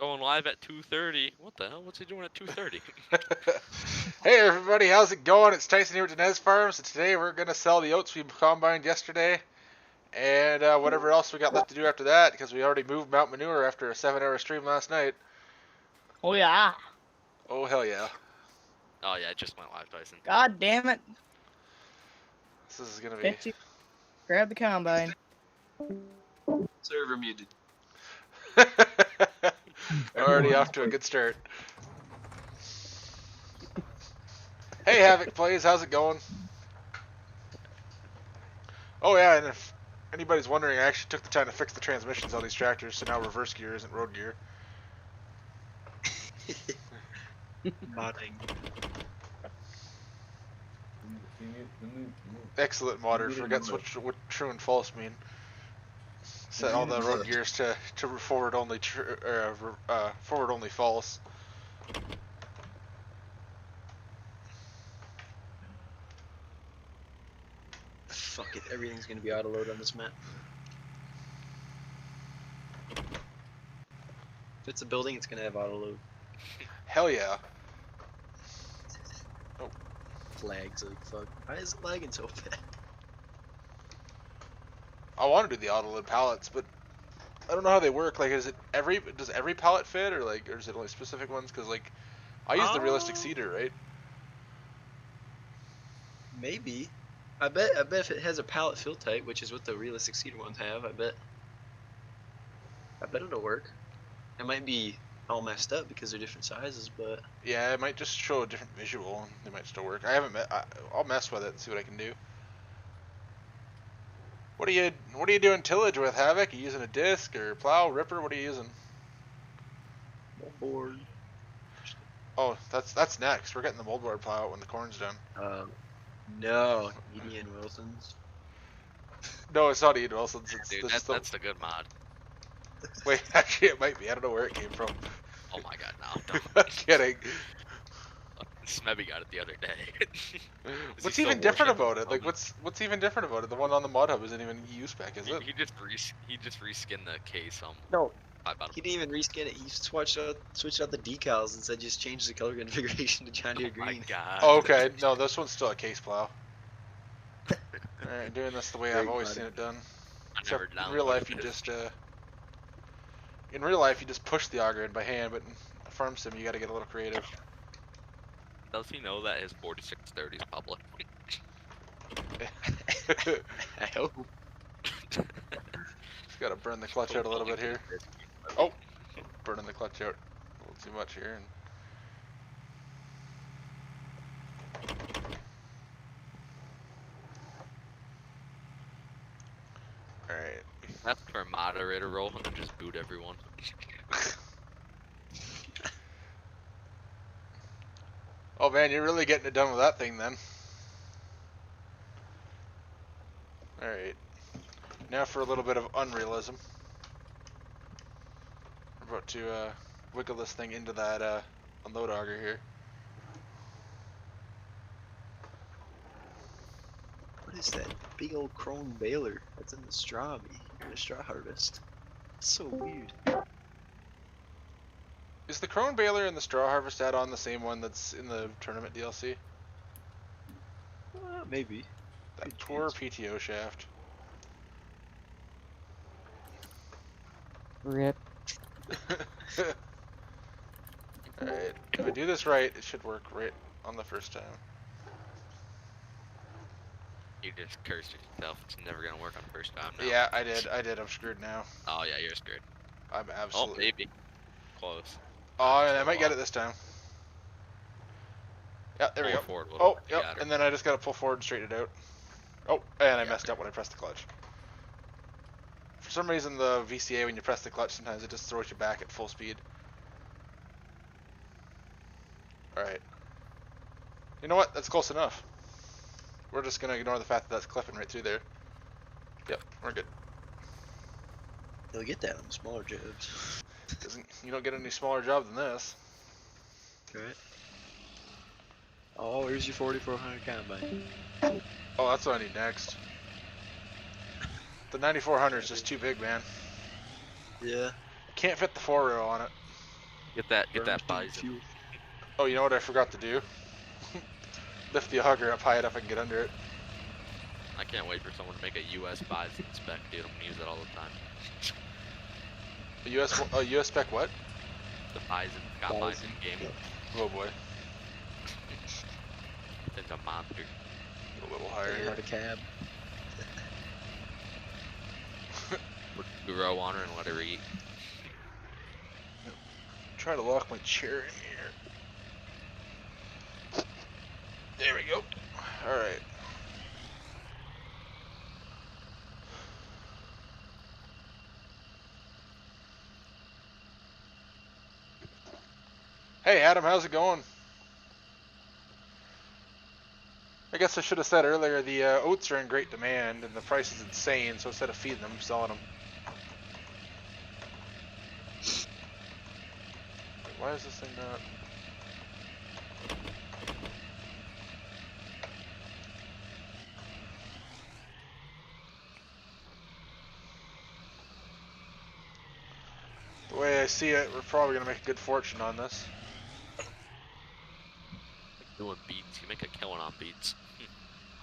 Going live at 2:30. What the hell? What's he doing at 2:30? Hey everybody, how's it going? It's Tyson here with Diniz Farms, and today we're going to sell the oats we combined yesterday, and whatever else we got left to do after that, because we already moved Mount Manure after a 7-hour stream last night. Oh yeah. Oh hell yeah. Oh yeah, it just went live, Tyson. God damn it. This is going to be... Can't you grab the combine? Server muted. Already off to a good start. Hey Havoc Plays, how's it going? Oh yeah, and if anybody's wondering, I actually took the time to fix the transmissions on these tractors, so now reverse gear isn't road gear. Modding. Excellent modder, forgets what true and false mean. Set all the road gears to forward only forward only false. Fuck it, everything's gonna be auto load on this map. If it's a building, it's gonna have auto load. Hell yeah. Flags like fuck. Why is it lagging so bad? I want to do the auto load pallets, but I don't know how they work. Like, does every pallet fit, or is it only specific ones? Because like, I use the realistic seeder, right? Maybe. I bet if it has a pallet fill type, which is what the realistic seeder ones have, I bet it'll work. It might be all messed up because they're different sizes, but Yeah, it might just show a different visual, and they might still work. I'll mess with it and see what I can do. What are you doing tillage with, Havoc? Are you using a disc or plow, ripper? What are you using? moldboard. Oh, that's next. We're getting the moldboard plow out when the corn's done. No, Ian Wilson's. No, it's not Ian Wilson's. It's Dude, that's the good mod. Wait, actually, it might be. I don't know where it came from. Oh my god, no. I'm kidding. Smebby got it the other day. What's even different about it? Like, what's even different about it? The one on the mod hub isn't even EU spec, is it? He just reskinned the case. No, 5 out of he didn't even reskin it. He switched out the decals and said just change the color configuration to John Deere Oh my green. god. Oh, okay. No, this one's still a case plow. Alright, doing this the way I've always seen it done. I never Except in real life, you downloaded just in real life you just push the auger in by hand, but in a farm sim you got to get a little creative. Does he know that his 4630 is public? I hope. Just gotta burn the clutch out a little bit here. Oh, burning the clutch out a little too much here. Alright. That's for a moderator role and then just boot everyone. Oh man, you're really getting it done with that thing then. Alright. Now for a little bit of unrealism. We're about to wiggle this thing into that unload auger here. What is that big old chrome baler that's in the straw in the straw harvest? It's so weird. Is the Crone baler and the straw harvest add-on the same one that's in the tournament DLC? Maybe. That poor PTO shaft. Rip. Alright, if I do this right, it should work right on the first time. You just cursed yourself. It's never gonna work on the first time now. Yeah, I did. I'm screwed now. Oh yeah, you're screwed. I'm Oh, absolutely... maybe. Close. Oh, and I might get it this time. Yeah, there we Pull go. forward a little Oh, bit. You yep, got her. and then I just gotta pull forward and straighten it out. Oh, and I messed up when I pressed the clutch. For some reason, the VCA, when you press the clutch, sometimes it just throws you back at full speed. Alright. You know what? That's close enough. We're just gonna ignore the fact that that's clipping right through there. Yep, we're good. They'll get that on the smaller jobs. You don't get any smaller job than this. Right. Oh, here's your 4400 combine. Oh, that's what I need next. The 9400 is just too big, man. Yeah. Can't fit the 4-row on it. Get that Burned bison. fuel. Oh, you know what I forgot to do? Lift the auger up high enough I can get under it. I can't wait for someone to make a US bison spec, dude. I'm gonna use it all the time. A US spec what? The bison got mine Bison. in game. Oh boy. It's a monster. A little higher They here. had a cab. We row on her and let her eat. Try to lock my chair in here. There we go. Alright. Hey Adam, how's it going? I guess I should have said earlier, the oats are in great demand and the price is insane, so instead of feeding them, I'm selling them. Why is this thing not... The way I see it, we're probably going to make a good fortune on this. Like doing beats. You make a killing on beats.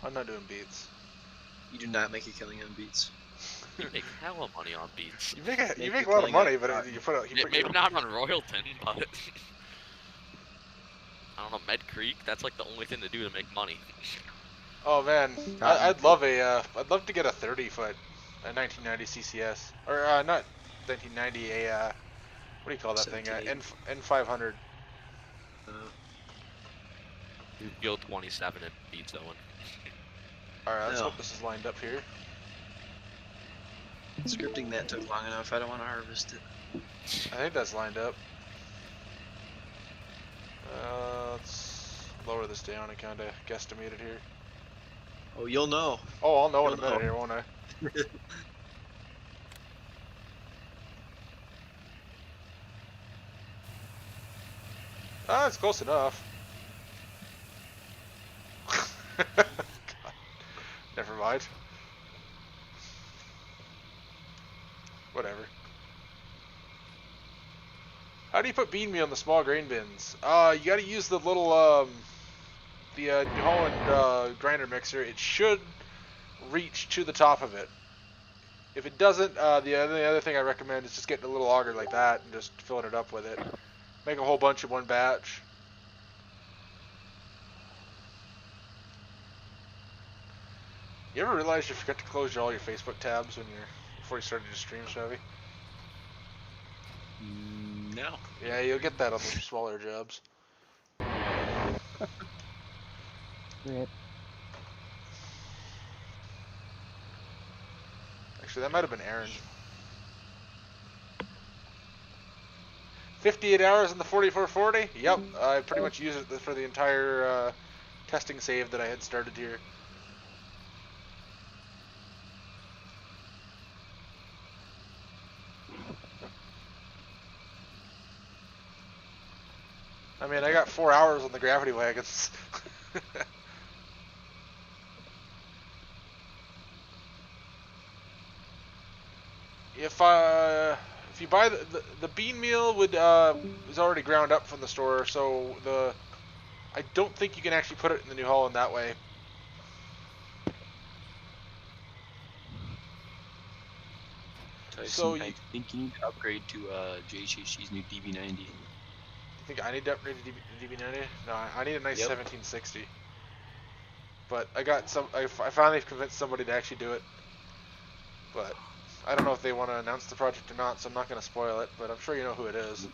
I'm not doing beats. You do not make a killing on beats. You make hella money on beats. You make Make a your lot of killing money, on but cotton. you put out... Maybe not on Royalton, but I don't know, Med Creek. That's like the only thing to do to make money. Oh man, I'd love to get a 30-foot, a 1990 CCS, or not 1990, a what do you call that thing? 1780. N500. You go 27 and beats Owen. All right, let's No. hope this is lined up here. Scripting that took long enough. I don't want to harvest it. I think that's lined up. Let's lower this down and kind of guesstimate it here. Oh, you'll know. Oh, I'll know in a You'll minute know. here, won't I? Ah, it's close enough. God. Never mind. Whatever. How do you put bean meal in the small grain bins? You gotta use the little, New Holland, grinder mixer. It should reach to the top of it. If it doesn't, the other thing I recommend is just getting a little auger like that and just filling it up with it. Make a whole bunch in one batch. You ever realize you forgot to close all your Facebook tabs before you started your stream, Chevy? No. Yeah, you'll get that on the smaller jobs. Rip. Actually, that might have been Aaron. 58 hours in the 4440? Yep, I pretty much used it for the entire testing save that I had started here. I mean, I got 4 hours on the gravity wagons. If you buy the bean meal is already ground up from the store, so I don't think you can actually put it in the New Holland that way. Tyson, So I think you need to upgrade to JHH's new DB90. You think I need to upgrade to DB90? No, I need a nice Yep. 1760. But I finally convinced somebody to actually do it. But I don't know if they want to announce the project or not, so I'm not going to spoil it. But I'm sure you know who it is.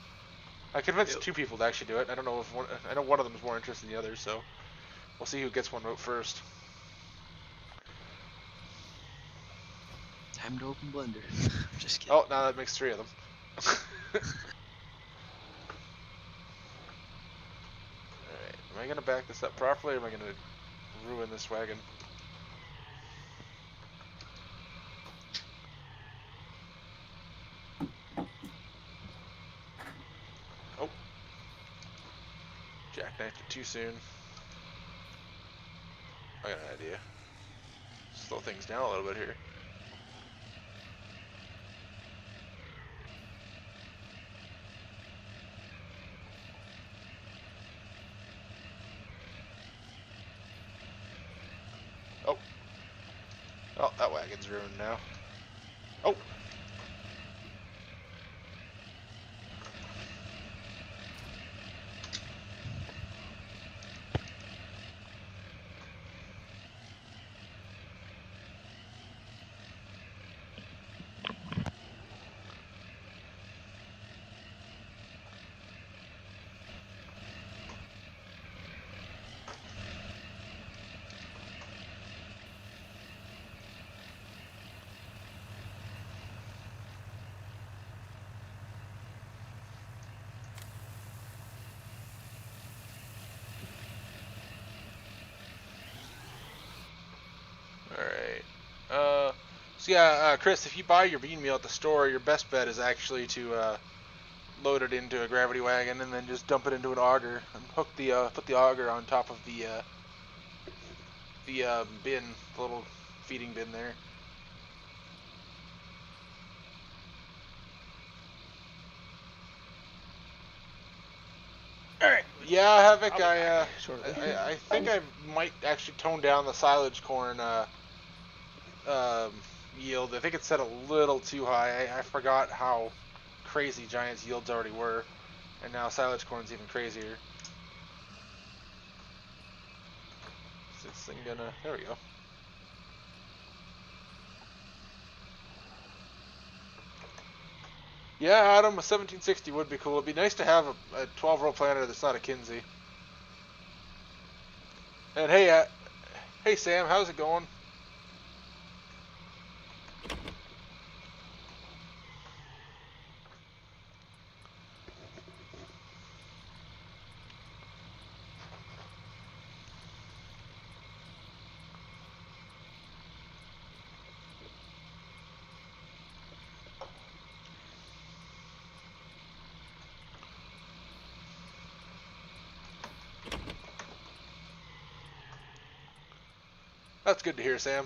I convinced 2 people to actually do it. I don't know if I know one of them is more interested than the other, so we'll see who gets one vote first. Time to open Blender. Just kidding. Oh, now that makes 3 of them. Alright, am I going to back this up properly, or am I going to ruin this wagon? Oh. Jackknifed it too soon. I got an idea. Slow things down a little bit here. wagon's ruined now. Oh! Alright. So yeah, Chris, if you buy your bean meal at the store, your best bet is actually to load it into a gravity wagon and then just dump it into an auger and hook the put the auger on top of the bin, the little feeding bin there. Alright. Yeah, Havoc, I'll be back shortly. I think I might actually tone down the silage corn yield. I think it's set a little too high. I forgot how crazy Giants yields already were, and now silage corn's even crazier. Is this thing gonna... There we go. Yeah, Adam, a 1760 would be cool. It'd be nice to have a 12-row planter that's not a Kinsey. And hey, hey Sam, how's it going? That's good to hear, Sam.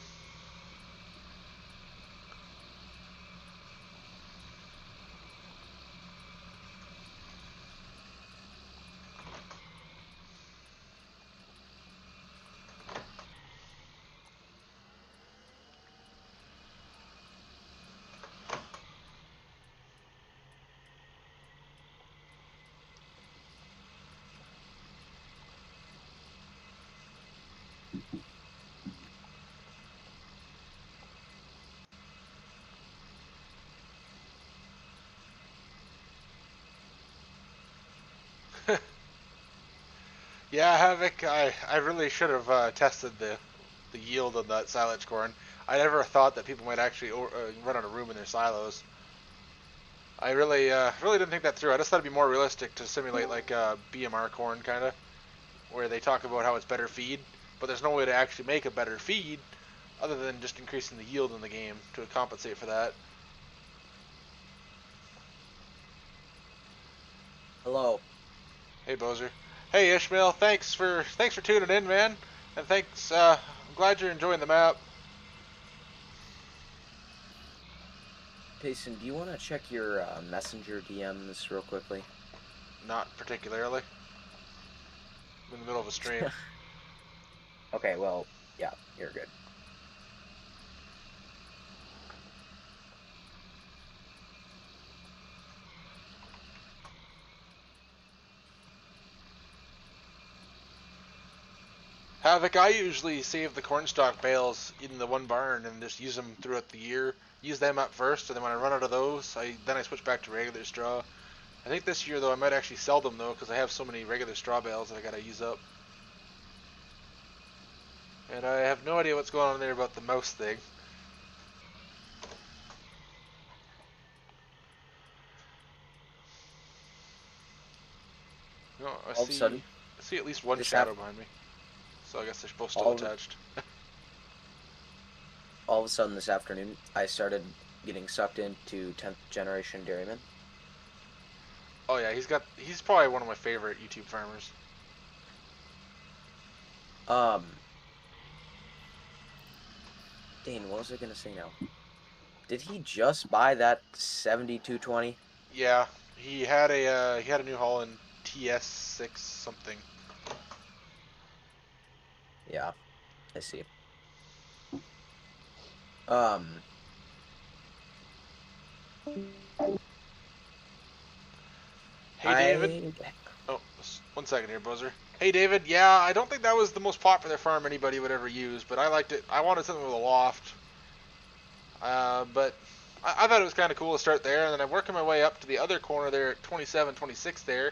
Yeah, Havoc, I really should have tested the yield of that silage corn. I never thought that people might actually run out of room in their silos. I really didn't think that through. I just thought it'd be more realistic to simulate like BMR corn, kind of, where they talk about how it's better feed, but there's no way to actually make a better feed other than just increasing the yield in the game to compensate for that. Hello. Hey, Bozer. Hey, Ishmael. Thanks for tuning in, man. And thanks. I'm glad you're enjoying the map. Payson, do you want to check your messenger DMs real quickly? Not particularly. I'm in the middle of a stream. Okay, well, yeah, you're good. Havoc, I usually save the cornstalk bales in the one barn and just use them throughout the year. Use them up first, and then when I run out of those, then I switch back to regular straw. I think this year, though, I might actually sell them, though, because I have so many regular straw bales that I gotta use up. And I have no idea what's going on there about the mouse thing. No, All of a sudden, I see at least one this shadow behind me. So I guess they're both still attached. all of a sudden this afternoon, I started getting sucked into 10th generation dairyman. Oh yeah, he's probably one of my favorite YouTube farmers. Dane, what was I gonna say now? Did he just buy that 7220? Yeah, he had a New Holland TS6 something. Yeah, I see. Um, Hey, David. I Oh, 1 second here, Buzzer. Hey, David. Yeah, I don't think that was the most popular farm anybody would ever use, but I liked it. I wanted something with a loft. But I thought it was kind of cool to start there, and then I'm working my way up to the other corner there at 27, 26 there.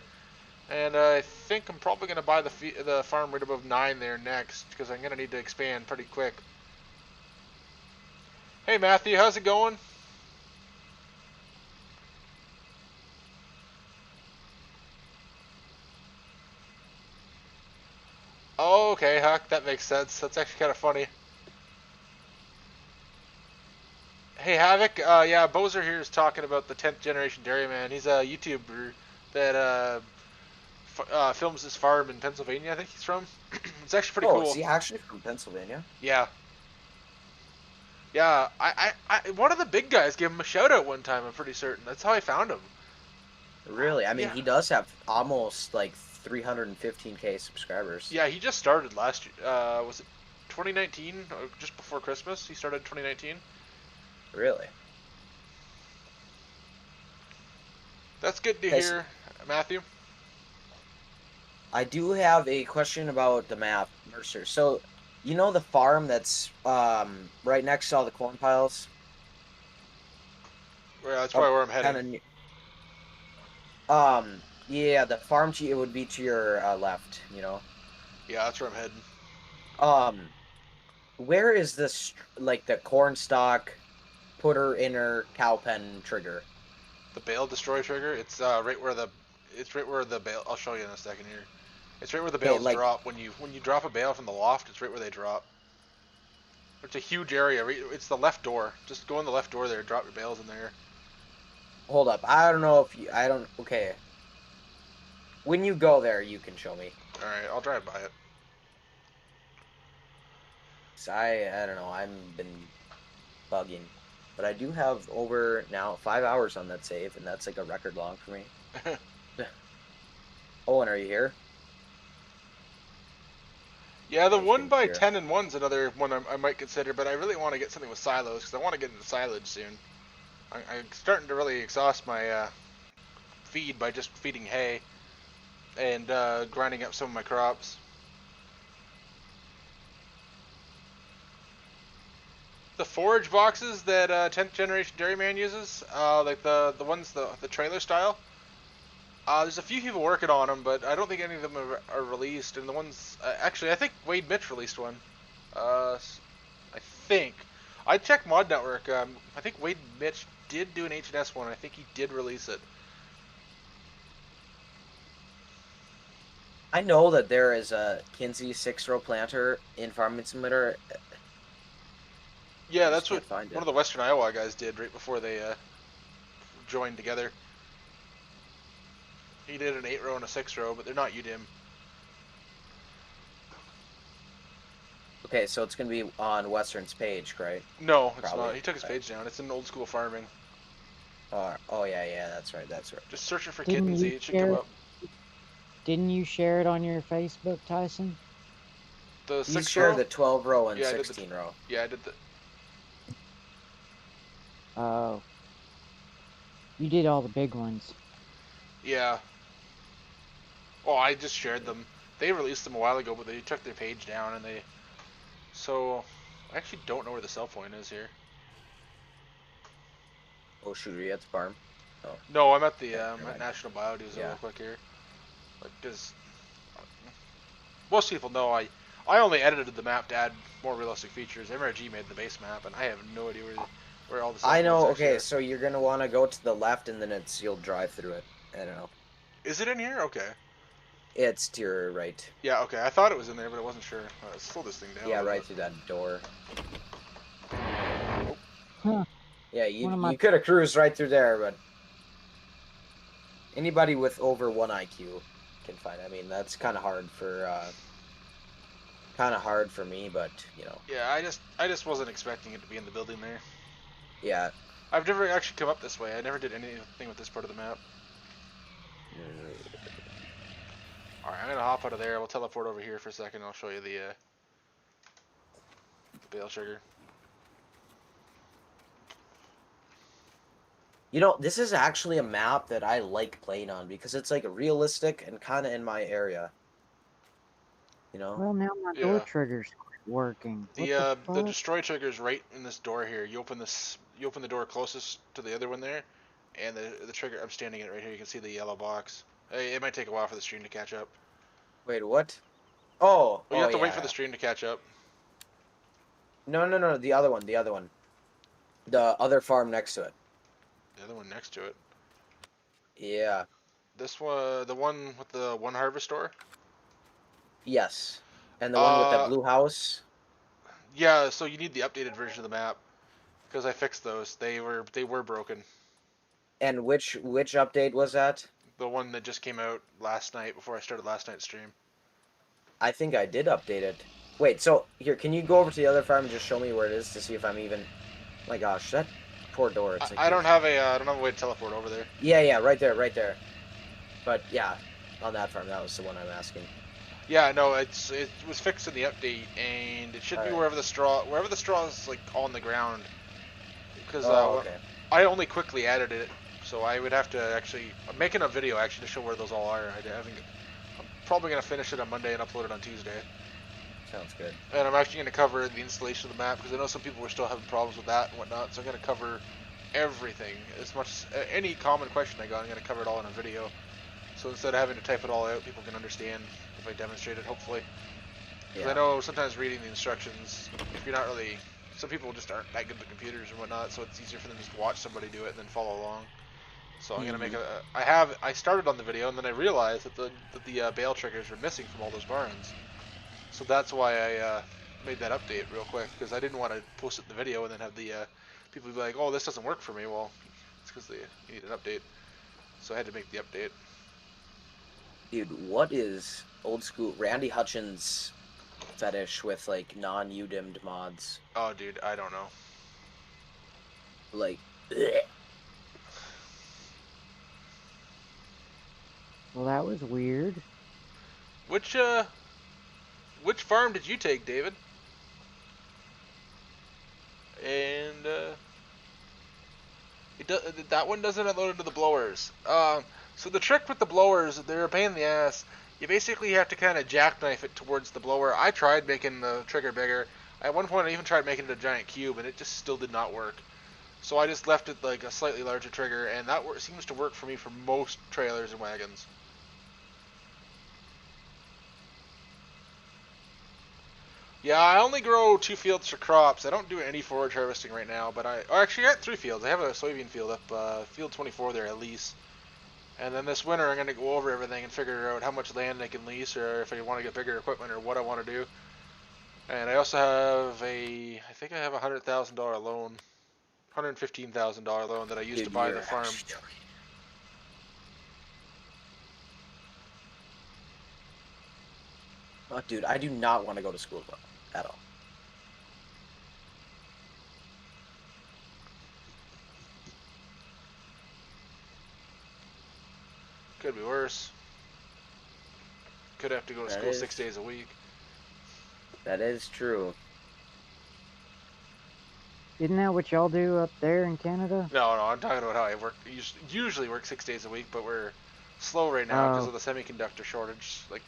And I think I'm probably going to buy the farm right above 9 there next, because I'm going to need to expand pretty quick. Hey, Matthew, how's it going? Oh, okay, Huck, that makes sense. That's actually kind of funny. Hey, Havoc, yeah, Bozer here is talking about the 10th generation dairyman. He's a YouTuber that films this farm in Pennsylvania, I think he's from. It's actually pretty Oh, cool. is he actually from Pennsylvania? Yeah. Yeah, one of the big guys gave him a shout out one time, I'm pretty certain. That's how I found him. Really? I mean, Yeah. he does have almost like 315K subscribers. Yeah, he just started last year. Was it 2019? Or just before Christmas? He started in 2019? Really? That's good to Hey, hear, Matthew. I do have a question about the map, Mercer. So, you know the farm that's right next to all the corn piles? Yeah, that's probably where I'm heading. Yeah, the farm it would be to your left, you know. Yeah, that's where I'm heading. Where is this like the corn stalk putter inner cow pen trigger? The bale destroy trigger. It's right where the bale. I'll show you in a second here. It's right where the bales like drop. When you drop a bale from the loft, it's right where they drop. It's a huge area. It's the left door. Just go in the left door there. Drop your bales in there. hold up. I don't know if you I don't okay. When you go there, you can show me. All right, I'll drive by it. 'Cause I don't know. I've been bugging. But I do have over now 5 hours on that save, and that's like a record long for me. Oh, and are you here? Yeah, the I one think by here. 10 and 1's another one I might consider, but I really want to get something with silos because I want to get into silage soon. I'm starting to really exhaust my feed by just feeding hay and grinding up some of my crops. The forage boxes that 10th generation dairyman uses, like the ones the trailer style. There's a few people working on them, but I don't think any of them are released. And the ones actually, I think Wade Mitch released one. I think I checked Mod Network. I think Wade Mitch did do an H&S one. I think he did release it. I know that there is a Kinsey 6-row planter in Farming Simulator. Yeah, I that's just what can't find one it. of the Western Iowa guys did right before they joined together. He did an 8-row and a 6-row, but they're not UDIM. Okay, so it's gonna be on Western's page, right? No, it's Probably. not. He took his Right. page down. It's in old school farming. Oh yeah, that's right. Just searching for Didn't kittens. you It should come share up. Didn't you share it on your Facebook, Tyson? The You 6-row. share the 12-row and Yeah, I did the 16-row. Yeah, I did the. Oh. You did all the big ones. Yeah. Oh, I just shared them. They released them a while ago, but they took their page down and they. So, I actually don't know where the sell point is here. Oh shoot, are you at the farm? Oh. No, I'm at the Yeah, I'm never at mind. National Biodiesel Yeah. real quick here. Like, cause most people know I only edited the map to add more realistic features. MRG made the base map, and I have no idea where all the sell I know. points actually Okay, are. so you're gonna want to go to the left, and then you'll drive through it. I don't know. Is it in here? Okay. It's to your right. Yeah. Okay. I thought it was in there, but I wasn't sure. Let's slow this thing down. Yeah, a little right bit. through that door. Huh. Yeah, One of you my- could have cruised right through there, but anybody with over 1 IQ can find. I mean, that's kind of hard for me, but you know. Yeah. I just wasn't expecting it to be in the building there. Yeah. I've never actually come up this way. I never did anything with this part of the map. Alright, I'm gonna hop out of there. We'll teleport over here for a second. I'll show you the bale trigger. You know, this is actually a map that I like playing on because it's like realistic and kind of in my area. You know? Well, now my door trigger's working. What The the fuck? destroy trigger is right in this door here. You open the door closest to the other one there, and the trigger. I'm standing in it right here. You can see the yellow box. It might take a while for the stream to catch up. Wait, what? Oh, Well, you have to wait yeah. for the stream to catch up. No, the other one. The other farm next to it. The other one next to it. Yeah. This one, the one with the one harvest store. Yes. And the one with the blue house. Yeah, so you need the updated version of the map because I fixed those. They were broken. And which update was that? The one that just came out last night before I started last night's stream. I think I did update it. Wait, so here, can you go over to the other farm and just show me where it is to see if I'm even? My gosh, that poor door. It's like I don't have a way to teleport over there. Yeah, right there. But yeah, on that farm, that was the one I'm asking. Yeah, no, it was fixed in the update, and it should be wherever the straw is like on the ground. Because okay. I only quickly added it, so I would have to actually. I'm making a video actually to show where those all are. I'm probably gonna finish it on Monday and upload it on Tuesday. Sounds good. And I'm actually gonna cover the installation of the map because I know some people were still having problems with that and whatnot. So I'm gonna cover everything as much as any common question I got. I'm gonna cover it all in a video. So instead of having to type it all out, people can understand if I demonstrate it, hopefully. Because I know sometimes reading the instructions, if you're not really, some people just aren't that good with computers and whatnot, so it's easier for them just to watch somebody do it and then follow along. So I'm gonna make I started on the video and then I realized that the bale triggers were missing from all those barns. So that's why I made that update real quick, because I didn't want to post it in the video and then have the people be like, oh, this doesn't work for me. Well, it's because they need an update. So I had to make the update. Dude, what is old school Randy Hutchins fetish with like non-UDIMmed mods? Oh, dude, I don't know. Like, Well, that was weird. Which farm did you take, David? And that one doesn't unload into the blowers. So the trick with the blowers, they're a pain in the ass. You basically have to kind of jackknife it towards the blower. I tried making the trigger bigger. At one point I even tried making it a giant cube, and it just still did not work. So I just left it like a slightly larger trigger, and that seems to work for me for most trailers and wagons. Yeah, I only grow 2 fields for crops. I don't do any forage harvesting right now, but actually I got 3 fields. I have a soybean field up, field 24 there at least. And then this winter I'm going to go over everything and figure out how much land I can lease, or if I want to get bigger equipment, or what I want to do. And I also have I think I have a $100,000 loan, $115,000 loan that I used to buy the farm. Oh, dude, I do not want to go to school at all. Could be worse. Could have to go to school 6 days a week. That is true. Isn't that what y'all do up there in Canada? No, I'm talking about how I work. Usually work 6 days a week, but we're slow right now because of the semiconductor shortage. Like,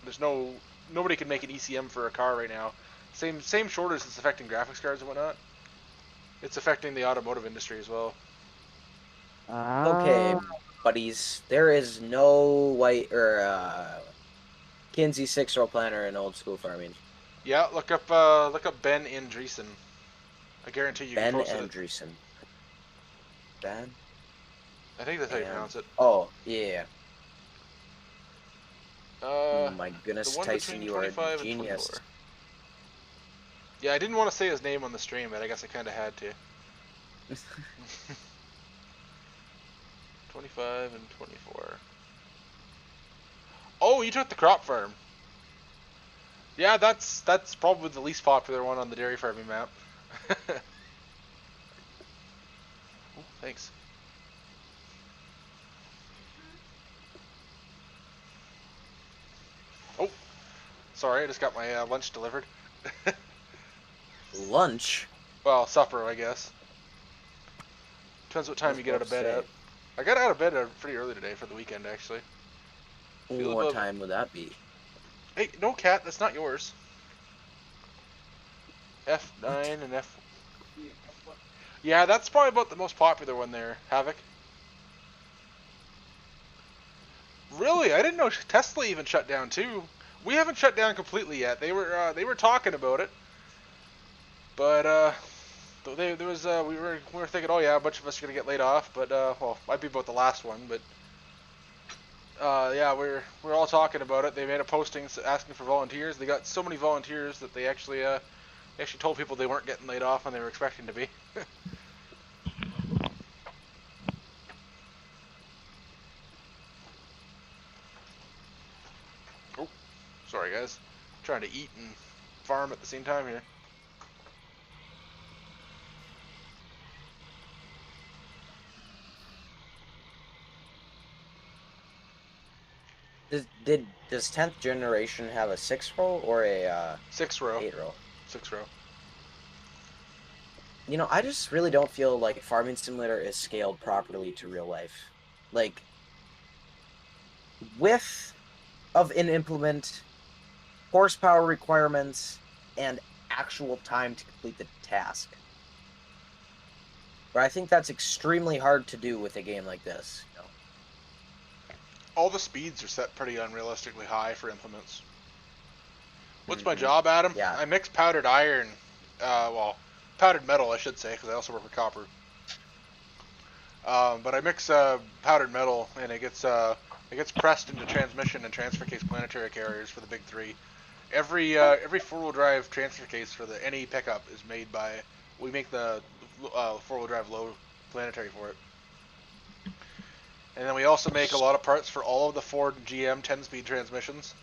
nobody can make an ECM for a car right now. Same shortage that's affecting graphics cards and whatnot. It's affecting the automotive industry as well. Okay, buddies. There is no white or Kinsey 6-row planner in old school farming. Yeah, look up Ben Andreessen. I guarantee you can post it. Ben Andreessen. Ben? I think that's how you pronounce it. Oh, yeah. Oh my goodness, Tyson, you are a genius. Yeah, I didn't want to say his name on the stream, but I guess I kind of had to. 25 and 24. Oh, you took the crop farm. Yeah, that's probably the least popular one on the dairy farming map. Oh, thanks. Oh, sorry, I just got my lunch delivered. Lunch? Well, supper, I guess. Depends what time you get out of bed at. I got out of bed pretty early today for the weekend, actually. Feel What above- time would that be? Hey, no, cat, that's not yours. F9 and F. Yeah, that's probably about the most popular one there, Havoc. Really? I didn't know Tesla even shut down too. We haven't shut down completely yet. They were talking about it, but there was we were thinking, oh yeah, a bunch of us are gonna get laid off, but well, might be about the last one, but yeah, we're all talking about it. They made a posting asking for volunteers. They got so many volunteers that they actually told people they weren't getting laid off when they were expecting to be. Oh, sorry guys, trying to eat and farm at the same time here. Does 10th generation have a 6-row or a 6-row. 8-row? 6-row. You know, I just really don't feel like Farming Simulator is scaled properly to real life. Like, width of an implement, horsepower requirements, and actual time to complete the task. But I think that's extremely hard to do with a game like this. You know? All the speeds are set pretty unrealistically high for implements. What's my job, Adam? Yeah. I mix powdered iron, well, powdered metal, I should say, because I also work with copper. But I mix powdered metal, and it gets pressed into transmission and transfer case planetary carriers for the big three. Every 4-wheel drive transfer case for any pickup is made by. We make the 4-wheel drive low planetary for it. And then we also make a lot of parts for all of the Ford and GM 10-speed transmissions.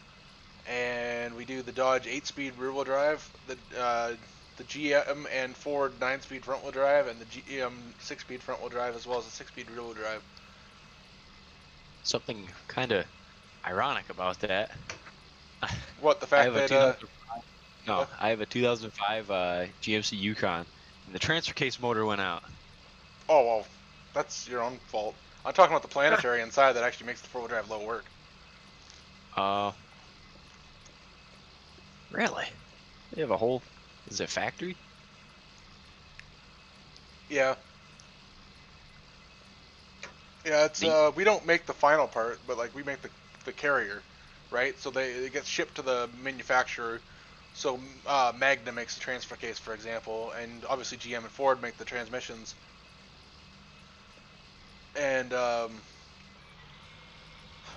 And we do the Dodge 8-speed rear-wheel drive, the GM and Ford 9-speed front-wheel drive, and the GM 6-speed front-wheel drive, as well as the 6-speed rear-wheel drive. Something kind of ironic about that. What, the fact that... No, I have a 2005 GMC Yukon, and the transfer case motor went out. Oh, well, that's your own fault. I'm talking about the planetary inside that actually makes the 4-wheel drive low work. Really? They have a whole... Is it factory? Yeah. Yeah, it's we don't make the final part, but like we make the carrier, right? So it gets shipped to the manufacturer. So Magna makes the transfer case, for example, and obviously GM and Ford make the transmissions. And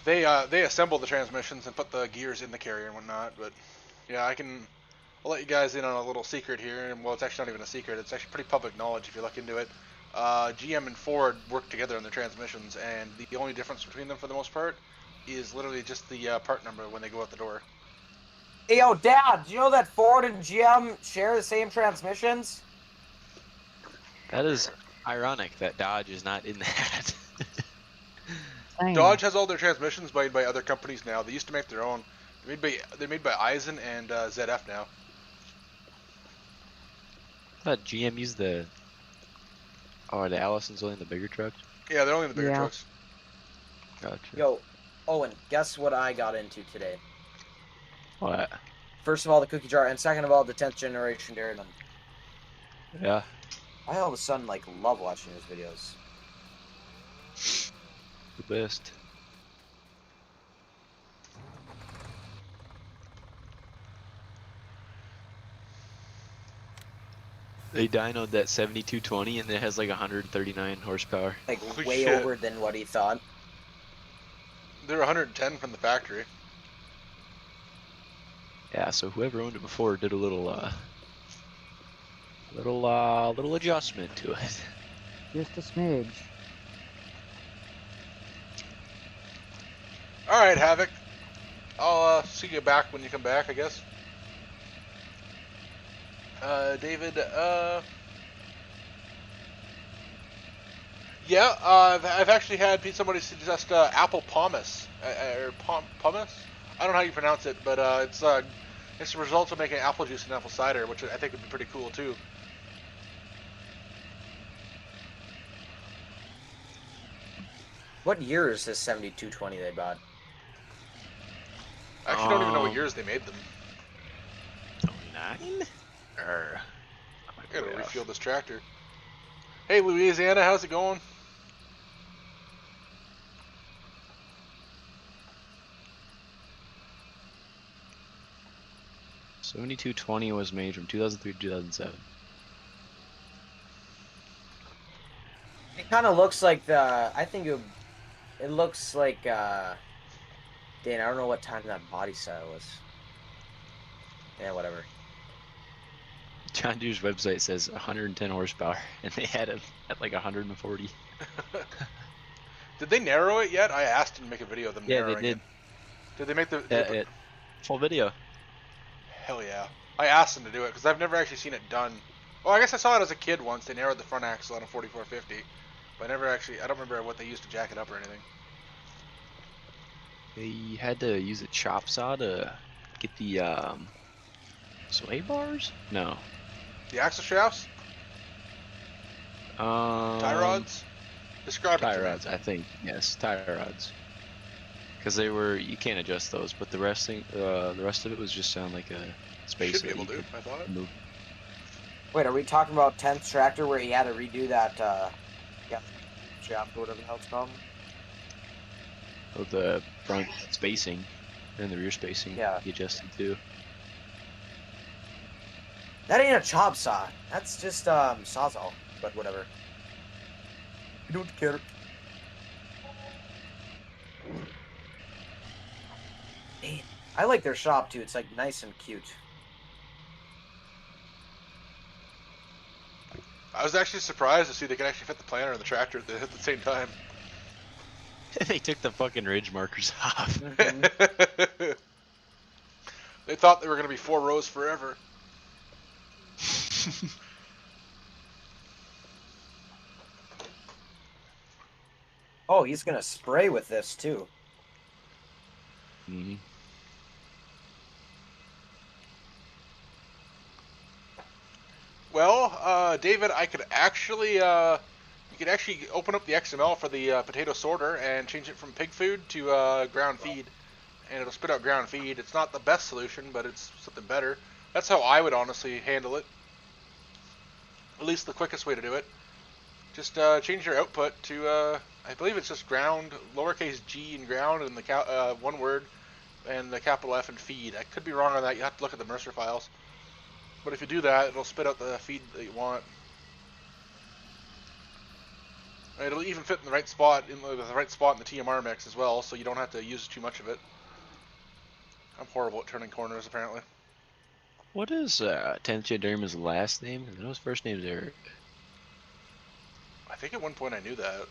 they assemble the transmissions and put the gears in the carrier and whatnot. But yeah, I'll let you guys in on a little secret here, and well, it's actually not even a secret. It's actually pretty public knowledge if you look into it. GM and Ford work together on their transmissions, and the only difference between them for the most part is literally just the part number when they go out the door. Hey, yo, Dad, do you know that Ford and GM share the same transmissions? That is ironic that Dodge is not in that. Dang. Dodge has all their transmissions made by other companies now. They used to make their own. They're made by Eisen and ZF now. I thought GM used the... Oh, are the Allisons only in the bigger trucks? Yeah, they're only in the bigger Yeah. trucks. Gotcha. Yo, Owen, guess what I got into today? What? First of all, the cookie jar, and second of all, the 10th generation dairyman. Yeah. I all of a sudden like love watching those videos. The best. They dynoed that 7220 and it has like 139 horsepower. Like Holy way shit. over than what he thought. They're 110 from the factory. Yeah, so whoever owned it before did a little little adjustment to it. Just a smidge. All right, Havoc. I'll see you back when you come back, I guess. David. Yeah. I've actually had somebody suggest apple pomace or pomace. I don't know how you pronounce it, but it's the result of making apple juice and apple cider, which I think would be pretty cool too. What year is this 7220 they bought? I actually don't even know what years they made them. 09? Or I gotta refuel this tractor. Hey Louisiana, how's it going? $7220 was made from 2003 to 2007. It kind of looks like the. I think it looks like. Dan, I don't know what time that body style was. Yeah, whatever. John Deere's website says 110 horsepower, and they had it at like 140. Did they narrow it yet? I asked them to make a video of them Yeah, narrowing they did. it. Did they make the... Full video. Hell yeah. I asked them to do it, because I've never actually seen it done. Well, I guess I saw it as a kid once. They narrowed the front axle on a 4450. But I never actually... I don't remember what they used to jack it up or anything. They had to use a chop saw to get the sway bars? No. The axle shafts? Tie rods? Describe it Tie to me. rods, I think. Yes, tie rods. Because they were... You can't adjust those, but the rest of it was just on like a space. Should be able to, I thought. Move. Wait, are we talking about 10th tractor where he had to redo that? Yeah, shaft or whatever the hell it's called. Oh, the front spacing and the rear spacing. Yeah. He adjusted too. That ain't a chop saw. That's just sawzall, but whatever. You don't care. Man, I like their shop too. It's like nice and cute. I was actually surprised to see they could actually fit the planter and the tractor at the same time. They took the fucking ridge markers off. They thought they were going to be 4 rows forever. Oh, he's gonna spray with this too. Mm-hmm. Well, David, I could actually, you could actually open up the XML for the potato sorter and change it from pig food to ground feed, and it'll spit out ground feed. It's not the best solution, but it's something better. That's how I would honestly handle it. At least the quickest way to do it. Just change your output to, I believe it's just ground, lowercase g in ground, and the one word, and the capital F in feed. I could be wrong on that. You have to look at the Mercer files. But if you do that, it'll spit out the feed that you want. And it'll even fit in the right spot, in the right spot in the TMR mix as well, so you don't have to use too much of it. I'm horrible at turning corners, apparently. What is Tencha Derma's last name? I know his first name is Eric. I think at one point I knew that.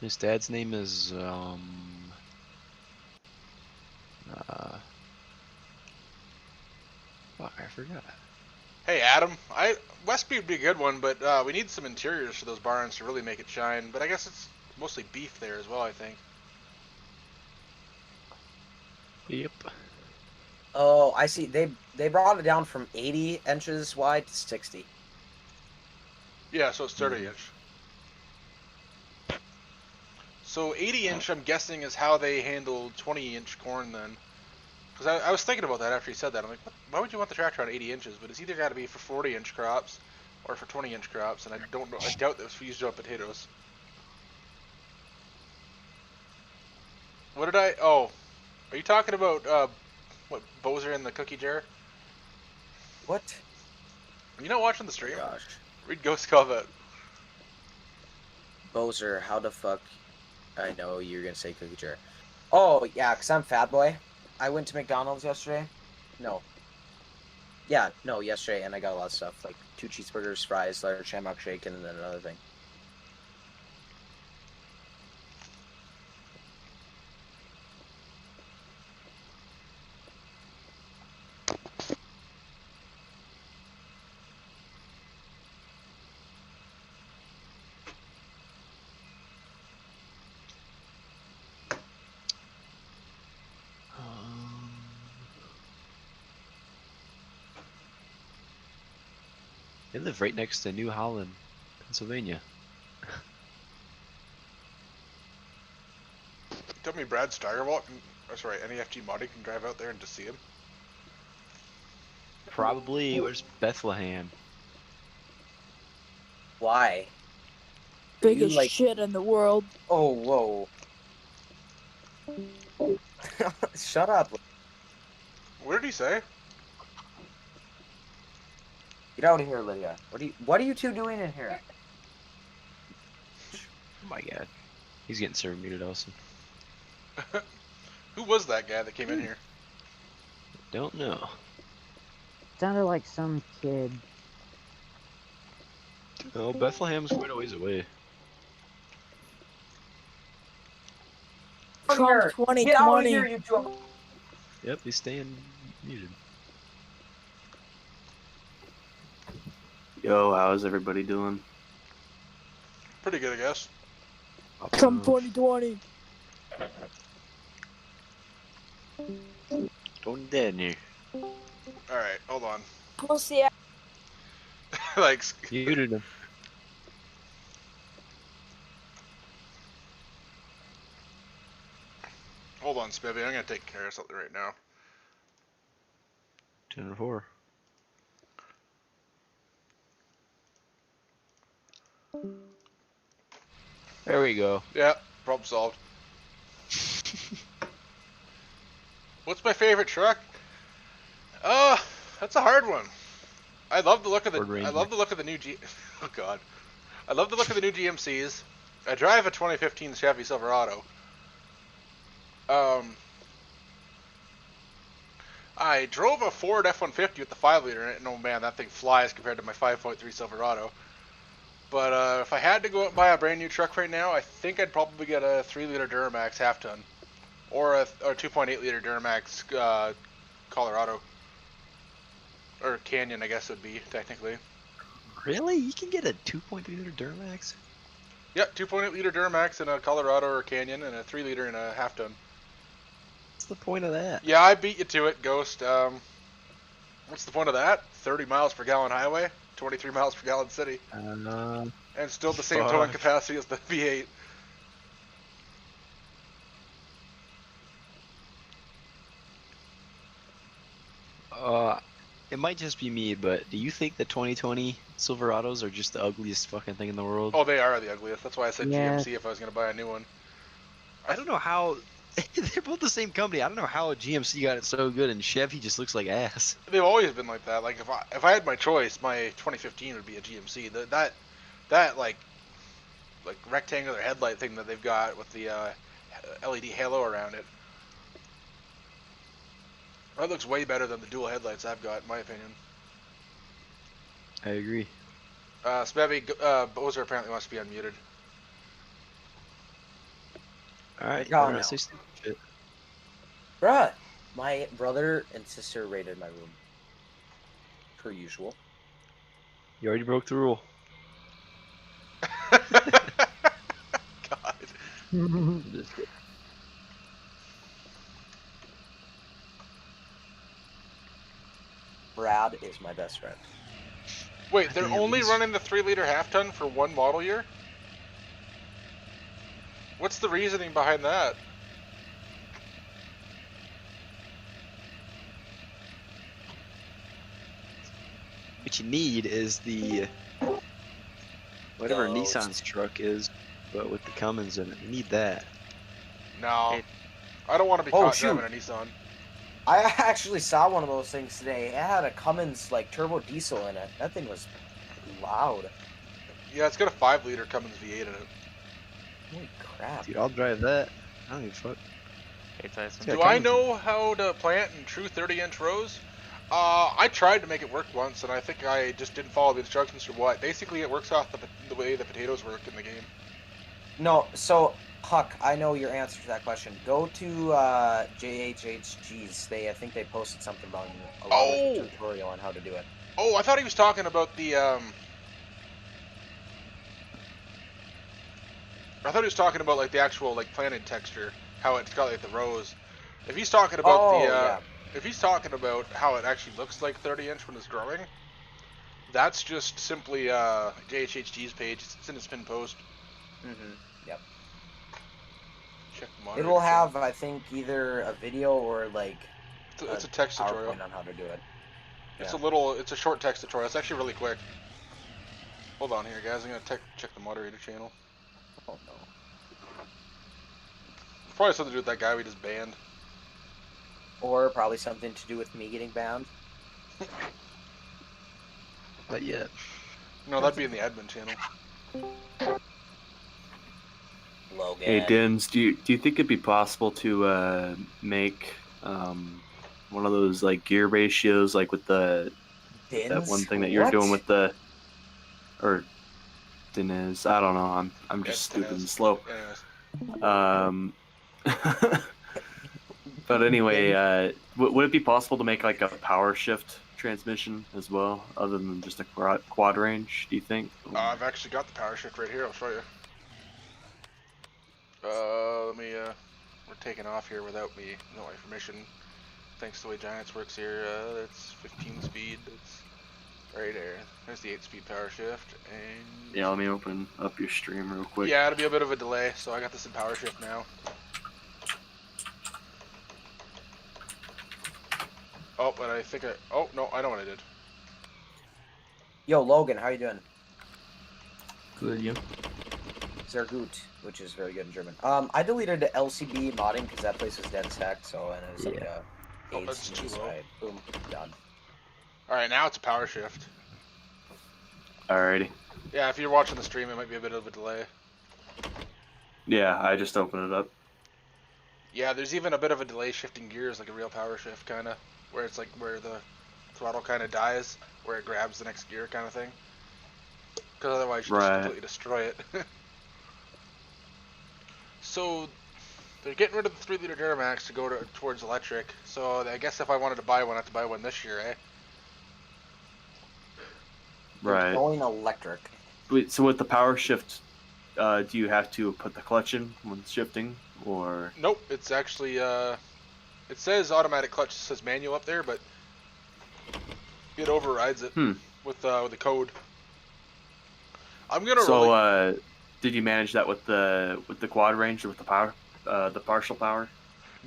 His dad's name is fuck, I forgot. Hey Adam, Westby would be a good one, but we need some interiors for those barns to really make it shine. But I guess it's mostly beef there as well, I think. Yep. Oh, I see. They brought it down from 80 inches wide to 60. Yeah, so it's 30 inch. So 80 inch, I'm guessing, is how they handled 20 inch corn then. Because I was thinking about that after he said that. I'm like, why would you want the tractor on 80 inches? But it's either got to be for 40 inch crops or for 20 inch crops, and I don't know. I doubt that was used on potatoes. What did I? Oh, are you talking about what Bozer in the cookie jar? What? Are you not watching the stream? Gosh. Read Ghost comment. Bozer, how the fuck? I know you're gonna say cookie jar. Oh yeah, cause I'm fat boy. I went to McDonald's yesterday. No. Yeah, no, yesterday, and I got a lot of stuff like 2 cheeseburgers, fries, large shamrock shake, and then another thing. They live right next to New Holland, Pennsylvania. tell me Brad Steigerwalt, sorry, NEFG Monty can drive out there and just see him? Probably. Where's Bethlehem? Why? Biggest like- shit in the world. Oh, whoa. Shut up. What did he say? Get out of here, Lydia. What are you two doing in here? Oh my god. He's getting server muted also. Who was that guy that came in here? Don't know. Sounded like some kid. Oh, Bethlehem's quite a ways away. Come Trump here. 2020. Get out of here, you two. Yep, he's staying muted. Yo, how's everybody doing? Pretty good, I guess. Trump 2020. Don't dead here. Alright, hold on. Pussy. Like, Muted him. hold on, Spivvy, I'm gonna take care of something right now. 10-4. There we go. Yeah, problem solved. What's my favorite truck? That's a hard one. I love the look of the. Ford Ranger. I love the look of the new G. Oh God, I love the look of the new GMCs. I drive a 2015 Chevy Silverado. I drove a Ford F-150 with the 5-liter in it, and oh man, that thing flies compared to my 5.3 Silverado. But if I had to go out and buy a brand new truck right now, I think I'd probably get a 3-liter Duramax half-ton, or a 2.8-liter Duramax Colorado, or Canyon, I guess it would be technically. Really? You can get a 2.3-liter Duramax? Yep, 2.8-liter Duramax in a Colorado or Canyon, and a 3-liter in a half-ton. What's the point of that? Yeah, I beat you to it, Ghost. What's the point of that? 30 miles per gallon highway, 23 miles per gallon city, and still the same towing fuck. capacity as the V8. It might just be me, but do you think the 2020 Silverados are just the ugliest fucking thing in the world? Oh, they are the ugliest. That's why I said Yeah. GMC if I was going to buy a new one. I don't know how. They're both the same company. I don't know how GMC got it so good, and Chevy just looks like ass. They've always been like that. Like if I had my choice, my 2015 would be a GMC. That like rectangular headlight thing that they've got with the LED halo around it. That looks way better than the dual headlights I've got, in my opinion. I agree. Spevy, Bozer apparently wants to be unmuted. Alright, Gone you're now. not say stupid shit. Bruh, my brother and sister raided my room. Per usual. You already broke the rule. God. Just kidding. Brad is my best friend. Wait, I they're think at only least- running the 3-liter half-ton for one model year? What's the reasoning behind that? What you need is the whatever Oats. Nissan's truck is, but with the Cummins in it. You need that. No. It- I don't want to be Oh, caught shoot. driving a Nissan. I actually saw one of those things today. It had a Cummins like turbo diesel in it. That thing was loud. Yeah, it's got a 5-liter Cummins V8 in it. Holy crap. Dude, I'll drive that. I don't give a fuck. Hey, Tyson. Yeah, Do I Cummins. know how to plant in true 30-inch rows? I tried to make it work once, and I think I just didn't follow the instructions or what. Basically, it works off the way the potatoes work in the game. No, so Huck, I know your answer to that question. Go to JHHG's. I think they posted something about a Oh! tutorial on how to do it. Oh, I thought he was talking about the, I thought he was talking about, like, the actual, like, planted texture. How it's got, like, the rows. If he's talking about Oh, the, yeah. if he's talking about how it actually looks like 30-inch when it's growing, that's just simply, JHHG's page. It's in his pinned post. Mm-hmm. Yep. Check It Moderator will channel. have, I think, either a video or like It's a text tutorial. PowerPoint on how to do it. It's Yeah. it's a short text tutorial. It's actually really quick. Hold on here, guys. I'm gonna check the moderator channel. Oh no. Probably something to do with that guy we just banned. Or probably something to do with me getting banned. Not yet. No, that'd be in the admin channel. Logan. Hey, Dins, do you think it'd be possible to make one of those like gear ratios, like with that one thing that you're doing with the, or Diniz? I don't know. I'm just stupid and slow. Anyways. But anyway, would it be possible to make like a power shift transmission as well, other than just a quad range? Do you think? I've actually got the power shift right here. I'll show you. Let me. We're taking off here without me, no information. Thanks to the way Giants works here. It's 15 speed. It's right there. There's the 8-speed power shift, and Yeah, let me open up your stream real quick. yeah, it'll be a bit of a delay. So I got this in power shift now. Oh, but I think oh no, I know what I did. Yo, Logan, how you doing? Good, you? Sehr gut, which is very good in German. I deleted the LCB modding because that place was dead stacked, so and it was like a Oh, AIDS that's too news, low. right? Boom, done. All right, now it's a power shift. Alrighty. Yeah, if you're watching the stream, it might be a bit of a delay. Yeah, I just opened it up. Yeah, there's even a bit of a delay shifting gears, like a real power shift, kind of, where it's like where the throttle kind of dies, where it grabs the next gear, kind of thing. Because otherwise, you just Right. completely destroy it. So they're getting rid of the 3-liter Duramax to go towards electric. So I guess if I wanted to buy one, I have to buy one this year, eh? Right. Going electric. Wait, so with the power shift, do you have to put the clutch in when shifting, or? Nope, it's actually it says automatic clutch, it says manual up there, but it overrides it with the code. I'm gonna So, did you manage that with the quad range or with the power, the partial power?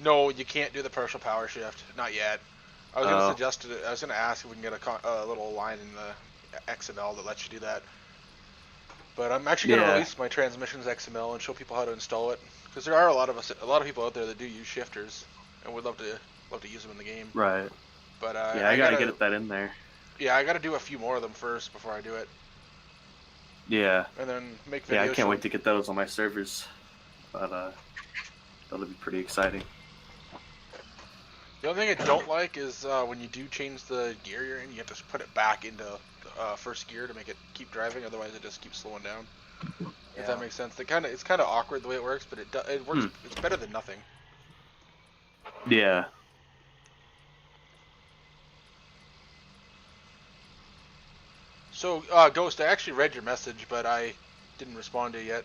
No, you can't do the partial power shift, not yet. I was gonna suggest it. I was gonna ask if we can get a little line in the XML that lets you do that. But I'm actually gonna release my transmissions XML and show people how to install it, because there are a lot of people out there that do use shifters and would love to use them in the game. Right. But Yeah, I gotta get that in there. Yeah, I gotta do a few more of them first before I do it, Yeah. and then make videos. Yeah, I can't wait to get those on my servers. But that'll be pretty exciting. The only thing I don't like is when you do change the gear you're in, you have to put it back into first gear to make it keep driving. Otherwise, it just keeps slowing down. If that makes sense. It's kind of awkward the way it works, but it works. It's better than nothing. Yeah. So, Ghost, I actually read your message, but I didn't respond to it yet.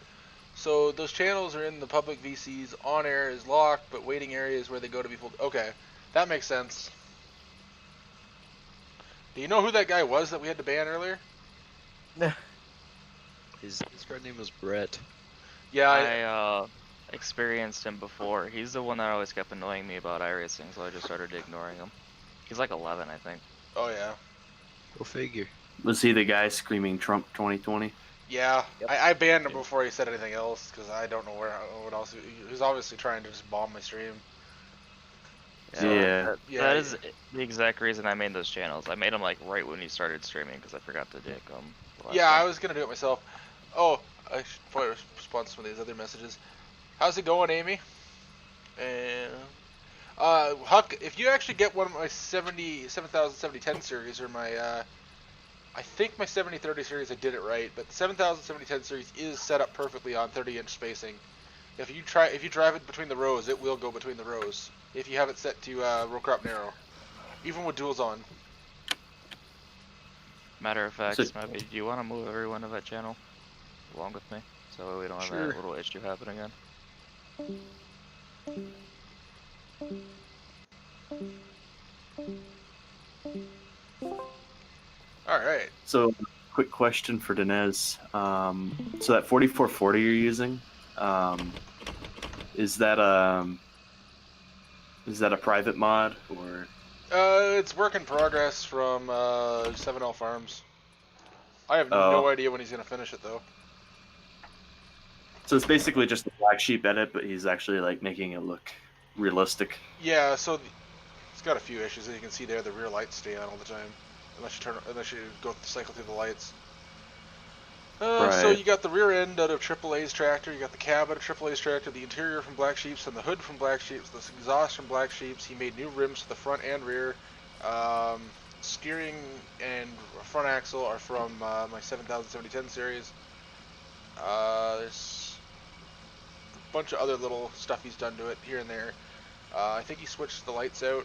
So, those channels are in the public VCs. On air is locked, but waiting area is where they go to be pulled. Okay, that makes sense. Do you know who that guy was that we had to ban earlier? His friend name was Brett. Yeah, I experienced him before. He's the one that always kept annoying me about iRacing, so I just started ignoring him. He's like 11, I think. Oh, yeah. Go figure. Was he the guy screaming Trump 2020? Yeah, Yep. I banned him before he said anything else, because I don't know what else. He was obviously trying to just bomb my stream. Yeah. That is the exact reason I made those channels. I made them like right when he started streaming because I forgot to dig them. Yeah, I was gonna do it myself. Oh, I should probably respond to some of these other messages. How's it going, Amy? And Huck, if you actually get one of my 7010 series or my I think my 7030 series, I did it right, but the 7010 series is set up perfectly on 30-inch spacing. If you drive it between the rows, it will go between the rows. If you have it set to row crop narrow, even with duals on. Matter of fact, So- Smappy, do you want to move everyone to that channel along with me, so we don't have that little issue happen again? All right. So, quick question for Diniz. So that 4440 you're using, Is that a private mod or? It's work in progress from 7L Farms. I have no idea when he's gonna finish it though. So it's basically just a black sheep edit, but he's actually like making it look realistic. Yeah, so it's got a few issues. As you can see there, the rear lights stay on all the time, unless you go cycle through the lights. So you got the rear end out of AAA's tractor, you got the cab out of AAA's tractor, the interior from Black Sheep's, and the hood from Black Sheep's, the exhaust from Black Sheep's. He made new rims to the front and rear. Steering and front axle are from my 7010 series. There's a bunch of other little stuff he's done to it here and there. I think he switched the lights out.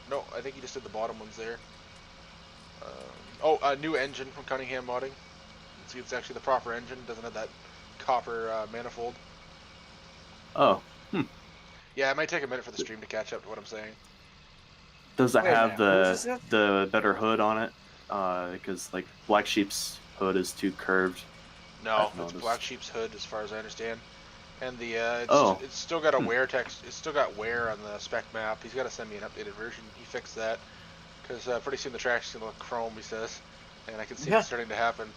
No, I think he just did the bottom ones there. A new engine from Cunningham Modding. See, it's actually the proper engine. Doesn't have that copper manifold. Oh. Yeah, it might take a minute for the stream to catch up to what I'm saying. Does it have the better hood on it? Because like Black Sheep's hood is too curved. No, it's Black Sheep's hood, as far as I understand. And the it's still got a wear text. It's still got wear on the spec map. He's got to send me an updated version. He fixed that because pretty soon the track's gonna look chrome. He says, and I can see it starting to happen.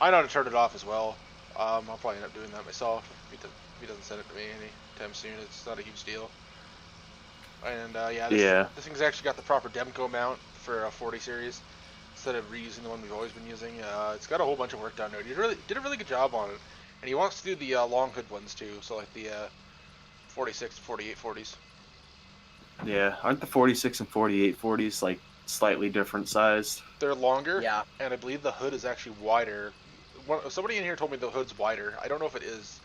I know how to turn it off as well. I'll probably end up doing that myself if he doesn't send it to me anytime soon. It's not a huge deal. And this thing's actually got the proper Demco mount for a 40 series instead of reusing the one we've always been using. It's got a whole bunch of work done to it. He did a really good job on it. And he wants to do the long hood ones too, so like the 46 to 48 40s. Yeah, aren't the 46 and 48 40s like slightly different sized? They're longer, Yeah. and I believe the hood is actually wider. Somebody in here told me the hood's wider. I don't know if it is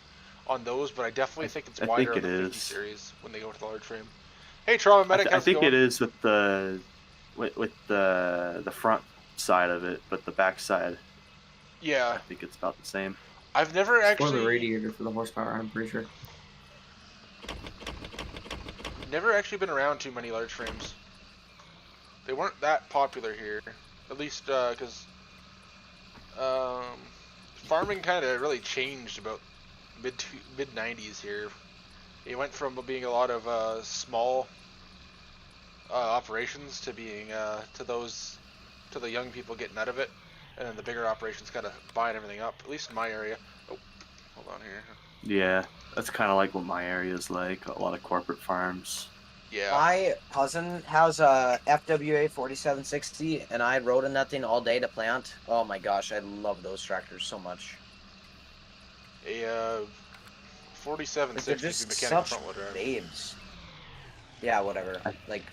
on those, but I definitely think it's wider on the 50 series when they go to the large frame. Hey, Trauma Medic, I think it is with the front side of it, but the back side, yeah, I think it's about the same. I've never actually. Or the radiator for the horsepower, I'm pretty sure. Never actually been around too many large frames. They weren't that popular here, at least because farming kind of really changed about mid 90s here. It went from being a lot of small operations to being to the young people getting out of it. And then the bigger operations kind of buying everything up, at least in my area. Oh, hold on here. Yeah, that's kind of like what my area is like. A lot of corporate farms. Yeah. My cousin has a FWA 4760, and I rode in that thing all day to plant. Oh my gosh, I love those tractors so much. A 4760 They're just mechanical such front wheel drive. babes. Yeah, whatever. Like,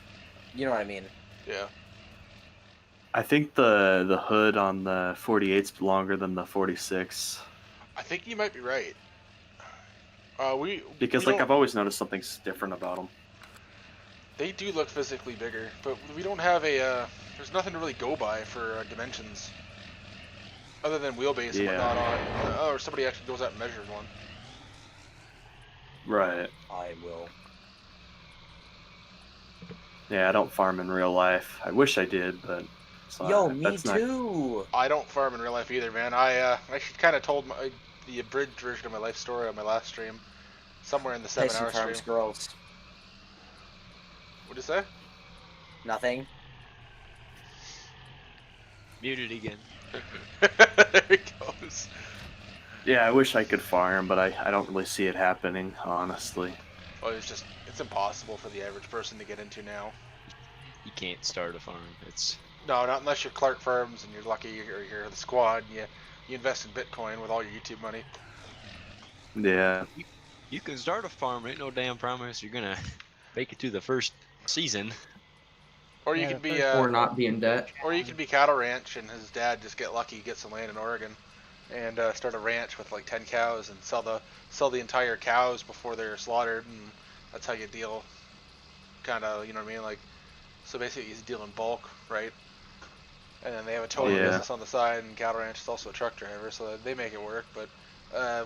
you know what I mean. Yeah. I think the hood on the 48's longer than the 46. I think you might be right. Because I've always noticed something's different about them. They do look physically bigger, but we don't have a. There's nothing to really go by for dimensions, other than wheelbase and whatnot on it. Or somebody actually goes out and measures one. Right. I will. Yeah, I don't farm in real life. I wish I did, but. Yo, me too. I don't farm in real life either, man. I kind of told the abridged version of my life story on my last stream, somewhere in the 7-hour stream. Girls. What'd you say? Nothing. Muted again. There he goes. Yeah, I wish I could farm, but I don't really see it happening, honestly. Well, it's impossible for the average person to get into now. You can't start a farm. It's No, not unless you're Clark Farms and you're lucky or you're the squad and you invest in Bitcoin with all your YouTube money. Yeah. you can start a farm. Ain't no damn promise you're gonna make it to the first season. Or you could be or not be in debt. Or you could be cattle ranch and his dad just get lucky, get some land in Oregon, and start a ranch with like 10 cows and sell the entire cows before they're slaughtered, and that's how you deal. Kind of, you know what I mean? Like, so basically he's dealing bulk, right? And then they have a towing business on the side, and cattle ranch is also a truck driver, so they make it work. But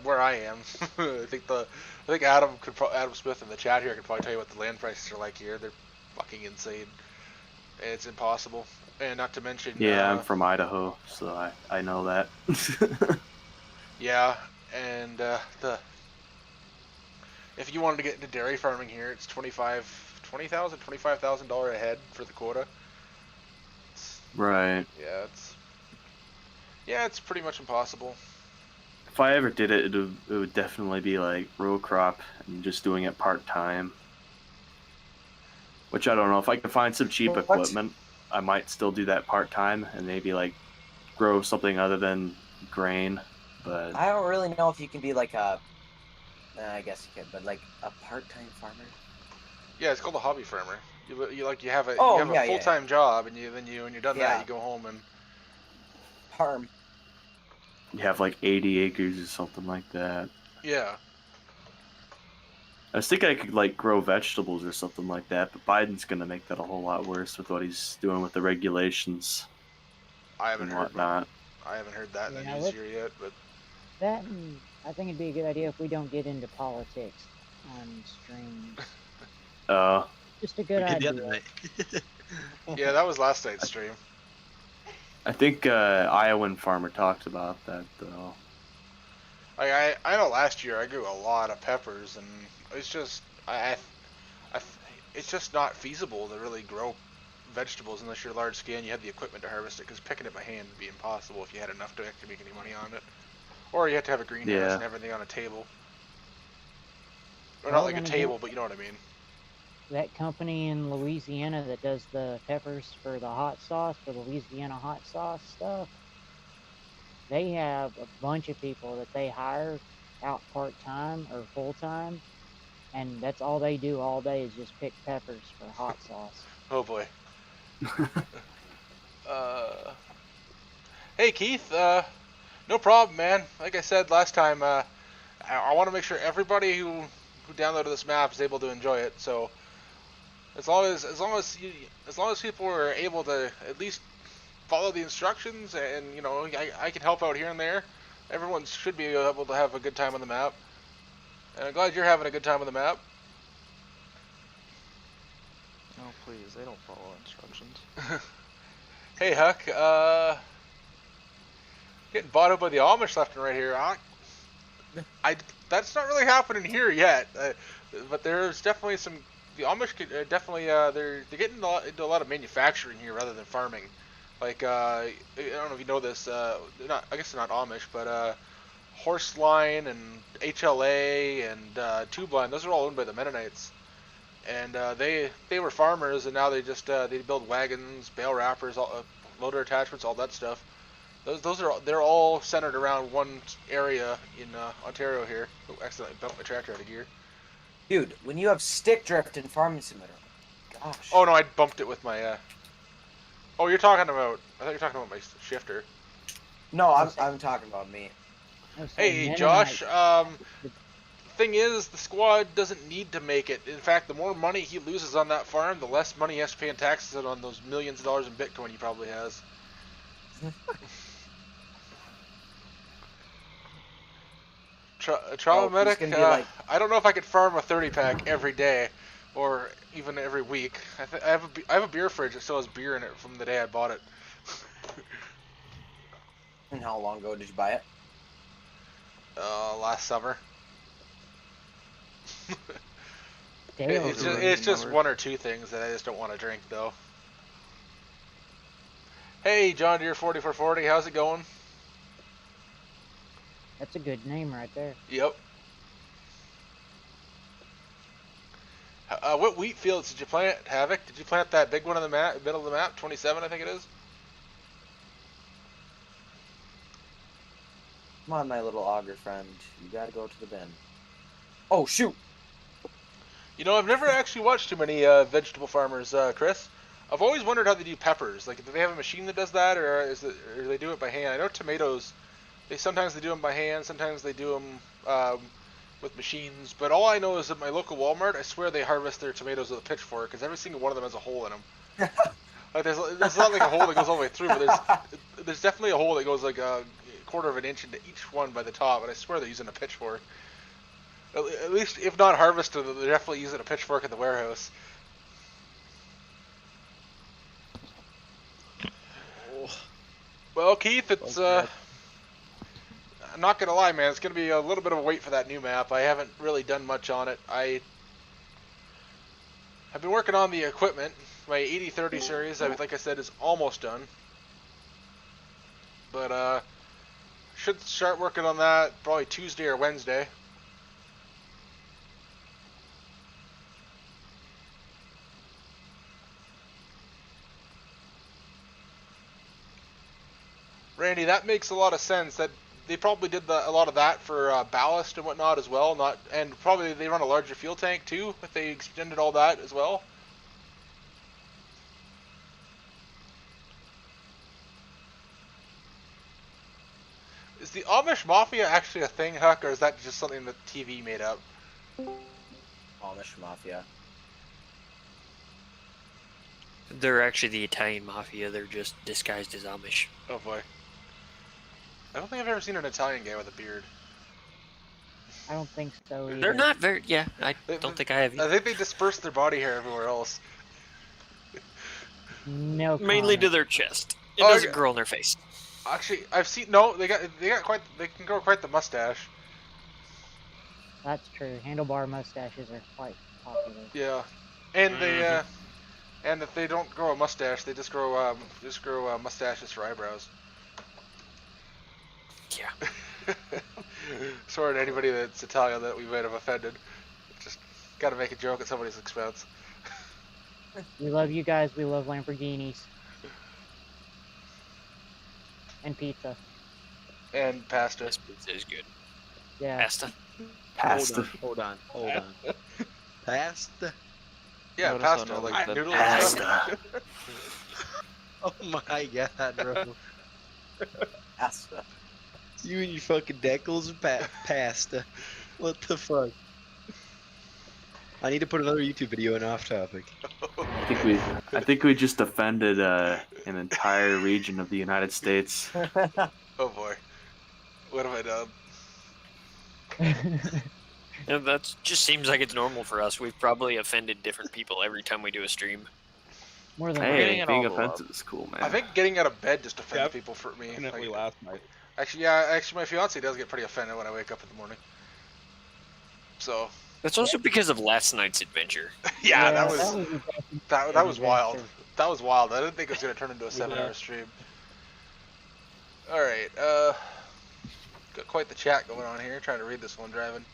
where I am, I think Adam Smith in the chat here could probably tell you what the land prices are like here. They're fucking insane. It's impossible, and not to mention. Yeah, I'm from Idaho, so I know that. Yeah, and if you wanted to get into dairy farming here, it's $25,000 a head for the quota. Right. Yeah, it's pretty much impossible. If I ever did it, it would definitely be like row crop and just doing it part-time. Which I don't know. If I can find some cheap equipment, I might still do that part-time and maybe like grow something other than grain. But I don't really know if you can be like a. I guess you could, but like a part-time farmer. Yeah, it's called a hobby farmer. You have a full-time job, and when you're done that, you go home and farm. you have like 80 acres or something like that. Yeah. I was thinking I could like grow vegetables or something like that, but Biden's gonna make that a whole lot worse with what he's doing with the regulations. I haven't heard whatnot. I haven't heard that in the news here yet, but that and I think it'd be a good idea if we don't get into politics on streams. Just a good idea. Yeah, that was last night's stream. I think Iowan farmer talked about that though. I know last year I grew a lot of peppers, and it's just it's just not feasible to really grow vegetables unless you're large scale and you have the equipment to harvest it. Because picking it by hand would be impossible if you had enough to actually make any money on it, or you have to have a greenhouse and everything on a table, or not like a table, but you know what I mean. That company in Louisiana that does the peppers for the hot sauce, for the Louisiana hot sauce stuff, they have a bunch of people that they hire out part-time or full-time, and that's all they do all day is just pick peppers for hot sauce. Oh boy. Hey Keith, no problem, man. Like I said last time, I want to make sure everybody who downloaded this map is able to enjoy it. So as long as people are able to at least follow the instructions, and you know, I can help out here and there, everyone should be able to have a good time on the map. And I'm glad you're having a good time on the map. No, please, they don't follow instructions. Hey Huck, getting bought up by the Amish left and right here. That's not really happening here yet, but there's definitely some. The Amish definitely they're getting into a lot of manufacturing here rather than farming. Like I don't know if you know this. I guess they're not Amish, but Horseline and HLA and Tube Line, those are all owned by the Mennonites. And they were farmers, and now they just they build wagons, bale wrappers, loader attachments, all that stuff. They're all centered around one area in Ontario here. Oh, accidentally bumped my tractor out of gear. Dude, when you have stick drift in Farming Simulator, gosh. Oh no, I bumped it with my. Oh, you're talking about. I thought you were talking about my shifter. No, I'm talking about me. Hey Josh. Thing is, the squad doesn't need to make it. In fact, the more money he loses on that farm, the less money he has to pay in taxes on those millions of dollars in Bitcoin he probably has. Trauma Medic, like... I don't know if I could farm a 30-pack every day, or even every week. I have a beer fridge that still has beer in it from the day I bought it. And how long ago did you buy it? Last summer. It's just one or two things that I just don't want to drink, though. Hey, John Deere 4440, how's it going? That's a good name right there. Yep. What wheat fields did you plant, Havoc? Did you plant that big one in the middle of the map, 27, I think it is? Come on, my little auger friend. You gotta go to the bin. Oh, shoot! You know, I've never actually watched too many vegetable farmers, Chris. I've always wondered how they do peppers. Like, do they have a machine that does that, or do they do it by hand? I know tomatoes, sometimes they do them by hand, sometimes they do them with machines. But all I know is that my local Walmart, I swear they harvest their tomatoes with a pitchfork, because every single one of them has a hole in them. Like, there's not like a hole that goes all the way through, but there's definitely a hole that goes like a quarter of an inch into each one by the top, and I swear they're using a pitchfork. At least, if not harvested, they're definitely using a pitchfork at the warehouse. Well, Keith, it's I'm not gonna lie, man. It's gonna be a little bit of a wait for that new map. I haven't really done much on it. I've been working on the equipment. My 80/30 series, like I said, is almost done. But should start working on that probably Tuesday or Wednesday. Randy, that makes a lot of sense. That they probably did a lot of that for ballast and whatnot as well. And probably they run a larger fuel tank too, if they extended all that as well. Is the Amish Mafia actually a thing, Huck, or is that just something that TV made up? Amish Mafia. They're actually the Italian Mafia. They're just disguised as Amish. Oh boy. I don't think I've ever seen an Italian guy with a beard. I don't think so either. They're not very. Yeah, I don't think I have. I think they disperse their body hair everywhere else. No. Mainly comment. to their chest. It Oh, doesn't okay. grow on their face. Actually, I've seen they can grow quite the mustache. That's true. Handlebar mustaches are quite popular. Yeah, and they and if they don't grow a mustache, they just grow mustaches for eyebrows. Yeah. Sorry to anybody that's Italian that we might have offended. Just got to make a joke at somebody's expense. We love you guys. We love Lamborghinis. And pizza. And pasta. This pizza is good. Yeah. Pasta. Pasta. Hold on. Pasta. Yeah, Notice pasta, on all like the noodles and stuff. Pasta. Oh my god, bro. Pasta. You and your fucking decals and pasta. What the fuck? I need to put another YouTube video in off topic. I think we just offended an entire region of the United States. Oh boy, what have I done? And that just seems like it's normal for us. We've probably offended different people every time we do a stream. More than Hey, it being all the love. offensive is cool, man. I think getting out of bed just offended Yep. people for me. Definitely Like, last night. actually, my fiance does get pretty offended when I wake up in the morning. So, That's also because of last night's adventure. yeah, that exactly was wild. adventure. That was wild. I didn't think it was gonna turn into a 7-hour stream. All right, got quite the chat going on here. Trying to read this one driving.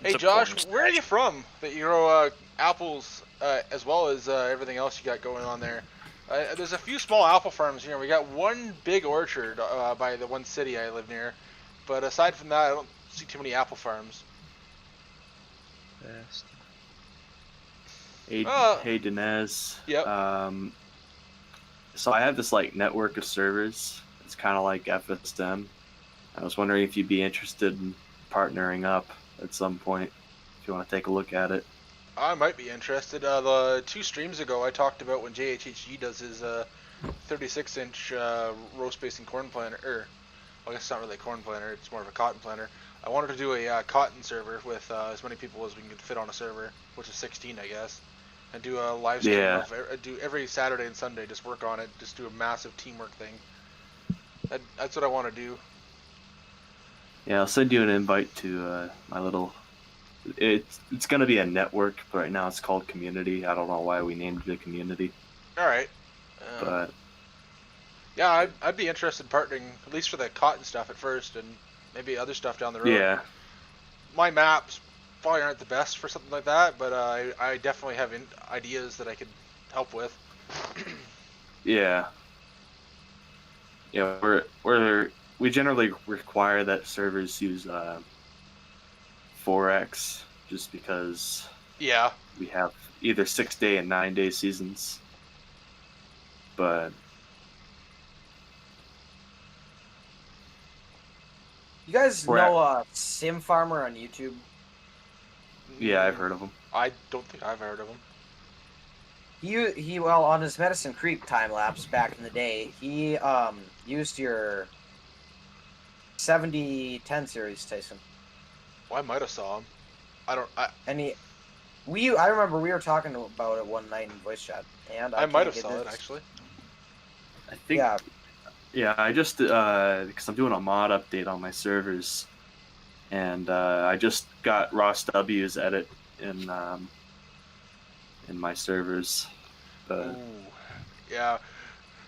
Hey It's a Josh, porn where are you from? That you grow apples as well as everything else you got going on there. There's a few small apple farms here. We got one big orchard by the one city I live near, but aside from that, I don't see too many apple farms. Pasta. Hey Diniz. Yep. So I have this like network of servers. It's kind of like FS19. I was wondering if you'd be interested in partnering up at some point, if you want to take a look at it. I might be interested. The 2 streams ago, I talked about when JHHG does his 36-inch row spacing corn planter. Well, I guess it's not really a corn planter; it's more of a cotton planter. I wanted to do a cotton server with as many people as we can fit on a server, which is 16, I guess, and do a live stream. Yeah. Do every Saturday and Sunday, just work on it, just do a massive teamwork thing. That's what I want to do. Yeah, I'll send you an invite to my little. It's gonna be a network, but right now it's called Community. I don't know why we named it a Community. All right. But yeah, I'd be interested in partnering at least for the cotton stuff at first, and maybe other stuff down the road. yeah, My maps probably aren't the best for something like that, but I definitely have ideas that I could help with. yeah. We generally require that servers use 4x just because Yeah. we have either 6-day and 9-day seasons. But You guys We're know Sim Farmer on YouTube? yeah, I've heard of them. I don't think I've heard of him. He well, on his Medicine Creek time lapse back in the day, he used your 7010 series, Tyson. Well, I might have saw him. And I remember we were talking about it one night in voice chat, and I might have can't saw get it this- actually. I think Yeah, Yeah, I just because I'm doing a mod update on my servers, and I just got Ross W's edit in my servers. Ooh, yeah.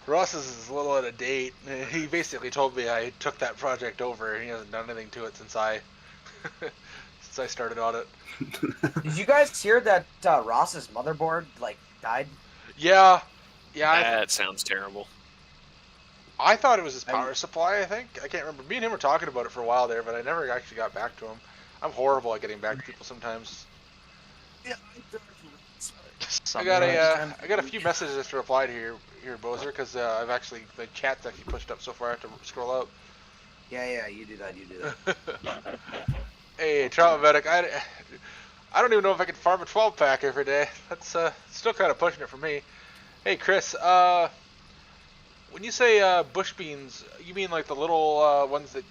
Ross's is a little out of date. He basically told me I took that project over, and he hasn't done anything to it since I started on it. Did you guys hear that Ross's motherboard like died? Yeah, That sounds terrible. I thought it was his power supply. I think I can't remember. Me and him were talking about it for a while there, but I never actually got back to him. I'm horrible at getting back to people sometimes. Yeah, I got a few messages to reply to here, Bozer, because I've actually the chat's actually pushed up so far. I have to scroll up. Yeah, you do that. You do that. Hey, Trauma Medic, I don't even know if I can farm a 12 pack every day. That's still kind of pushing it for me. Hey, Chris, when you say bush beans, you mean like the little ones that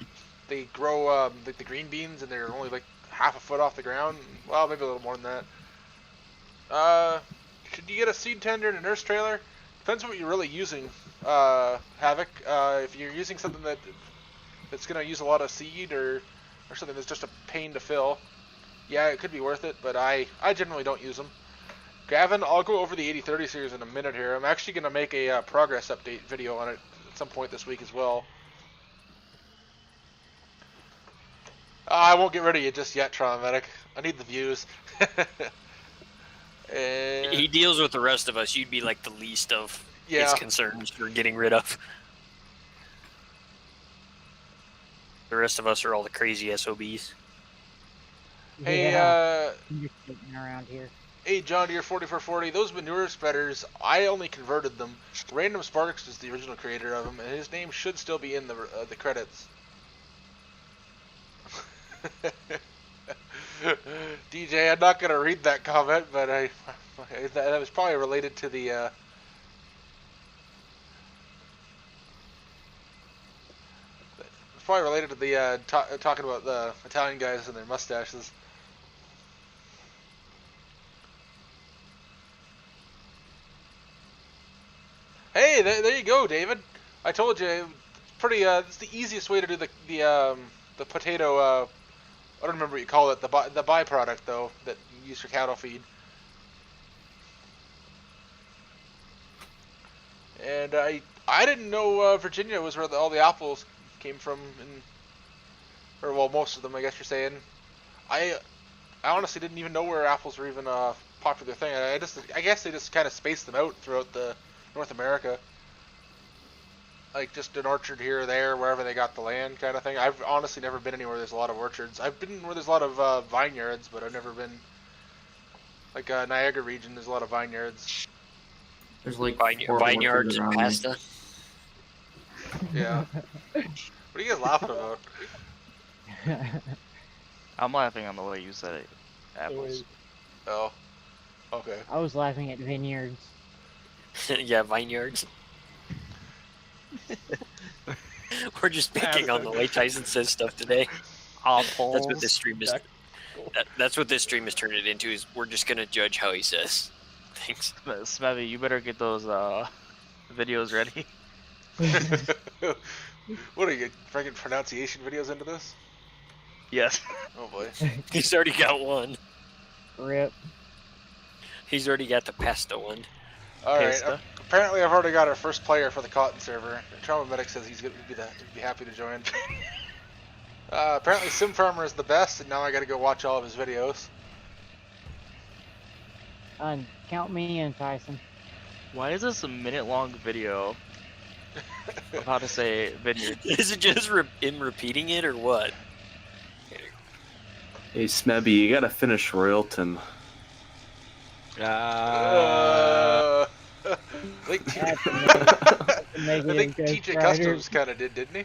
they grow like the green beans and they're only like half a foot off the ground? Well, maybe a little more than that. Should you get a seed tender and a nurse trailer? Depends on what you're really using, Havoc. If you're using something that's going to use a lot of seed or something that's just a pain to fill, yeah, it could be worth it, but I generally don't use them. Gavin, I'll go over the 8030 series in a minute here. I'm actually going to make a progress update video on it at some point this week as well. I won't get rid of you just yet, Trauma Medic. I need the views. And He deals with the rest of us. You'd be like the least of his yeah. concerns for getting rid of. The rest of us are all the crazy SOBs. Hey, I'm just sitting around here. Hey, John Deere 4440, those manure spreaders, I only converted them. Random Sparks is the original creator of them, and his name should still be in the credits. DJ, I'm not gonna read that comment, but that was probably related to the talking about the Italian guys and their mustaches. Hey, there you go, David. I told you, it's pretty. It's the easiest way to do the potato. I don't remember what you call it. The byproduct though that you use for cattle feed. And I didn't know Virginia was where all the apples came from, or well, most of them, I guess you're saying. I honestly didn't even know where apples were even a popular thing. I guess they just kind of spaced them out throughout the North America, like just an orchard here or there, wherever they got the land, kind of thing. I've honestly never been anywhere there's a lot of orchards. I've been where there's a lot of vineyards, but I've never been like Niagara region. There's a lot of vineyards. There's like Vineyards and pasta. Yeah. What are you guys laughing about? I'm laughing on the way you said it. Apples. Oh. Okay. I was laughing at vineyards. Yeah, vineyards. We're just picking on the way Tyson says stuff today. Apples. That's what this stream is. That's what this stream has turned it into. Is we're just gonna judge how he says things. Smevy, you better get those videos ready. What are you freaking pronunciation videos into this? Yes. Oh boy. He's already got one. Rip. He's already got the pasta one. All right. Pasta. Apparently, I've already got our first player for the Cotton server. Trauma Medic says he's gonna be happy to join. Apparently, Sim Farmer is the best, and now I got to go watch all of his videos. Count me in, Tyson. Why is this a minute-long video of how to say vineyard? Is it just in repeating it or what? Hey, Smebby, you gotta finish Royalton. I think TJ Customs kind of did, didn't he?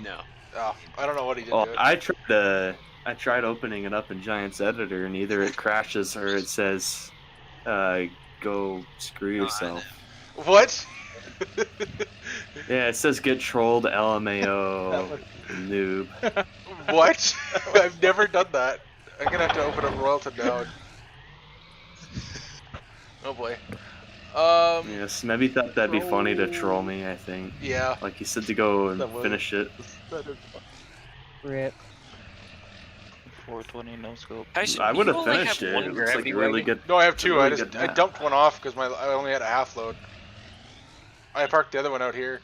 No. Oh, I don't know what he did. Well, to it. I tried opening it up in Giants Editor, and either it crashes or it says, "Go screw yourself." What? Yeah, it says "Get trolled, LMAO, noob." What? I've never done that. I'm gonna have to open up Royalton now. Oh boy. Yes, maybe thought that'd be funny to troll me, I think. Yeah. Like he said to go and That was- finish it. Rip. 420 no scope. I would have finished it. It looks like a really good. No, I have it's a two. really I good map. dumped one off because I only had a half load. I parked the other one out here.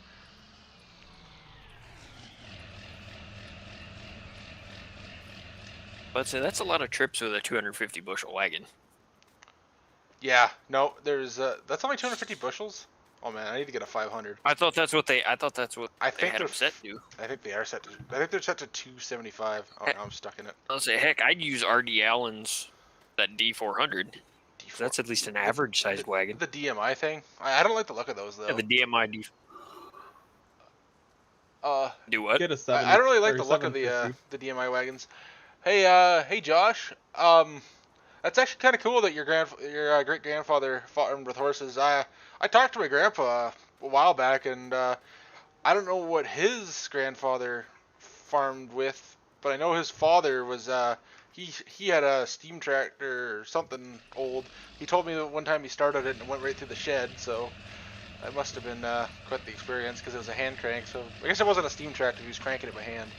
But so that's a lot of trips with a 250 bushel wagon. Yeah, no, there's that's only 250 bushels. Oh man, I need to get a 500. I thought that's what they had think them they're set to. I think they are set to. I think they're set to 275. Oh, now I'm stuck in it. I'll say, heck, I'd use R.D. Allen's that D400. That's at least an average sized wagon. The DMI thing. I don't like the look of those though. Yeah, the DMI D. Do what? Get a 7. I don't really like the look of the DMI wagons. Hey Josh. That's actually kind of cool that your great grandfather farmed with horses. I talked to my grandpa a while back, and I don't know what his grandfather farmed with, but I know his father was he had a steam tractor or something old. He told me that one time he started it and went right through the shed, so that must have been quite the experience because it was a hand crank. So I guess it wasn't a steam tractor; he was cranking it by hand.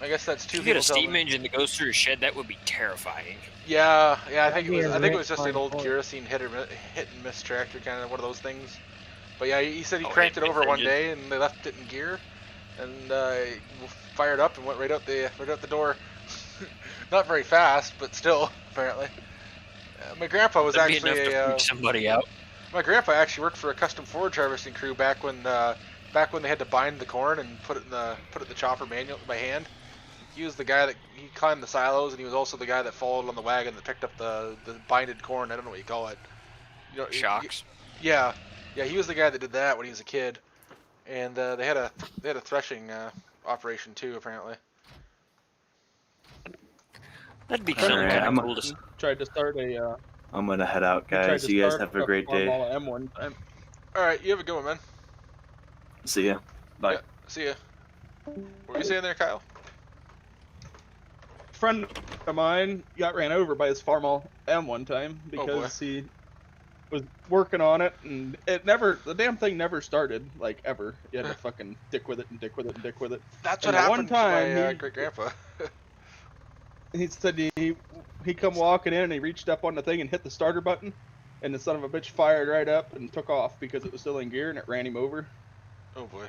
I guess that's two. If you get a steam engine that goes through a shed, that would be terrifying. Yeah. I think it was just an old kerosene hit and miss tractor, kind of one of those things. But yeah, he said he cranked it over one day and they left it in gear, and fired up and went right out the door. Not very fast, but still, apparently. My grandpa was That'd actually be enough to freak somebody out. My grandpa actually worked for a custom forage harvesting crew back when they had to bind the corn and put it in the chopper manual by hand. He was the guy that he climbed the silos, and he was also the guy that followed on the wagon that picked up the binded corn. I don't know what you call it. You know, Shocks. Yeah, he was the guy that did that when he was a kid, and they had a threshing operation too, apparently. That'd be kind of cool to. Tried to start a. I'm gonna head out, guys. You guys have a great day. M1 time. All right, you have a good one, man. See ya. Bye. Yeah, see ya. What were you saying there, Kyle? Friend of mine got ran over by his Farmall M one time because he was working on it, and the damn thing never started, like, ever. You had to fucking dick with it and dick with it and dick with it. That's what happened to my great grandpa. He said he come walking in and he reached up on the thing and hit the starter button, and the son of a bitch fired right up and took off because it was still in gear, and it ran him over. Oh boy.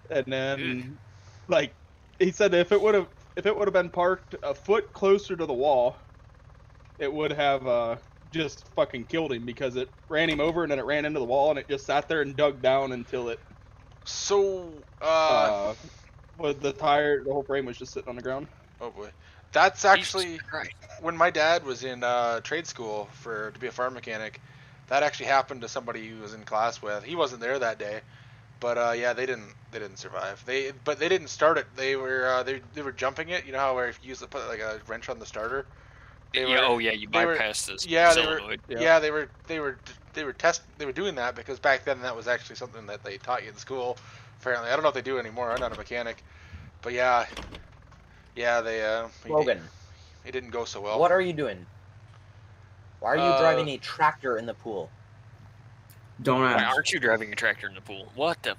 And then, like, he said if it would have been parked a foot closer to the wall, it would have just fucking killed him, because it ran him over and then it ran into the wall and it just sat there and dug down until it. So, with the whole frame was just sitting on the ground. Oh boy. That's actually when my dad was in trade school to be a farm mechanic. That actually happened to somebody he was in class with. He wasn't there that day, but yeah, they didn't survive. They didn't start it. They were jumping it. You know how where if you put like a wrench on the starter. You bypass this. Yeah, solenoid. they were doing that because back then that was actually something that they taught you in school. Apparently, I don't know if they do anymore. I'm not a mechanic, but yeah, Logan, it didn't go so well. What are you doing? Why are you driving a tractor in the pool? Don't ask. Why aren't you driving a tractor in the pool? What the?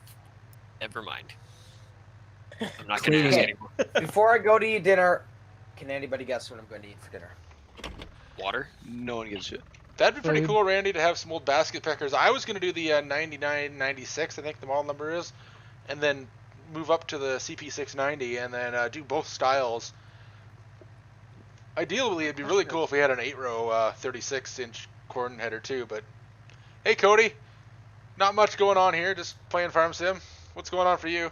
Never mind. I'm not gonna ask anymore. Before I go to eat dinner, can anybody guess what I'm going to eat for dinner? Water? No one gives a shit. That'd be pretty cool, Randy, to have some old basket pickers. I was going to do the 9996, I think the model number is, and then move up to the CP690 and then do both styles. Ideally, it'd be really cool if we had an 8-row 36-inch corn header too, but hey, Cody, not much going on here, just playing Farm Sim. What's going on for you?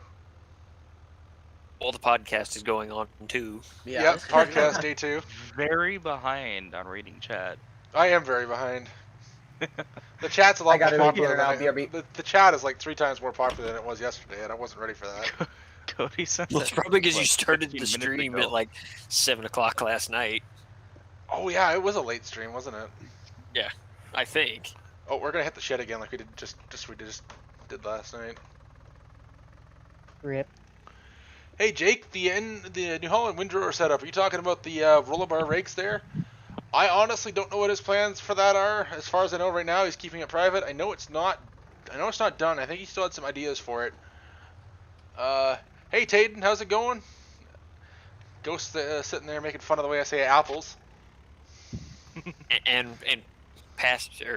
Well, the podcast is going on too. Yeah, yep, podcast day 2. Very behind on reading chat. I am very behind. The chat's a lot more popular than the chat is like 3 times more popular than it was yesterday, and I wasn't ready for that. Cody said well, it's probably because you started the stream at like 7 o'clock last night. Oh yeah, it was a late stream, wasn't it? Yeah, I think. Oh, we're gonna hit the shed again, like we did did last night. Rip. Hey Jake, the New Holland windrower setup. Are you talking about the roller bar rakes there? I honestly don't know what his plans for that are. As far as I know right now, he's keeping it private. I know it's not done. I think he still had some ideas for it. Hey Tayden, how's it going? Ghost sitting there making fun of the way I say apples. and pasta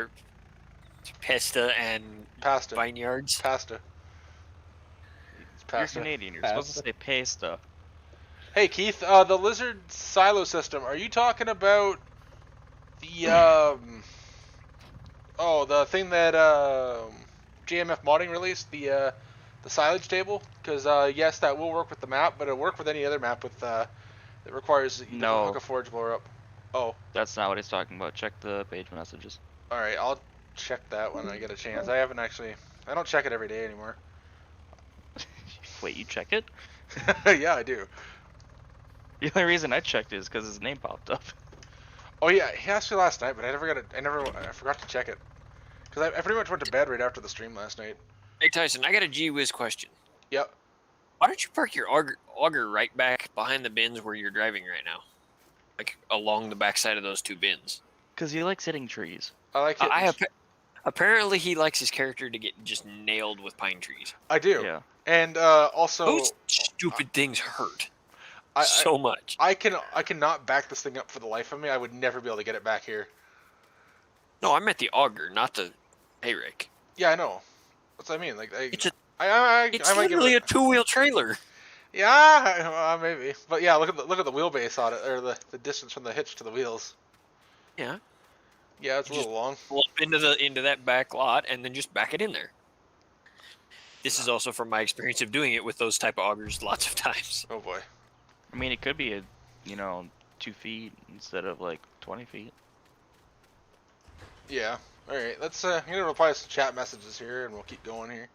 and Pasta. vineyards. Pasta. It's You're pasta. Canadian. You're Pasta. supposed to say pasta. Hey Keith, the lizard silo system. Are you talking about the the thing that JMF modding released, the silage table? Because yes, that will work with the map, but it'll work with any other map with that requires you No. hook a forge blower up. Oh, That's not what he's talking about. Check the page messages. all right. I'll check that when I get a chance. I don't check it every day anymore. Wait, you check it? Yeah, I do. The only reason I checked is because his name popped up. Oh yeah, he asked me last night, but I forgot to check it. Because I pretty much went to bed right after the stream last night. Hey Tyson, I got a Gee Whiz question. Yep. Why don't you park your auger right back behind the bins where you're driving right now? Like along the backside of those two bins. Because he likes hitting trees. I like it. Apparently he likes his character to get just nailed with pine trees. I do. Yeah. And also Those stupid things hurt so much. I cannot back this thing up for the life of me. I would never be able to get it back here. No, I meant the auger, not the hay rake. Yeah, I know. That's what I mean. Like It's I might literally a two-wheel trailer. Yeah, maybe. But yeah, look at the wheelbase on it, or the distance from the hitch to the wheels. Yeah. Yeah, it's a little long. Pull up into that back lot and then just back it in there. This is also from my experience of doing it with those type of augers lots of times. Oh boy. I mean, it could be 2 feet instead of like 20 feet. Yeah. All right. Let's. I'm gonna reply to some chat messages here, and we'll keep going here.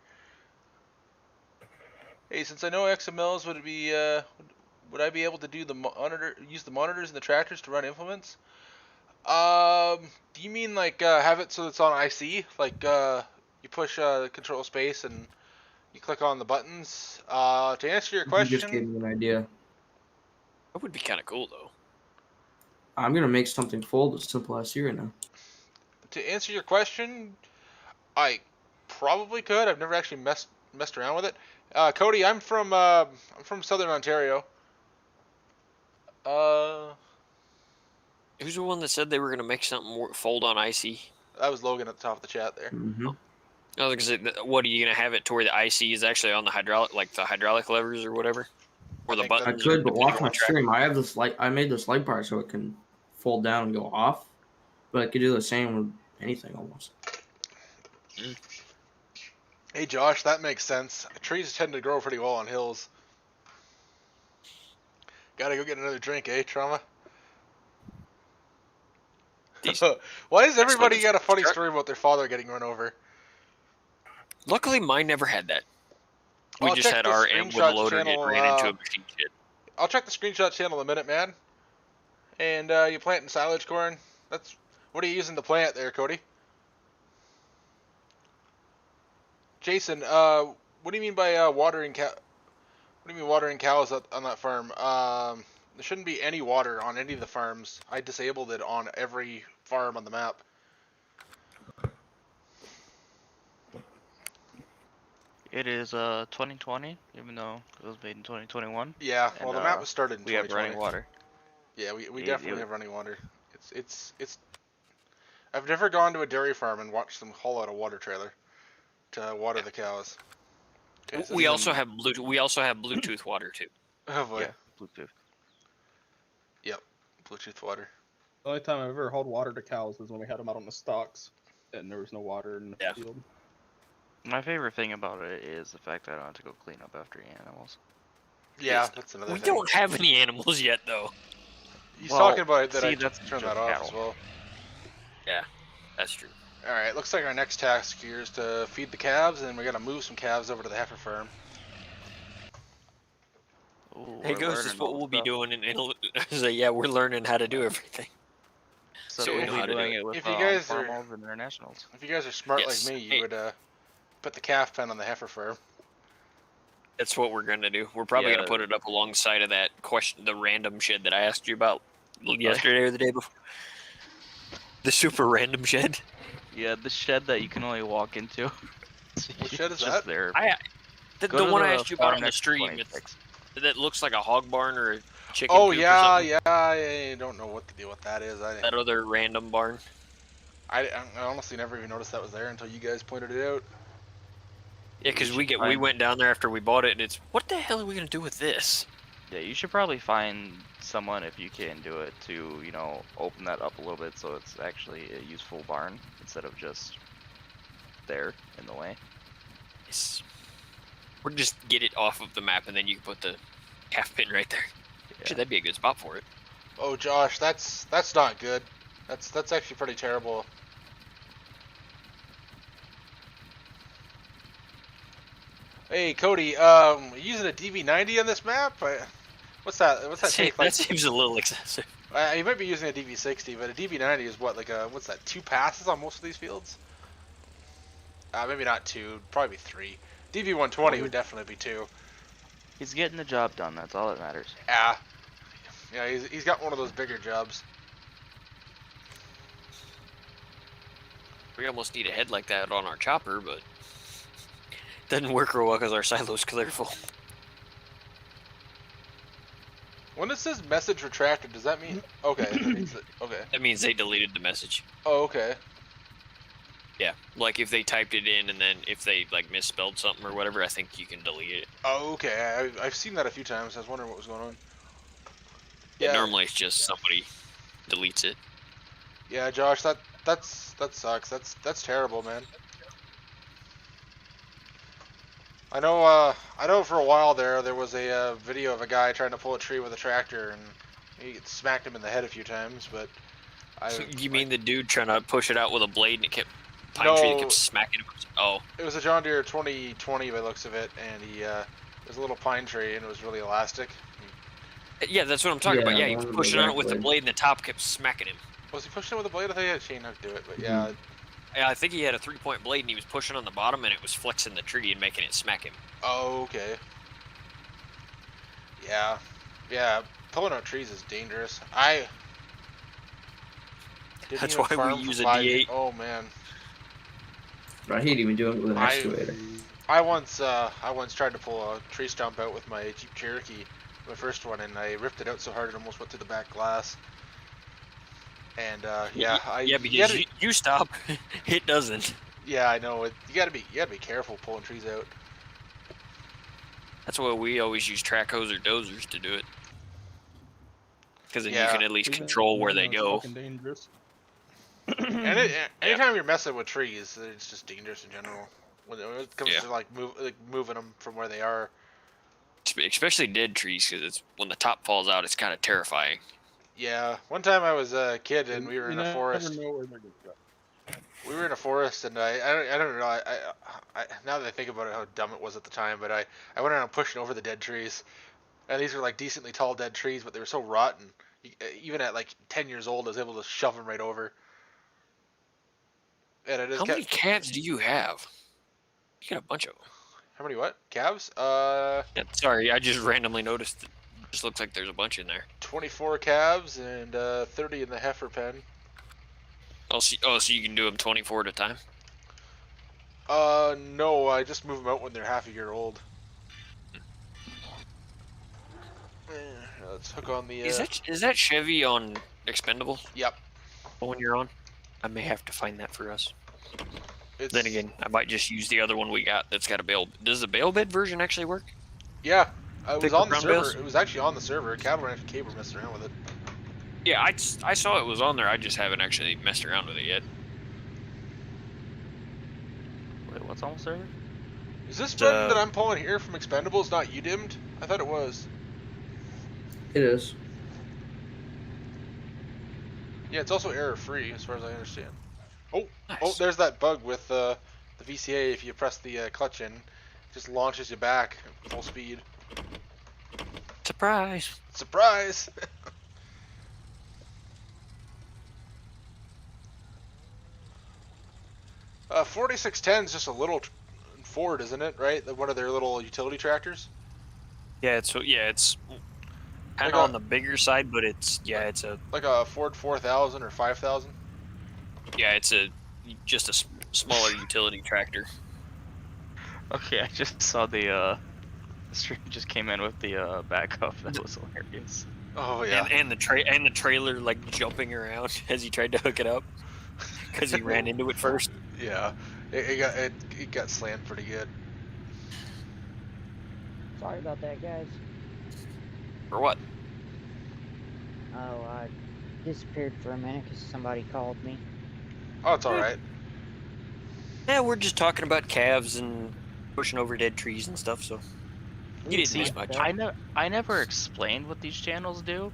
Hey, since I know XMLs, would I be able to do use the monitors in the tractors to run implements? Do you mean like have it so it's on IC? Like you push control space and you click on the buttons. To answer your question, You just gave me an idea. That would be kind of cool though. I'm gonna make something fold as simple as you right now. To answer your question, I probably could. I've never actually messed around with it. Cody, I'm from Southern Ontario. Who's the one that said they were gonna make something fold on IC? That was Logan at the top of the chat there. Mm-hmm. Oh, because what are you gonna have it to where the IC is actually on the hydraulic levers or whatever, or the I buttons? I could, but depending watch on my the track? stream. I made this light bar so it can fold down and go off, but I could do the same with anything almost. Hey Josh, that makes sense. Trees tend to grow pretty well on hills. Gotta go get another drink, eh, Trauma? Why does everybody got a funny story about their father getting run over? Luckily, mine never had that. We I'll just check had the our M with a screenshot loader channel, get ran into a machine shed. I'll check the screenshot channel in a minute, man. And you planting silage corn? What are you using to plant there, Cody? Jason, what do you mean by watering cow? What do you mean watering cows on that farm? There shouldn't be any water on any of the farms. I disabled it on every farm on the map. It is 2020, even though it was made in 2021. Yeah, well, and, the map was started in we have 2020. running water. Yeah, we definitely have running water. It's. I've never gone to a dairy farm and watched them haul out a water trailer to water the cows. We also have Bluetooth water too. Oh boy. Yeah, Bluetooth. Yep, Bluetooth water. The only time I've ever hauled water to cows was when we had them out on the stalks, and there was no water in the field. My favorite thing about it is the fact that I don't have to go clean up after animals. Yeah, that's another We thing. don't have any animals yet, though. He's Well, talking about it that see, I that's turn just that off cattle. as well. Yeah, that's true. Alright, looks like our next task here is to feed the calves, and then we gotta move some calves over to the heifer farm. Ooh, Hey, we're Ghost, this learning is what all we'll be stuff. doing, and yeah, we're learning how to do everything. So So we we'll know be how to do doing it. it with If you guys are- formals and internationals. If you guys are smart Yes. like me, you Hey. would put the calf pen on the heifer farm. That's what we're gonna do. We're probably Yeah. gonna put it up alongside of that question, the random shed that I asked you about yesterday or the day before. The super random shed. Yeah, the shed that you can only walk into. What shed is Just that? there. The Go to one I the asked you about farm on the next to stream. 26. That looks like a hog barn or a chicken Oh coop or yeah, something. yeah. I don't know what the deal with that is. That other random barn. I honestly never even noticed that was there until you guys pointed it out. Yeah, because we went down there after we bought it, and it's what the hell are we gonna do with this? Yeah, you should probably find someone, if you can do it, to, you know, open that up a little bit so it's actually a useful barn instead of just there in the way. Or just get it off of the map, and then you can put the half pin right there. Actually, that'd be a good spot for it. Oh, Josh, that's not good. That's actually pretty terrible. Hey, Cody, using a DV90 on this map? What's that? What's that take? That seems a little excessive. You might be using a DV60, but a DV90 is what, like what's that? 2 passes on most of these fields? Maybe not 2, probably 3. DV120 would definitely be 2. He's getting the job done. That's all that matters. Yeah, he's got one of those bigger jobs. We almost need a head like that on our chopper, but doesn't work real well because our silo's clear full. When it says message retracted, does that mean okay? That means that, okay. That means they deleted the message. Oh, okay. Yeah, like if they typed it in and then if they like misspelled something or whatever, I think you can delete it. Oh, okay. I've seen that a few times. I was wondering what was going on. Yeah, normally it's just somebody deletes it. Yeah, Josh, that sucks. That's terrible, man. I know for a while there was a video of a guy trying to pull a tree with a tractor and he smacked him in the head a few times, but You mean the dude trying to push it out with a blade and it kept tree that kept smacking him? Oh. It was a John Deere 2020 by the looks of it, and it was a little pine tree and it was really elastic. Yeah, that's what I'm talking about. Yeah, he was pushing on it with the blade and the top kept smacking him. Was he pushing it with a blade? I think he had a chain hook to it, but yeah. Yeah, I think he had a 3-point blade and he was pushing on the bottom and it was flexing the tree and making it smack him. Oh, okay. Yeah, pulling out trees is dangerous. That's why we use a D8. Oh man. But I hate even doing it with an excavator. I once tried to pull a tree stump out with my Jeep Cherokee, my first one, and I ripped it out so hard it almost went through the back glass. And because you stop, it doesn't. Yeah, I know. You gotta be careful pulling trees out. That's why we always use track hose or dozers to do it. Because then you can at least control where they go. Dangerous. And anytime you're messing with trees, it's just dangerous in general. When it comes to like moving them from where they are. Especially dead trees, because it's when the top falls out, it's kind of terrifying. Yeah, one time I was a kid and we were in a forest. We were in a forest, and I don't know. I now that I think about it, how dumb it was at the time. But I went around pushing over the dead trees, and these were like decently tall dead trees, but they were so rotten. Even at like 10 years old, I was able to shove them right over. And I just How many calves do you have? You got a bunch of them. How many what? Calves? Yeah, sorry, I just randomly noticed. It just looks like there's a bunch in there. 24 calves and 30 in the heifer pen. Oh, so you can do them 24 at a time? No, I just move them out when they're half a year old. Let's hook on the. Is that Chevy on Expendable? Yep. The one you're on? I may have to find that for us. It's... Then again, I might just use the other one we got that's got a bale. Does the bale bed version actually work? Yeah, it was on the server. Bales? It was actually on the server. Cattle Ranch and Cable were messing around with it. Yeah, I saw it was on there. I just haven't actually messed around with it yet. Wait, what's on the server? Is this button that I'm pulling here from Expendables not UDIMmed? I thought it was. It is. Yeah, it's also error-free as far as I understand. Oh, nice. Oh, there's that bug with the VCA. If you press the clutch in, it just launches you back at full speed. Surprise! Surprise! 4610 is just a little Ford, isn't it? Right? One of their little utility tractors. Yeah, it's kind of on the bigger side, but it's a like a Ford 4000 or 5000. Yeah, it's just a smaller utility tractor. Okay, I just saw the stream just came in with the backup. That was hilarious. Oh yeah. And the trailer like jumping around as he tried to hook it up because he ran into it first. Yeah, it got slammed pretty good. Sorry about that, guys. For what? Oh, I disappeared for a minute because somebody called me. Oh, it's all right. Yeah, we're just talking about calves and pushing over dead trees and stuff. So you didn't miss much. I never explained what these channels do,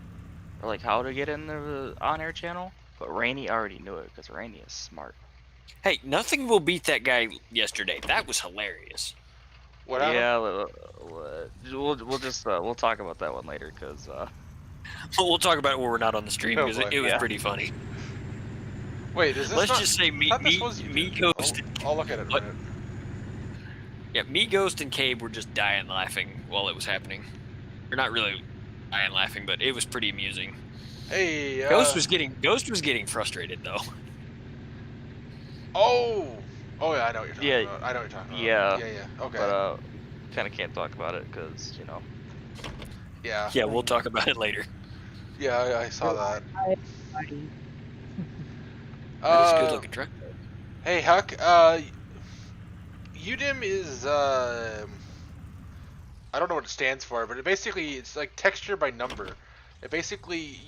or like how to get in the on-air channel. But Rainey already knew it because Rainey is smart. Hey, nothing will beat that guy yesterday. That was hilarious. What happened? Yeah, we'll talk about that one later because we'll talk about it when we're not on the stream because it was pretty funny. Wait, is this Let's just say me Ghost. I'll look at it. Right. Yeah, me Ghost and Cabe were just dying laughing while it was happening. Or not really dying laughing, but it was pretty amusing. Hey, Ghost was getting frustrated though. Oh yeah, I know what you're talking about. I know what you're talking about. Yeah. Okay. But kind of can't talk about it because you know. Yeah. Yeah, we'll talk about it later. Yeah, I saw that. That is a good looking truck. Hey Huck, UDIM is I don't know what it stands for, but it's like texture by number. It basically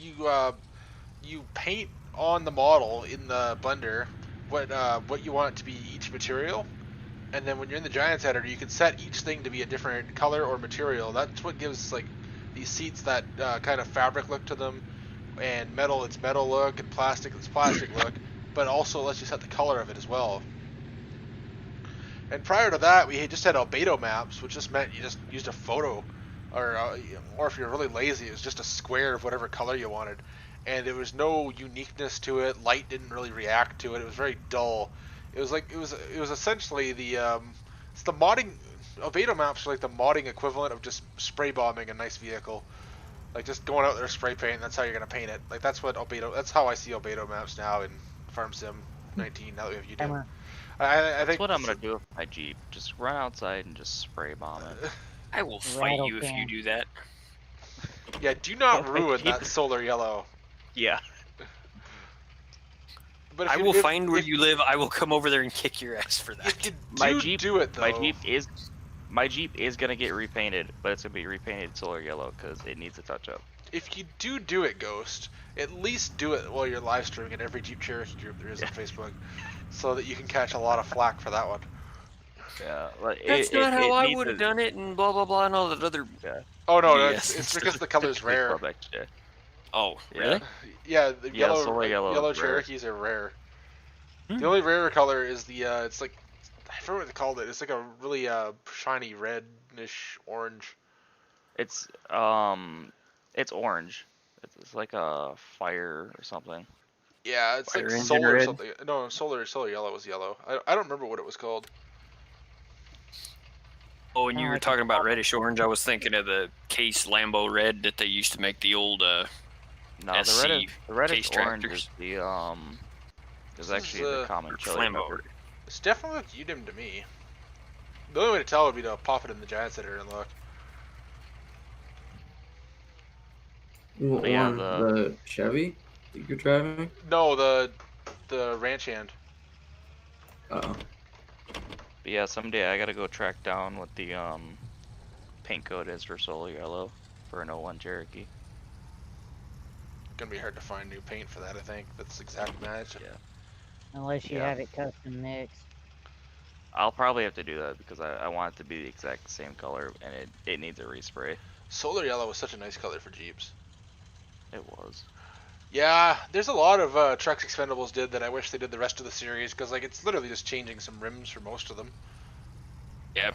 you paint on the model in the blender what you want it to be each material, and then when you're in the Giants editor, you can set each thing to be a different color or material. That's what gives like these seats that kind of fabric look to them, and metal its metal look, and plastic its plastic look, but also lets you set the color of it as well. And prior to that, we just had albedo maps, which just meant you just used a photo, or if you're really lazy, it was just a square of whatever color you wanted, and there was no uniqueness to it. Light didn't really react to it. It was very dull. It was essentially it's the modding. Albedo maps are like the modding equivalent of just spray bombing a nice vehicle, like just going out there spray paint. That's how you're gonna paint it. Like that's how I see albedo maps now in Farm Sim 19. Now that we have UDIM. I think that's what I'm gonna do with my Jeep. Just run outside and just spray bomb it. I will fight you if you do that. Yeah, do not ruin that solar yellow. Yeah. But I will find where you live. I will come over there and kick your ass for that. My Jeep do it though. My Jeep is gonna get repainted, but it's gonna be repainted solar yellow because it needs a touch up. If you do it, Ghost, at least do it while you're live streaming in every Jeep Cherokee group there is on Facebook, so that you can catch a lot of flack for that one. Yeah, that's not how I would have done it, and blah blah blah, and all that other. Yeah. Oh no, it's because the color's rare. Oh, really? Yeah, the yellow Cherokees are rare. The only rare color is the it's like I forget what they called it. It's like a really shiny reddish orange. It's orange. It's like a fire or something. Yeah, it's like solar or something. No, solar yellow was yellow. I don't remember what it was called. Oh, and you were talking about reddish orange. I was thinking of the Case Lambo red that they used to make the old no, SC the reddish Case orange tractors. is actually the common chili pepper. It's definitely like UDIM to me. The only way to tell would be to pop it in the Giants editor and look. Yeah, the Chevy that you're driving? No, the ranch hand. Oh. But yeah, someday I gotta go track down what the paint code is for solar yellow for an 01 Cherokee. Gonna be hard to find new paint for that, I think. That's the exact match. Yeah. Unless you have it custom mixed. I'll probably have to do that because I want it to be the exact same color and it needs a respray. Solar yellow was such a nice color for Jeeps. It was. Yeah, there's a lot of Trucks Expendables did that I wish they did the rest of the series, because like it's literally just changing some rims for most of them. Yeah.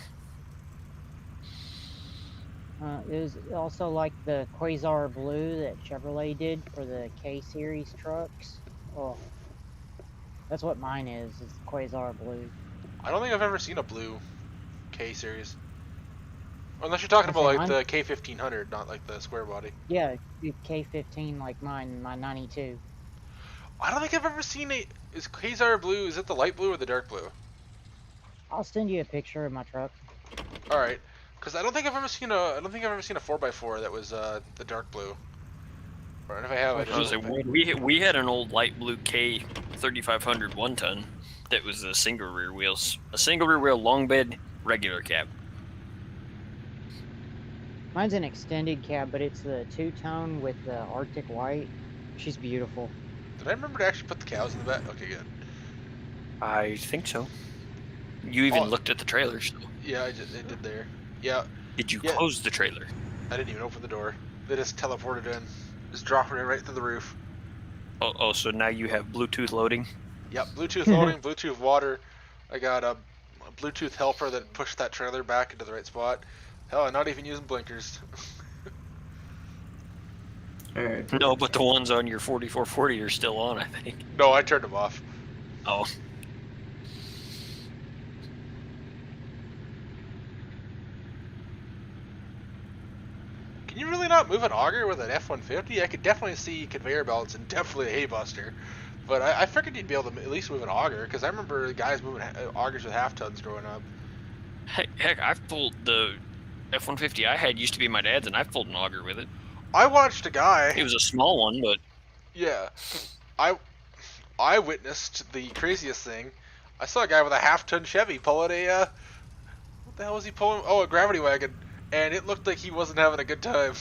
It was also like the Quasar Blue that Chevrolet did for the K-Series trucks. Oh, that's what mine is Quasar Blue. I don't think I've ever seen a blue K-Series. Unless you're talking about like the K1500, not like the square body. Yeah, K15 like mine, my 92. I don't think I've ever seen a. Is Quasar blue? Is it the light blue or the dark blue? I'll send you a picture of my truck. All right, because I don't think I've ever seen a. I don't think I've ever seen a 4x4 that was the dark blue. Or if I have, I just we had an old light blue K 3500 1-ton that was a single rear wheel long bed regular cab. Mine's an extended cab, but it's the 2-tone with the Arctic white. She's beautiful. Did I remember to actually put the cows in the back? Okay, good. I think so. You even looked at the trailers. Yeah, I did there. Yeah. Did you close the trailer? I didn't even open the door. They just teleported in. Just dropping it right through the roof. Oh, so now you have Bluetooth loading? Yep, Bluetooth loading, Bluetooth water. I got a Bluetooth helper that pushed that trailer back into the right spot. Hell, I'm not even using blinkers. Alright. No, but the ones on your 4440 are still on, I think. No, I turned them off. Oh. Can you really not move an auger with an F-150? I could definitely see conveyor belts and definitely a hay buster. But I figured you'd be able to at least move an auger, because I remember guys moving augers with half-tons growing up. Heck, I've pulled the F-150 I had used to be my dad's, and I've pulled an auger with it. I watched a guy... It was a small one, but... Yeah. I witnessed the craziest thing. I saw a guy with a half-ton Chevy pulling a... what the hell was he pulling? Oh, a gravity wagon. And it looked like he wasn't having a good time.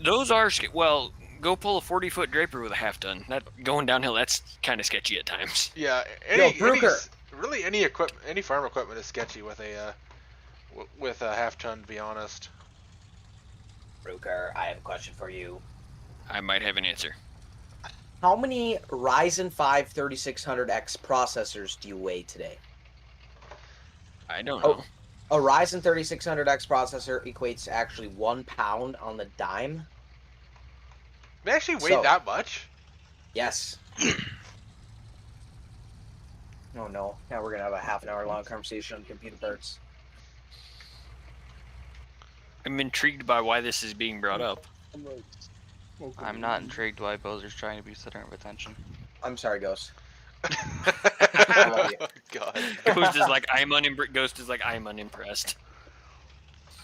Those are... Well, go pull a 40-foot Draper with a half-ton. That going downhill, that's kind of sketchy at times. Yeah, really any farm equipment is sketchy with a half-ton, to be honest. Brooker, I have a question for you. I might have an answer. How many Ryzen 5 3600X processors do you weigh today? I don't know. A Ryzen 3600X processor equates actually 1 pound on the dime. They actually weigh that much? Yes. Oh no, now we're gonna have a half-an-hour long conversation on computer parts. I'm intrigued by why this is being brought up. I'm not intrigued why Bozer's trying to be center of attention. I'm sorry, Ghost. I love you. God. Ghost is like, I'm unimpressed.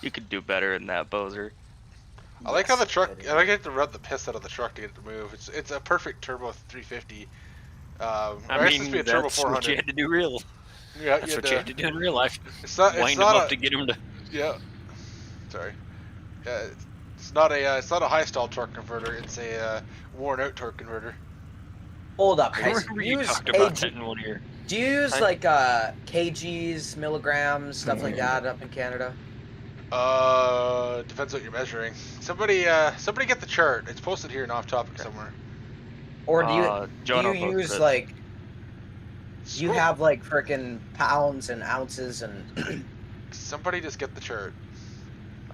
You could do better than that, Bozer. I like how the truck. I like how to rub the piss out of the truck to get it to move. It's a perfect turbo 350. I mean, be a turbo that's 400. what you had to do real. Yeah, that's what you had to do in real life. It's not. Wind them up to get them to. Yeah. Sorry. Yeah, it's not a high stall torque converter. It's a worn out torque converter. Hold up, I guys. remember you talked about that in one year. Do you use like kgs, milligrams, stuff like that up in Canada? Depends what you're measuring. Somebody get the chart. It's posted here in off topic somewhere. Or do you use like? Do you have like frickin' pounds and ounces and? Somebody just get the chart.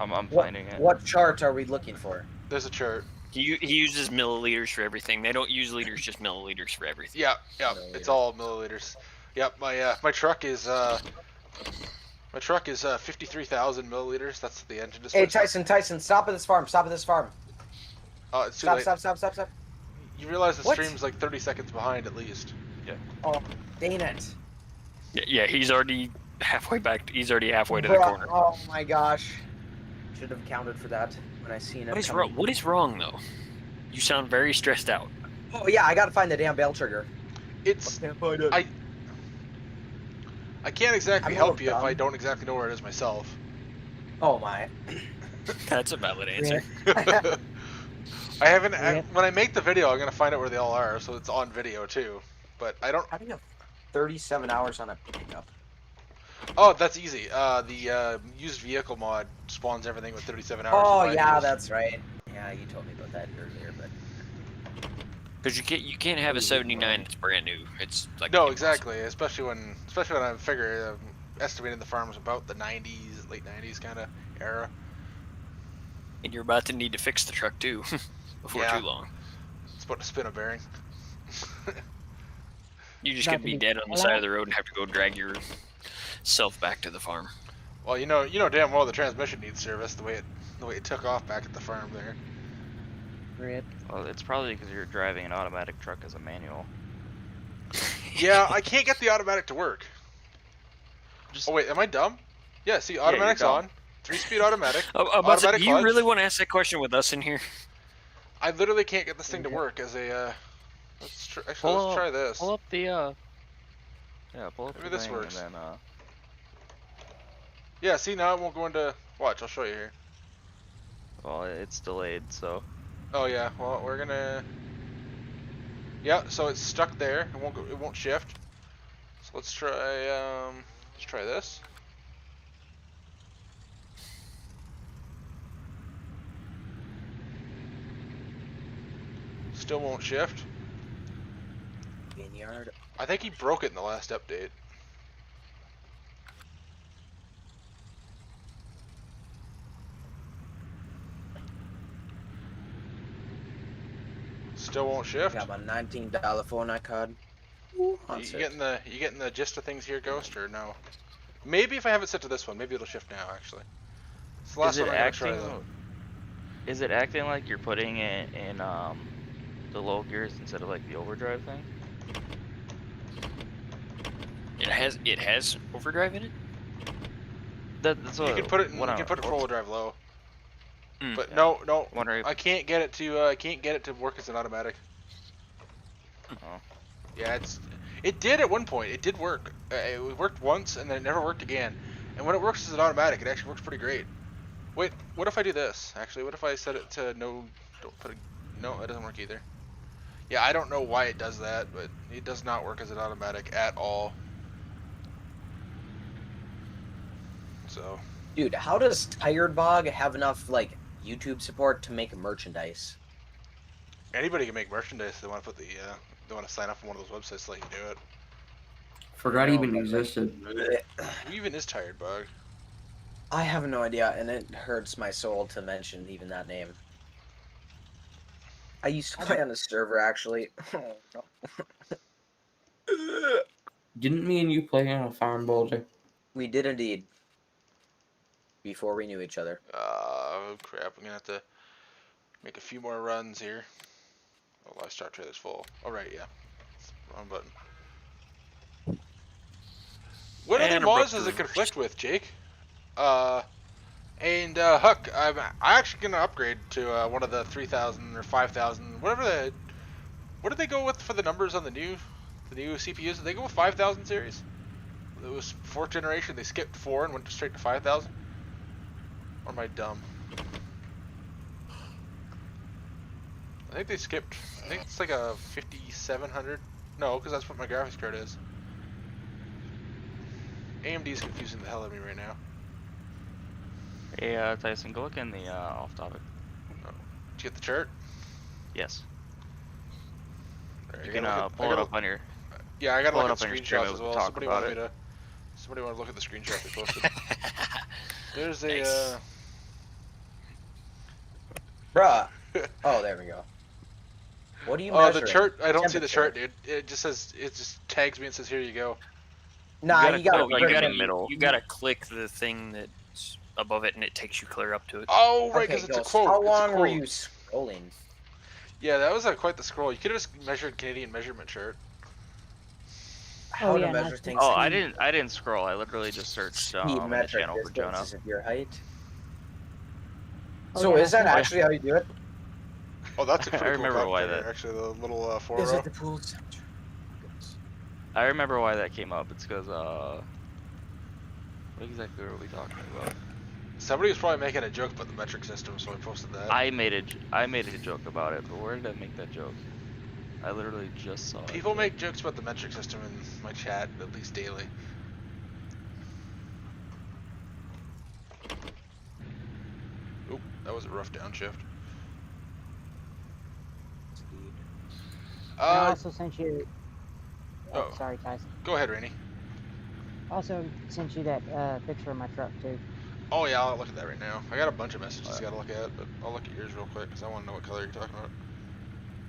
I'm finding it. What chart are we looking for? There's a chart. He uses milliliters for everything. They don't use liters, just milliliters for everything. Yeah, it's all milliliters. Yep, my truck is 53,000 milliliters. That's the engine displacement. Hey Tyson, stop at this farm. Stop at this farm. Oh, it's too stop, late. Stop. You realize the stream's like 30 seconds behind at least. Yeah. Oh, dang it. Yeah, he's already halfway back. He's already halfway to the corner. Oh my gosh. Should have counted for that when I seen it. What is wrong? What is wrong though? You sound very stressed out. Oh yeah, I gotta find the damn bell trigger. I can't exactly help you if I don't exactly know where it is myself. Oh my. That's a valid answer. I haven't. When I make the video, I'm gonna find out where they all are, so it's on video too. But I don't. How do you have 37 hours on a pickup? Oh, that's easy. The used vehicle mod spawns everything with 37 hours. Oh yeah, that's right. Yeah, you told me about that earlier, but. Because you can't have a 79 that's brand new. It's like no, exactly. Especially when I figure estimating the farm's about the 90s, late 90s kind of era. And you're about to need to fix the truck too, before too long. It's about to spin a bearing. You just could be dead on the side of the road and have to go drag yourself back to the farm. Well, you know damn well the transmission needs service the way it took off back at the farm there. Rip. Well, it's probably because you're driving an automatic truck as a manual. Yeah, I can't get the automatic to work. Just, Oh wait, am I dumb? Yeah, see, you're automatic's dumb. on. 3-speed automatic. Do you clutch. really want to ask that question with us in here? I literally can't get this thing to work as a. Let's try this. Pull up the yeah, pull up Maybe the this thing works. and then Yeah, see, now it won't go into. Watch, I'll show you here. well, it's delayed, so Oh yeah, well we're gonna. Yeah, so it's stuck there. It won't go. It won't shift. So let's try. Let's try this. Still won't shift. Vineyard. I think he broke it in the last update. Still won't shift. Got my $19 phone I card. You getting the gist of things here, Ghost, or no? Maybe if I have it set to this one, maybe it'll shift now. Actually, it's the last is it one I'm gonna try, acting? though. Is it acting like you're putting it in the low gears instead of like the overdrive thing? It has overdrive in it. That's what You can put it in, what you can put it what- full drive low. Mm. But Yeah. no, Wondering if- I can't get it to work as an automatic. Oh. Yeah, it did at one point. It did work. It worked once and then it never worked again. And when it works as an automatic, it actually works pretty great. Wait, what if I do this? Actually, what if I set it to no? Don't put it. No, it doesn't work either. Yeah, I don't know why it does that, but it does not work as an automatic at all. So. Dude, how does Tired Bog have enough like YouTube support to make merchandise? Anybody can make merchandise if they want to put the they want to sign up on one of those websites to let you do it. Forgot even existed. Who even is Tired Bug? I have no idea, and it hurts my soul to mention even that name. I used to play on the server actually. Didn't me and you play on a farm boulder? We did indeed. Before we knew each other. Oh crap! I'm gonna have to make a few more runs here. Oh, my start trailer's full. All right, yeah. Wrong button. What And other a mods broke does it the conflict with, Jake? Huck, I'm actually gonna upgrade to one of the 3,000 or 5,000, whatever the. What did they go with for the numbers on the new CPUs? Did they go with 5,000 series? It was 4th generation. They skipped 4 and went straight to 5,000. Or am I dumb? I think they skipped. I think it's like a 5700. No, because that's what my graphics card is. AMD's confusing the hell out of me right now. Hey, Tyson, go look in the off topic. Oh. Did you get the chart? Yes. Right, You I can gotta look at- pull I it gotta- up on your. Yeah, I gotta pull look it at up on your stream screenshots and as well. talk Somebody about wanted me it. to. Somebody wanted to look at the screenshots we posted. There's a. Nice. Bruh. Oh, there we go. What do you Oh, measuring? the chart. I don't see the Temperature. chart, dude. It just says. It just tags me and says, "Here you go." Nah, you gotta no, put you it gotta in the middle. you gotta click the thing that's above it, and it takes you clear up to it. Oh, right, Okay, because it's a Ghost, quote. how It's a long were quote. you scrolling? Yeah, that was quite the scroll. You could have just measured Canadian measurement chart. How to yeah, measure nice. things? Oh, I didn't scroll. I literally just searched Speed in the metric channel for Jonah. distances of your height. Oh, So yeah, is that I think- actually how you do it? Oh, that's a pretty I cool remember why calculator, that- Actually, the little Is 4-row. it the pool center? I remember why that came up. It's because what exactly were we talking about? Somebody was probably making a joke about the metric system, so I posted that. I made a joke about it, but where did I make that joke? I literally just saw it. People make jokes about the metric system in my chat, at least daily. Oop, that was a rough downshift. I also sent you. oh. Sorry, Tyson. Go ahead, Rainey. Also sent you that picture of my truck too. Oh yeah, I'll look at that right now. I got a bunch of messages I gotta look at, but I'll look at yours real quick because I want to know what color you're talking about.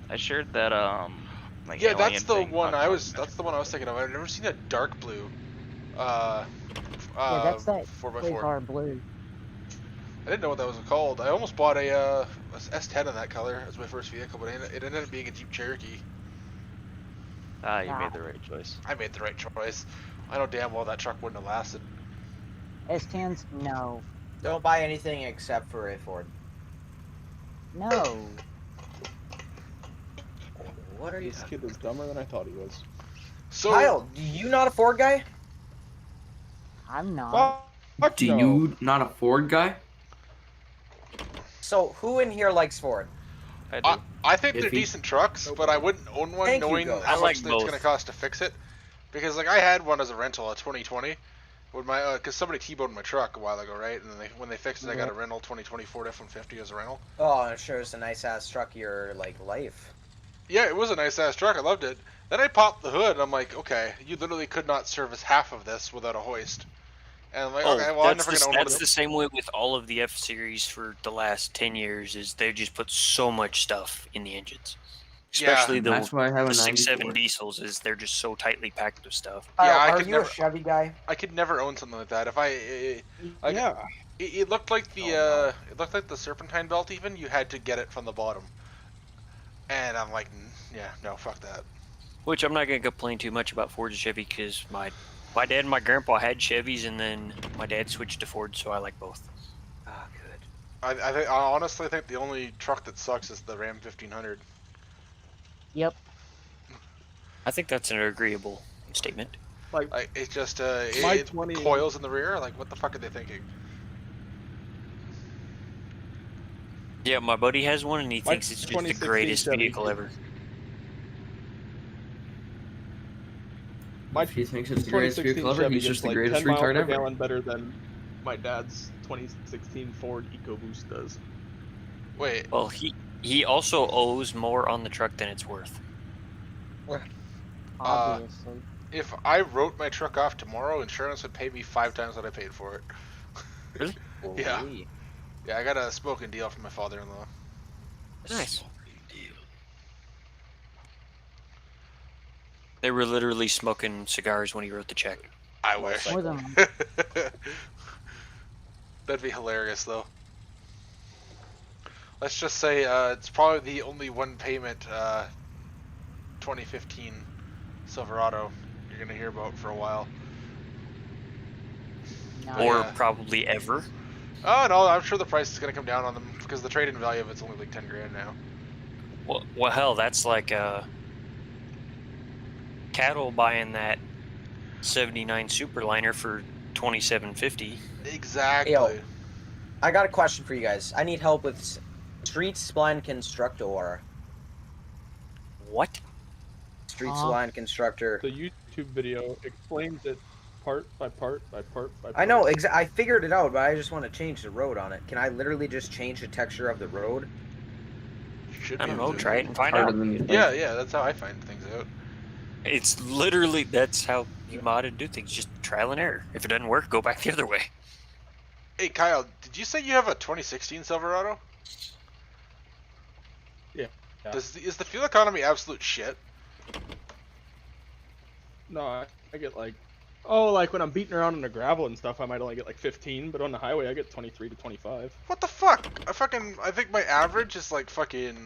I shared that like Yeah, alien that's the thing one on I was. Metric. That's the one I was thinking of. I've never seen a dark blue. Yeah, that's that 4x4. Car blue. I didn't know what that was called. I almost bought a S10 in that color as my first vehicle, but it ended up being a Jeep Cherokee. Ah, you made the right choice. I made the right choice. I know damn well that truck wouldn't have lasted. S10s? No. Don't buy anything except for a Ford. No. What are you? This kid is dumber than I thought he was. So, Kyle, do you not a Ford guy? I'm not. Fuck Do no. you not a Ford guy? So who in here likes Ford? I do. I think they're Iffy. decent trucks, but I wouldn't own one Thank you, knowing Ghost. how I like much it's both. going to cost to fix it. Because like I had one as a rental, a 2020, with my because somebody T-boned my truck a while ago, right? And then when they fixed it, I got a rental 2020 Ford F-150 as a rental. Oh, it sure is a nice ass truck. Your like life. Yeah, it was a nice ass truck. I loved it. Then I popped the hood, and I'm like, okay, you literally could not service half of this without a hoist. And I'm like, Oh, okay, well, I'm that's never going to own one that's of the same way with all of the F series for the last 10 years. Is they just put so much stuff in the engines, especially Yeah, the That's why I have a 6.7 94. diesels. Is they're just so tightly packed with stuff. Yeah, I Are could you never- a Chevy guy? I could never own something like that. If I Yeah. it looked like the Oh, it looked like the serpentine belt. Even you had to get it from the bottom. And I'm like, yeah, no, fuck that. Which I'm not gonna complain too much about Ford and Chevy because my dad and my grandpa had Chevys, and then my dad switched to Ford, so I like both. Ah, good. I honestly think the only truck that sucks is the Ram 1500. Yep. I think that's an agreeable statement. Like it's just My it 20 coils in the rear. Like what the fuck are they thinking? Yeah, my buddy has one, and he My thinks it's just the 2016 greatest Chevy. vehicle ever. My If he thinks it's the greatest 2016 vehicle ever, Chevy he's gets just the like greatest 10 miles retard per ever. gallon better than my dad's 2016 Ford EcoBoost does. Wait, Well, he also owes more on the truck than it's worth. Obviously. if I wrote my truck off tomorrow, insurance would pay me 5 times what I paid for it. Really? Yeah. Holy. Yeah, I got a smoking deal from my father-in-law. Nice. They were literally smoking cigars when he wrote the check. I wish. More than That'd be hilarious, though. Let's just say it's probably the only one payment 2015 Silverado you're gonna hear about for a while. no. Or Yeah. probably ever. Oh no, I'm sure the price is gonna come down on them because the trade-in value of it's only like 10 grand now. Well, hell, that's like cattle buying that 79 Superliner for $27.50. Exactly. Yo. I got a question for you guys. I need help with Street Spline Constructor. What? Street Spline Constructor. The YouTube video explains it part by part by part by part. I know, I figured it out, but I just want to change the road on it. Can I literally just change the texture of the road? You should I be don't able know. to. Try it and find Harder out. than you think. Yeah, that's how I find things out. It's literally, that's how you mod and do things. Just trial and error. If it doesn't work, go back the other way. Hey Kyle, did you say you have a 2016 Silverado? Yeah. Is the fuel economy absolute shit? No, I get like, like when I'm beating around in the gravel and stuff, I might only get like 15, but on the highway I get 23 to 25. What the fuck? I think my average is like fucking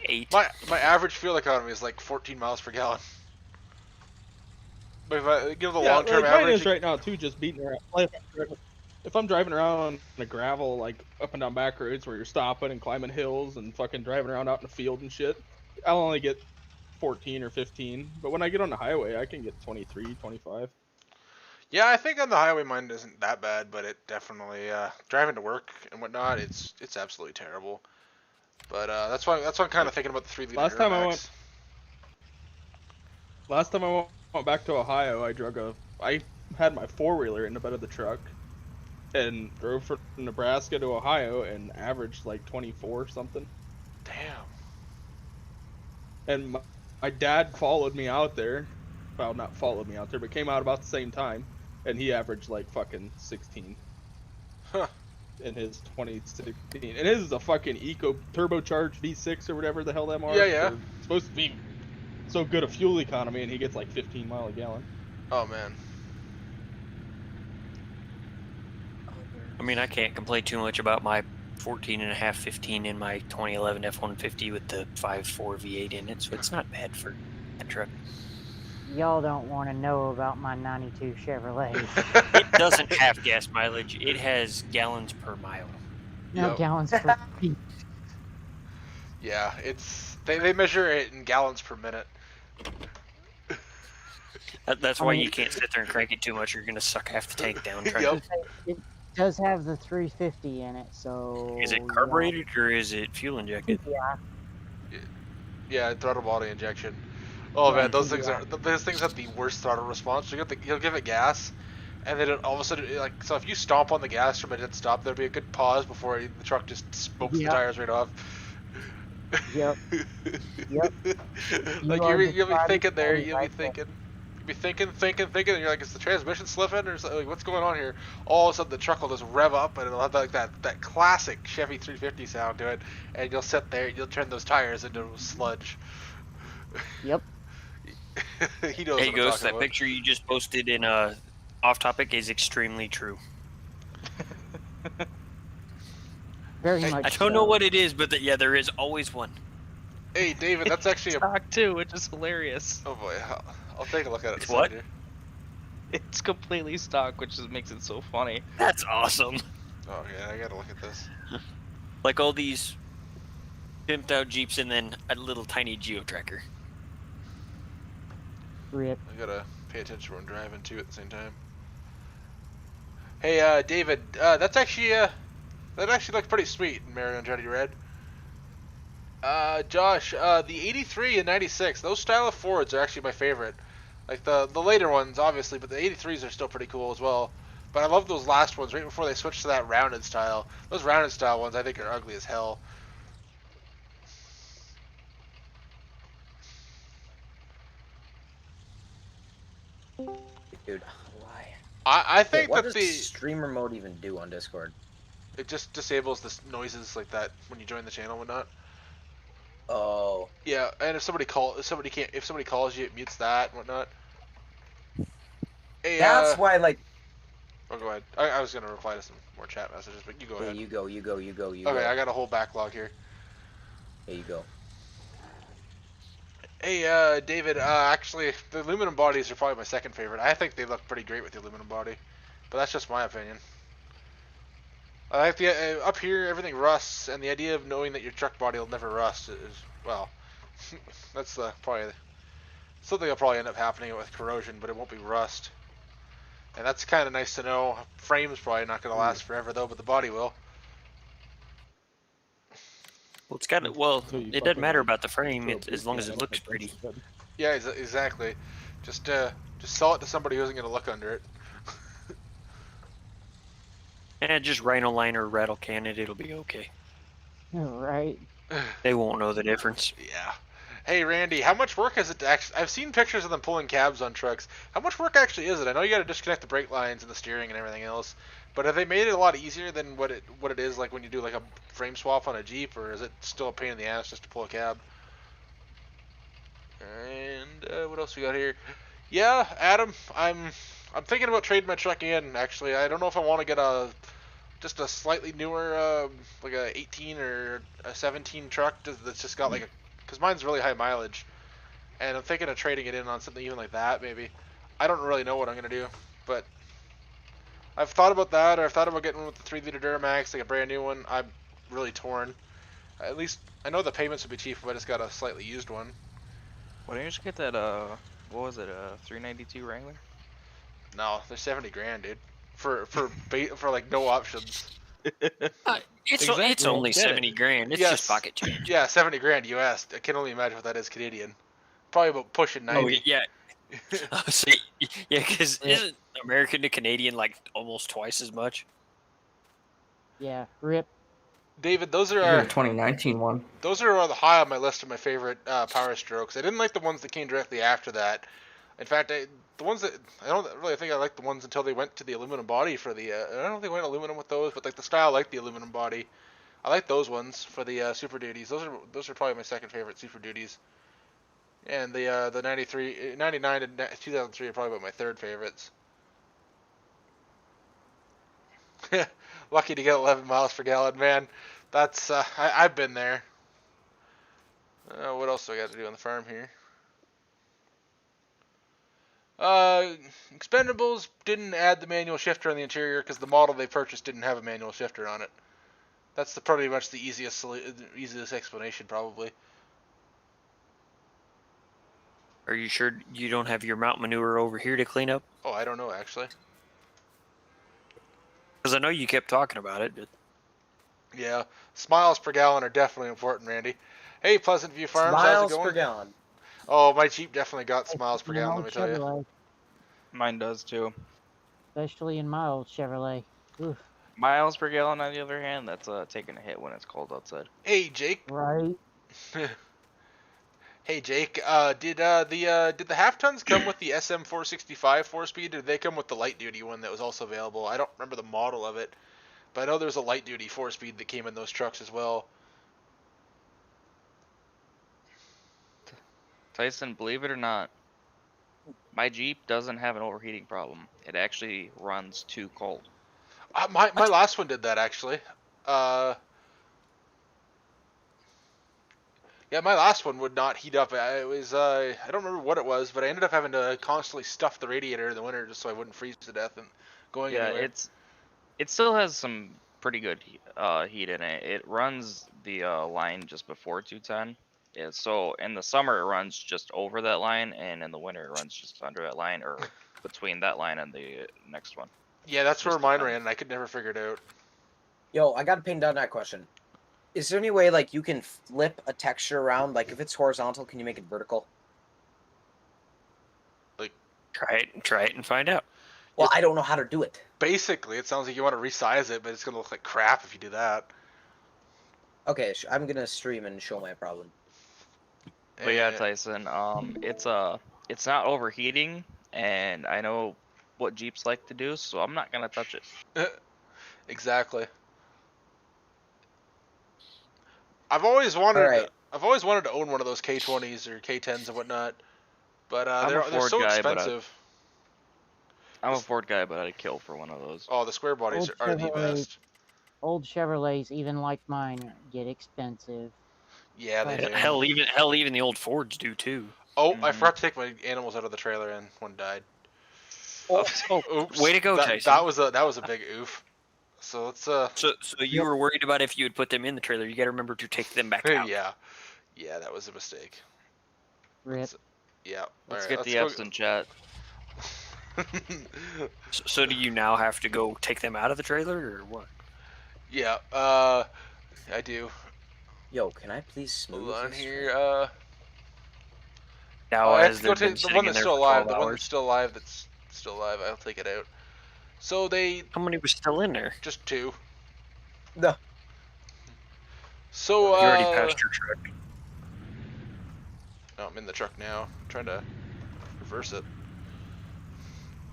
8. my average fuel economy is like 14 miles per gallon. But if I give the long-term like mine average, is right now too, just beating around. Like, if I'm driving around on the gravel, like up and down back roads where you're stopping and climbing hills and fucking driving around out in the field and shit, I'll only get 14 or 15. But when I get on the highway, I can get 23, 25. yeah, I think on the highway mine isn't that bad, but it definitely driving to work and whatnot, it's absolutely terrible. But that's why I'm kind of thinking about the 3-liter Last time I went back to Ohio, I had my 4-wheeler in the bed of the truck and drove from Nebraska to Ohio and averaged like 24 something. Damn. And my dad followed me out there. Well, not followed me out there, but came out about the same time, and he averaged like fucking 16. Huh. In his 2016. And his is a fucking eco turbocharged V6 or whatever the hell them are. Yeah. They're supposed to be so good a fuel economy, and he gets like 15 mile a gallon. Oh man. I mean, I can't complain too much about my 14.5, 15 in my 2011 F-150 with the 5.4 V8 in it, so it's not bad for that truck. Y'all don't want to know about my 92 Chevrolet. It doesn't have gas mileage. It has gallons per mile. No Yep. gallons per feet. Yeah, they measure it in gallons per minute. That's I why mean- you can't sit there and crank it too much. You're gonna suck half the tank down. Trying Yep. It does have the 350 in it, so... Is it carbureted or is it fuel injected? Yeah. Yeah, throttle body injection. Oh Yeah, man, those things yeah. those things have the worst throttle response. You'll give it gas, and then all of a sudden, like, so if you stomp on the gas from a dead stop, there'll be a good pause before the truck just smokes the Yep. tires right off. Yep. Yep. Like You are you'll be thinking there, describing you'll be right there. thinking, and you're like, is the transmission slipping or something? Like, what's going on here? All of a sudden, the truck will just rev up, and it'll have like that classic Chevy 350 sound to it, and you'll sit there, you'll turn those tires into sludge. Yep. He knows Hey, what I'm Ghost, talking that about. picture you just posted in Off Topic is extremely true. Very Hey, much I don't know so. what it is, but yeah, there is always one. Hey, David, that's actually a. Stock too, which is hilarious. Oh boy, I'll take a look at it. It's in a what? second It's completely stock, which just makes it so funny. That's awesome. here. Oh yeah, I gotta look at this. Like all these pimped out Jeeps and then a little tiny Geo Tracker. Rip. I gotta pay attention when driving too at the same time. Hey, David, that's actually that actually looks pretty sweet in Mario Andretti Red. Josh, the 83 and 96, those style of Fords are actually my favorite. Like the later ones, obviously, but the 83s are still pretty cool as well. But I love those last ones right before they switched to that rounded style. Those rounded style ones I think are ugly as hell. Dude, why? I think what that does streamer mode even do on Discord? it just disables the noises like that when you join the channel and whatnot. Oh. Yeah, and if somebody calls you, it mutes that and whatnot. Hey, That's why, like. Oh, go ahead. I was gonna reply to some more chat messages, but you go ahead. You go. Okay, I got a whole backlog here. There you go. Hey, David, actually, the aluminum bodies are probably my second favorite. I think they look pretty great with the aluminum body, but that's just my opinion. I like the, up here, everything rusts, and the idea of knowing that your truck body will never rust is, well, that's probably something that'll probably end up happening with corrosion, but it won't be rust. And that's kind of nice to know. Frame's probably not going to last forever, though, but the body will. Well, it's got well. Until you It doesn't fucking matter about the frame throw a as long as big it looks pretty. Yeah, exactly. Just sell it to somebody who isn't going to look under it. And just rhino line or rattle can it. It'll be okay. Right. They won't know the difference. Yeah. Hey, Randy, how much work is it to actually... I've seen pictures of them pulling cabs on trucks. How much work actually is it? I know you got to disconnect the brake lines and the steering and everything else, but have they made it a lot easier than what it is like when you do like a frame swap on a Jeep, or is it still a pain in the ass just to pull a cab? And what else we got here? Yeah, Adam, I'm thinking about trading my truck in. Actually, I don't know if I want to get just a slightly newer, like a 18 or a 17 truck that's just got like a, because mine's really high mileage, and I'm thinking of trading it in on something even like that maybe. I don't really know what I'm gonna do, but I've thought about that, or I've thought about getting one with the 3-liter Duramax, like a brand new one. I'm really torn. At least I know the payments would be cheap if I just got a slightly used one. Why don't you just get that, what was it, a 392 Wrangler? No, they're 70 grand, dude. For like no options. It's Exactly. only Get it. 70 grand. It's Yes. just pocket change. Yeah, 70 grand US. I can only imagine what that is Canadian. Probably about pushing 90. Oh yeah. Oh, see, yeah, because isn't American to Canadian like almost twice as much? Yeah. Rip. David, those I got are a 2019 one. those are the high on my list of my favorite Power Strokes. I didn't like the ones that came directly after that. In fact, the ones that I don't really think I liked the ones until they went to the aluminum body for the. I don't know if they went aluminum with those, but like the style, I like the aluminum body. I like those ones for the Super Duties. Those are probably my second favorite Super Duties. And the 93, 99 and 2003 are probably about my third favorites. Lucky to get 11 miles per gallon, man. That's I've been there. What else do I got to do on the farm here? Expendables didn't add the manual shifter on the interior because the model they purchased didn't have a manual shifter on it. That's pretty much the easiest explanation, probably. Are you sure you don't have your mount manure over here to clean up? Oh, I don't know, actually. Because I know you kept talking about it. But... Yeah, miles per gallon are definitely important, Randy. Hey, Pleasant View Farms, how's it Miles going? per gallon. Oh, my Jeep definitely got miles per gallon, let me tell you. Chevrolet, Mine does too. especially in my old Chevrolet. Oof. Miles per gallon, on the other hand, that's taking a hit when it's cold outside. Hey, Jake. Right. Hey, Jake. Did the half tons come with the SM465 4-speed, or did they come with the light duty one that was also available? I don't remember the model of it, but I know there's a light duty 4-speed that came in those trucks as well. Tyson, believe it or not, my Jeep doesn't have an overheating problem. It actually runs too cold. My last one did that, actually. Yeah, my last one would not heat up. It was I don't remember what it was, but I ended up having to constantly stuff the radiator in the winter just so I wouldn't freeze to death and going anywhere. It still has some pretty good heat in it. It runs the line just before 210. Yeah, so in the summer it runs just over that line, and in the winter it runs just under that line, or between that line and the next one. Yeah, that's where mine ran, and I could never figure it out. Yo, I gotta pin down that question. Is there any way like you can flip a texture around? Like if it's horizontal, can you make it vertical? Like try it and find out. Well, I don't know how to do it. Basically, it sounds like you want to resize it, but it's gonna look like crap if you do that. Okay, I'm gonna stream and show my problem. But yeah, Tyson, it's not overheating, and I know what Jeeps like to do, so I'm not gonna touch it. Exactly. I've always wanted to own one of those K20s or K10s and whatnot, but they're so expensive. I'm a Ford guy, but I'd kill for one of those. Oh, the square bodies are the best. Old Chevrolets, even like mine, get expensive. Yeah, they do. Hell, even the old Fords do too. Oh, I forgot to take my animals out of the trailer, and one died. Oh, oops! Way to go, Tyson. That was a big oof. So let's So you were worried about if you would put them in the trailer. You got to remember to take them back out. Yeah, that was a mistake. Rip. Let's get the F's in chat. So do you now have to go take them out of the trailer, or what? Yeah, I do. Yo, can I please smooth Hold on this? here. Now, I have to go take the one that's still alive. The one that's still alive. That's still alive. I'll take it out. So they. How many were still in there? Just 2. No. So you already passed your truck. No, I'm in the truck now. I'm trying to reverse it.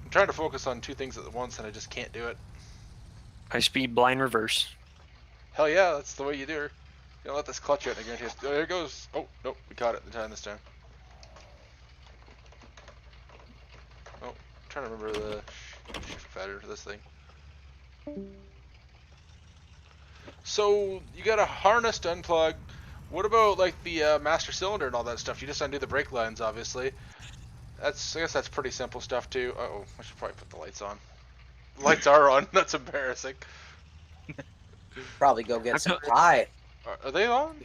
I'm trying to focus on 2 things at once, and I just can't do it. High speed blind reverse. Hell yeah, that's the way you do her. You don't let this clutch out, and I guarantee it. Oh, there it goes. Oh, nope, we caught it this time. Oh, I'm trying to remember the shift pattern for this thing. So, you got a harness to unplug. What about, like, the master cylinder and all that stuff? You just undo the brake lines, obviously. I guess that's pretty simple stuff, too. Uh-oh, I should probably put the lights on. The lights are on. That's embarrassing. Probably go get some pie. Are they on?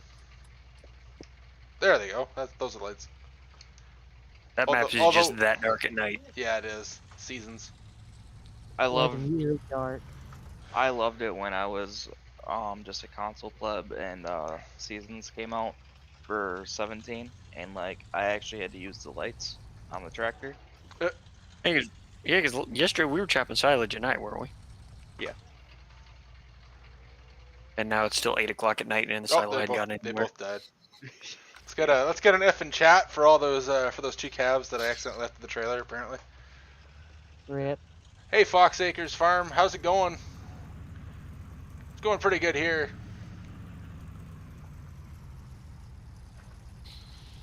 There they go. Those are the lights. That map is just that dark at night. Yeah, it is. Seasons. I loved it when I was just a console pleb and Seasons came out for 17, and like I actually had to use the lights on the tractor. Yeah, because yesterday we were chopping silage at night, weren't we? Yeah. And now it's still 8 o'clock at night, and the silo hadn't gotten anywhere. They both died. Let's get an F in chat for all those for those 2 calves that I accidentally left in the trailer. Apparently. Rip. Hey, Fox Acres Farm, how's it going? It's going pretty good here.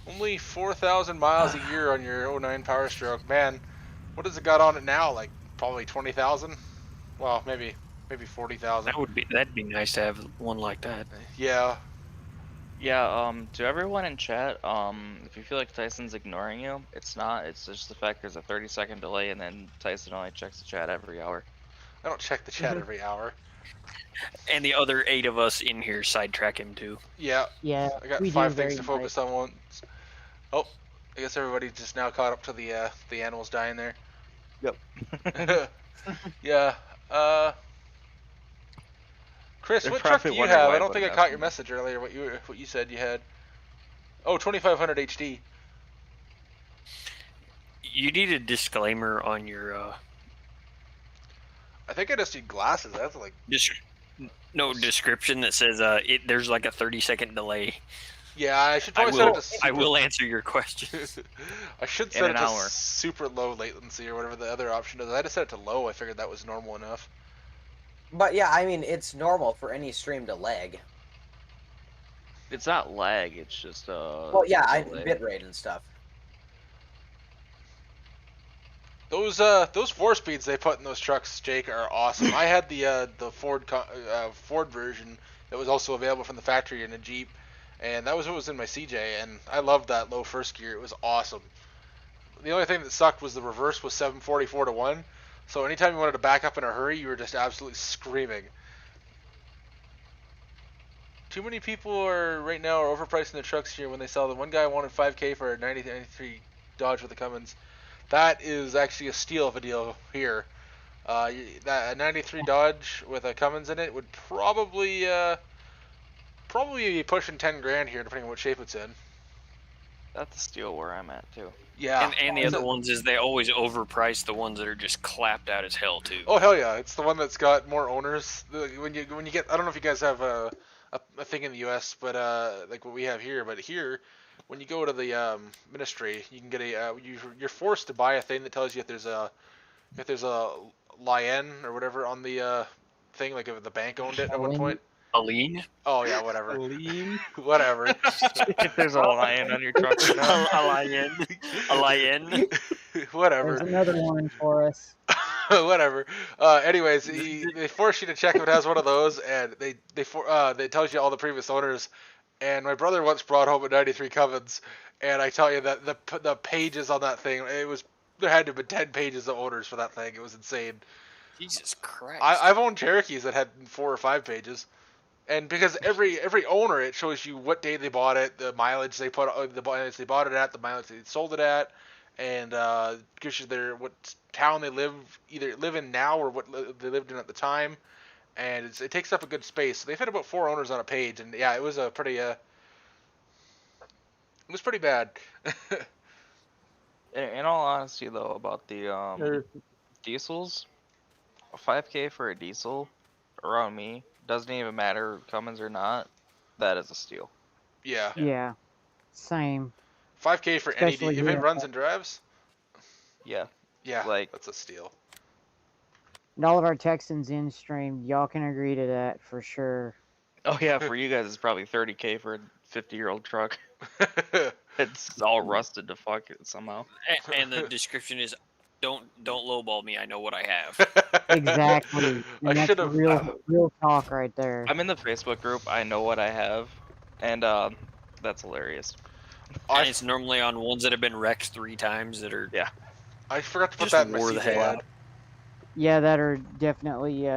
Only 4,000 miles a year on your 09 Power Stroke, man. What has it got on it now? Like probably 20,000. Well, maybe maybe 40,000. That'd be nice to have one like that. Yeah. Yeah, to everyone in chat, if you feel like Tyson's ignoring you, it's not. It's just the fact there's a 30-second delay, and then Tyson only checks the chat every hour. I don't check the chat every hour. And the other 8 of us in here sidetrack him too. Yeah. Yeah, I got we 5 do things very to focus on once. Oh, I guess everybody just now caught up to the animals dying there. Yep. Yeah. Chris, They're what truck do probably you wondering have? why I don't I think I put it caught up. your message earlier. What you said you had? Oh, 2500 HD. You need a disclaimer on your I think I just need glasses. That's like. description that says there's like a 30-second delay. Yeah, I should probably set it to super. I will answer your questions. I should In set it an to hour. super low latency or whatever the other option is. I just set it to low. I figured that was normal enough. But yeah, I mean, it's normal for any stream to lag. It's not lag. It's just Well, yeah, delay. bitrate and stuff. Those 4-speeds they put in those trucks, Jake, are awesome. I had the Ford version that was also available from the factory in a Jeep, and that was what was in my CJ, and I loved that low first gear. It was awesome. The only thing that sucked was the reverse was 744 to 1, so anytime you wanted to back up in a hurry, you were just absolutely screaming. Too many people right now are overpricing the trucks here when they sell them. One guy wanted 5K for a 93 Dodge with a Cummins. That is actually a steal of a deal here. That a 93 Dodge with a Cummins in it would probably be pushing 10 grand here, depending on what shape it's in. That's a steal where I'm at too. Yeah. And the other ones is they always overprice the ones that are just clapped out as hell too. Oh hell yeah! It's the one that's got more owners. When you get, I don't know if you guys have a thing in the U.S., but like what we have here. But here, when you go to the ministry, you can get you're forced to buy a thing that tells you if there's a lion or whatever on the thing, like if the bank owned it at one point. A lien? Oh yeah, whatever. Lean. Whatever. If there's a lion on your truck, or not. A lion. A lion. Whatever. There's another one for us. Whatever. Anyways, they force you to check if it has one of those, and they tells you all the previous owners. And my brother once brought home a 93 Cummins, and I tell you that the pages on that thing, there had to have been 10 pages of owners for that thing. It was insane. Jesus Christ. I've owned Cherokees that had 4 or 5 pages. And because every owner, it shows you what day they bought it, the mileage they put, the mileage they bought it at, the mileage they sold it at, and gives you what town they live in now or what they lived in at the time, and it takes up a good space. So they've had about 4 owners on a page, and yeah, it was a pretty it was pretty bad. In all honesty, though, about the diesels, a 5K for a diesel around me doesn't even matter Cummins or not. That is a steal. Yeah. Yeah, same. 5K for Especially any if here. it runs and drives. Yeah. Yeah, Like that's a steal. And all of our Texans in stream, y'all can agree to that for sure. Oh yeah, for you guys it's probably 30K for a 50-year-old truck. It's all rusted to fuck it somehow. And the description is, don't lowball me. I know what I have. Exactly. I And that's should've- real talk right there. I'm in the Facebook group. I know what I have, and that's hilarious. And it's normally on ones that have been wrecked 3 times that are I forgot to put just that in my wore the CJ heck ad. out. Yeah, that are definitely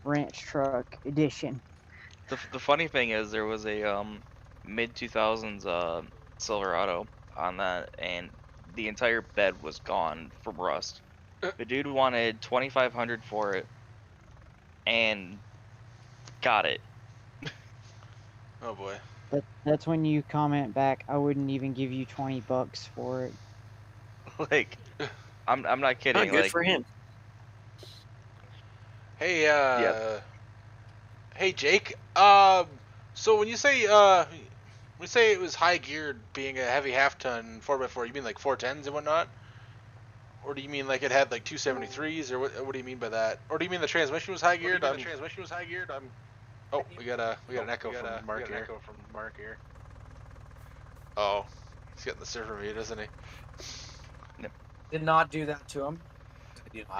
ranch truck edition. The funny thing is there was a mid 2000s Silverado on that, and the entire bed was gone from rust. The dude wanted 2,500 for it, and got it. Oh boy. That's when you comment back, I wouldn't even give you $20 for it. Like, I'm not kidding. Oh, good like, for him. Hey, Yeah. Hey Jake. So when you say it was high geared, being a heavy half ton 4x4, you mean like 410s and whatnot, or do you mean like it had like 273s, or what do you mean by that? Or do you mean the transmission was high geared? Oh, we got an echo from Mark here. Oh, he's getting the server mute, isn't he? Did not do that to him.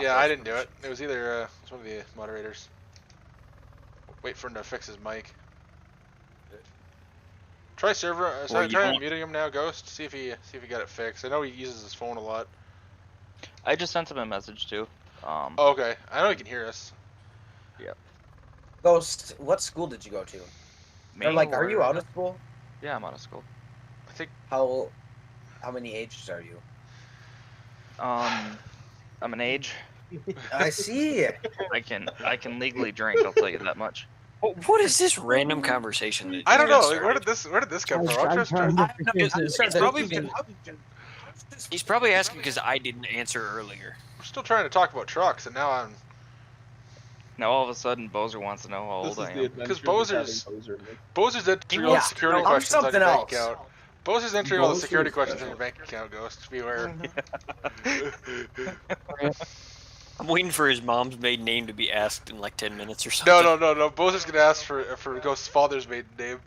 Yeah, I didn't do it. It was either it's one of the moderators. Wait for him to fix his mic. Try server. Or Try you don't- muting him now, Ghost. See if he got it fixed. I know he uses his phone a lot. I just sent him a message too. Oh, okay. I know he can hear us. Yep. Ghost, what school did you go to? Me Or like, are or- you out of school? Yeah, I'm out of school. I think. How many ages are you? I'm an age. I see. I can legally drink. I'll tell you that much. What is this random conversation? That I don't you know. guys Like, where did this come from? I'm just trying trying. to figure this It's out. probably he's probably asking because I didn't answer earlier. We're still trying to talk about trucks, and now I'm. Now all of a sudden, Bozer wants to know how This old is I the am. adventure Because of having Bozer. Bozer's entering all the security I'm questions on your something bank else. account. Bozer's entering all the security Bozer's questions on special. your bank account, Ghost. Beware. I'm waiting for his mom's maiden name to be asked in like 10 minutes or something. No. Bozer's gonna ask for Ghost's father's maiden name.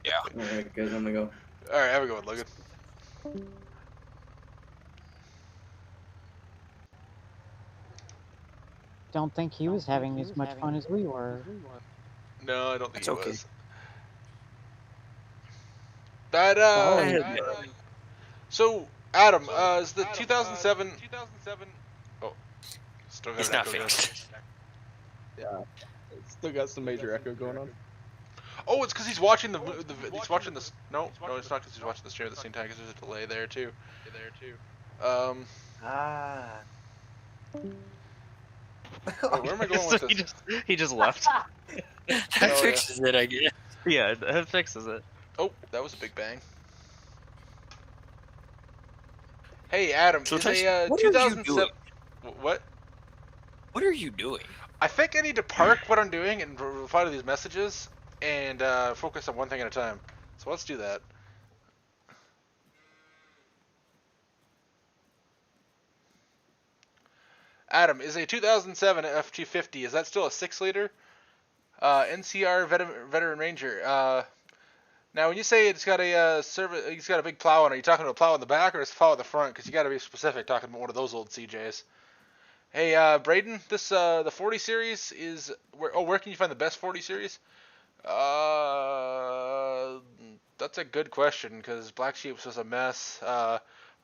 Yeah. Alright, guys, I'm gonna go. All right, have a good one, Logan. Don't think he was having as much fun as we were. No, I don't think That's he okay. was. That So Adam, is the 2007? Oh, still got It's an not echo going. fixed. Yeah. It's still got some major echo going on. Oh, it's because he's watching he's watching this. No, it's not because he's watching the stream at the same time. Because there's a delay there too. Ah. Wait, where am I going with So this? he just left. That yeah. fixes it, I guess. Yeah, that fixes it. Oh, that was a big bang. Hey, Adam, So is Tyson, a what are you 2007? doing? What? What are you doing? I think I need to park what I'm doing and reply to these messages and focus on one thing at a time. So let's do that. Adam, is a 2007 F250, is that still a 6-liter? NCR Veteran Ranger. Now, when you say it's got it's got a big plow on it, are you talking about a plow in the back or a plow in the front? Because you got to be specific, talking about one of those old CJs. Hey, Braden, this the 40 series is where can you find the best 40 series? That's a good question because Black Sheeps was a mess.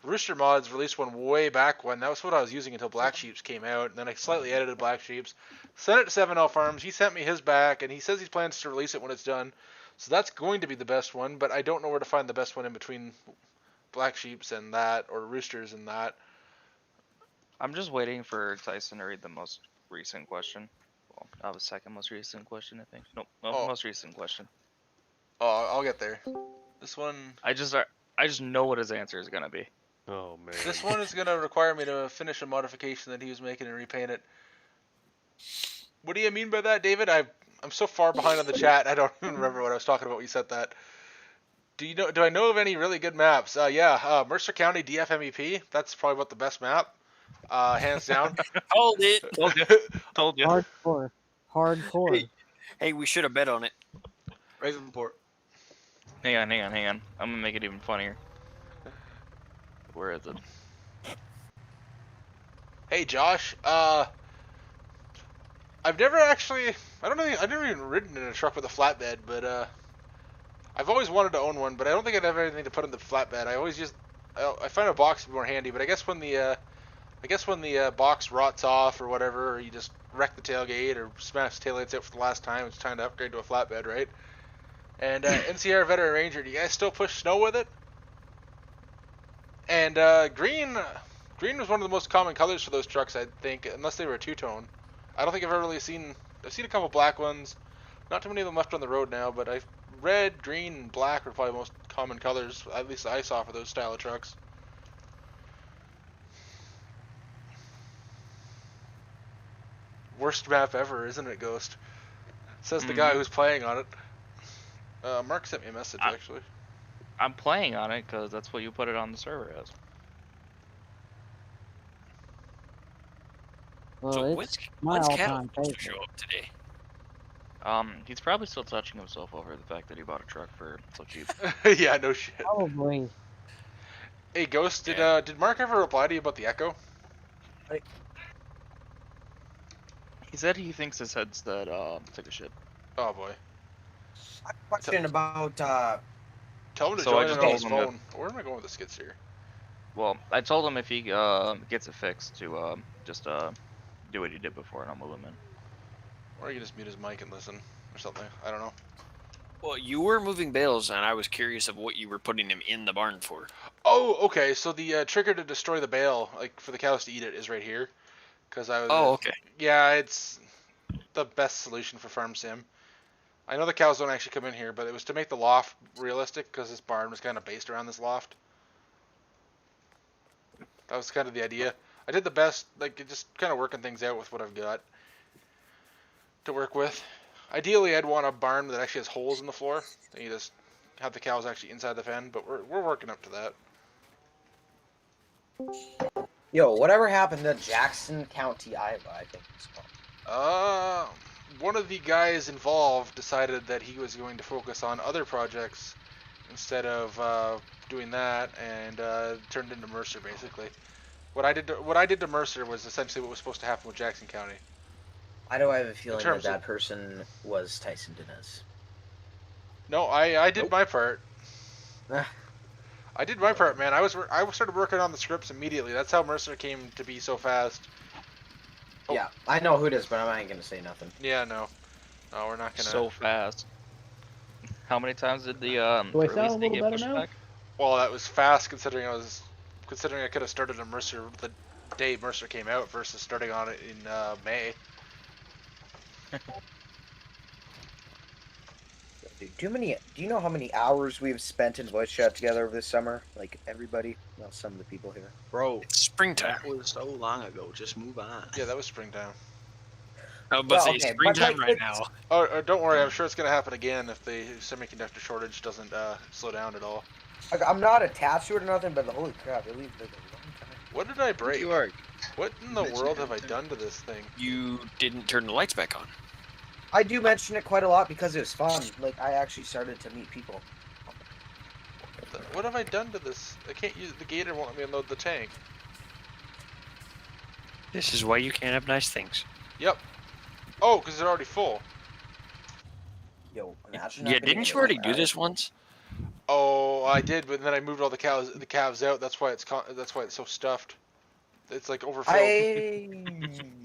Rooster Mods released one way back when. That was what I was using until Black Sheeps came out. And then I slightly edited Black Sheeps. Sent it to 7L Farms. He sent me his back, and he says he plans to release it when it's done. So that's going to be the best one, but I don't know where to find the best one in between Black Sheeps and that, or Roosters and that. I'm just waiting for Tyson to read the most recent question. Well, that was second most recent question, I think. Nope, most recent question. Oh, I'll get there. This one. I just know what his answer is gonna be. Oh man. This one is gonna require me to finish a modification that he was making and repaint it. What do you mean by that, David? I'm so far behind on the chat. I don't even remember what I was talking about when you said that. Do I know of any really good maps? Yeah, Mercer County DFMEP. That's probably about the best map, hands down. Hold it. Told you. Hardcore. Hey, we should have bet on it. Ravenport. Hang on. I'm gonna make it even funnier. Where is it? Hey, Josh. I've never actually. I've never even ridden in a truck with a flatbed, but I've always wanted to own one, but I don't think I'd have anything to put in the flatbed. I find a box more handy, but I guess when the box rots off or whatever, or you just wreck the tailgate or smash the taillights out for the last time, it's time to upgrade to a flatbed, right? And NCR Veteran Ranger, do you guys still push snow with it? And green was one of the most common colors for those trucks, I think, unless they were a two-tone. I don't think I've ever really seen. I've seen a couple black ones. Not too many of them left on the road now, but red, green, and black are probably the most common colors, at least I saw for those style of trucks. Worst map ever, isn't it, Ghost? Says the guy who's playing on it. Mark sent me a message, actually. I'm playing on it because that's what you put it on the server as. Well, So it's my when's Cal all-time supposed to favorite. show up today? He's probably still touching himself over the fact that he bought a truck for so cheap. Yeah, no shit. Probably. Hey, Ghost, did Mark ever reply to you about the Echo? He said he thinks his headset took a shit. Oh boy. Question about Tell him to So I join just in on his told him phone. Where am I going with the skits here? Well, I told him if he gets it fixed to just do what he did before, and I'll move him in. Or you can just mute his mic and listen, or something. I don't know. Well, you were moving bales, and I was curious of what you were putting him in the barn for. Oh, okay. So the trigger to destroy the bale, like for the cows to eat it, is right here. Cause I was. Oh, okay. Yeah, it's the best solution for farm sim. I know the cows don't actually come in here, but it was to make the loft realistic, because this barn was kind of based around this loft. That was kind of the idea. I did the best, like just kind of working things out with what I've got to work with. Ideally, I'd want a barn that actually has holes in the floor. Then you just have the cows actually inside the pen, but we're working up to that. Yo, whatever happened to Jackson County, Iowa? I think it's called. One of the guys involved decided that he was going to focus on other projects instead of doing that, and turned into Mercer basically. What I did to Mercer was essentially what was supposed to happen with Jackson County. I know I have a feeling that terms that of- person was Tyson Diniz. No, I did my part. Ah. I did my part, man. I started working on the scripts immediately. That's how Mercer came to be so fast. Oh. Yeah, I know who it is, but I ain't gonna say nothing. Yeah, no, we're not gonna. So fast. How many times did the Do I release sound a date little get better pushed now? back? Well, that was fast considering I could have started a Mercer the day Mercer came out versus starting on it in May. Do you know how many hours we've spent in voice chat together over this summer? Like everybody, well, some of the people here. Bro, It's springtime. that was so long ago. Just move on. Yeah, that was springtime. I was about Well, to okay, say but, springtime like, right it's- now. Oh, don't worry. I'm sure it's gonna happen again if the semiconductor shortage doesn't slow down at all. Like, I'm not attached to it or nothing, but holy crap, it leaves like a long time. What did I break? You are. What in the world have I done to this thing? You didn't turn the lights back on. I do mention it quite a lot because it was fun. Like, I actually started to meet people. What have I done to this? I can't use the gator. Won't let me unload the tank. This is why you can't have nice things. Yep. Oh, because they're already full. Yo, imagine. Yeah, not being didn't you able already to do add this it. once? Oh, I did, but then I moved all the calves out. That's why it's so stuffed. It's like overfilled.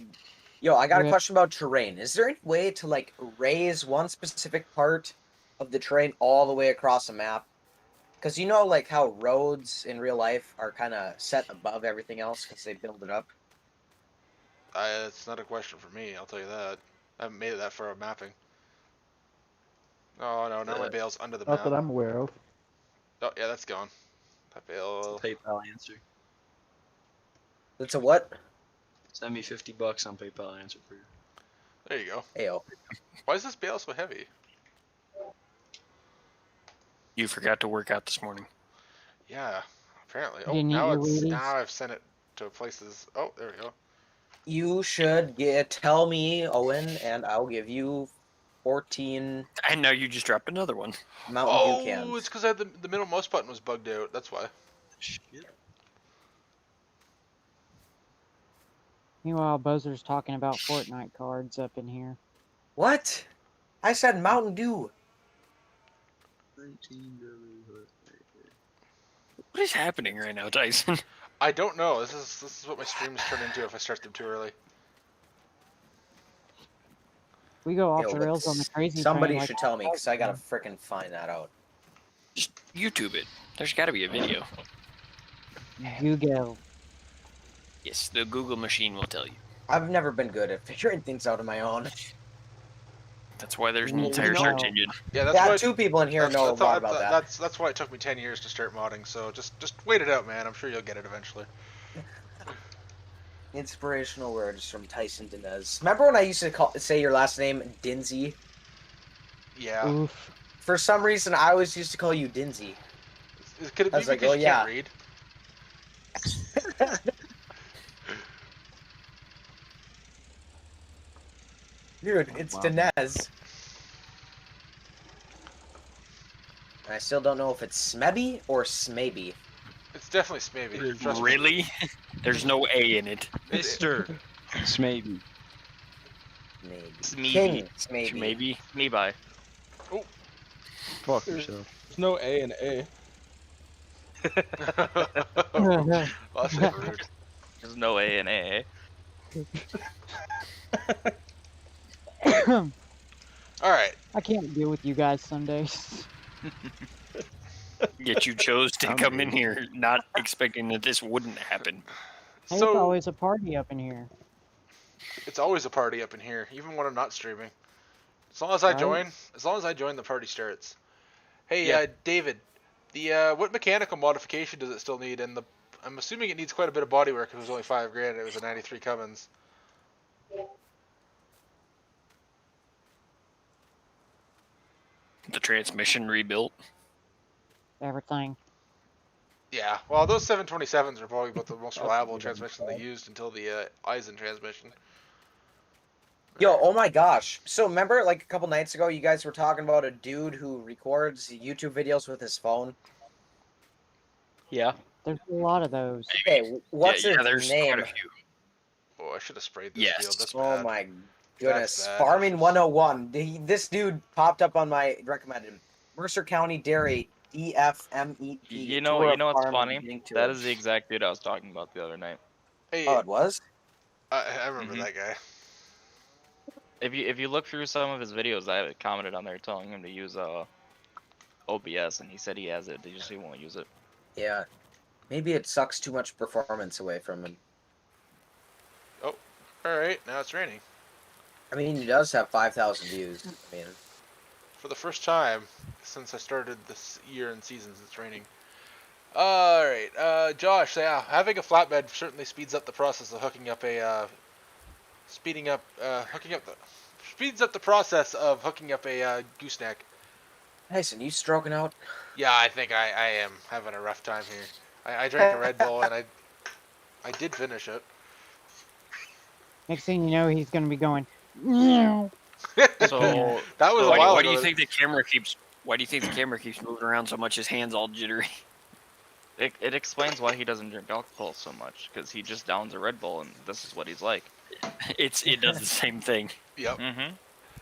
Yo, I got a Rip. question about terrain. Is there any way to like raise one specific part of the terrain all the way across the map? Because you know, like how roads in real life are kind of set above everything else because they build it up. It's not a question for me. I'll tell you that. I haven't made it that far of mapping. Oh no, now my bale's under the Not map. that I'm aware of. Oh yeah, that's gone. That bale. PayPal answer. It's a what? Send me $50 on PayPal answer for you. There you go. Ayo. Why is this bale so heavy? You forgot to work out this morning. Yeah, apparently. Oh, Didn't eat now your it's Wheaties? now I've sent it to places. Oh, there we go. You should tell me, Owen, and I'll give you 14 And now you just dropped another one. Mountain Dew Oh, cans. it's because I had the middle mouse button was bugged out. That's why. Shit. Meanwhile, Buzzer's talking about Fortnite cards up in here. What? I said Mountain Dew. What is happening right now, Tyson? I don't know. This is what my streams turn into if I start them too early. We go off Yo, the but rails on the crazy Somebody train. like should tell me because I gotta always frickin' find that out. Just YouTube it. There's got to be a video. do. You go. Yes, the Google machine will tell you. I've never been good at figuring things out on my own. That's why there's an You entire know. search engine. Yeah, that's Yeah, why. two people in here know a lot about that. That's why it took me 10 years to start modding. So just wait it out, man. I'm sure you'll get it eventually. Inspirational words from Tyson Diniz. Remember when I used to say your last name Dinsey? Yeah. Oof. For some reason, I always used to call you Dinsey. Could it I be was like, because oh, you yeah. can't read? Dude, it's Wow. Diniz. And I still don't know if it's Smebby or Smaby. It's definitely Smaby. Trust me. Really? There's no A in it. Mr. Maybe. King, maybe. Maybe. Me by. Oh. Fuck There's yourself. no A in A. Well, that's super rude. There's no A in AA. All right. I can't deal with you guys some days. Yet you chose to I'm come in me. here not expecting that this wouldn't happen. Hey, it's So always a party up in here. it's always a party up in here, even when I'm not streaming. As long as I Right. join, the party starts. Hey, Yeah. David, the what mechanical modification does it still need? And I'm assuming it needs quite a bit of bodywork. If it was only $5,000, and it was a '93 Cummins. The transmission rebuilt. Everything. Yeah, well, those 727s are probably about the most reliable transmission they used until the Eisen transmission. Yo, oh my gosh. So remember, like a couple nights ago, you guys were talking about a dude who records YouTube videos with his phone? Yeah. There's a lot of those. Okay, what's yeah, his there's name? quite a few. Oh, I should have sprayed this Yes. field. That's Oh bad. my goodness. That's bad. Farming 101. This dude popped up on my recommended. Mercer County Dairy, DFMEP. You know tour of what's farming funny? beginning to That end. is the exact dude I was talking about the other night. Hey, Oh, it was? I remember that guy. If you look through some of his videos, I commented on there telling him to use OBS, and he said he has it. They just he won't use it. Yeah. Maybe it sucks too much performance away from him. Oh, all right. Now it's raining. I mean, he does have 5,000 views. I mean, For the first time since I started this year in seasons, it's raining. All right, Josh. Yeah, having a flatbed certainly speeds up the process of hooking up a speeds up the process of hooking up a gooseneck. Tyson, you stroking out? Yeah, I think I am having a rough time here. I drank a Red Bull and I did finish it. Next thing you know, he's gonna be going. Meow. So That was a why, while why do ago. you think the camera keeps? Why do you think the camera keeps moving around so much? His hands all jittery. It explains why he doesn't drink alcohol so much, because he just downs a Red Bull, and this is what he's like. It does the same thing. Yep. Mm-hmm.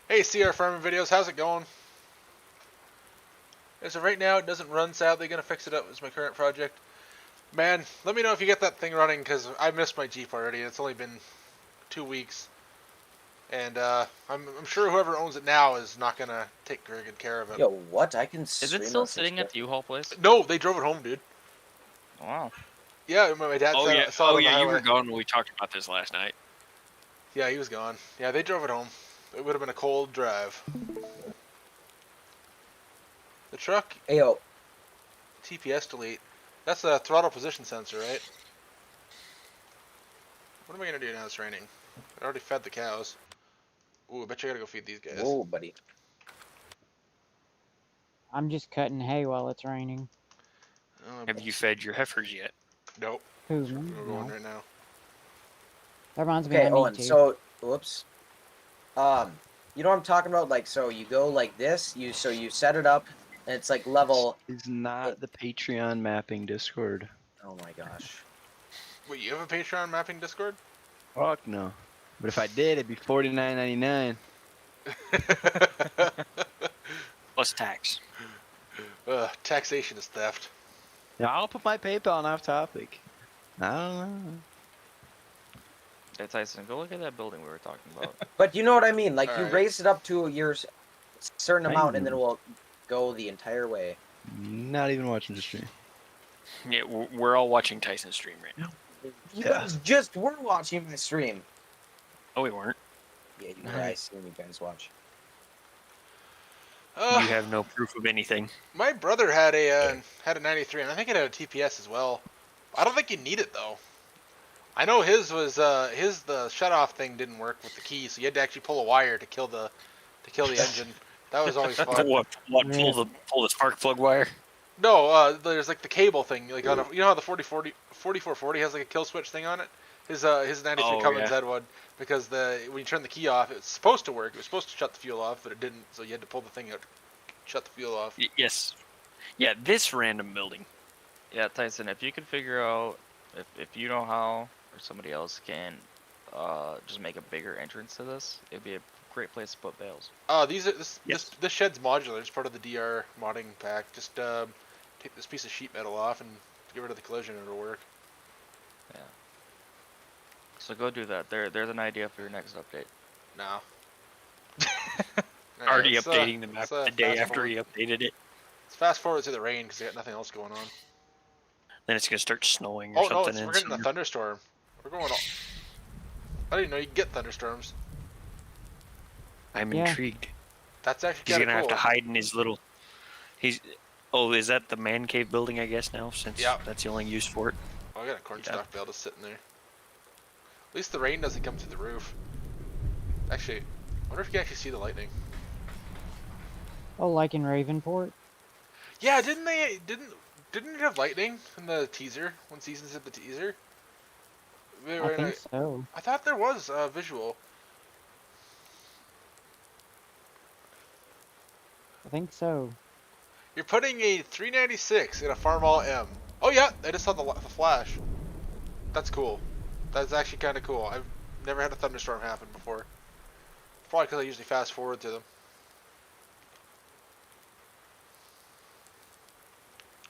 Hey, CR Farming Videos, how's it going? As of right now, it doesn't run. Sadly, gonna fix it up as my current project. Man, let me know if you get that thing running, because I missed my Jeep already. It's only been 2 weeks. And I'm sure whoever owns it now is not going to take very good care of it. Yo, what? I can Is stream it still on sitting Facebook. at the U-Haul place? No, they drove it home, dude. Wow. Yeah, my dad Oh said yeah, saw it on the you were highway. gone when we talked about this last night. Yeah, he was gone. Yeah, they drove it home. It would have been a cold drive. The truck, Hey, yo, TPS delete. That's a throttle position sensor, right? What am I going to do now it's raining? I already fed the cows. Ooh, I bet you gotta go feed these guys. whoa, buddy. I'm just cutting hay while it's raining. Have you fed your heifers yet? Nope. Who? We're Me? going No. right now. That reminds me, Okay, I need Owen, to. so, whoops. You know what I'm talking about? Like, so you go like this, you set it up, and it's like level. Is not the Patreon mapping Discord. Oh my gosh. Wait, you have a Patreon mapping Discord? Fuck no. But if I did, it'd be $49.99. Plus tax. Taxation is theft. Now I'll put my PayPal on off topic. I don't know. Hey, Tyson, go look at that building we were talking about. But you know what I mean? Like, you Alright. raise it up to your certain I amount, and then it know. will go the entire way. Not even watching the stream. Yeah, we're all watching Tyson stream right now. You Yeah. guys just were watching my stream. Oh, we weren't. Yeah, you were. I seen you guys watch. You have no proof of anything. My brother had a 93, and I think it had a TPS as well. I don't think you need it though. I know his was the shut off thing didn't work with the key, so you had to actually pull a wire to kill the engine. That was always fun. What? Pull the spark plug wire? No, there's like the cable thing, like on you know how the 4440 has like a kill switch thing on it. His 93 Oh, Cummins yeah. had one because when you turn the key off, it was supposed to work. It was supposed to shut the fuel off, but it didn't. So you had to pull the thing out, to shut the fuel off. Yes. Yeah, this random building. Yeah, Tyson, if you could figure out, if you know how, or somebody else can, just make a bigger entrance to this, it'd be a great place to put bales. These are this shed's modular. It's part of the DR modding pack. Just take this piece of sheet metal off and get rid of the collision, and it'll work. Yeah. So go do that. There's an idea for your next update. No. Already updating the map the day after he updated it. Let's fast forward to the rain because they got nothing else going on. Then it's gonna start snowing or Oh something. no, we're getting a thunderstorm. We're going all... I didn't know you could get thunderstorms. I'm Yeah. intrigued. That's actually He's kind gonna of cool. have to hide in his little. Oh, is that the man cave building? I guess now, since that's the only use for it. Oh, I got a cornstalk bale just sitting there. At least the rain doesn't come through the roof. Actually, I wonder if you can actually see the lightning. Oh, like in Ravenport? Yeah, didn't it have lightning in the teaser when Seasons did the teaser? I think so. I thought there was a visual. I think so. You're putting a 396 in a Farmall M. Oh yeah, I just saw the flash. That's cool. That's actually kind of cool. I've never had a thunderstorm happen before. Probably because I usually fast forward to them.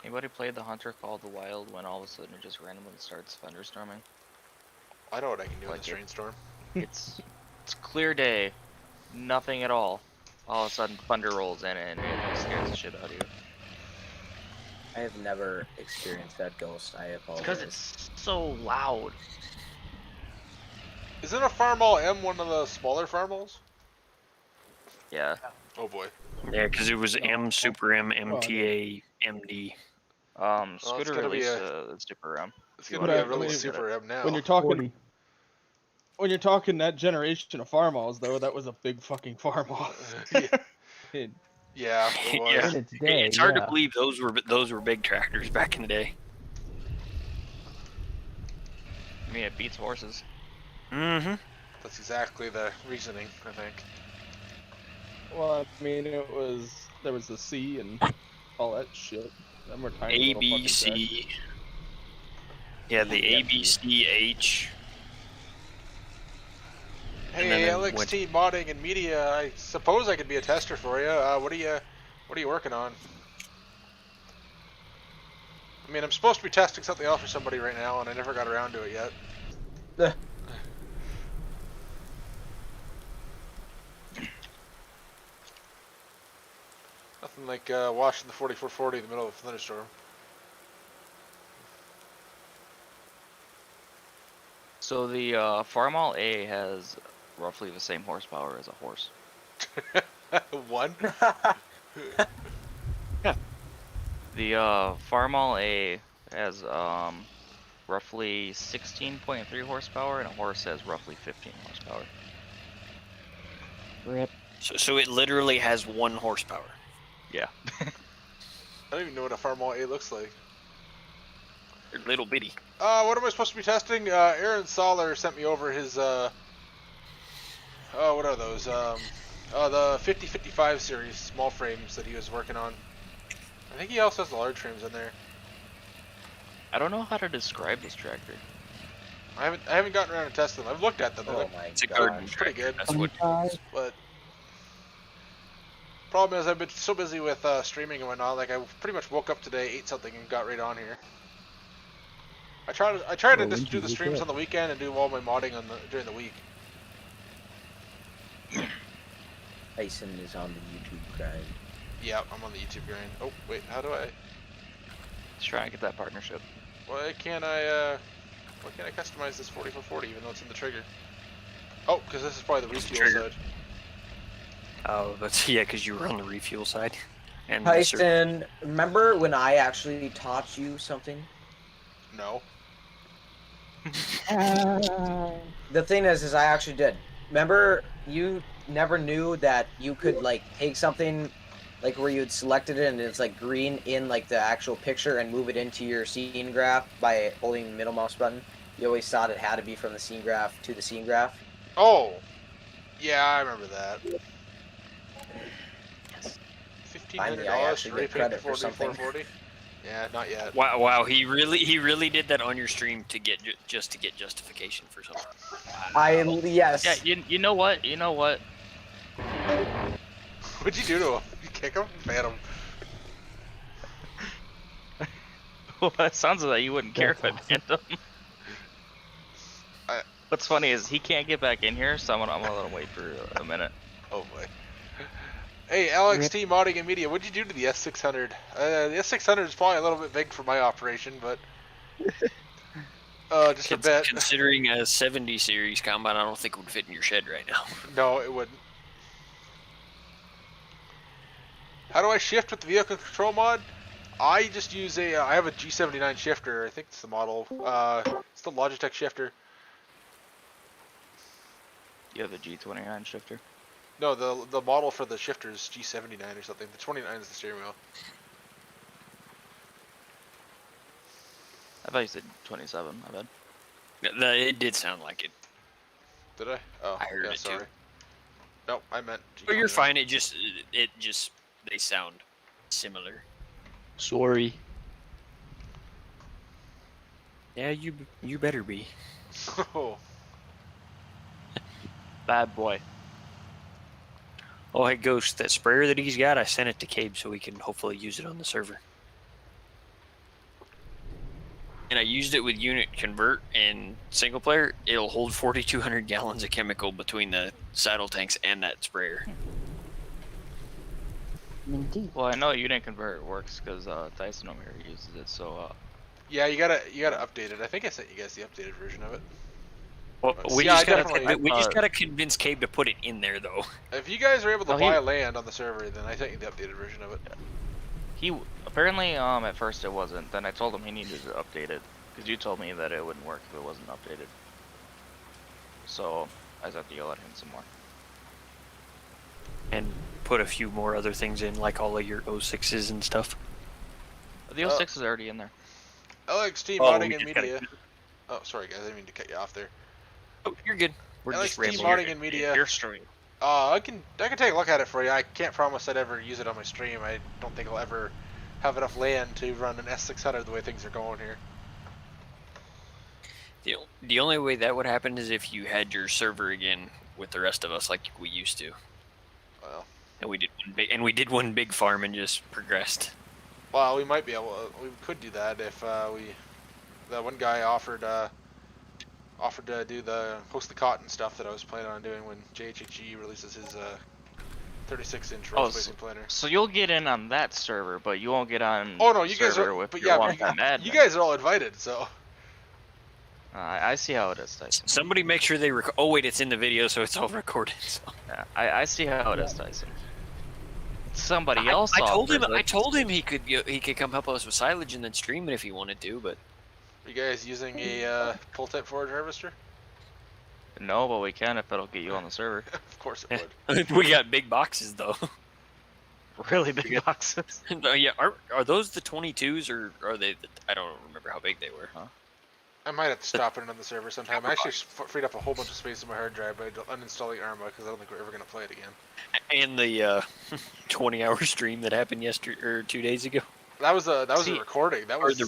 Anybody played the Hunter Called the Wild when all of a sudden it just randomly starts thunderstorming? I know what I can do in Like this rainstorm. It's clear day, nothing at all. All of a sudden thunder rolls in and it scares the shit out of you. I have never experienced that ghost. I apologize. Because it's so loud. Isn't a Farmall M one of the smaller Farmalls? Yeah. Oh boy. Yeah, because it was M, Super M, MTA, MD. Scooter gonna be released a- a Super M. It's gonna be a really super M now. When you're talking that generation of Farmalls, though, that was a big fucking Farmall. Yeah, it was. Yeah. Its day, It's hard yeah. to believe those were big tractors back in the day. I mean, it beats horses. Mm-hmm. That's exactly the reasoning, I think. Well, I mean, there was the C and all that shit. Them were tiny A, little B, fucking C. Yeah, the A, B, C, H. And then Hey, it LXT modding and media. I suppose I could be a tester for you. What are you working on? I mean, I'm supposed to be testing something else for somebody right now, and I never got around to it yet. Nothing like washing the 4440 in the middle of a thunderstorm. So the Farmall A has roughly the same horsepower as a horse. One? The Farmall A has roughly 16.3 horsepower, and a horse has roughly 15 horsepower. Rip. So it literally has 1 horsepower. Yeah. I don't even know what a Farmall A looks like. They're little bitty. What am I supposed to be testing? Aaron Soller sent me over his, what are those? The 50-55 series small frames that he was working on. I think he also has the large frames in there. I don't know how to describe this tractor. I haven't gotten around to testing them. I've looked at them. They Oh look my It's a god. garden pretty good. That's what. But problem is I've been so busy with streaming and whatnot. Like I pretty much woke up today, ate something, and got right on here. I try to just do the streams on the weekend and do all my modding during the week. Tyson is on the YouTube grind. Yeah, I'm on the YouTube grind. Oh wait, how do I? Let's try and get that partnership. Why can't I customize this 4440 even though it's in the trigger? Oh, because this is probably the refuel trigger. side. Oh, that's because you were on the refuel side. And Tyson, remember when I actually taught you something? No. The thing is I actually did. Remember, you never knew that you could like take something like where you'd selected it and it's like green in like the actual picture and move it into your scene graph by holding the middle mouse button. You always thought it had to be from the scene graph to the scene graph. Oh, yeah, I remember that. Finally, I $1,500 actually to get repaint credit before for something. 440. Yeah, not yet. Wow, he really did that on your stream to get just to get justification for something. Yes. Yeah, you know what? You know what? What'd you do to him? You kick him? Fan him. Well, it sounds like you wouldn't care if I banned him. What's funny is he can't get back in here, so I'm gonna let him wait for a minute. Oh boy. Hey, LXT Modding and Media, what'd you do to the S600? The S600 is probably a little bit big for my operation, but just a bit. Considering a 70 series combine, I don't think it would fit in your shed right now. No, it wouldn't. How do I shift with the vehicle control mod? I just use I have a G79 shifter. I think it's the model. It's the Logitech shifter. You have a G29 shifter? No, the model for the shifter is G79 or something. The 29 is the steering wheel. I thought you said 27. My bad. It did sound like it. Did I? Oh, I heard yeah, it sorry. too. No, I meant G29. But you're fine. It just they sound similar. Sorry. Yeah, you better be. Oh. Bad boy. Oh, hey Ghost, that sprayer that he's got, I sent it to Cabe so we can hopefully use it on the server. And I used it with unit convert and single player. It'll hold 4,200 gallons of chemical between the saddle tanks and that sprayer. Well, I know unit convert works because Tyson over here uses it. So. Yeah, you gotta update it. I think I sent you guys the updated version of it. Well, we yeah, just gotta convince Cabe to put it in there, though. If you guys are able to buy land on the server, then I sent you the updated version of it. He apparently at first it wasn't. Then I told him he needed to update it because you told me that it wouldn't work if it wasn't updated. So I just have to yell at him some more. And put a few more other things in, like all of your 06s and stuff. The 06 is already in there. LXT Modding and Media. Oh, sorry guys, I didn't mean to cut you off there. Oh, you're good. We're just LXT rambling. Modding and Media. Your stream. I can take a look at it for you. I can't promise I'd ever use it on my stream. I don't think I'll ever have enough land to run an S600 the way things are going here. The only way that would happen is if you had your server again with the rest of us, like we used to. Well. And we did one big farm and just progressed. Well, we might be able. We could do that if that one guy offered to do host the cotton stuff that I was planning on doing when JHHE releases his 36-inch road spacing planner. So you'll get in on that server, but you won't get on. Oh no, you guys are. With But your yeah, you guys are all invited, so. I see how it is, Tyson. Somebody make sure they oh wait, it's in the video, so it's all recorded. So. Yeah, I see how it is, Tyson. Somebody else. I told him he could come help us with silage and then stream it if he wanted to, but. Are you guys using a pull type forage harvester? No, but we can if it'll get you on the server. Of course it would. We got big boxes though. Really big boxes. No, yeah, are those the 22s or are they? I don't remember how big they were. Huh? I might have to stop it on the server sometime. I actually freed up a whole bunch of space in my hard drive by uninstalling Arma because I don't think we're ever going to play it again. And the 20-hour stream that happened yesterday or 2 days ago. That was a recording. That was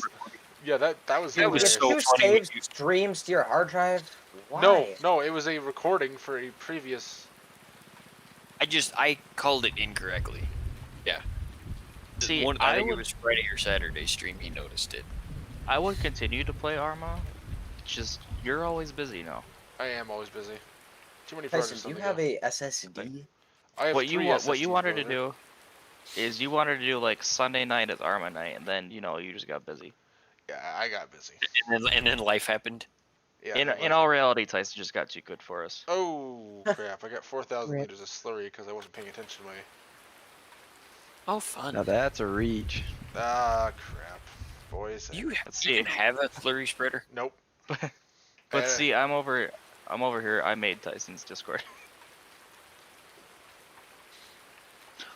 yeah. That was. It was so you funny. saved streams to your hard drive? Why? No, it was a recording for a previous. I called it incorrectly. Yeah. See, I think it was Friday or Saturday stream. He noticed it. I would continue to play Arma. Just you're always busy now. I am always busy. Too many projects. Tyson, do you have a SSD? I have what you SSDs wanted to over. do is you wanted to do like Sunday night as Arma night, and then you just got busy. Yeah, I got busy. And then life happened. Yeah. In all reality, Tyson just got too good for us. Oh crap! I got 4,000 liters of slurry because I wasn't paying attention to my. Oh, fun. Now that's a reach. Ah crap, boys. You even have a slurry spreader? Nope. But see, I'm over here. I made Tyson's Discord.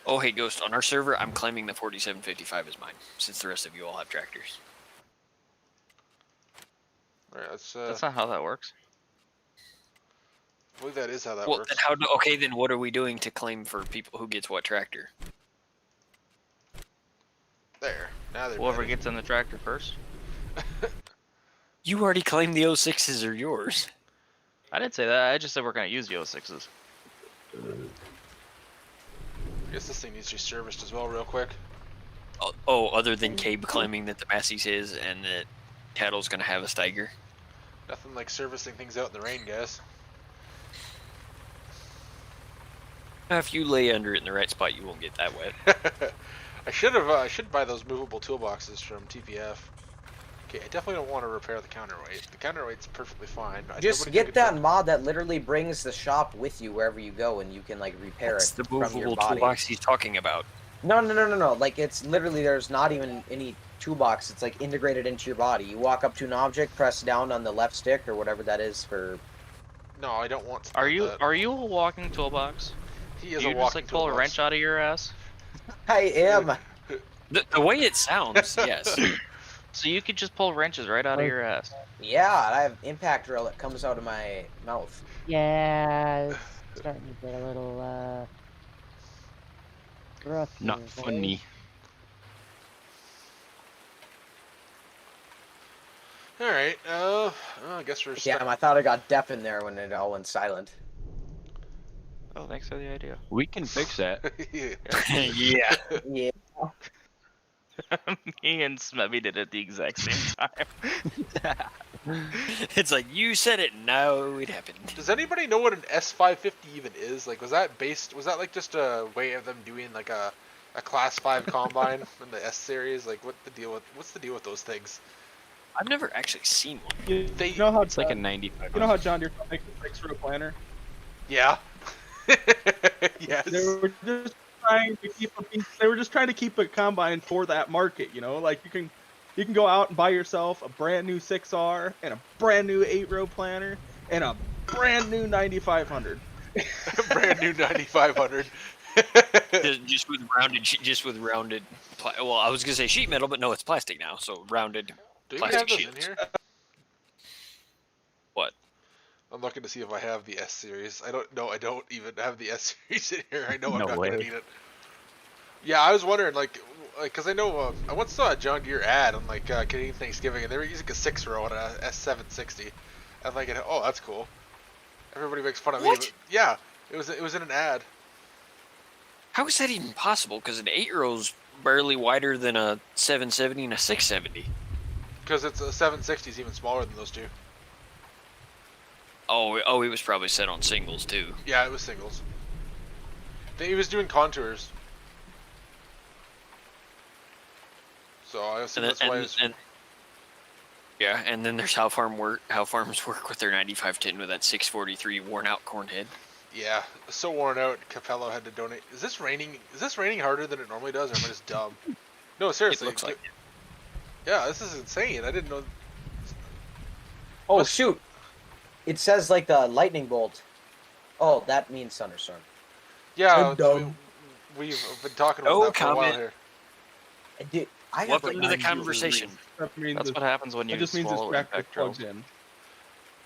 Oh, hey, Ghost, on our server, I'm claiming the 4755 is mine, since the rest of you all have tractors. Alright, let's, That's not how that works. I believe that is how that Well, works. then then what are we doing to claim for people who gets what tractor? There. Now they're Whoever ready. gets in the tractor first. You already claimed the 06s are yours. I didn't say that. I just said we're gonna use the 06s. I guess this thing needs to be serviced as well, real quick. Oh, other than Cabe claiming that the Massey's his and that Tattle's gonna have a Steiger. Nothing like servicing things out in the rain, guys. If you lay under it in the right spot, you won't get that wet. I should buy those movable toolboxes from TPF. Okay, I definitely don't want to repair the counterweight. The counterweight's perfectly fine. Just get that mod that literally brings the shop with you wherever you go, and you can like repair That's it the from your movable body. toolbox he's talking about. No. Like it's literally there's not even any toolbox. It's like integrated into your body. You walk up to an object, press down on the left stick or whatever that is for. No, I don't want. Are you a walking toolbox? He is Do a you walking just like pull a toolbox. wrench out of your ass? I am. The way it sounds, yes. So you could just pull wrenches right out of your ass. Yeah, I have impact drill that comes out of my mouth. Yeah, it's starting to get a little rough. Not here, funny. Alright, I guess we're Damn, I thought I got deaf in there when it all went silent. Oh, thanks for the idea. We can fix that. Yeah. Yeah. Me and Smebby did it at the exact same time. It's like, you said it, now it happened. Does anybody know what an S550 even is? Like, was that like just a way of them doing like a class 5 combine in the S series? Like, what's the deal with those things? I've never actually seen one. You know how It's like a 95. You know how John Deere makes a 6-row planter? Yeah. Yes. They were just trying to keep they were just trying to keep a combine for that market, you know? Like you can go out and buy yourself a brand new 6R and a brand new 8-row planter and a brand new 9500. Brand new 9500. just with rounded. Well, I was gonna say sheet metal, but no, it's plastic now. So rounded Do you plastic have those shields. in here? What? I'm looking to see if I have the S series. I don't even have the S series in here. I know I'm No not way. gonna need it. Yeah, I was wondering, like, cause I know I once saw a John Deere ad on like Canadian Thanksgiving, and they were using a 6-row on a S760. I'm thinking, oh, that's cool. Everybody makes fun of me. What? But yeah, it was in an ad. How is that even possible? Because an 8-row's barely wider than a 770 and a 670. Because it's a 760 is even smaller than those two. Oh, it was probably set on singles too. Yeah, it was singles. He was doing contours. So I assume that's why it's... Yeah, and then there's how farms work with their 9510 with that 643 worn out corn head. Yeah, so worn out. Capello had to donate. Is this raining harder than it normally does, or am I just dumb? No, seriously. It looks like it. Yeah, this is insane. I didn't know. Oh shoot! It says like a lightning bolt. Oh, that means thunderstorm. Yeah, I'm dumb. we've been talking about No that for a while comment. here. Dude, I have Welcome like to the conversation. That means That's what happens when you It just means this swallow tractor impact drills. plugs in.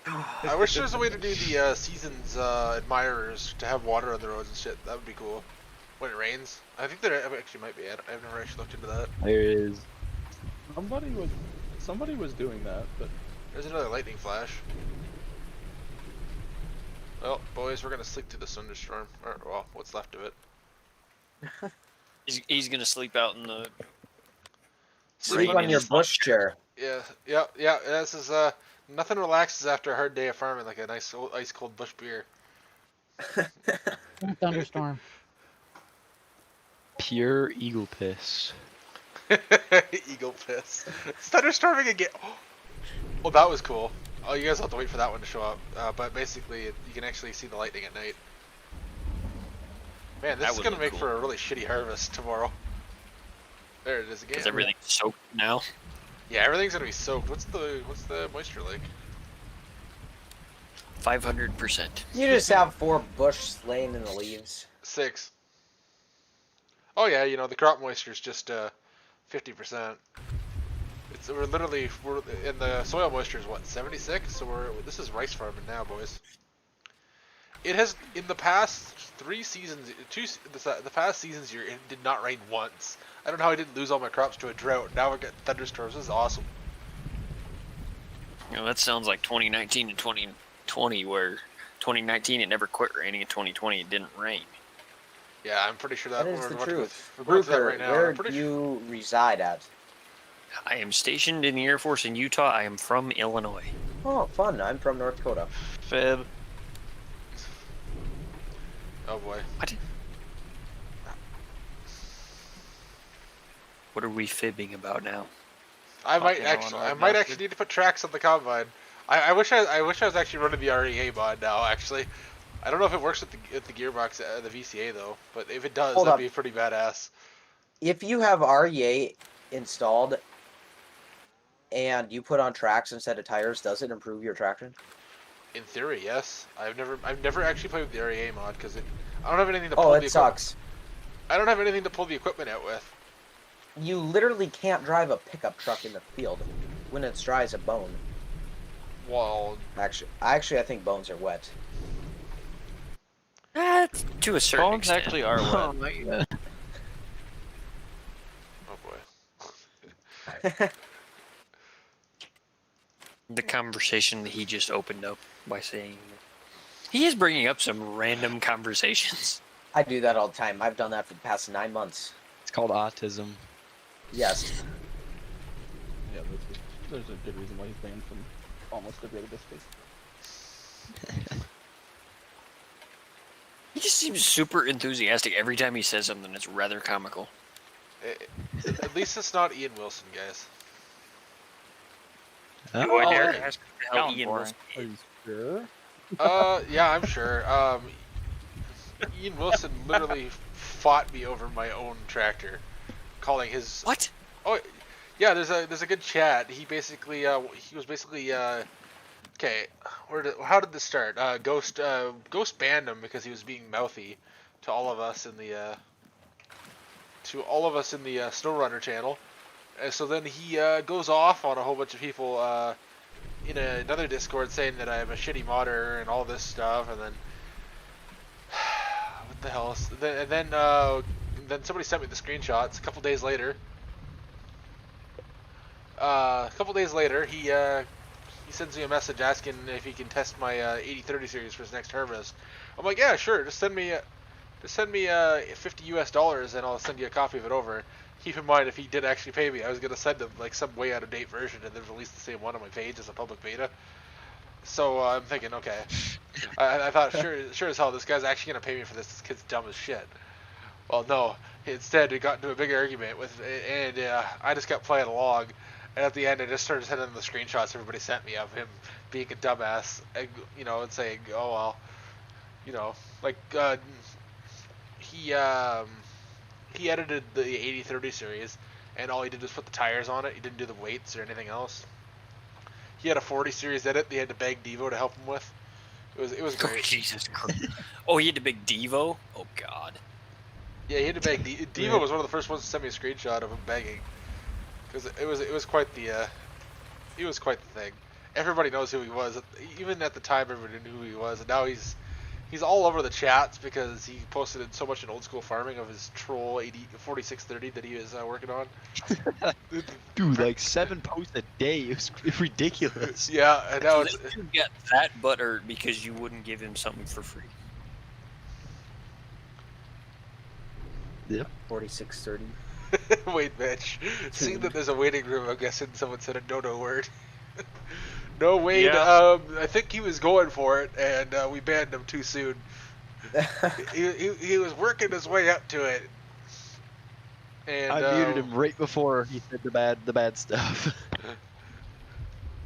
I wish there was a way to do the seasons admirers to have water on the roads and shit. That would be cool. When it rains. I think there actually might be. I've never actually looked into that. There is. Somebody was doing that, but There's another lightning flash. Well, boys, we're gonna sleep through the thunderstorm. Or, well, what's left of it. He's gonna sleep out in the sleep rain on in your his bush chair. Yeah. This is nothing relaxes after a hard day of farming like a nice ice cold bush beer. Thunderstorm. Pure eagle piss. Eagle piss. It's thunderstorming again. Oh, that was cool. Oh, you guys have to wait for that one to show up. But basically, you can actually see the lightning at night. Man, this That is would gonna look make cool. for a really shitty harvest tomorrow. There it is again. because everything's soaked now. Yeah, everything's gonna be soaked. What's the moisture like? 500%. You just have 4 bush laying in the leaves. 6. Oh yeah, the crop moisture is just 50%. We're in the soil moisture is what, 76? So this is rice farming now, boys. It has in the past 3 seasons, the past seasons here, it did not rain once. I don't know how I didn't lose all my crops to a drought. Now we're getting thunderstorms. This is awesome. You know, that sounds like 2019 and 2020, where 2019 it never quit raining, and 2020 it didn't rain. Yeah, I'm pretty sure that, That is the truth. We're going through that Rupert, right now. where I'm pretty do you reside at? I am stationed in the Air Force in Utah. I am from Illinois. Oh, fun. I'm from North Dakota. Fib. Oh boy. What are we fibbing about now? I might Fucking actually, Illinois I might bastard. actually need to put tracks on the combine. I wish I was actually running the REA mod now. Actually, I don't know if it works with the gearbox, the VCA though. But if it does, Hold that'd up. be pretty badass. If you have REA installed and you put on tracks instead of tires, does it improve your traction? In theory, yes. I've never actually played with the REA mod because I don't have anything to Oh, pull the it equipment. sucks. I don't have anything to pull the equipment out with. You literally can't drive a pickup truck in the field when it's dry as a bone. Well, Actually, I think bones are wet. To a certain Bones extent. actually are wet. Oh my god. oh boy. The conversation that he just opened up by saying he is bringing up some random conversations. I do that all the time. I've done that for the past 9 months. It's called autism. Yes. Yeah, there's a good reason why he's banned from almost every other discipline. He just seems super enthusiastic every time he says something. It's rather comical. At least it's not Ian Wilson, guys. Do I dare yeah. ask who the hell Sounds Ian boring. Wilson Are is? you sure? Yeah, I'm sure. Ian Wilson literally fought me over my own tractor, calling his. What? Oh, yeah. There's a good chat. He basically he was basically okay. How did this start? Ghost banned him because he was being mouthy to all of us in the SnowRunner channel. And so then he goes off on a whole bunch of people in another Discord saying that I'm a shitty modder and all this stuff, and then what the hell? And then somebody sent me the screenshots. A couple days later, he sends me a message asking if he can test my 8030 series for his next harvest. I'm like, yeah, sure. Just send me $50 US and I'll send you a copy of it over. Keep in mind, if he did actually pay me, I was gonna send him like some way out of date version and then release the same one on my page as a public beta. So I'm thinking, okay. I thought, sure as hell, this guy's actually gonna pay me for this. This kid's dumb as shit. Well, no. Instead, we got into a big argument and I just kept playing along. And at the end, I just started sending him the screenshots everybody sent me of him being a dumbass, and, and saying, oh well, like he edited the 8030 series, and all he did was put the tires on it. He didn't do the weights or anything else. He had a 40 series edit. They had to beg Devo to help him with. It was Oh, great. Jesus Christ. Oh, he had to beg Devo? Oh, God. Yeah, he had to beg. Devo was one of the first ones to send me a screenshot of him begging, because it was quite the thing. Everybody knows who he was. Even at the time, everybody knew who he was, and now he's all over the chats because he posted so much in old school farming of his troll 4630 that he was working on. Dude, like 7 posts a day. It was ridiculous. Yeah, and now it's You got that butthurt because you wouldn't give him something for free. Yep. 4630. wait, Mitch. Seeing that there's a waiting room, I'm guessing someone said a no word. No, Wade. Yeah. I think he was going for it, and we banned him too soon. he was working his way up to it. And I muted him right before he said the bad stuff.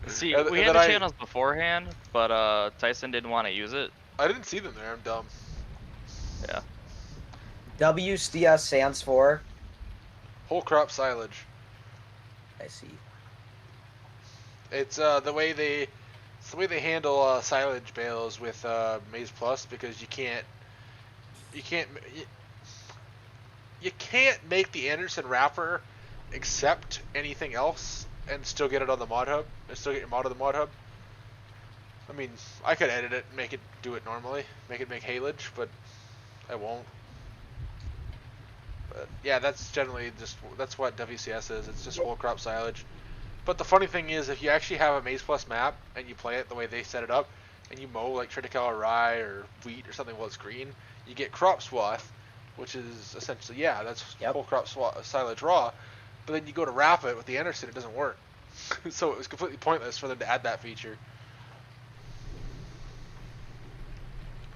See, And- we and had then the channels beforehand, but Tyson didn't want to use it. I didn't see them there. I'm dumb. Yeah. WSTS stands for. Whole crop silage. I see. It's the way they handle silage bales with Maize Plus, because you can't make the Anderson wrapper accept anything else and still get it on the mod hub and still get your mod on the mod hub. I mean, I could edit it and make it do it normally, make it make haylage, but I won't. But yeah, that's generally that's what WCS is. It's just whole crop silage. But the funny thing is, if you actually have a Maize Plus map and you play it the way they set it up, and you mow like triticale or rye or wheat or something while it's green, you get crop swath, which is essentially, yeah, that's whole crop silage raw. But then you go to wrap it with the Anderson, it doesn't work. So it was completely pointless for them to add that feature.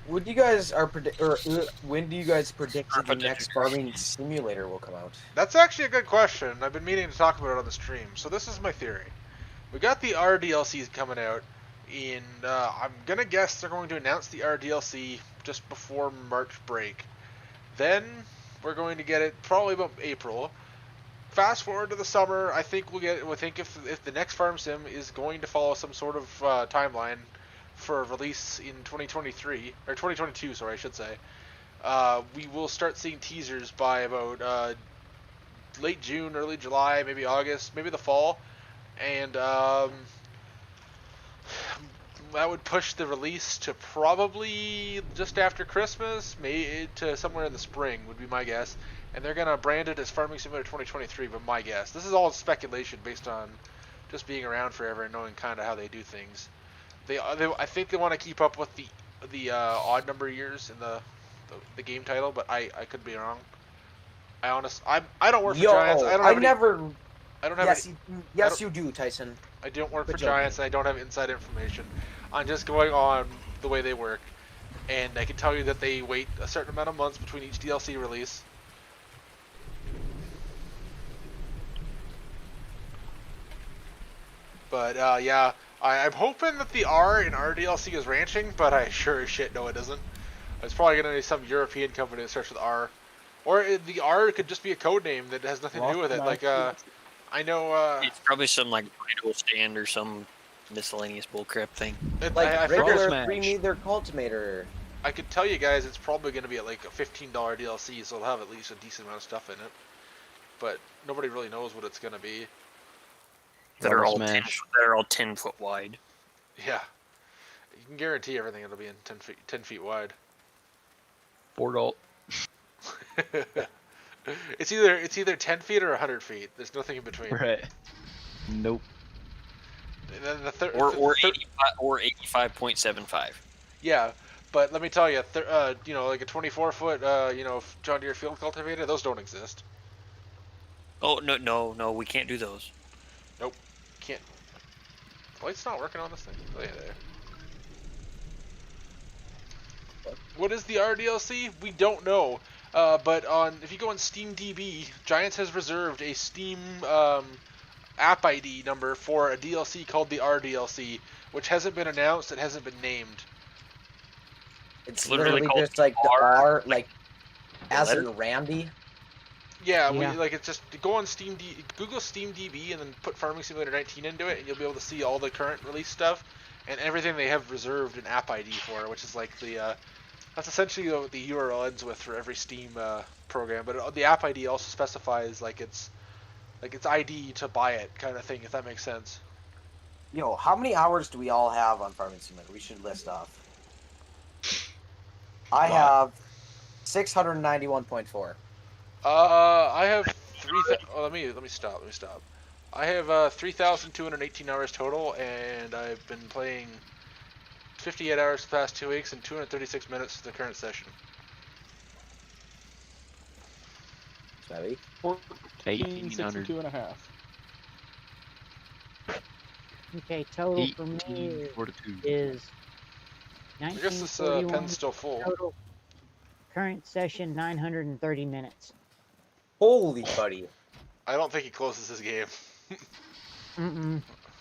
When do you guys when do you guys predict that the next farming simulator will come out? That's actually a good question. I've been meaning to talk about it on the stream. So this is my theory. We got the RDLCs coming out in, I'm going to guess they're going to announce the RDLC just before March break. Then we're going to get it probably about April. Fast forward to the summer, I think we'll get it. I think if the next farm sim is going to follow some sort of timeline for release in 2023 or 2022, sorry, I should say, we will start seeing teasers by about late June, early July, maybe August, maybe the fall, and that would push the release to probably just after Christmas, maybe to somewhere in the spring would be my guess. And they're gonna brand it as Farming Simulator 2023, but my guess. This is all speculation based on just being around forever and knowing kind of how they do things. I think they want to keep up with the odd number years in the game title, but I could be wrong. I don't work for Giants. I don't have Yes, you do, Tyson. I don't work for Giants, and I don't have inside information. I'm just going on the way they work, and I can tell you that they wait a certain amount of months between each DLC release. But yeah, I'm hoping that the R in RDLC is ranching, but I sure as shit know it isn't. It's probably going to be some European company that starts with R. Or the R could just be a code name that has nothing to do with it. Like, I know... it's probably some, like, idle stand or some miscellaneous bullcrap thing. Like regular three-meter cultivator. I could tell you guys it's probably going to be at, like, a $15 DLC, so it'll have at least a decent amount of stuff in it. But nobody really knows what it's going to be. That are all 10 foot wide. Yeah, you can guarantee everything. It'll be in 10 feet wide. Boardalt. It's either 10 feet or 100 feet. There's nothing in between. Right. Nope. And then or 85.75. Yeah, but let me tell you, you know, like a 24-foot, you know, John Deere field cultivator, those don't exist. Oh no, we can't do those. Nope, can't. The light's not working on this thing. Oh, yeah, there. What is the RDLC? We don't know. But if you go on SteamDB, Giants has reserved a Steam app ID number for a DLC called the RDLC, which hasn't been announced. It hasn't been named. It's literally just like the R, like as in Randy. Yeah, it's just go on Google SteamDB and then put Farming Simulator 19 into it, and you'll be able to see all the current release stuff and everything they have reserved an app ID for, which is like the that's essentially what the URL ends with for every Steam program. But the app ID also specifies like its ID to buy it kind of thing, if that makes sense. Yo, how many hours do we all have on Farming Simulator? We should list off. I have 691.4. I have let me stop. I have 3,218 hours total, and I've been playing 58 hours the past 2 weeks and 236 minutes to the current session. Sorry. 1462 and a half. Okay, total for me is I guess this pen's still full. Total current session 930 minutes. Holy buddy. I don't think he closes his game.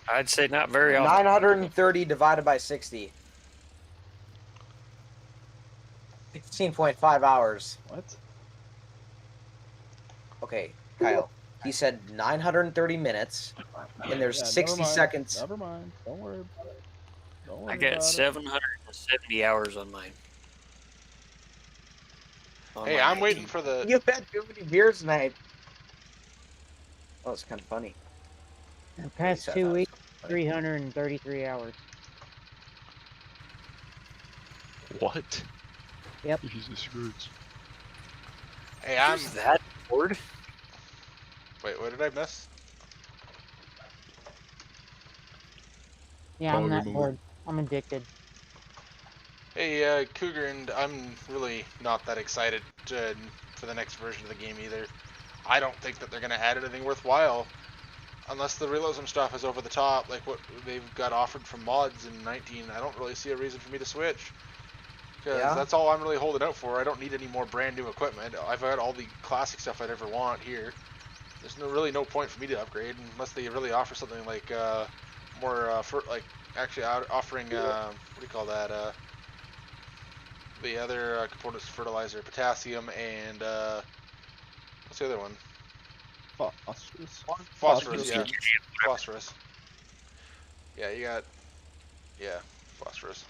I'd say not very often. 930 divided by 60. 16.5 hours. What? Okay, Kyle. He said 930 minutes, and there's 60 seconds. Never mind. Don't worry about it. Don't worry I got about 770 hours on mine. Hey, I'm waiting for the... You had too many beers tonight. Oh, it's kind of funny. The past 2 weeks, 333 hours. What? Yep. Jesus Christ. Hey, I'm. Who's that bored? Wait, what did I miss? Yeah, I'm Power that mode. bored. I'm addicted. Hey, Cougar, and I'm really not that excited for the next version of the game either. I don't think that they're going to add anything worthwhile. Unless the realism stuff is over the top, like what they've got offered from mods in 19, I don't really see a reason for me to switch. Because that's all I'm really holding out for. I don't need any more brand new equipment. I've got all the classic stuff I'd ever want here. There's really no point for me to upgrade unless they really offer something like more, actually offering, what do you call that? The other components, fertilizer, potassium, and what's the other one? Phosphorus. Phosphorus, yeah. Phosphorus. Yeah, you got, phosphorus.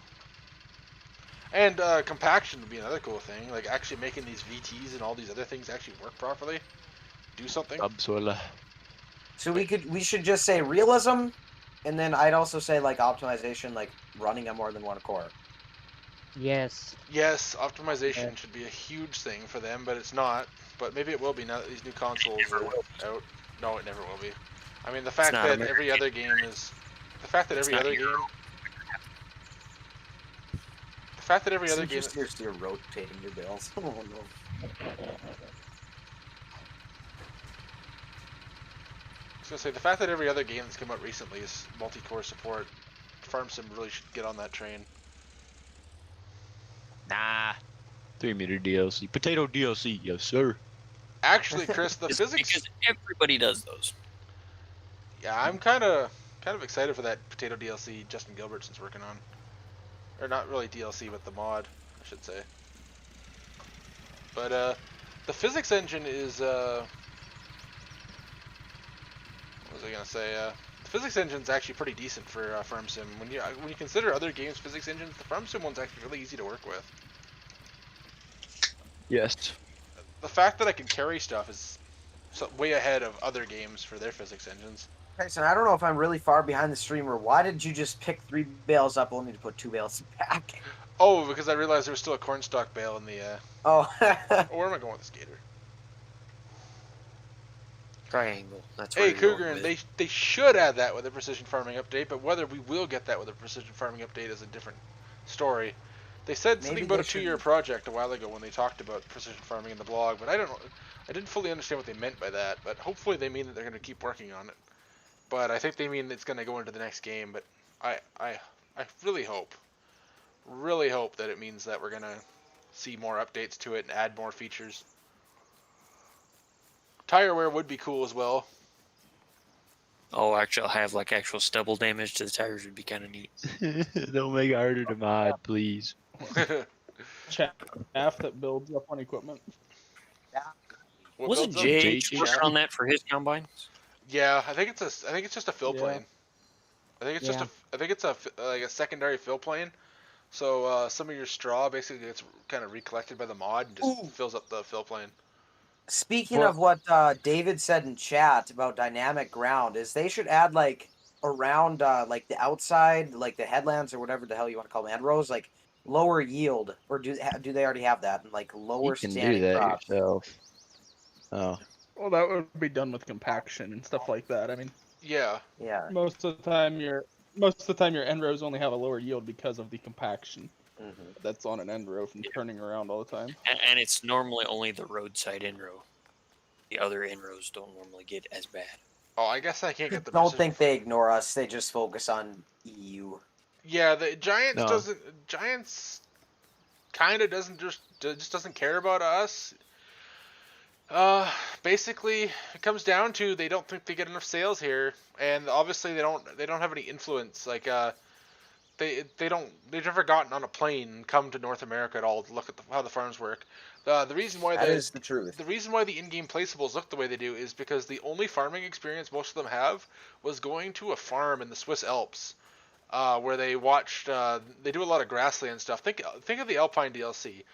And compaction would be another cool thing, like actually making these VTs and all these other things actually work properly. Do something. Subsoil. So we should just say realism, and then I'd also say like optimization, like running on more than one core. Yes. Yes, optimization should be a huge thing for them, but it's not. But maybe it will be now that these new consoles are out. No, it never will be. I mean, the fact that every other game is... The fact that every other game... The fact that every other game... Seriously, you're rotating your bales. Oh no. I was gonna say, the fact that every other game that's come out recently is multi-core support, Farm Sim really should get on that train. Nah. 3-meter DLC. Potato DLC, yes sir. Actually, Chris, the physics... Because everybody does those. Yeah, I'm kind of excited for that Potato DLC Justin Gilbertson's working on. Or not really DLC, but the mod, I should say. But the physics engine is what was I gonna say? The physics engine's actually pretty decent for Farm Sim. When you consider other games' physics engines, the Farm Sim one's actually really easy to work with. Yes. The fact that I can carry stuff is way ahead of other games for their physics engines. Tyson, I don't know if I'm really far behind the streamer. Why did you just pick 3 bales up only to put 2 bales back? Oh, because I realized there was still a cornstalk bale in the. Oh. Where am I going with this gator? Triangle. That's Hey, where you're Cougar, going and they should add that with a precision farming update, but whether we will get that with a precision farming update is a different story. They said something about a 2-year project a while ago when they talked about precision farming in the blog, but I didn't fully understand what they meant by that. But hopefully they mean that they're going to keep working on it. But I think they mean it's going to go into the next game. But I really hope that it means that we're going to see more updates to it and add more features. Tire wear would be cool as well. Oh, actually, I'll have like actual stubble damage to the tires would be kind of neat. Don't make it harder to mod, please. Chaff that builds up on equipment. Wasn't JH working on that for his combine? Yeah, I think it's just a fill plane. I think it's like a secondary fill plane. So some of your straw basically gets kind of recollected by the mod and just fills up the fill plane. Speaking of what David said in chat about dynamic ground, is they should add like around like the outside, like the headlands or whatever the hell you want to call them, end rows, like lower yield, or do they already have that? And like lower You can standing do that crops. yourself. Oh. Well, that would be done with compaction and stuff like that. I mean, yeah. Most of the time, your end rows only have a lower yield because of the compaction that's on an end row from turning around all the time. And it's normally only the roadside end row. The other end rows don't normally get as bad. Oh, I guess I can't get the. Don't think they ignore us. They just focus on EU. Yeah, the Giants kind of doesn't care about us. Basically, it comes down to they don't think they get enough sales here, and obviously they don't have any influence. Like they've never gotten on a plane and come to North America at all to look at how the farms work. The reason why that is the truth. The reason why the in-game placeables look the way they do is because the only farming experience most of them have was going to a farm in the Swiss Alps, where they watched. They do a lot of grassland stuff. Think of the Alpine DLC.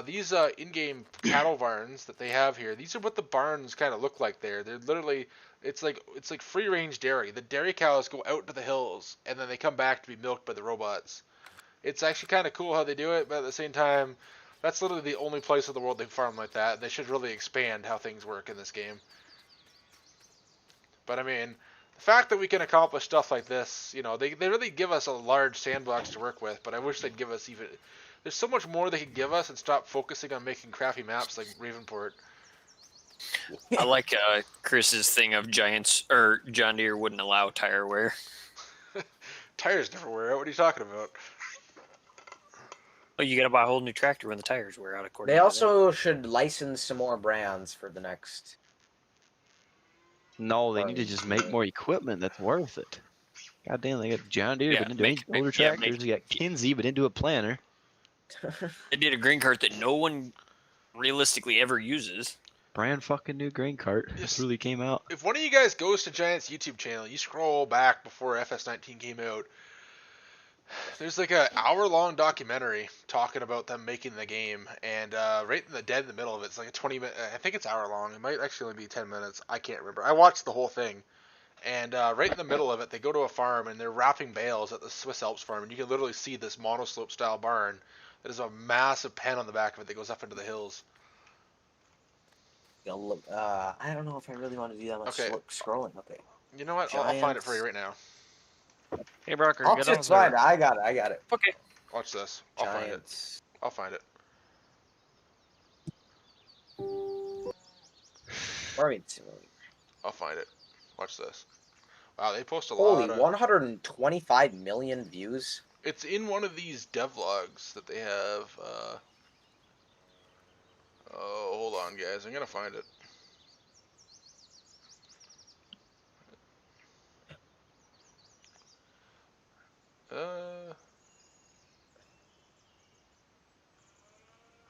These in-game cattle barns that they have here, these are what the barns kind of look like there. They're literally, it's like free-range dairy. The dairy cows go out to the hills, and then they come back to be milked by the robots. It's actually kind of cool how they do it, but at the same time, that's literally the only place in the world they farm like that. They should really expand how things work in this game. But I mean, the fact that we can accomplish stuff like this, you know, they really give us a large sandbox to work with, but I wish they'd give us even... There's so much more they could give us and stop focusing on making crappy maps like Ravenport. I like Chris's thing of Giants or John Deere wouldn't allow tire wear. Tires never wear out. What are you talking about? Oh, you gotta buy a whole new tractor when the tires wear out. According They to also should license some more brands for the next. No, they need to just make more equipment that's worth it. God damn, they got John Deere, but didn't do any older tractors. They got Kinsey, but didn't do a planter. They did a green cart that no one realistically ever uses. Brand fucking new grain cart. This really came out. If one of you guys goes to Giant's YouTube channel, you scroll back before FS19 came out, there's like an hour-long documentary talking about them making the game, and right in the dead in the middle of it, it's like a 20-minute, I think it's hour-long, it might actually only be 10 minutes, I can't remember. I watched the whole thing, and right in the middle of it, they go to a farm, and they're wrapping bales at the Swiss Alps farm, and you can literally see this monoslope-style barn that is a massive pen on the back of it that goes up into the hills. I don't know if I really want to do that much scrolling. Okay. You know what? I'll find it for you right now. Hey, Brocker, I'll get just find it. I got it. Okay. Watch this. I'll find it. I'll find it. I'll find it. Watch this. Wow, they post a lot. Holy, 125 million views. It's in one of these devlogs that they have. Oh, hold on, guys. I'm gonna find it.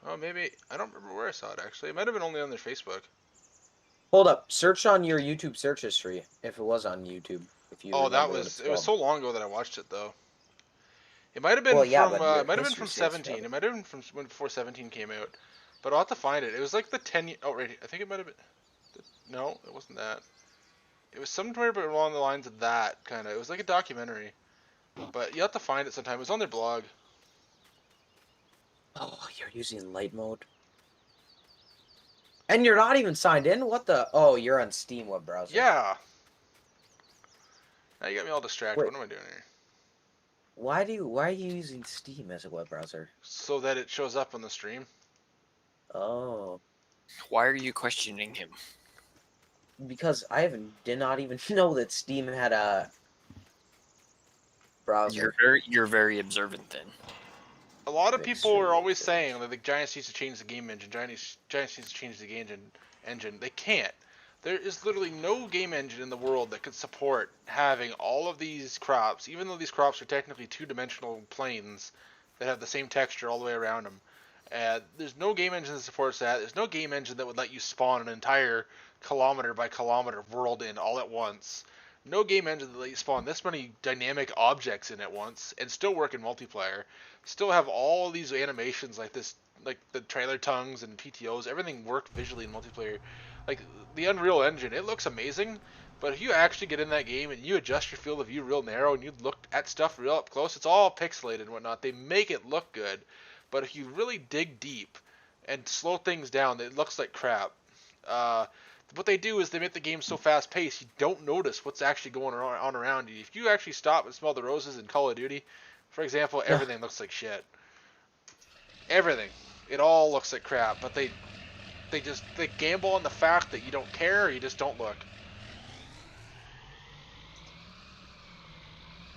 Oh, maybe I don't remember where I saw it actually. It might have been only on their Facebook. Hold up. Search on your YouTube search history if it was on YouTube. If you. Oh, that was. It was so long ago that I watched it though. It might have been from. It might have been from 17. It might have been from when before 17 came out. But I'll have to find it. It was like the 10. Oh, right. I think it might have been. No, it wasn't that. It was somewhere along the lines of that kind of. It was like a documentary. But you have to find it sometime. It was on their blog. Oh, you're using light mode. And you're not even signed in? What the? Oh, you're on Steam web browser. Yeah. Now you got me all distracted. Wait. What am I doing here? Why are you using Steam as a web browser? So that it shows up on the stream. Oh. Why are you questioning him? Because I did not even know that Steam had a browser. You're very observant then. A lot of people are always saying that the Giants needs to change the game engine. Giants needs to change the game engine. They can't. There is literally no game engine in the world that could support having all of these crops, even though these crops are technically two-dimensional planes that have the same texture all the way around them. There's no game engine that supports that. There's no game engine that would let you spawn an entire kilometer by kilometer world in all at once. No game engine that let you spawn this many dynamic objects in at once and still work in multiplayer. Still have all these animations like this, like the trailer tongues and PTOs. Everything work visually in multiplayer. Like the Unreal Engine, it looks amazing. But if you actually get in that game and you adjust your field of view real narrow and you look at stuff real up close, it's all pixelated and whatnot. They make it look good. But if you really dig deep and slow things down, it looks like crap. What they do is they make the game so fast-paced, you don't notice what's actually going on around you. If you actually stop and smell the roses in Call of Duty, for example, everything looks like shit. Everything. It all looks like crap, but they gamble on the fact that you don't care or you just don't look.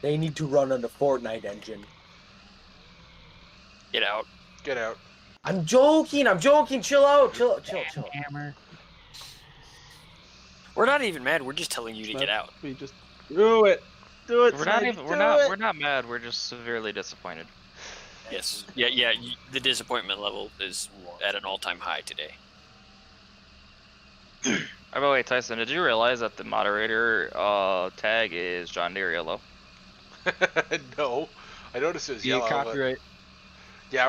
They need to run on the Fortnite engine. Get out. Get out. I'm joking. Chill out. Chill. Hammer. We're not even mad. We're just telling you to get out. We just do it. Do it. We're not mad. We're just severely disappointed. Yes. Yeah. The disappointment level is at an all-time high today. By the way, Tyson, did you realize that the moderator tag is John Deere yellow? No, I noticed it was yellow. Copyright. But... Yeah,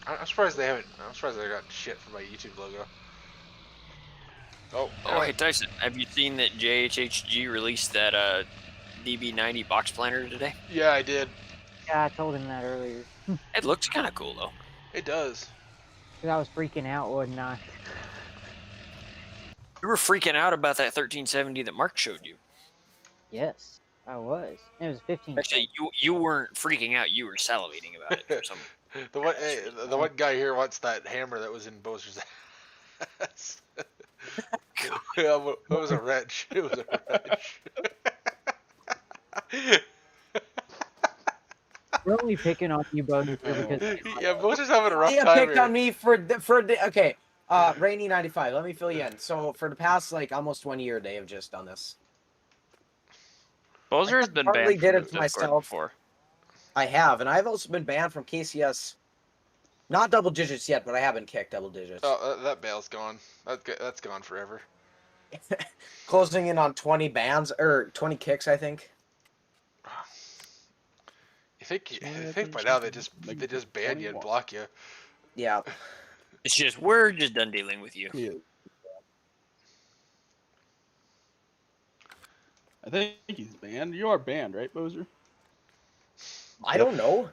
I'm surprised they haven't. I'm surprised they got shit for my YouTube logo. Oh, hey Tyson, have you seen that JHHG released that DB90 box planner today? Yeah, I did. Yeah, I told him that earlier. It looks kind of cool though. It does. 'Cause I was freaking out, wasn't I? You were freaking out about that 1370 that Mark showed you. Yes, I was. It was 15. Actually, you weren't freaking out. You were salivating about it for some. The one, hey, the one guy here wants that hammer that was in Bowser's ass. Yeah, it was a wrench. It was a wrench. We're only picking on you, Bowser, because Yeah, Bowser's having a rough You time picked here. on me for okay. Rainy 95. Let me fill you in. So for the past like almost 1 year, they have just done this. Bowser has been Hardly banned did from it the to Discord myself. before. I have, and I've also been banned from KCS. Not double digits yet, but I have been kicked double digits. Oh, that bail's gone. That's gone forever. Closing in on 20 bans or 20 kicks, I think. You think by now they just ban you and block you. Yeah. It's just we're just done dealing with you. Yeah. I think he's banned. You are banned, right, Bowser? I don't know.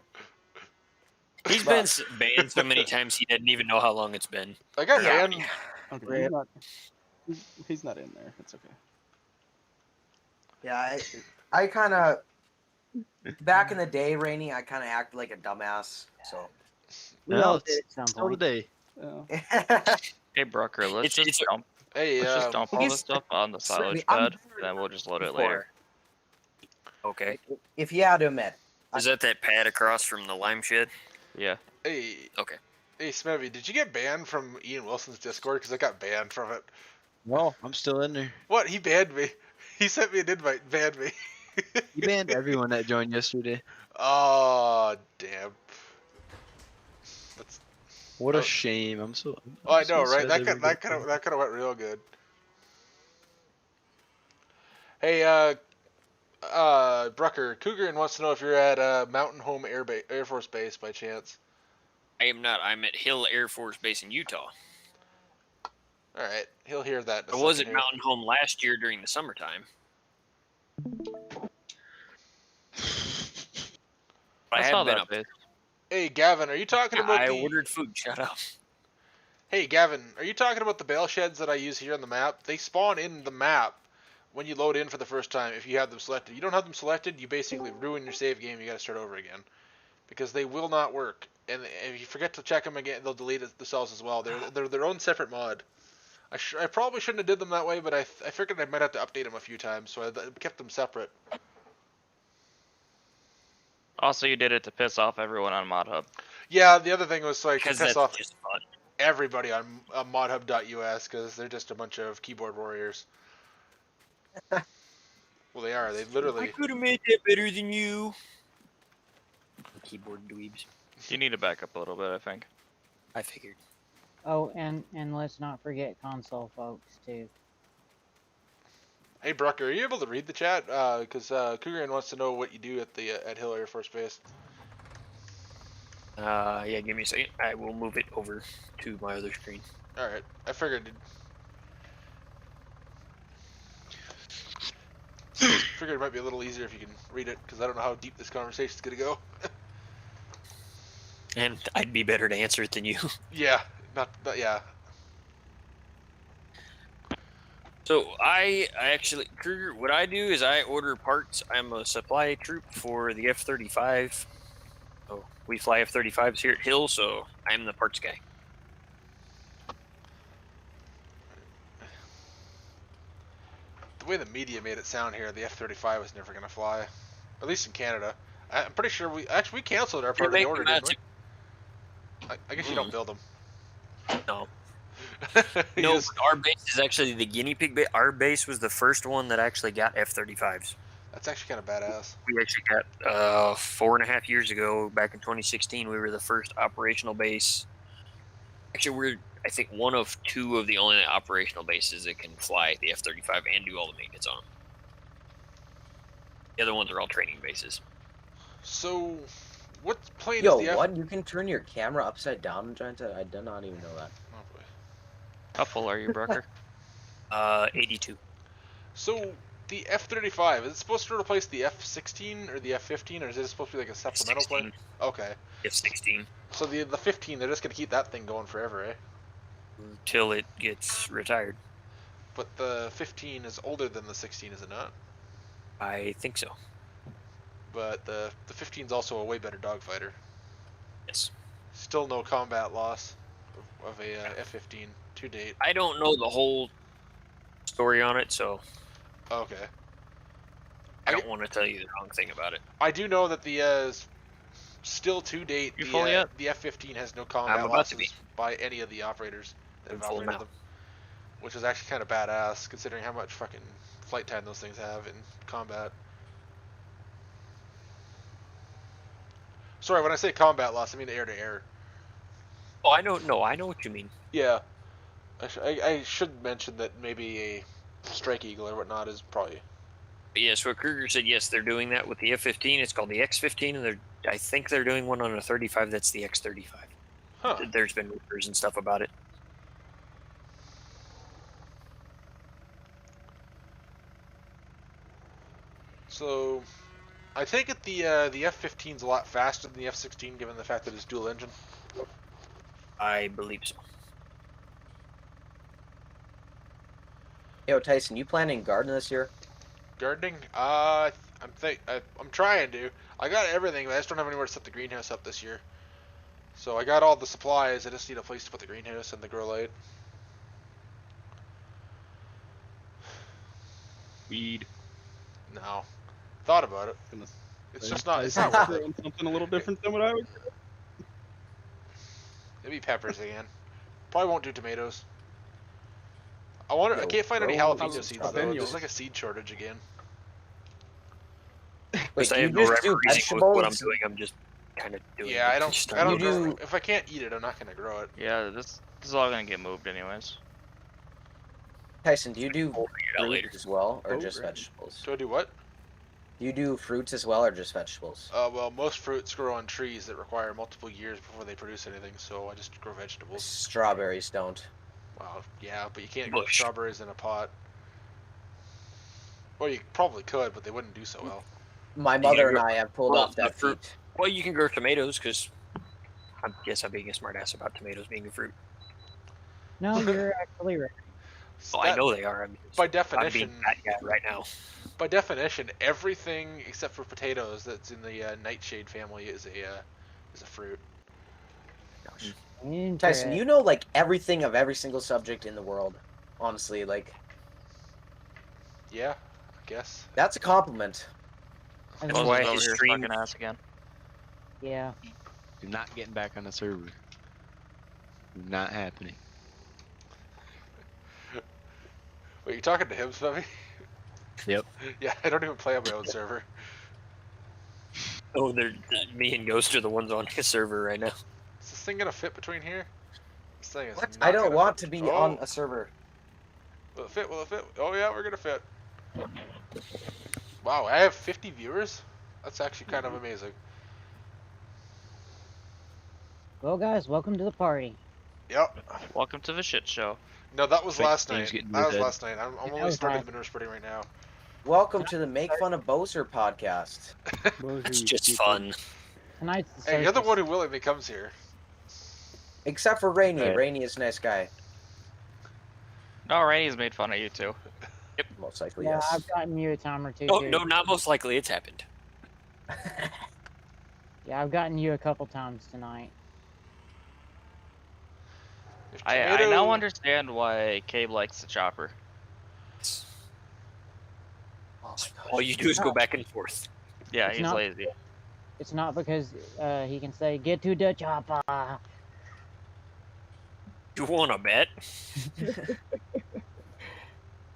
He's been banned so many times he doesn't even know how long it's been. I got banned. Okay, he's not in there. It's okay. Yeah, I kind of back in the day, Rainy, I kind of acted like a dumbass. So we No, all it's did at some still point. today. Hey, Brucker, let's just dump. Hey, Let's just dump all this stuff on the silage bed, and then we'll just load it later. Okay. If you had to admit, Is that pad across from the lime shed? Yeah. Hey. Okay. Hey, Smevy, did you get banned from Ian Wilson's Discord? Because I got banned from it. No, I'm still in there. What? He banned me. He sent me an invite, banned me. You banned everyone that joined yesterday. Oh, damn. That's. What a shame. I'm so. Oh, I so know, right? sad That kind of went real good. Hey, Brucker, Cougarin wants to know if you're at Mountain Home Air Force Base by chance. I am not. I'm at Hill Air Force Base in Utah. All right, he'll hear that. I was at Mountain Home last year during the summertime. I haven't been up. Hey, Gavin, are you talking about I the... ordered food. Shut up. Hey, Gavin, are you talking about the bale sheds that I use here on the map? They spawn in the map when you load in for the first time if you have them selected. You don't have them selected, you basically ruin your save game. You got to start over again because they will not work. And if you forget to check them again, they'll delete it themselves as well. They're their own separate mod. I probably shouldn't have did them that way, but I figured I might have to update them a few times, so I kept them separate. Also, you did it to piss off everyone on ModHub. Yeah, the other thing was so I could Because piss that's off just fun. everybody on modhub.us because they're just a bunch of keyboard warriors. Well, they are. They I literally. could have made that better than you. Keyboard dweebs. You need to back up a little bit, I think. I figured. Oh, and let's not forget console folks too. Hey, Brucker, are you able to read the chat? Because Cougarin wants to know what you do at Hill Air Force Base. Yeah, give me a second. I will move it over to my other screen. All right, I figured. Figured it might be a little easier if you can read it, because I don't know how deep this conversation's gonna go. And I'd be better to answer it than you. Yeah, not yeah. So I actually, Kruger, what I do is I order parts. I'm a supply troop for the F-35. Oh, we fly F-35s here at Hill, so I'm the parts guy. The way the media made it sound here, the F-35 was never gonna fly, at least in Canada. I'm pretty sure we canceled our part of the order, didn't we? I guess you don't build them. No. No, our base is actually the guinea pig base. Our base was the first one that actually got F-35s. That's actually kind of badass. We actually got 4.5 years ago, back in 2016, we were the first operational base. Actually, we're, I think, one of two of the only operational bases that can fly the F-35 and do all the maintenance on them. The other ones are all training bases. So, what plane Yo, is the what? You can turn your camera upside down and trying to... I did not even know that. How full are you, Brucker? 82. So, the F-35, is it supposed to replace the F-16 or the F-15, or is it supposed to be like a supplemental plane? Okay. F-16. So the 15, they're just gonna keep that thing going forever, eh? Until it gets retired. But the 15 is older than the 16, is it not? I think so. But the 15 is also a way better dogfighter. Yes. Still no combat loss of a F-15 to date. I don't know the whole story on it, so Okay. I don't want to tell you the wrong thing about it. I do know that the still to date, You full yet? the F-15 has no combat I'm about to be. losses by any of the operators that I'm have full operated now. them, which is actually kind of badass considering how much fucking flight time those things have in combat. Sorry, when I say combat loss, I mean air to air. Oh, I know. No, I know what you mean. Yeah, I should mention that maybe a Strike Eagle or whatnot is probably. But yes, what Kruger said, yes, they're doing that with the F-15. It's called the X-15, and I think they're doing one on a 35 that's the X-35. Huh. There's been rumors and stuff about it. So, I take it the F-15 is a lot faster than the F-16, given the fact that it's dual engine. I believe so. Yo, Tyson, you planning garden this year? Gardening? I'm trying to. I got everything, but I just don't have anywhere to set the greenhouse up this year. So I got all the supplies. I just need a place to put the greenhouse and the grow light. Weed. No, thought about it. It's just not. It's not worth it. Something a little different than what I would. Maybe peppers again. Probably won't do tomatoes. I can't find any grow jalapeno seeds though. There's like a seed shortage again. Wait, I you have no just do rhyme or reason with what I'm vegetables? doing. I'm just kind of doing Yeah, it. I don't. Just I don't You know. do- If I can't eat it, I'm not gonna grow it. Yeah, this is all gonna get moved anyways. Tyson, do you do We'll figure it out later. fruits as well, or Oh, just right. vegetables? Do I do what? Do you do fruits as well, or just vegetables? Well, most fruits grow on trees that require multiple years before they produce anything, so I just grow vegetables. Strawberries don't. Well, yeah, but you can't grow Bush. strawberries in a pot. Well, you probably could, but they wouldn't do so well. My You mother can and grow- I have pulled well, off that the fruit- feat. Well, you can grow tomatoes because I guess I'm being a smartass about tomatoes being a fruit. No, you're actually right. Well, I know they are. By I'm definition, being that guy right now. by definition, everything except for potatoes that's in the nightshade family is a fruit. Tyson, you know like everything of every single subject in the world. Honestly, like Yeah, I guess. that's a compliment. That's Moses why over his here stream. fucking ass again. Yeah. You're not getting back on the server. Not happening. Wait, you talking to him, Stubby? Yep. Yeah, I don't even play on my own server. Oh, me and Ghost are the ones on his server right now. Is this thing gonna fit between here? This thing is What? not I don't gonna want fit. to be Oh, on a server. Will it fit? Will it fit? Oh yeah, we're gonna fit. Wow, I have 50 viewers? That's actually kind of amazing. Well, guys, welcome to the party. Yep. Welcome to the shit show. No, that was Fake last things night. getting That was dead. last night. I'm That only was starting last- the manure spreading right now. Welcome to the Make Fun of Boser podcast. It's just fun. Tonight's the Hey, you're the circus. one who willingly comes here. Except for Rainey. Right. Rainey is a nice guy. No, Rainey's made fun of you too. Most likely, Yeah, yes. I've gotten you a time or two. Oh too. no, not most likely. It's happened. Yeah, I've gotten you a couple times tonight. If I tomato- now understand why Cabe likes the chopper. Oh my gosh. All you do is go back and forth. Yeah, It's he's not- lazy. It's not because he can say, "Get to the chopper." You want to bet?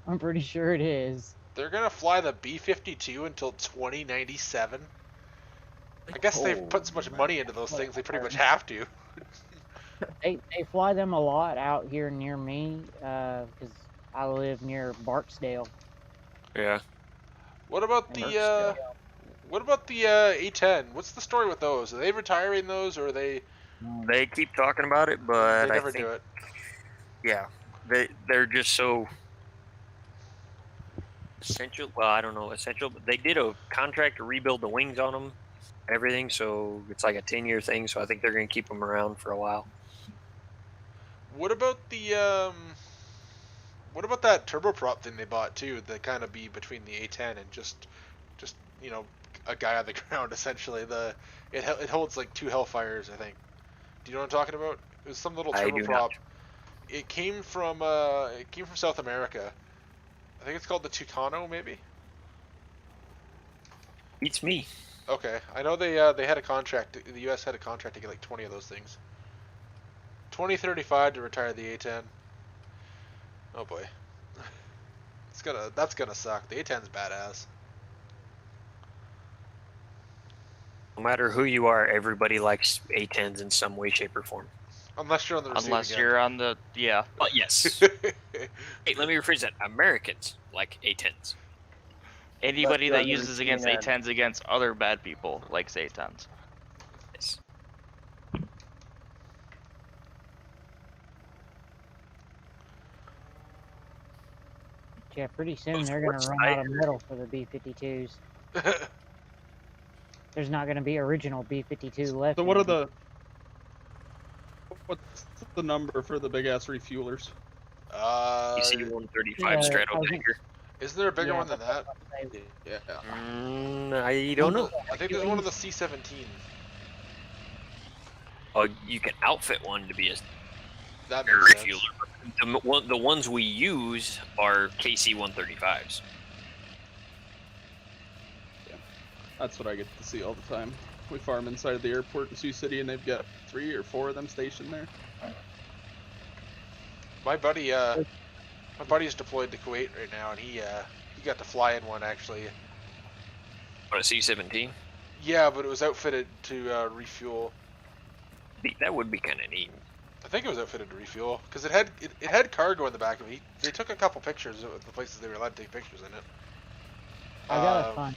I'm pretty sure it is. They're gonna fly the B-52 until 2097. I guess they've put so much money into those things, they pretty much have to. They fly them a lot out here near me because I live near Barksdale. Yeah. What about the A-10? What's the story with those? Are they retiring those, or are they They keep talking about it, but they never I think, do it? yeah, they're just so essential. Well, I don't know essential, but they did a contract to rebuild the wings on them, everything. So it's like a 10-year thing. So I think they're gonna keep them around for a while. What about the what about that turboprop thing they bought too? That kind of be between the A10 and just you know, a guy on the ground essentially. It holds like 2 Hellfires, I think. Do you know what I'm talking about? It was some little I do turboprop. not. It came from South America. I think it's called the Tucano, maybe. Beats me. Okay, I know they had a contract. The U.S. had a contract to get like 20 of those things. 2035 to retire the A10. Oh boy, that's gonna suck. The A10's badass. No matter who you are, everybody likes A10s in some way, shape, or form. Unless you're on the receiving Unless end. you're on the But yes. Hey, let me rephrase that. Americans like A10s. Anybody you're that on the uses against receiving end. A10s against other bad people likes A10s. Yes. Yeah, pretty soon Those they're gonna horse run out of tigers. metal for the B-52s. There's not gonna be original B-52 left. So in what are the what's the number for the big ass refuelers? DC-135 Yeah, straddle I think- tanker. Isn't there a bigger Yeah, one than that? Yeah. I don't know. I think there's one of the C-17. Oh, you can outfit one to be a That air makes sense. refueler. The ones we use are KC-135s. That's what I get to see all the time. We farm inside of the airport in Sioux City, and they've got 3 or 4 of them stationed there. My buddy's deployed to Kuwait right now, and he got to fly in one actually. On a C-17? Yeah, but it was outfitted to refuel. That would be kind of neat. I think it was outfitted to refuel because it had cargo in the back of it. They took a couple pictures of the places they were allowed to take pictures in it. I got a fun.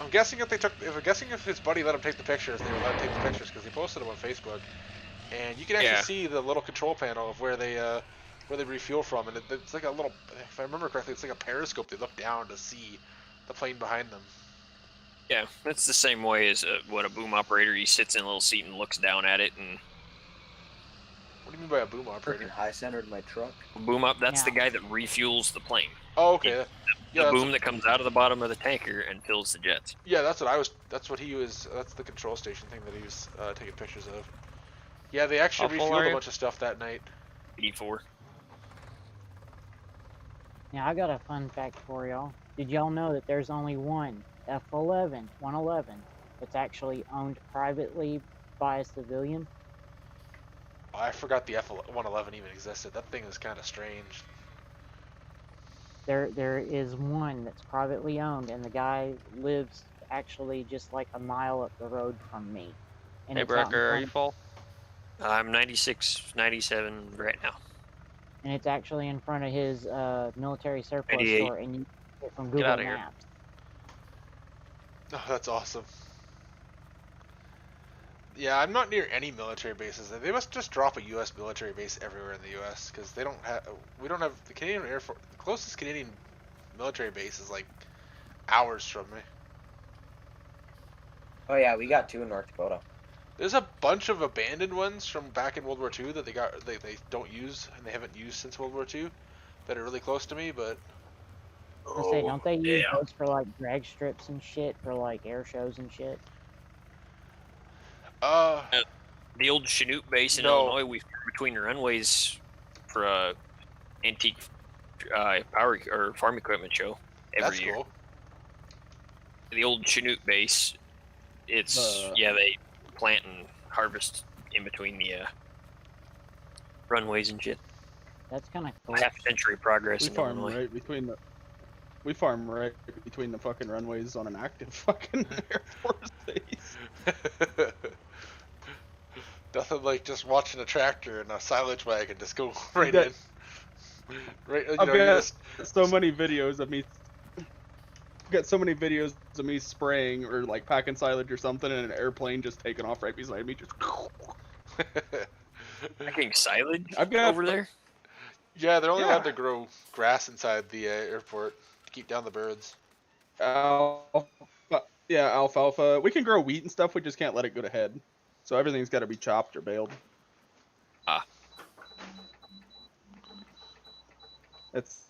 I'm guessing if his buddy let him take the pictures, they were allowed to take the pictures because he posted them on Facebook, and you can actually see the little control panel of where they refuel from, and it's like a little. If I remember correctly, it's like a periscope. They look down to see the plane behind them. Yeah, that's the same way as what a boom operator. He sits in a little seat and looks down at it. And what do you mean by a boom operator? High centered my truck. Boom up. That's the guy that refuels the plane. Oh, okay. The boom that comes out of the bottom of the tanker and fills the jets. Yeah, that's what he was. That's the control station thing that he was taking pictures of. Yeah, they actually refueled a bunch of stuff that night. E4. Now I got a fun fact for y'all. Did y'all know that there's only one F-11, 111, that's actually owned privately by a civilian? I forgot the F-111 even existed. That thing is kind of strange. There is one that's privately owned, and the guy lives actually just like a mile up the road from me. And Hey, it's out in Brecker, are front- you full? I'm 96, 97 right now. And it's actually in front of his military surplus 88. store, and you can get it from Get Google outta here. Maps. Oh, that's awesome. Yeah, I'm not near any military bases. They must just drop a U.S. military base everywhere in the U.S. because they don't have. We don't have the Canadian Air Force. The closest Canadian military base is like hours from me. Oh yeah, we got 2 in North Dakota. There's a bunch of abandoned ones from back in World War II that they don't use and they haven't used since World War II that are really close to me, but. I say, don't they use those for like drag strips and shit for like air shows and shit? The old Chinook base in No. Illinois, we between the runways for a antique power or farm equipment show every That's year. cool. The old Chinook base, it's they plant and harvest in between the runways and shit. That's kind of cool. Half century progress We in farm Illinois. right between the. We farm right between the fucking runways on an active fucking Air Force base. Nothing like just watching a tractor and a silage wagon just go right Yeah. in. Right, you I've know, you got just, so many videos of me. Got so many videos of me spraying or like packing silage or something, and an airplane just taking off right beside me. Just. Packing silage I've got over there. Yeah, they're only Yeah. allowed to grow grass inside the airport to keep down the birds. Yeah, alfalfa. We can grow wheat and stuff. We just can't let it go to head. So everything's got to be chopped or baled. Ah. It's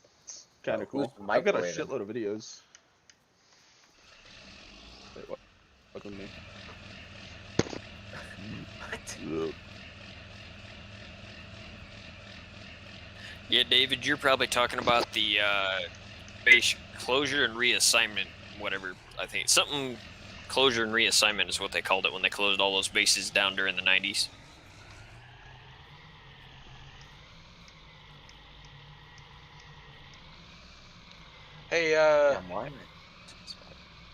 kind of Who's cool. I've got a microwaving? shitload of videos. Wait, what? Wasn't me. What? Yeah, David, you're probably talking about the base closure and reassignment, whatever. I think something closure and reassignment is what they called it when they closed all those bases down during the 90s. Hey, Yeah, mine.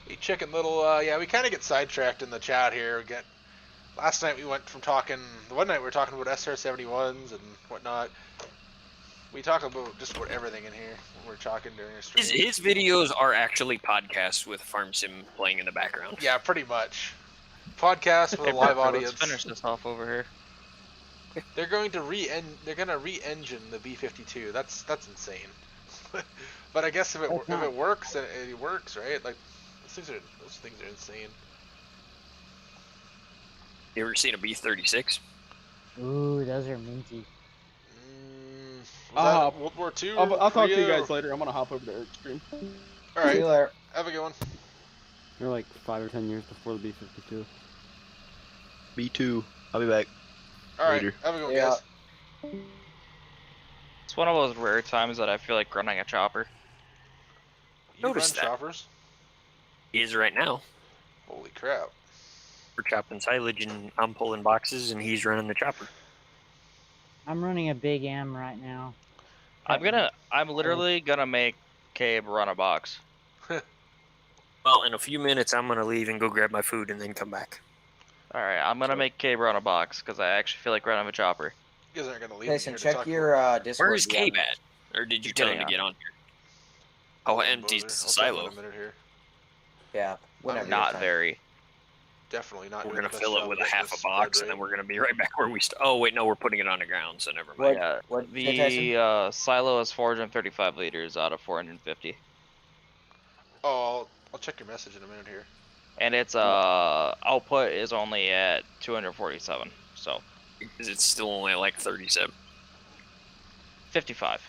hey, Chicken Little. Yeah, we kind of get sidetracked in the chat here. Last night we went from talking. One night we were talking about SR71s and whatnot. We talk about just about everything in here when we're talking during our stream. His videos are actually podcasts with Farm Sim playing in the background. Yeah, pretty much. Podcast with a live audience. Let's finish this off over here. They're going to re-engine the B-52. That's insane. But I guess if it works, then it works, right? Like those things are insane. You ever seen a B-36? Ooh, those are minty. Was that World War II? I'll talk to you Korea? guys later. I'm gonna hop over to Eric's stream. All right. See you later. Have a good one. They're like 5 or 10 years before the B-52. Me too. I'll be back. All right. Later. Have a good one, Yeah. guys. It's one of those rare times that I feel like running a chopper. You Notice run that. choppers? He is right now. Holy crap. We're chopping silage and I'm pulling boxes and he's running the chopper. I'm running a Big M right now. I'm literally gonna make Cabe run a box. Well, in a few minutes I'm gonna leave and go grab my food and then come back. Alright, I'm gonna make Cabe run a box because I actually feel like running a chopper. You guys aren't gonna leave. Jason, me here to check talk your Discord. Where's again. Cabe at? Or did you He's tell him getting to get on. on here? How about empty's it. the I'll silo? talk in a minute here. Yeah. Whenever Not you have very. Definitely not. We're doing gonna the best fill it job with of a half this a box spread and then rate. we're gonna be right back where we oh wait, no, we're putting it on the ground, so never What? mind. Yeah, What? Tyson? the silo is 435 liters out of 450. Oh, I'll check your message in a minute here. And its output is only at 247, so Because it's still only like 37. 55.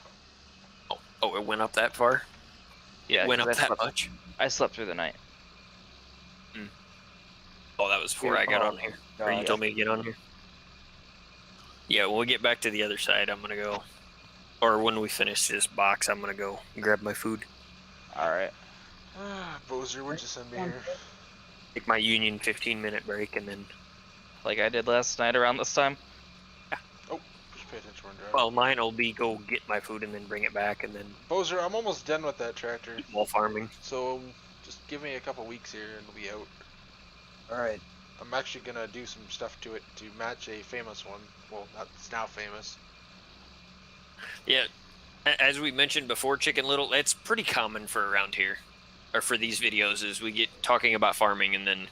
Oh, it went up that far? Yeah, Went 'cause up that much? I slept through the night. Oh, that was before I got on here. Or you God. told me to get on here? Yeah, when we get back to the other side, I'm gonna go. Or when we finish this box, I'm gonna go grab my food. Alright. Bozer, what'd you send me here? Take my union 15-minute break and then. Like I did last night around this time. Oh, just pay attention when driving. Well, mine will be go get my food and then bring it back and then Bozer, I'm almost done with that tractor. wall farming. So just give me a couple weeks here and it'll be out. All right. I'm actually gonna do some stuff to it to match a famous one. Well, it's now famous. Yeah, as we mentioned before, Chicken Little, it's pretty common for around here, or for these videos, is we get talking about farming and then.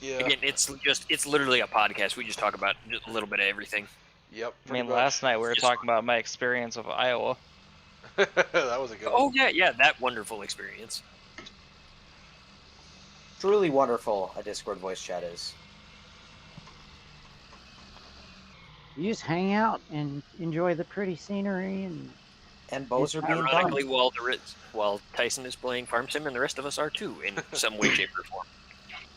Yeah. Again, it's literally a podcast. We just talk about just a little bit of everything. Yep. I mean, last night we were talking about my experience of Iowa. That was a good one. Oh yeah, that wonderful experience. Truly wonderful. A Discord voice chat is. You just hang out and enjoy the pretty scenery and Bozer being fun. Ironically, while Tyson is playing Farm Sim, and the rest of us are too, in some way, shape, or form.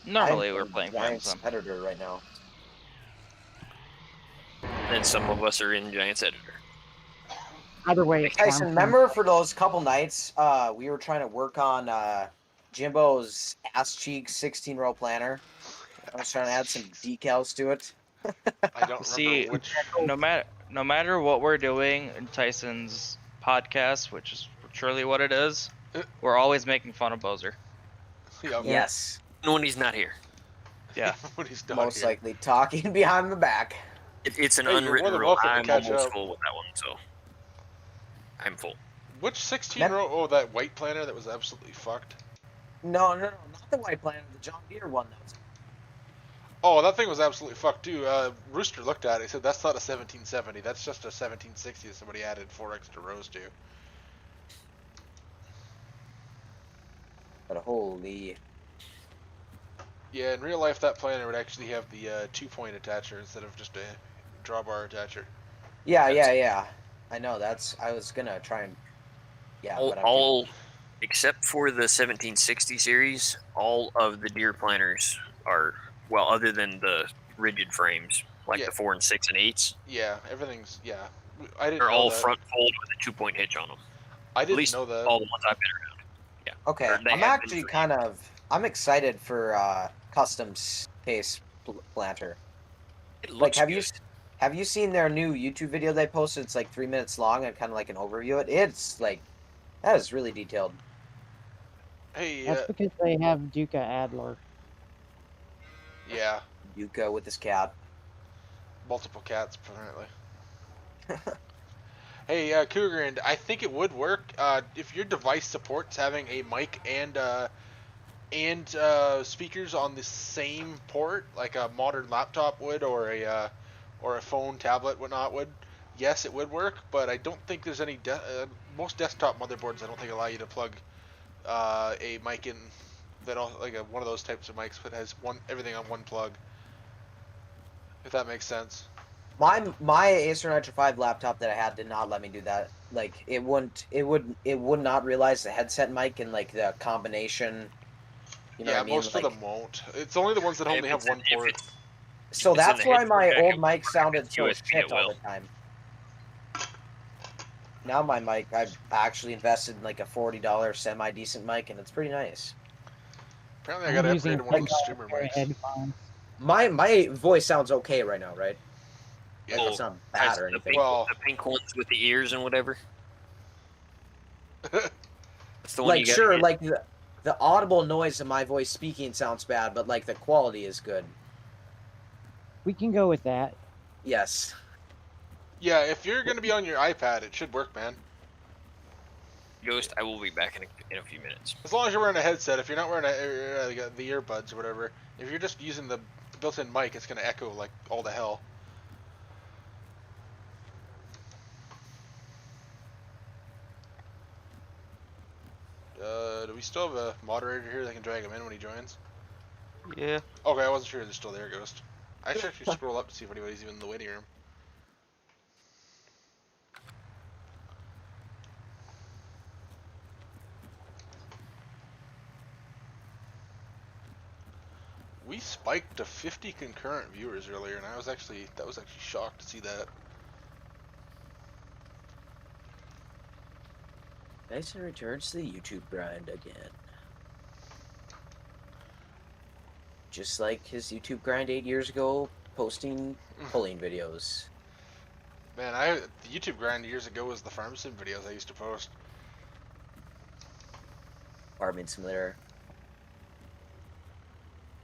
Normally we're playing Farm Giants Sim. editor right now. And some of us are in Giants editor. Either way, it's Tyson, farm remember for those couple nights, we were trying to work on Jimbo's ass cheek 16-row planter. I was trying to add some decals to it. I don't See, remember which. no matter what we're doing in Tyson's podcast, which is truly what it is, we're always making fun of Bozer. Yep. Yes. When he's not here. Yeah. When he's not Most here. likely talking behind the back. It's an Hey, you're unwritten more than rule. welcome to I'm catch almost up. full with that one, so I'm full. Which 16-row? Oh, that white planter that was absolutely fucked. No, not the white planter, the John Deere one. Oh, that thing was absolutely fucked too. Rooster looked at it. He said that's not a 1770. That's just a 1760 that somebody added 4 extra rows to. But holy. Yeah, in real life, that planter would actually have the 2-point attacher instead of just a drawbar attacher. Yeah. I know. That's. I was gonna try and. Yeah, but I'm All except for the 1760 series, all of the deer planters are, well, other than the rigid frames, like the 4 and 6 and 8s. Yeah, everything's, yeah. I didn't They're know all that. front fold with a 2-point hitch on them. I didn't At least know that. all the ones I've been around. Yeah. Okay, Or they I'm have been actually for kind of. I'm excited for custom case planter. It Like, looks have you seen their new YouTube video they posted? It's like 3 minutes long and kind of like an overview. It's like that is really detailed. Hey, That's because they have Duca Adler. Yeah. Duca with his cat. Multiple cats, apparently. Hey, Cougar, and I think it would work if your device supports having a mic and speakers on the same port, like a modern laptop would, or a phone, tablet, whatnot would. Yes, it would work, but I don't think there's any. Most desktop motherboards, I don't think allow you to plug a mic in that like one of those types of mics that has everything on one plug. If that makes sense. My Acer Nitro 5 laptop that I had did not let me do that. Like it would not realize the headset mic and like the combination. You know Yeah, what I mean? most of them won't. It's only the ones that only have one port. So that's why my old mic sounded so shit all the time. Now my mic, I've actually invested in like a $40 semi-decent mic, and it's pretty nice. Apparently, I gotta upgrade to one of those streamer mics. Headphones. My voice sounds okay right now, right? Yeah, Like, it's not bad or anything. The pink ones with the ears and whatever. That's the one Like you got. sure, like the audible noise of my voice speaking sounds bad, but like the quality is good. We can go with that. Yes. Yeah, if you're gonna be on your iPad, it should work, man. Ghost, I will be back in a few minutes. As long as you're wearing a headset. If you're not wearing the earbuds or whatever, if you're just using the built-in mic, it's gonna echo like all the hell. Do we still have a moderator here that can drag him in when he joins? Yeah. Okay, I wasn't sure they're still there, Ghost. I should actually scroll up to see if anybody's even in the waiting room. We spiked to 50 concurrent viewers earlier, and that was actually shocked to see that. Dyson returns to the YouTube grind again. Just like his YouTube grind 8 years ago, posting pulling videos. Man, the YouTube grind years ago was the farm sim videos I used to post. Farming Simulator.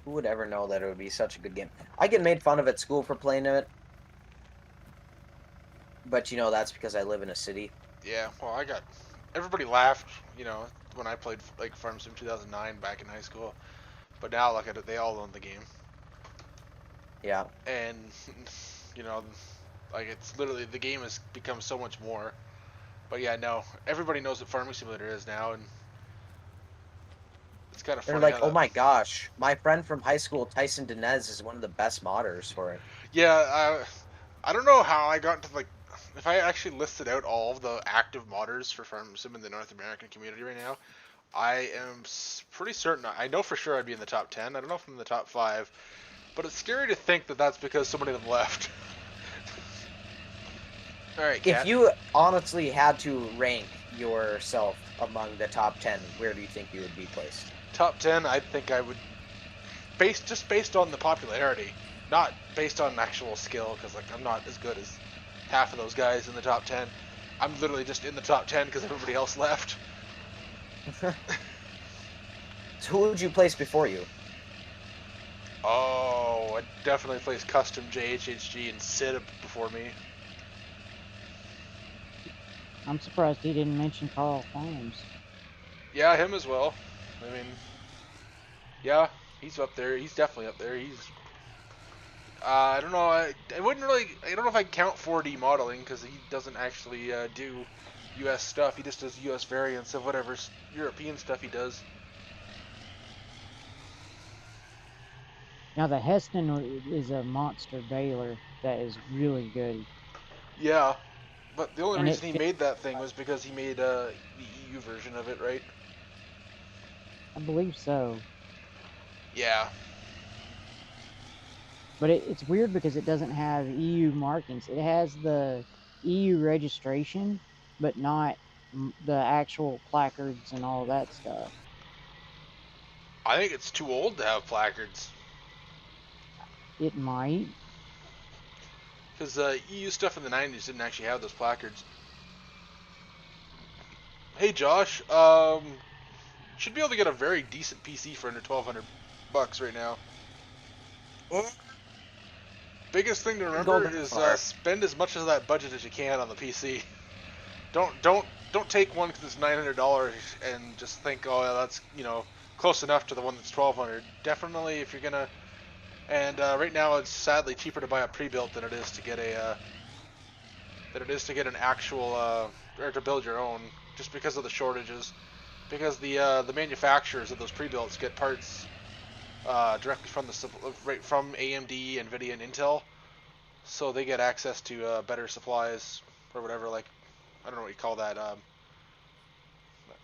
Who would ever know that it would be such a good game? I get made fun of at school for playing it. But, you know, that's because I live in a city. Yeah, well, everybody laughed, you know, when I played, like, Farm Sim 2009 back in high school. But now, look at it, they all own the game. Yeah. And, you know, like, it's literally, the game has become so much more. But yeah, no, everybody knows what Farming Simulator is now, and it's kind of funny. They're like, oh my gosh, my friend from high school, Tyson Diniz, is one of the best modders for it. Yeah, I don't know how I got to, like, if I actually listed out all of the active modders for Farm Sim in the North American community right now, I am pretty certain, I know for sure I'd be in the top 10. I don't know if I'm in the top 5, but it's scary to think that that's because so many of them left. Alright, Kat. If you honestly had to rank yourself among the top 10, where do you think you would be placed? Top 10, I think I would, just based on the popularity, not based on actual skill, because, like, I'm not as good as half of those guys in the top 10. I'm literally just in the top 10 because everybody else left. So who would you place before you? Oh, I'd definitely place Custom JHHG and Sid before me. I'm surprised he didn't mention Carl Farms. Yeah, him as well. I mean, yeah, he's up there. He's definitely up there. I don't know. I wouldn't really. I don't know if I count 4D modeling because he doesn't actually do U.S. stuff. He just does U.S. variants of whatever European stuff he does. Now the Heston is a monster baler that is really good. Yeah, but the only And reason he made that thing was because he made the EU version of it, right? I believe so. Yeah. But it's weird because it doesn't have EU markings. It has the EU registration, but not the actual placards and all that stuff. I think it's too old to have placards. It might. Because EU stuff in the 90s didn't actually have those placards. Hey Josh, should be able to get a very decent PC for under $1,200 right now. Biggest thing to remember is spend as much of that budget as you can on the PC. Don't take one because it's $900 and just think, oh, yeah, that's close enough to the one that's $1,200. Definitely, if you're gonna, and right now it's sadly cheaper to buy a pre-built than it is to get an actual or to build your own, just because of the shortages. Because the manufacturers of those pre-builts get parts directly from from AMD, Nvidia, and Intel, so they get access to better supplies or whatever. Like, I don't know what you call that.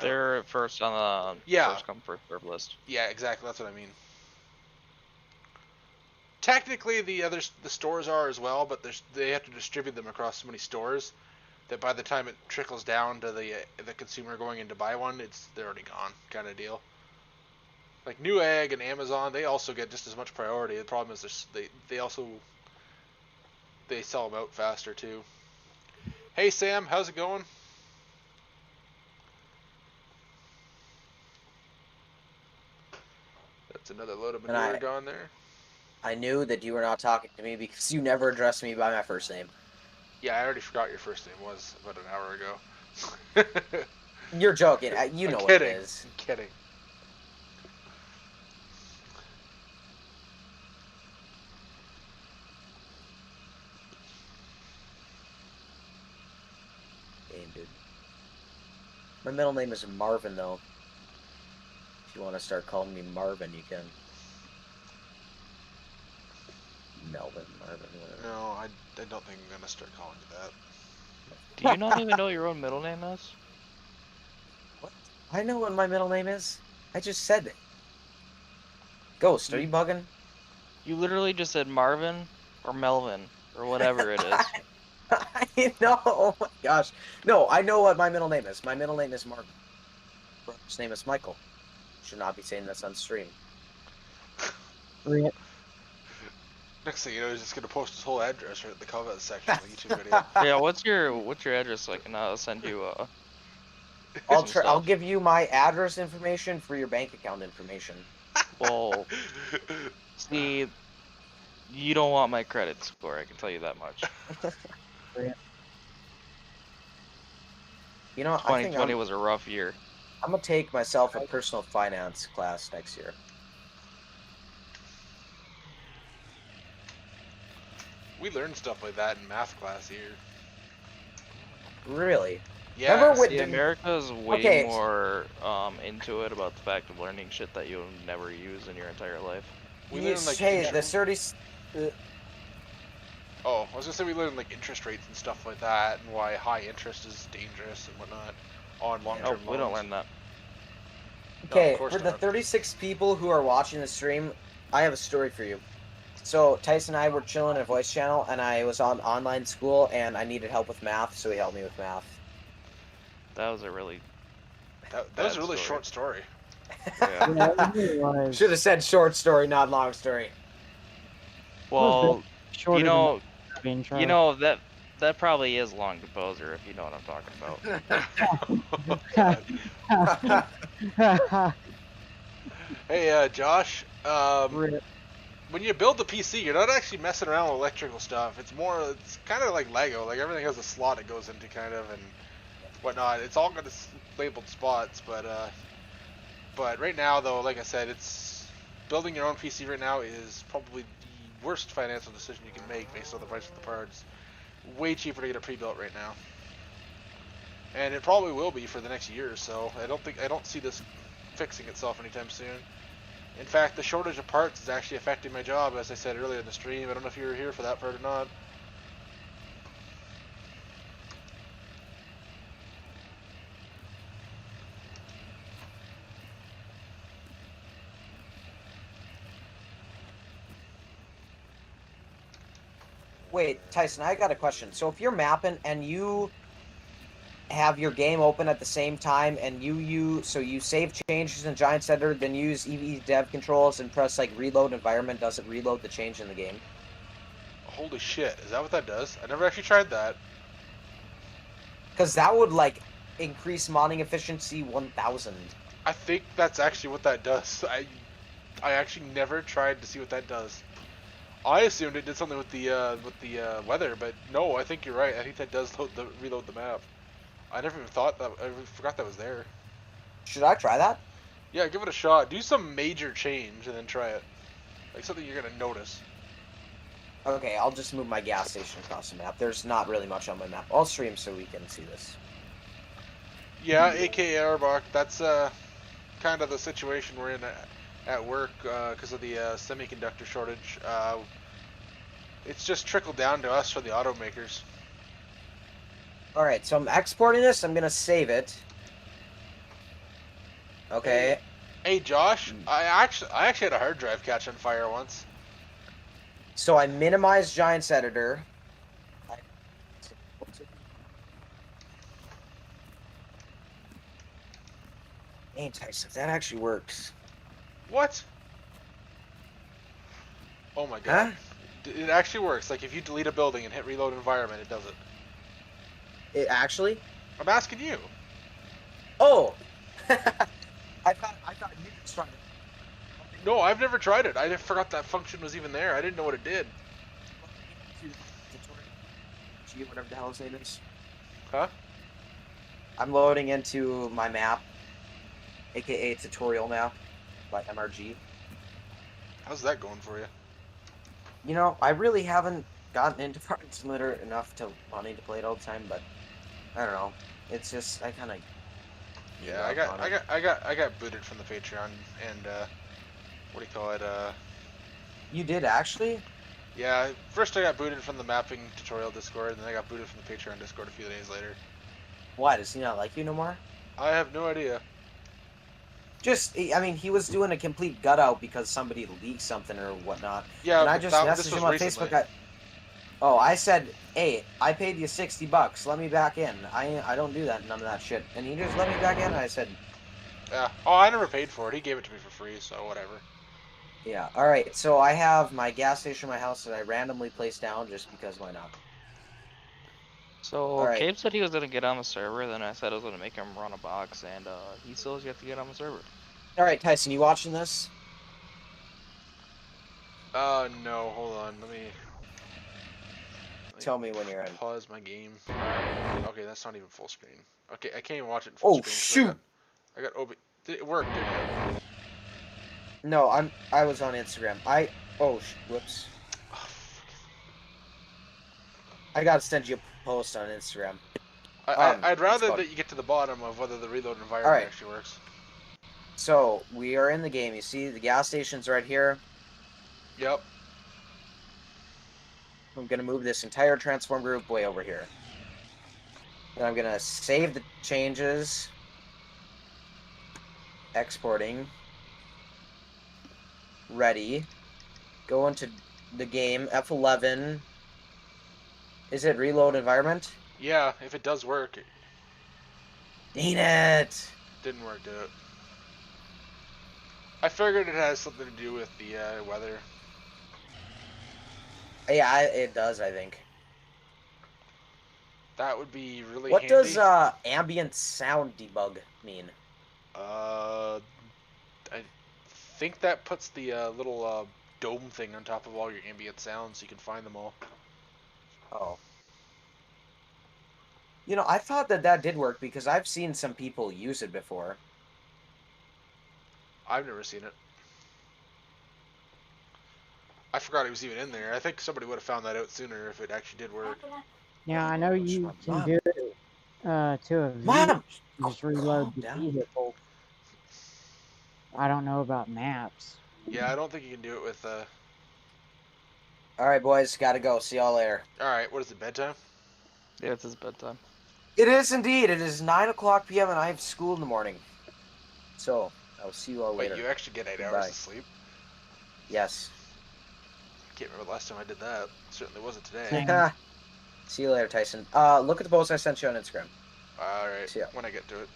They're first on the first come first serve list. Yeah, exactly. That's what I mean. Technically, the stores are as well, but they have to distribute them across so many stores that by the time it trickles down to the consumer going in to buy one, they're already gone, kind of deal. Like Newegg and Amazon, they also get just as much priority. The problem is they sell them out faster too. Hey Sam, how's it going? That's another load of manure gone there. I knew that you were not talking to me because you never addressed me by my first name. Yeah, I already forgot your first name was about an hour ago. You're joking. You know what it is. I'm kidding. Damn, dude. My middle name is Marvin, though. If you want to start calling me Marvin, you can. Melvin, Marvin, whatever. No, I don't think I'm going to start calling you that. Do you not even know your own middle name is? What? I know what my middle name is. I just said it. Ghost, are you bugging? You literally just said Marvin or Melvin or whatever it is. I know. Oh my gosh. No, I know what my middle name is. My middle name is Marvin. My brother's name is Michael. Should not be saying this on stream. Rip. Next thing you know, he's just gonna post his whole address right in the comment section of the YouTube video. Yeah, what's your address so I can send you I'll give you my address information for your bank account information. Well, see, you don't want my credit score, I can tell you that much. You know, 2020 was a rough year. I'm gonna take myself a personal finance class next year. We learned stuff like that in math class here. Really? Yeah. America's way more into it about the fact of learning shit that you'll never use in your entire life. We learned like the 30. Oh, I was gonna say we learned like interest rates and stuff like that, and why high interest is dangerous and whatnot on long-term loans. We don't learn that. Okay, for the 36 people who are watching the stream, I have a story for you. So Tyson and I were chilling in a voice channel, and I was on online school, and I needed help with math, so he helped me with math. That was a really that was a really short story. Yeah. Should have said short story, not long story. Well, you know that probably is long to Poser, if you know what I'm talking about. Hey, Josh. When you build the PC, you're not actually messing around with electrical stuff. It's kind of like Lego. Like everything has a slot it goes into, kind of, and whatnot. It's all got its labeled spots, but right now, though, like I said, building your own PC right now is probably worst financial decision you can make based on the price of the parts. Way cheaper to get a pre-built right now. And it probably will be for the next year or so. I don't see this fixing itself anytime soon. In fact, the shortage of parts is actually affecting my job, as I said earlier in the stream. I don't know if you were here for that part or not. Wait, Tyson, I got a question. So if you're mapping and you have your game open at the same time and you save changes in Giant Center, then use EV dev controls and press like reload environment, does it reload the change in the game? Holy shit, is that what that does? I never actually tried that. Because that would like increase modding efficiency 1000. I think that's actually what that does. I actually never tried to see what that does. I assumed it did something with the weather, but no, I think you're right. I think that does reload the map. I never even thought that. I forgot that was there. Should I try that? Yeah, give it a shot. Do some major change and then try it. Like something you're gonna notice. Okay, I'll just move my gas station across the map. There's not really much on my map. I'll stream so we can see this. Yeah, aka Arbok. That's kind of the situation we're in at work because of the semiconductor shortage. It's just trickled down to us for the automakers. Alright, so I'm exporting this. I'm going to save it. Okay. Hey, Josh, I actually had a hard drive catch on fire once. So I minimized Giant's editor. Ain't Tyson, that actually works. What? Oh my god. Huh? It actually works. Like if you delete a building and hit reload environment, it does it. It actually? I'm asking you. Oh! I thought you just tried it. No, I've never tried it. I forgot that function was even there. I didn't know what it did. Whatever the hell his name is. Huh? I'm loading into my map, aka tutorial map by MRG. How's that going for you? You know, I really haven't gotten into Farming Simulator enough to wanting to play it all the time, but I don't know. It's just I kind of. Yeah, I got booted from the Patreon and what do you call it? You did actually? Yeah, first I got booted from the mapping tutorial Discord, and then I got booted from the Patreon Discord a few days later. Why, does he not like you no more? I have no idea. Just, I mean, he was doing a complete gut out because somebody leaked something or whatnot. Yeah, and I just messaged him on Facebook. I said, hey, I paid you $60. Let me back in. I don't do that, none of that shit. And he just let me back in, and I said... Yeah. Oh, I never paid for it. He gave it to me for free, so whatever. Yeah, alright, so I have my gas station in my house that I randomly placed down just because why not? So, Cabe said he was going to get on the server, then I said I was going to make him run a box, and he still has yet to get on the server. Alright, Tyson, you watching this? No, hold on, let me tell me when you're in. Pause my game. Okay, that's not even full screen. Okay, I can't even watch it in full screen. Shoot! I got OB. It worked, didn't it? No, I was on Instagram. Whoops. I gotta send you a post on Instagram. I'd rather that you get to the bottom of whether the reload environment actually works. So, we are in the game. You see the gas station's right here. Yep. I'm gonna move this entire transform group way over here. Then I'm gonna save the changes. Exporting. Ready. Go into the game. F11. Is it reload environment? Yeah, if it does work. Dang it! Didn't work, did it? I figured it has something to do with the weather. Yeah, it does, I think. That would be really What handy. does ambient sound debug mean? I think that puts the little dome thing on top of all your ambient sounds so you can find them all. Oh. You know, I thought that did work because I've seen some people use it before. I've never seen it. I forgot it was even in there. I think somebody would have found that out sooner if it actually did work. Yeah, I know you can do it to a Mom! vehicle. You just reload Calm the down. vehicle. I don't know about maps. Yeah, I don't think you can do it with. All right, boys, gotta go. See y'all later. All right, what is it? Bedtime? Yeah, it's his bedtime. It is indeed. It is 9:00 p.m. and I have school in the morning. So I will see you all later. Wait, you actually get 8 hours Goodbye. of sleep? Yes. I can't remember the last time I did that. Certainly wasn't today. Same. See you later, Tyson. Look at the post I sent you on Instagram. All right, See ya. when I get to it.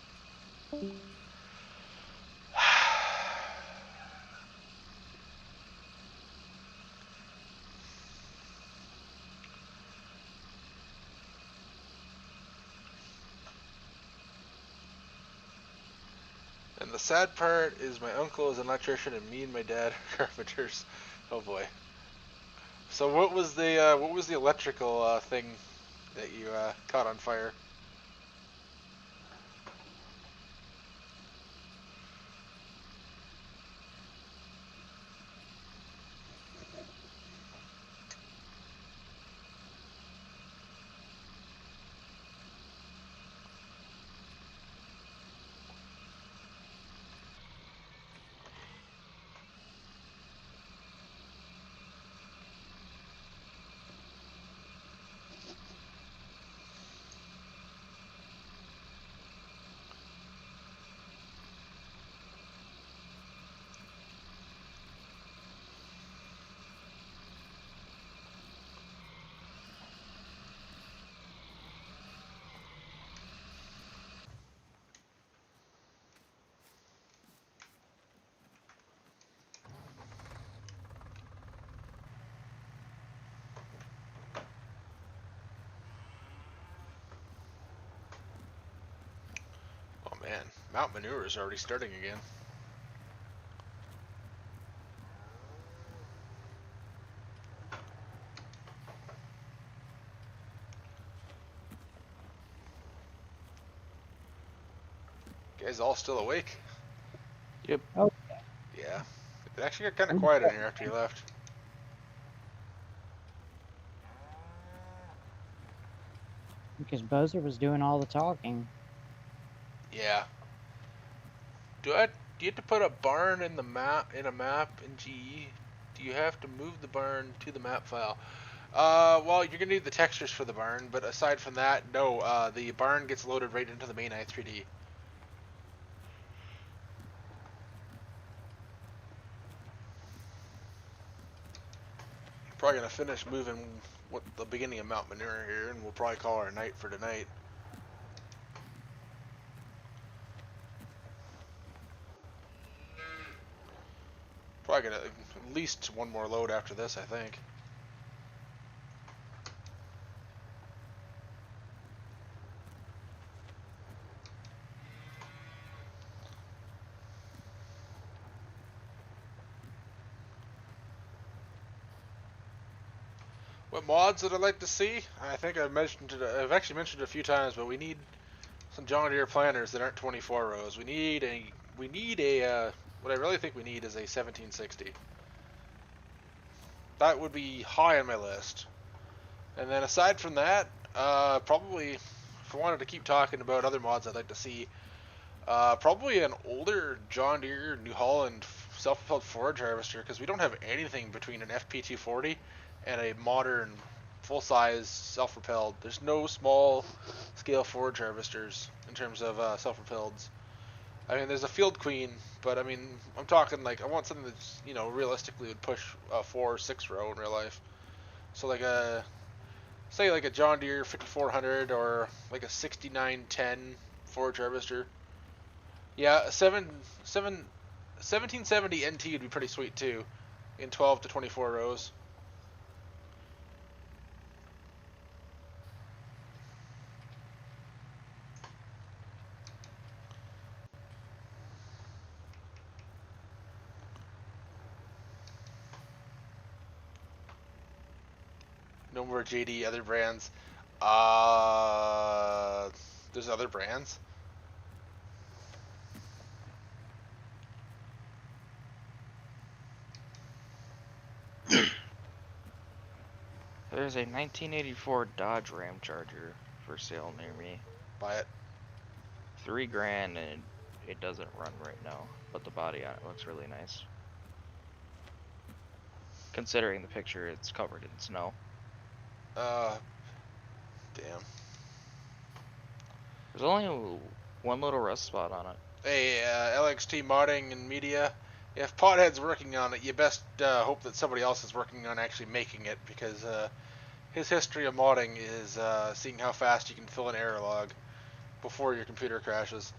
And the sad part is my uncle is an electrician and me and my dad are carpenters. Oh boy. So what was the electrical thing that you caught on fire? Oh man, Mount Manure is already starting again. Guys all still awake? Yep. Oh. Yeah. It actually got kind of quiet in here after you left. Because Bozer was doing all the talking. Yeah. Do you have to put a barn in the map in GE? Do you have to move the barn to the map file? Well, you're gonna need the textures for the barn, but aside from that, no. The barn gets loaded right into the main i3D. Probably gonna finish moving the beginning of Mount Manure here, and we'll probably call our night for tonight. Probably gonna at least one more load after this, I think. What mods that I'd like to see? I think I've actually mentioned it a few times, but we need some John Deere planters that aren't 24 rows. We need a what I really think we need is a 1760. That would be high on my list. And then aside from that, probably if I wanted to keep talking about other mods I'd like to see, probably an older John Deere New Holland self-propelled forage harvester, because we don't have anything between an FP240 and a modern full-size self-propelled. There's no small-scale forage harvesters in terms of self-propelleds. I mean, there's a Field Queen, but I mean, I'm talking like I want something that's, you know, realistically would push a 4 or 6 row in real life. So like say like a John Deere 5400 or like a 6910 forage harvester. Yeah, a 1770 NT would be pretty sweet too, in 12 to 24 rows. No more JD, other brands. There's other brands. There's a 1984 Dodge Ram Charger for sale near me. Buy it. $3,000 and it doesn't run right now, but the body on it looks really nice. Considering the picture, it's covered in snow. Damn. There's only one little rust spot on it. Hey, LXT Modding and Media, if Pothead's working on it, you best hope that somebody else is working on actually making it, because his history of modding is seeing how fast you can fill an error log before your computer crashes.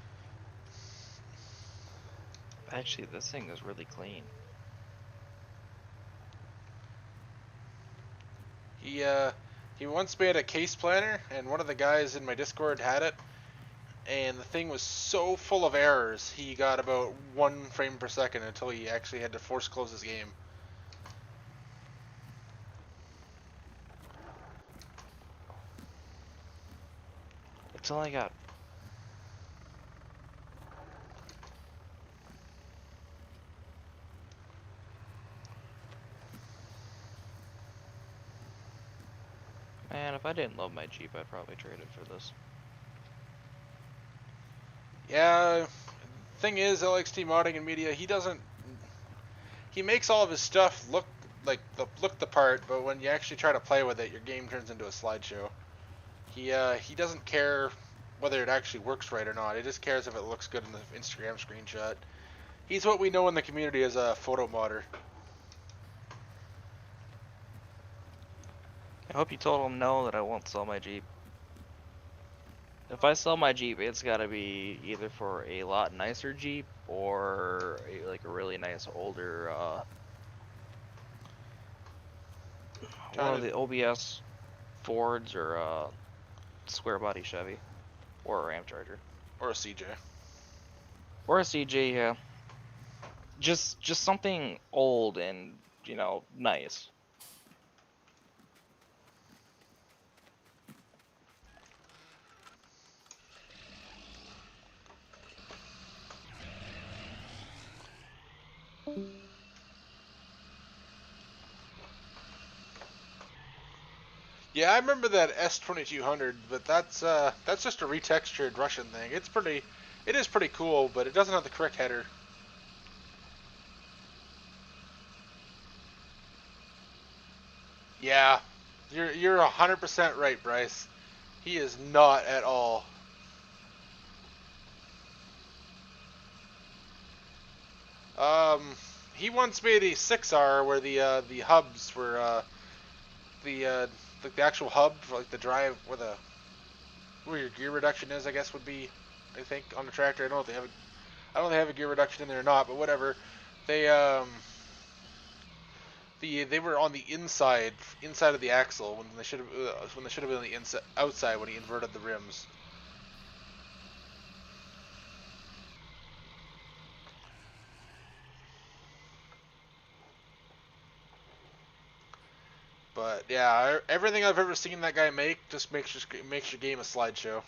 Actually, this thing is really clean. He once made a case planner, and one of the guys in my Discord had it, and the thing was so full of errors, he got about 1 frame per second until he actually had to force close his game. It's only got... Man, if I didn't love my Jeep, I'd probably trade it for this. Yeah, thing is, LXT Modding and Media, he makes all of his stuff look the part, but when you actually try to play with it, your game turns into a slideshow. He doesn't care whether it actually works right or not. He just cares if it looks good in the Instagram screenshot. He's what we know in the community as a photo modder. I hope you told him no, that I won't sell my Jeep. If I sell my Jeep, it's gotta be either for a lot nicer Jeep or like a really nice older, one of the OBS Fords or a square body Chevy or a Ram Charger Or a CJ. or a CJ. Yeah, just something old and nice. Yeah, I remember that S2200, but that's just a retextured Russian thing. It is pretty cool, but it doesn't have the correct header. Yeah, you're 100% right, Bryce. He is not at all. He once made a 6R where the hubs were like the actual hub for like the drive where your gear reduction is, I guess would be, I think, on the tractor. I don't know if they have a gear reduction in there or not, but whatever. They were on the inside of the axle when they should have been on the outside when he inverted the rims. But yeah, everything I've ever seen that guy make just makes your game a slideshow.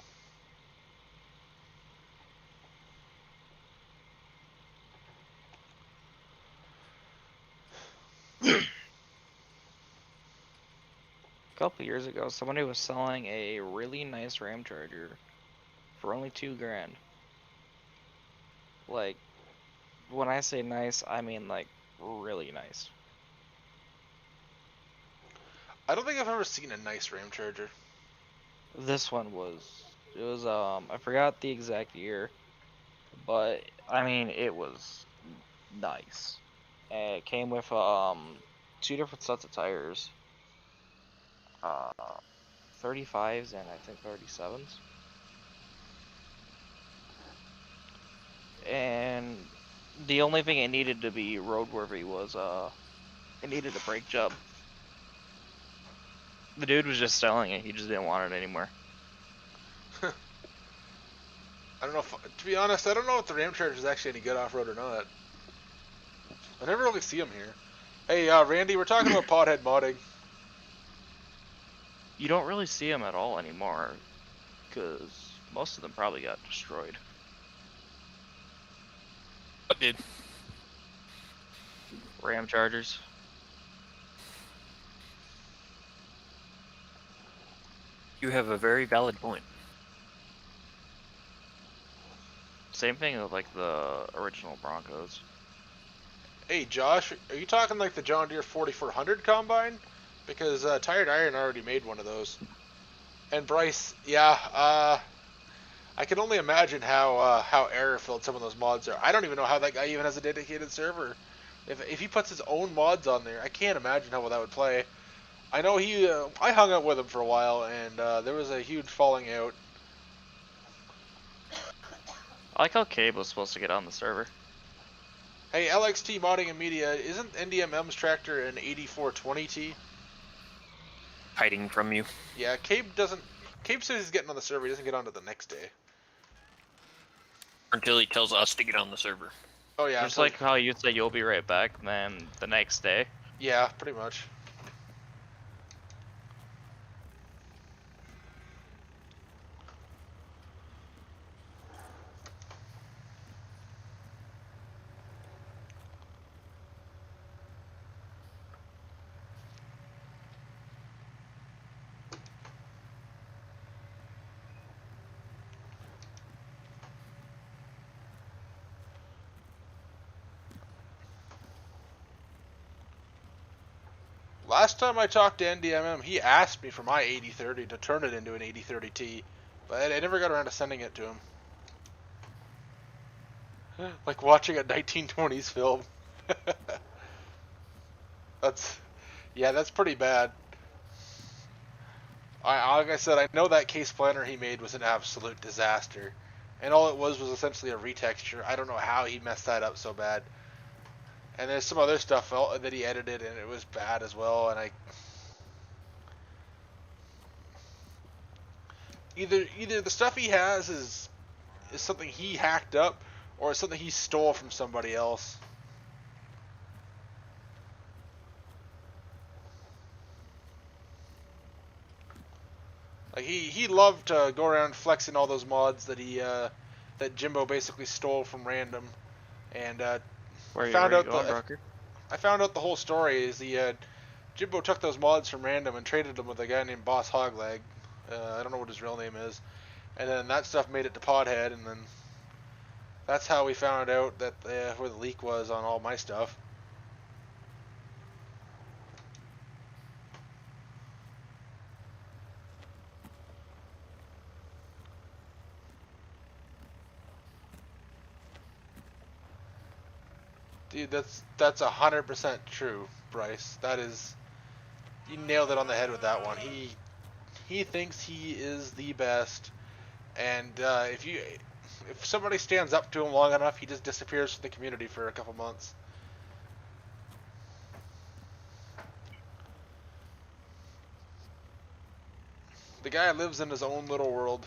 A couple years ago, somebody was selling a really nice Ram Charger for only $2,000. Like, when I say nice, I mean like really nice. I don't think I've ever seen a nice Ram Charger. This one was, I forgot the exact year, but I mean, it was nice. And it came with 2 different sets of tires, 35s and I think 37s. And the only thing it needed to be roadworthy was it needed a brake job. The dude was just selling it, he just didn't want it anymore. I don't know to be honest, I don't know if the Ram Charger is actually any good off-road or not. I never really see them here. Hey, Randy, we're talking about pothead modding. You don't really see them at all anymore, because most of them probably got destroyed. What did? Ram Chargers. You have a very valid point. Same thing with like the original Broncos. Hey Josh, are you talking like the John Deere 4400 combine? Because Tired Iron already made one of those. And Bryce, yeah, I can only imagine how error-filled some of those mods are. I don't even know how that guy even has a dedicated server. If he puts his own mods on there, I can't imagine how well that would play. I know I hung out with him for a while, and there was a huge falling out. I like how Cabe was supposed to get on the server. Hey, LXT Modding and Media, isn't NDMM's tractor an 8420T? Hiding from you. Yeah, Cabe says he's getting on the server, he doesn't get onto the next day. Until he tells us to get on the server. Oh yeah. Just like how you say you'll be right back, and then the next day. Yeah, pretty much. Last time I talked to NDMM, he asked me for my 8030 to turn it into an 8030T, but I never got around to sending it to him. Like watching a 1920s film. That's pretty bad. Like I said, I know that case planner he made was an absolute disaster, and all it was essentially a retexture. I don't know how he messed that up so bad. And there's some other stuff that he edited, and it was bad as well. And either the stuff he has is something he hacked up, or it's something he stole from somebody else. Like he loved to go around flexing all those mods that that Jimbo basically stole from random, and I found out the whole story is Jimbo took those mods from random and traded them with a guy named Boss Hogleg. I don't know what his real name is, and then that stuff made it to Podhead, and then that's how we found out that where the leak was on all my stuff. Dude, that's 100% true, Bryce. That is, you nailed it on the head with that one. He thinks he is the best, and if somebody stands up to him long enough, he just disappears from the community for a couple months. The guy lives in his own little world.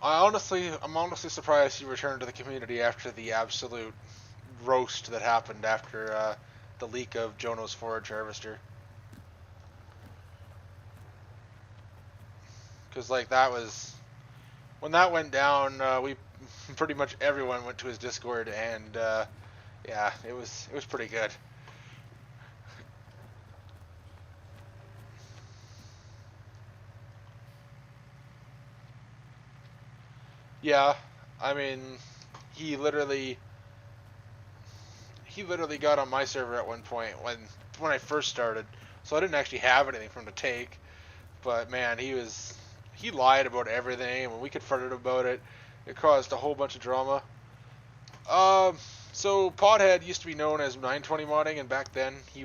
I'm honestly surprised he returned to the community after the absolute roast that happened after the leak of Jono's forage harvester. Because like that was when that went down, we pretty much everyone went to his Discord, and yeah, it was pretty good. Yeah, I mean, he literally got on my server at one point when I first started, so I didn't actually have anything for him to take. But man, he lied about everything, and when we confronted him about it, it caused a whole bunch of drama. So Podhead used to be known as 920 modding, and back then he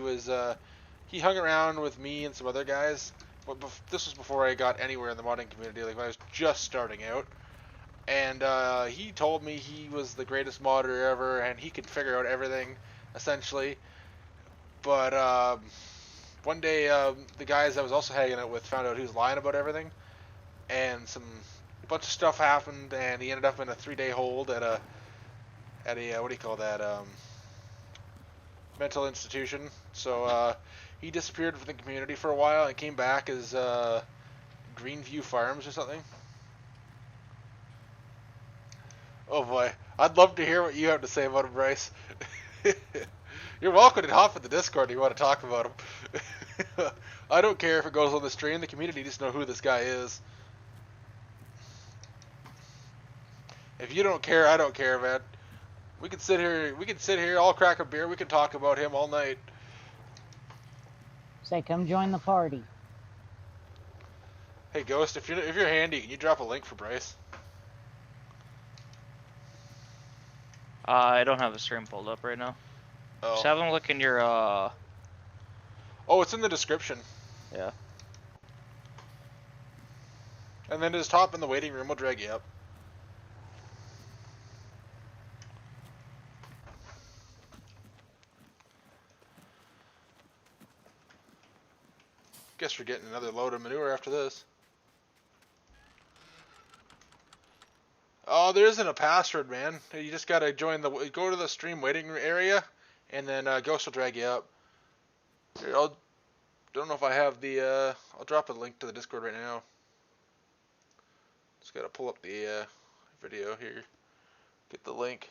hung around with me and some other guys. But this was before I got anywhere in the modding community, like when I was just starting out. And he told me he was the greatest modder ever, and he could figure out everything, essentially. But one day, the guys I was also hanging out with found out he was lying about everything, and a bunch of stuff happened, and he ended up in a 3-day hold at a what do you call that? mental institution. So he disappeared from the community for a while and came back as Greenview Farms or something. Oh boy, I'd love to hear what you have to say about him, Bryce. You're welcome to hop in the Discord if you want to talk about him. I don't care if it goes on the stream. The community needs to know who this guy is. If you don't care, I don't care, man. We can sit here. I'll crack a beer. We can talk about him all night. Say, come join the party. Hey, Ghost, if you're handy, can you drop a link for Bryce? I don't have the stream pulled up right now. Oh. Just have them look in your Oh, it's in the description. Yeah. And then just hop in the waiting room. We'll drag you up. Guess we're getting another load of manure after this. Oh, there isn't a password, man. You just gotta go to the stream waiting area, and then Ghost will drag you up. Here, don't know if I have the, I'll drop a link to the Discord right now. Just gotta pull up the video here. Get the link.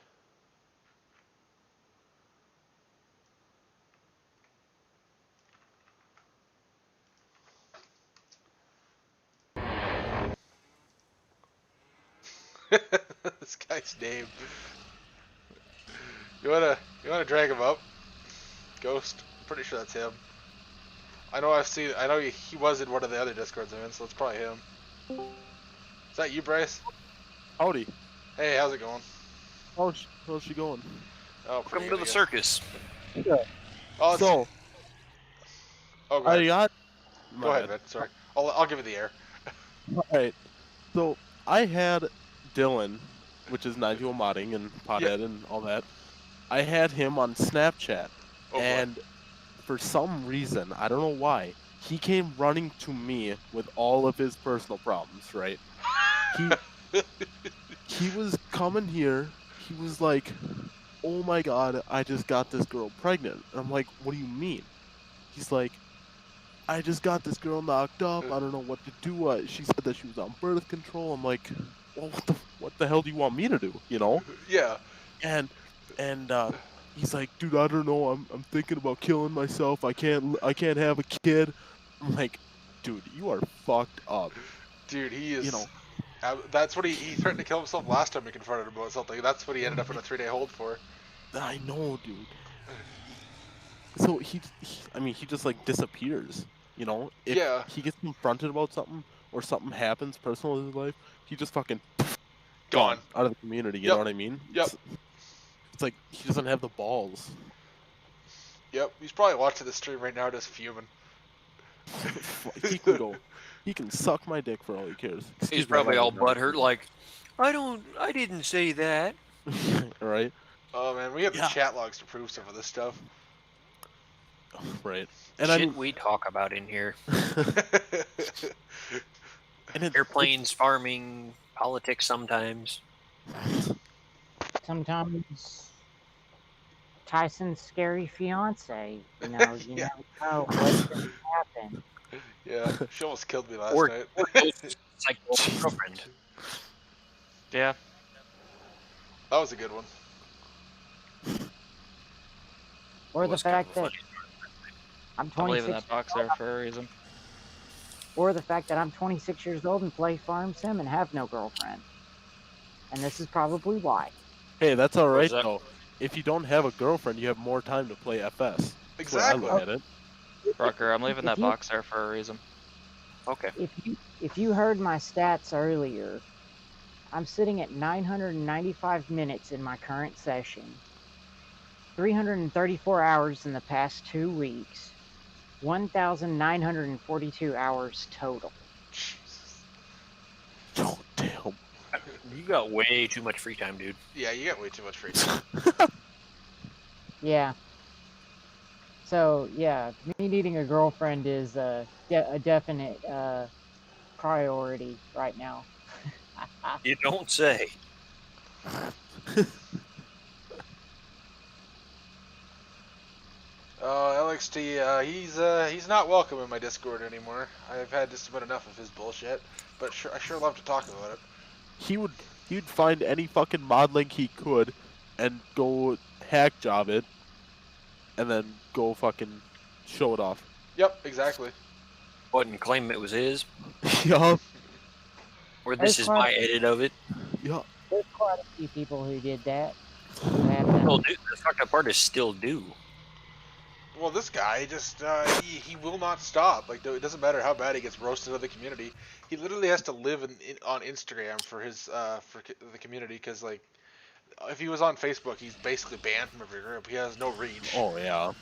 This guy's name. You wanna drag him up? Ghost? I'm pretty sure that's him. I know he was in one of the other Discords I'm in, so it's probably him. Is that you, Bryce? Howdy. Hey, how's it going? How's she going? Oh, Welcome to the circus. Yeah. Oh, so, oh, go ahead. Go ahead, bad. man. Sorry. I'll give you the air. Alright. So, I had Dylan, which is 90 modding and pothead and all that. I had him on Snapchat, and for some reason, I don't know why, he came running to me with all of his personal problems, right? He was coming here, he was like, oh my god, I just got this girl pregnant. And I'm like, what do you mean? He's like, I just got this girl knocked up, I don't know what to do. She said that she was on birth control. I'm like, well, what the hell do you want me to do, you know? Yeah. And he's like, dude, I don't know, I'm thinking about killing myself. I can't have a kid. I'm like, dude, you are fucked up. Dude, he is. You know, that's what he threatened to kill himself last time we confronted him about something. That's what he ended up in a 3-day hold for. I know, dude. So he just like disappears. You know, if he gets confronted about something or something happens personal in his life, he just fucking gone out of the community. You know what I mean? Yep. It's like he doesn't have the balls. Yep. He's probably watching the stream right now, just fuming. He can go. He can suck my dick for all he cares. He's probably all butthurt, like, I didn't say that. Right? Oh man, we have the chat logs to prove some of this stuff. Right. And shit we talk about in here. Airplanes, farming, politics sometimes. Sometimes Tyson's scary fiance. You know, you never know what's going to happen. Yeah, she almost killed me last Or night. like girlfriend. Yeah. That was a good one. Or the fact that I'm I'm 26. leaving that box there for a reason. Or the fact that I'm 26 years old and play Farm Sim and have no girlfriend. And this is probably why. Hey, that's alright though. If you don't have a girlfriend, you have more time to play FS. Exactly. I look at it. Rucker, I'm leaving that box there for a reason. Okay. If you heard my stats earlier, I'm sitting at 995 minutes in my current session. 334 hours in the past 2 weeks. 1,942 hours total. Oh, damn. You got way too much free time, dude. Yeah, you got way too much free time. Yeah. So, yeah, me needing a girlfriend is a definite priority right now. You don't say. LXT, he's not welcome in my Discord anymore. I've had just about enough of his bullshit. But I sure love to talk about it. He'd find any fucking mod link he could, and go hack job it, and then go fucking show it off. Yep, exactly. Wasn't claim it was his. Yup. Or this is my edit of it. Yup. There's quite a few people who did that. Who have that. Still do. The fucked up part is still do. Well, this guy just he will not stop. Like, it doesn't matter how bad he gets roasted out of the community. He literally has to live on Instagram for his for the community, because like if he was on Facebook, he's basically banned from every group. He has no reach. Oh yeah.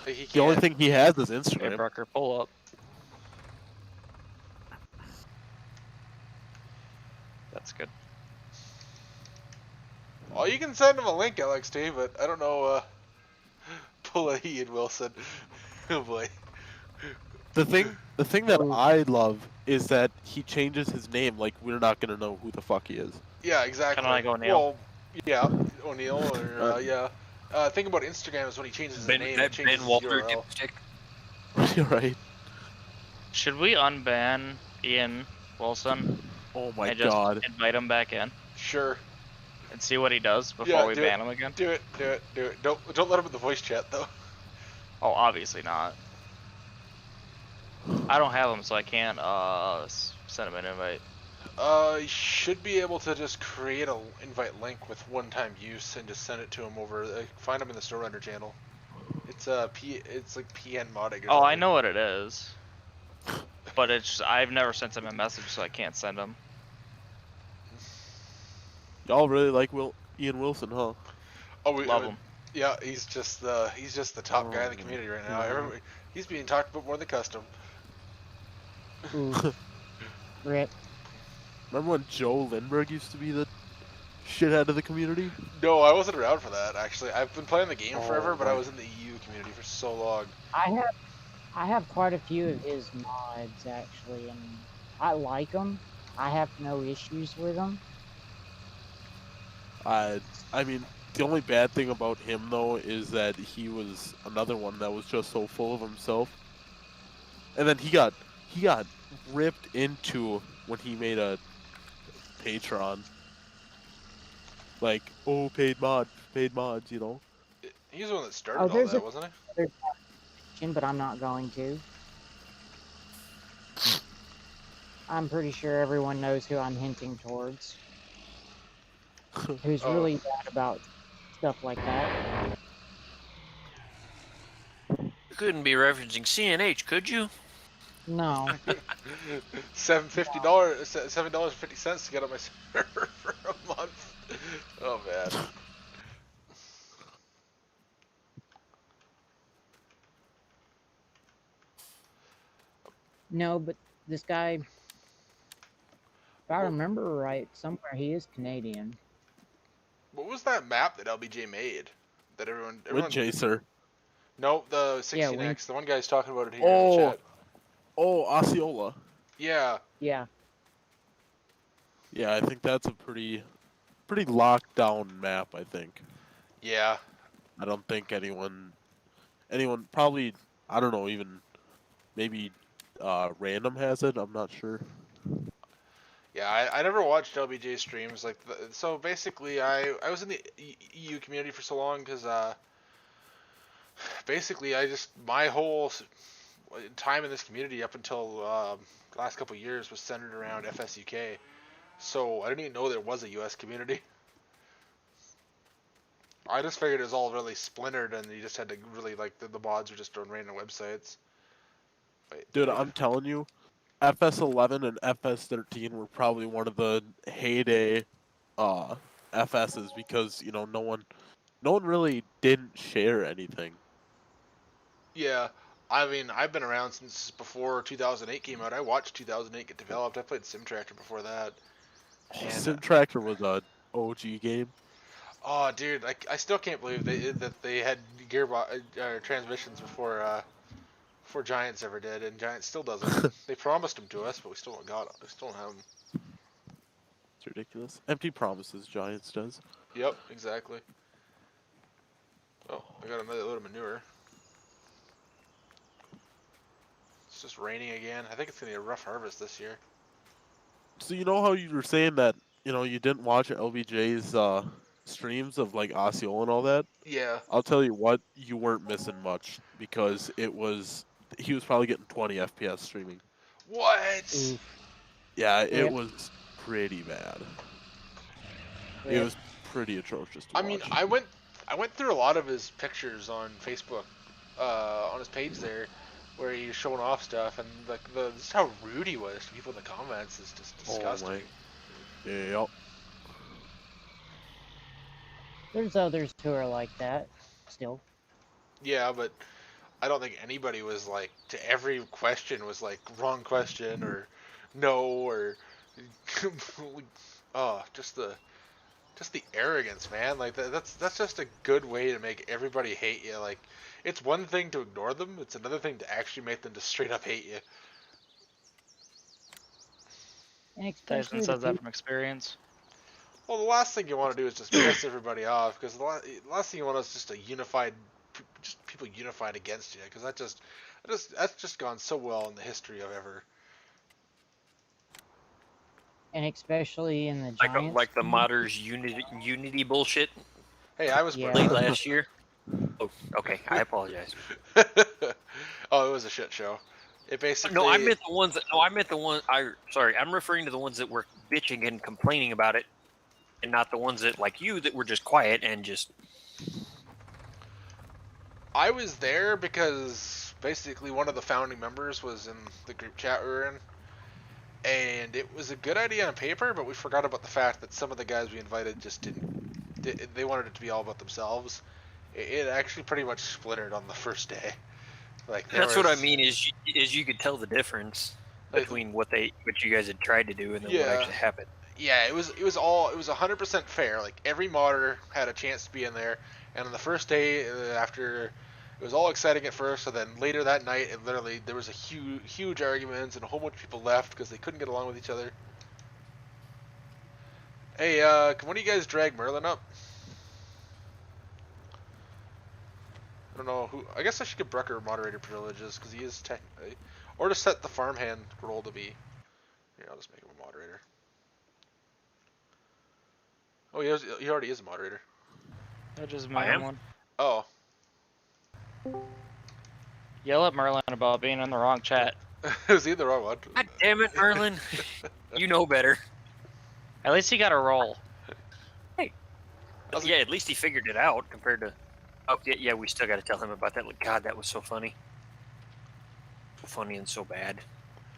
Like, he can't. The only thing he has is Instagram. Hey, Brucker, pull up. That's good. Well, you can send him a link, LXT, but I don't know. Pull a Ian Wilson. Oh boy. The thing that I love is that he changes his name. Like, we're not gonna know who the fuck he is. Yeah, exactly. Kinda like O'Neal. Well, yeah, O'Neal, or yeah. Thing about Instagram is when he changes his name, it changes his URL. You're right. Should we unban Ian Wilson? Oh my and just god. invite him back in Sure. and see what he does before we ban him again? Do it. Don't let him in the voice chat though. Oh, obviously not. I don't have him, so I can't send him an invite. You should be able to just create a invite link with one-time use and just send it to him over. Find him in the Store Runner channel. It's it's like PN modding. Or Oh, I something. know what it is. But I've never sent him a message, so I can't send him. Y'all really like Ian Wilson, huh? Oh, we Love him. Yeah, he's just the top guy in the community right now. Everybody, he's being talked about more than Custom. Ooh. Rip. Remember when Joe Lindbergh used to be the shithead of the community? No, I wasn't around for that actually. I've been playing the game forever, but I right. was in the EU community for so long. I have quite a few of his mods actually, and I like them. I have no issues with them. I mean, the only bad thing about him though is that he was another one that was just so full of himself, and then he got ripped into when he made a Patreon. Like, oh, paid mods, you know. He's the one that started Oh, all there's that, wasn't he? But I'm not going to. I'm pretty sure everyone knows who I'm hinting towards. Who's really bad about stuff like that. You couldn't be referencing CNH, could you? No. $7.50 to get on my server for a month. Oh man. No, but this guy, if I remember right, somewhere he is Canadian. What was that map that LBJ made? That everyone Windchaser. No, the 16X. The one guy's talking about it here in the Oh, chat. Osceola. Yeah. Yeah. Yeah, I think that's a pretty locked down map, I think. Yeah. I don't think anyone probably, I don't know, even maybe random has it, I'm not sure. Yeah, I never watched LBJ streams. Like, so basically, I was in the EU community for so long because basically my whole time in this community up until the last couple of years was centered around FSUK. So I didn't even know there was a US community. I just figured it was all really splintered, and you just had to really like the mods were just on random websites. Wait, Dude, I'm telling you, FS11 and FS13 were probably one of the heyday FSs because, you know, no one really didn't share anything. Yeah, I mean, I've been around since before 2008 came out. I watched 2008 get developed. I played Sim Tractor before that. And, Sim Tractor was a OG game. Oh, dude, I still can't believe they had gearbox transmissions before Giants ever did, and Giants still doesn't. They promised them to us, but we still don't got them. We still don't have them. It's ridiculous. Empty promises, Giants does. Yep, exactly. Oh, I got another load of manure. It's just raining again. I think it's gonna be a rough harvest this year. So you know how you were saying that you didn't watch LBJ's streams of like Osceola and all that? Yeah. I'll tell you what, you weren't missing much because he was probably getting 20 FPS streaming. What? Oof. Yeah, it Yep. was pretty bad. It Yep. was pretty atrocious to I watch. mean, I went through a lot of his pictures on Facebook, on his page there, where he was showing off stuff, and like just how rude he was to people in the comments is just disgusting. Yep. There's others who are like that still. Yeah, but I don't think anybody was like, to every question was like, wrong question, or no, or oh, just the arrogance, man. Like that's just a good way to make everybody hate you. Like, it's one thing to ignore them, it's another thing to actually make them just straight up hate you. And Tyson says that from experience. Well, the last thing you want to do is just piss everybody off, because the last thing you want is just just people unified against you, because that's just gone so well in the history of ever. And especially in the Giants. Like the modders unity bullshit. Hey, I was late last year. Oh, okay. I apologize. Oh, it was a shit show. It basically. No, I meant the ones that. No, I meant the one. Sorry, I'm referring to the ones that were bitching and complaining about it, and not the ones that, like you, that were just quiet and just. I was there because basically one of the founding members was in the group chat we were in, and it was a good idea on paper, but we forgot about the fact that some of the guys we invited just didn't. They wanted it to be all about themselves. It actually pretty much splintered on the first day. Like That's what I mean. Is you could tell the difference between what you guys had tried to do and then what actually happened. Yeah, it was 100% fair. Like, every modder had a chance to be in there, and on the first day after, it was all exciting at first, so then later that night, there was a huge arguments, and a whole bunch of people left because they couldn't get along with each other. Hey, can one of you guys drag Merlin up? I don't know who. I guess I should give Brucker moderator privileges because he is technically, or to set the farmhand role to be. Here, I'll just make him a moderator. Oh, he already is a moderator. I just I made am? one. Oh. Yell at Merlin about being in the wrong chat. Was he the wrong one? God damn it, Merlin! You know better. At least he got a roll. Hey. Yeah, at least he figured it out compared to. Oh yeah, we still got to tell him about that. God, that was so funny. So funny and so bad.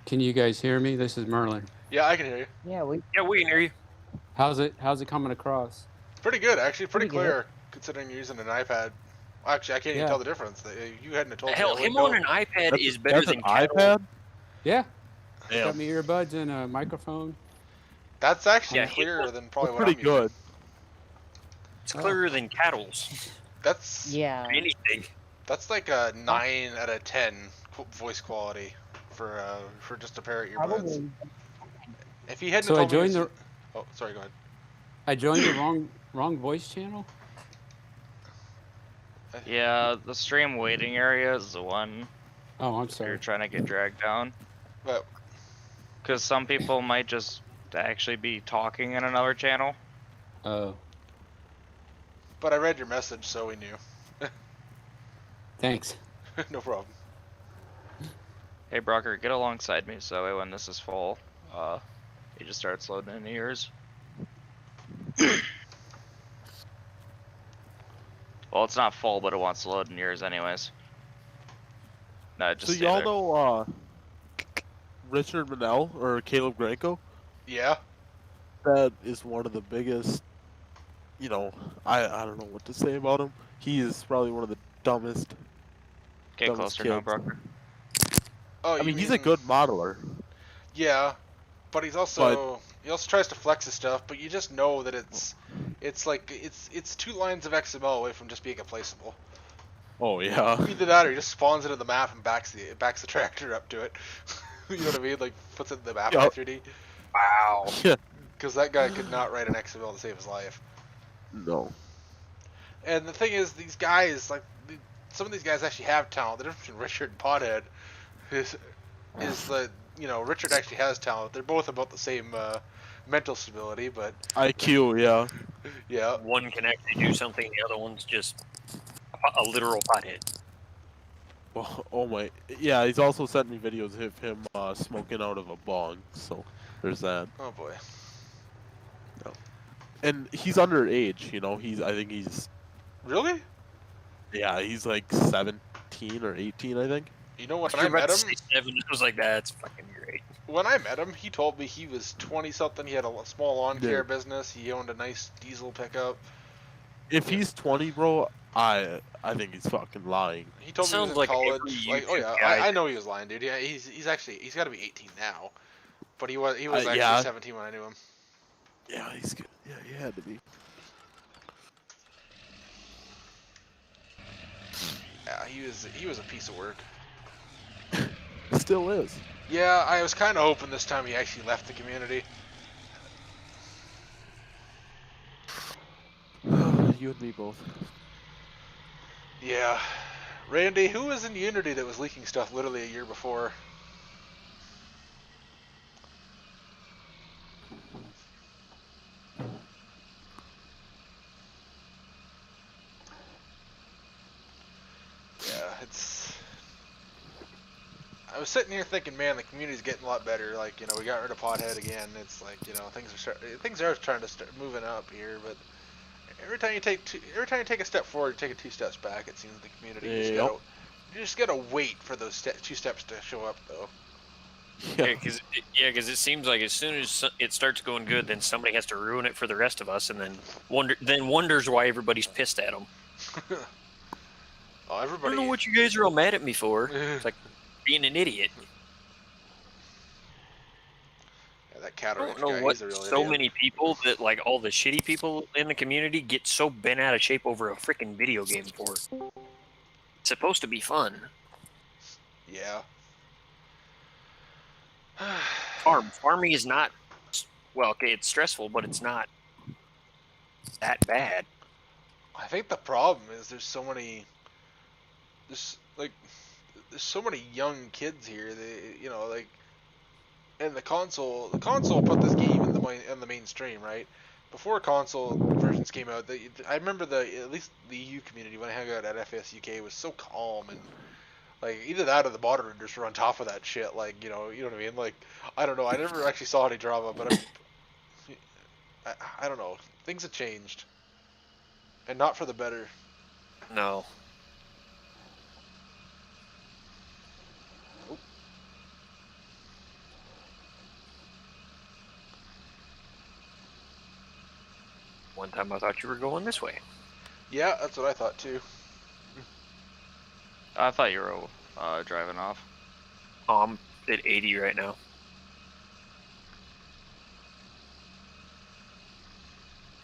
Can you guys hear me? This is Merlin. Yeah, I can hear you. Yeah, we can hear you. How's it coming across? Pretty good, actually. Pretty Pretty clear, considering you're using an iPad. Actually, I can't even tell the difference. You hadn't told me. Hell, I him wouldn't on know. an iPad is better than an iPad? Yeah. Damn. Got me earbuds and a microphone. That's actually Yeah, clearer than probably what Pretty I'm using. good. It's clearer than Cattle's. That's anything. That's like a 9 out of 10 voice quality for just a pair of earbuds. probably. If he hadn't So I told me, joined he was- the Oh, sorry. Go ahead. I joined the wrong voice channel. Yeah, the stream waiting area is the one Oh, I'm you're sorry. trying to get dragged down. But Because some people might just actually be talking in another channel. Oh, I read your message, so we knew. thanks. No problem. Hey Brocker, get alongside me so that way when this is full, he just starts loading into yours. Well, it's not full, but it wants to load in yours anyways. No, just So stay y'all there. know Richard Manel or Caleb Granko? Yeah. That is one of the biggest. I don't know what to say about him. He is probably one of the dumbest. Get dumbest closer now, kids. Brocker. Oh, I you mean, he's a mean- good modeler. Yeah, but he also tries to flex his stuff. But you just know that it's two lines of XML away from just being placeable. Oh yeah. Either that, or he just spawns it in the map and backs the tractor up to it. You know what I mean? Like puts it in the map by 3D. Wow. Yeah. Because that guy could not write an XML to save his life. No. And the thing is, these guys, some of these guys actually have talent. The difference between Richard and Pothead is is that, you know, Richard actually has talent. They're both about the same mental stability, but IQ, yeah. yeah. One can actually do something, the other one's just a literal pothead. Well, oh my, yeah. He's also sent me videos of him smoking out of a bong. So there's that. Oh boy. No. And he's underage. You know, I think he's. Really? Yeah, he's like 17 or 18, I think. You know, when You're I met about to him, say 7, I was like, that's fucking great. when I met him, he told me he was 20-something. He had a small lawn care Yeah. business. He owned a nice diesel pickup. If he's 20, bro, I think he's fucking lying. He told me he was Sounds in like college. every Like, oh YouTube yeah, guy. I know he was lying, dude. Yeah, he's got to be 18 now, but he was actually yeah. 17 when I knew him. Yeah, he's good. Yeah, he had to be. Yeah, he was a piece of work. Still is. Yeah, I was kind of hoping this time he actually left the community. You and me both. Yeah. Randy, who was in Unity that was leaking stuff literally a year before? Yeah, it's... I was sitting here thinking, man, the community's getting a lot better. Like, you know, we got rid of Pothead again. It's like, you know, things are trying to start moving up here, but every time you take a step forward, you take 2 steps back. It seems the community you just gotta wait for those 2 steps to show up, though. Yeah, because it seems like as soon as it starts going good, then somebody has to ruin it for the rest of us, and then wonders why everybody's pissed at them. Oh, everybody. I don't know what you guys are all mad at me for. It's like being an idiot. Yeah, that cat I don't know what so many people that, like, all the shitty people in the community get so bent out of shape over a freaking video game for. It's supposed to be fun. Yeah. Farming is not, well, okay, it's stressful, but it's not that bad. I think the problem is there's so many young kids here. They, you know, like, and the console put this game in the mainstream, right? Before console versions came out, I remember at least the EU community when I hung out at FS UK was so calm, and like either that or the moderators were on top of that shit. Like, you know what I mean? Like, I don't know. I never actually saw any drama, but I don't know. Things have changed, and not for the better. No. One time I thought you were going this way. Yeah, that's what I thought too. I thought you were driving off. I'm at 80 right now.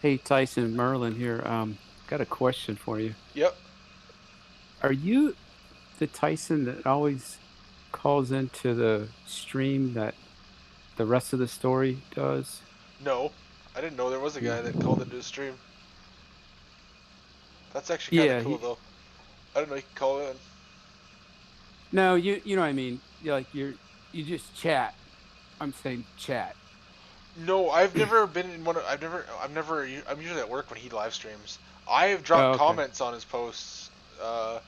Hey Tyson, Merlin here. Got a question for you. Yep. Are you the Tyson that always calls into the stream that the rest of the story does? No, I didn't know there was a guy that called into his stream. That's actually kind of cool though. I didn't know you could call in. No, you know what I mean. You just chat. I'm saying chat. No, I've never been in one. I'm usually at work when he live streams. I've dropped comments on his posts, on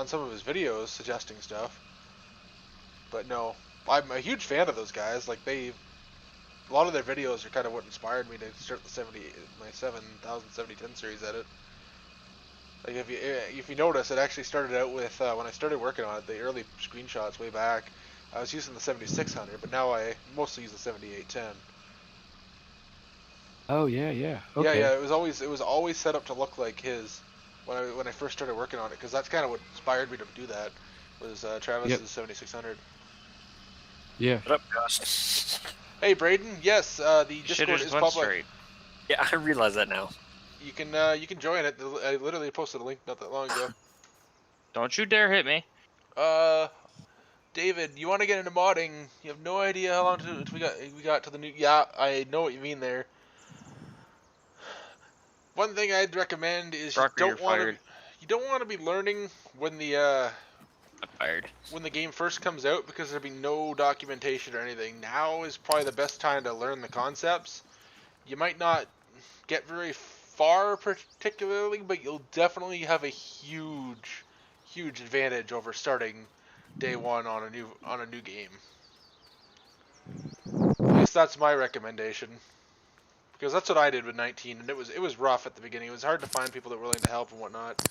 some of his videos suggesting stuff. But no, I'm a huge fan of those guys. Like a lot of their videos are kind of what inspired me to start my 7010 series edit. Like if you notice, it actually started out with when I started working on it, the early screenshots way back. I was using the 7600, but now I mostly use the 7810. Oh yeah. Okay. Yeah. It was always set up to look like his when I first started working on it, because that's kind of what inspired me to do that. Was Travis's 7600. Yeah. What up, Gus? Hey, Braden. Yes, the Discord is public. Straight. Yeah, I realize that now. You can join it. I literally posted a link not that long ago. Don't you dare hit me. David, you want to get into modding? You have no idea how long we got to the new. Yeah, I know what you mean there. One thing I'd recommend is you don't want to be learning when the I'm tired. when the game first comes out, because there'll be no documentation or anything. Now is probably the best time to learn the concepts. You might not get very far particularly, but you'll definitely have a huge advantage over starting day one on a new game. At least that's my recommendation, because that's what I did with 19, and it was rough at the beginning. It was hard to find people that were willing to help and whatnot.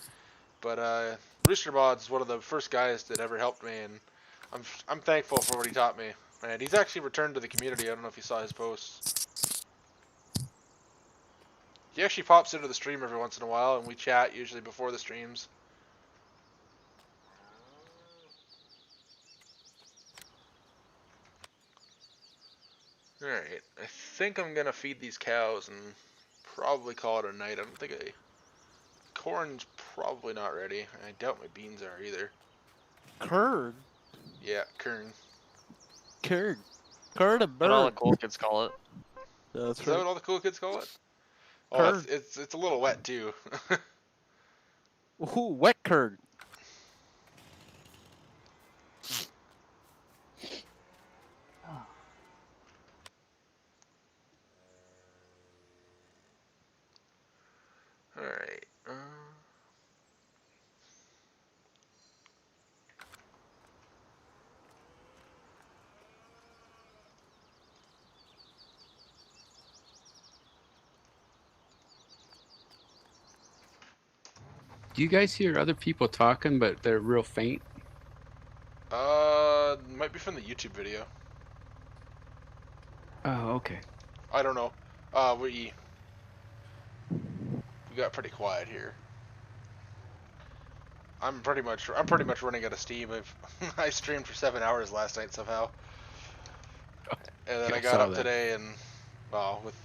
But Rooster Mod's one of the first guys that ever helped me, and I'm thankful for what he taught me. And he's actually returned to the community. I don't know if you saw his posts. He actually pops into the stream every once in a while, and we chat usually before the streams. Alright, I think I'm gonna feed these cows and probably call it a night. I don't think corn's probably not ready. I doubt my beans are either. Kern. Yeah, kern. Kern. Kern and What all the bird. cool kids call it. Yeah, that's Is right. that what all the cool kids call it? Oh, Kern. it's a little wet too. Ooh, wet kern. Alright. Do you guys hear other people talking, but they're real faint? Might be from the YouTube video. Oh, okay. I don't know. We got pretty quiet here. I'm pretty much running out of steam. I streamed for 7 hours last night somehow, and then Yeah, I I got saw up that. today, and well, with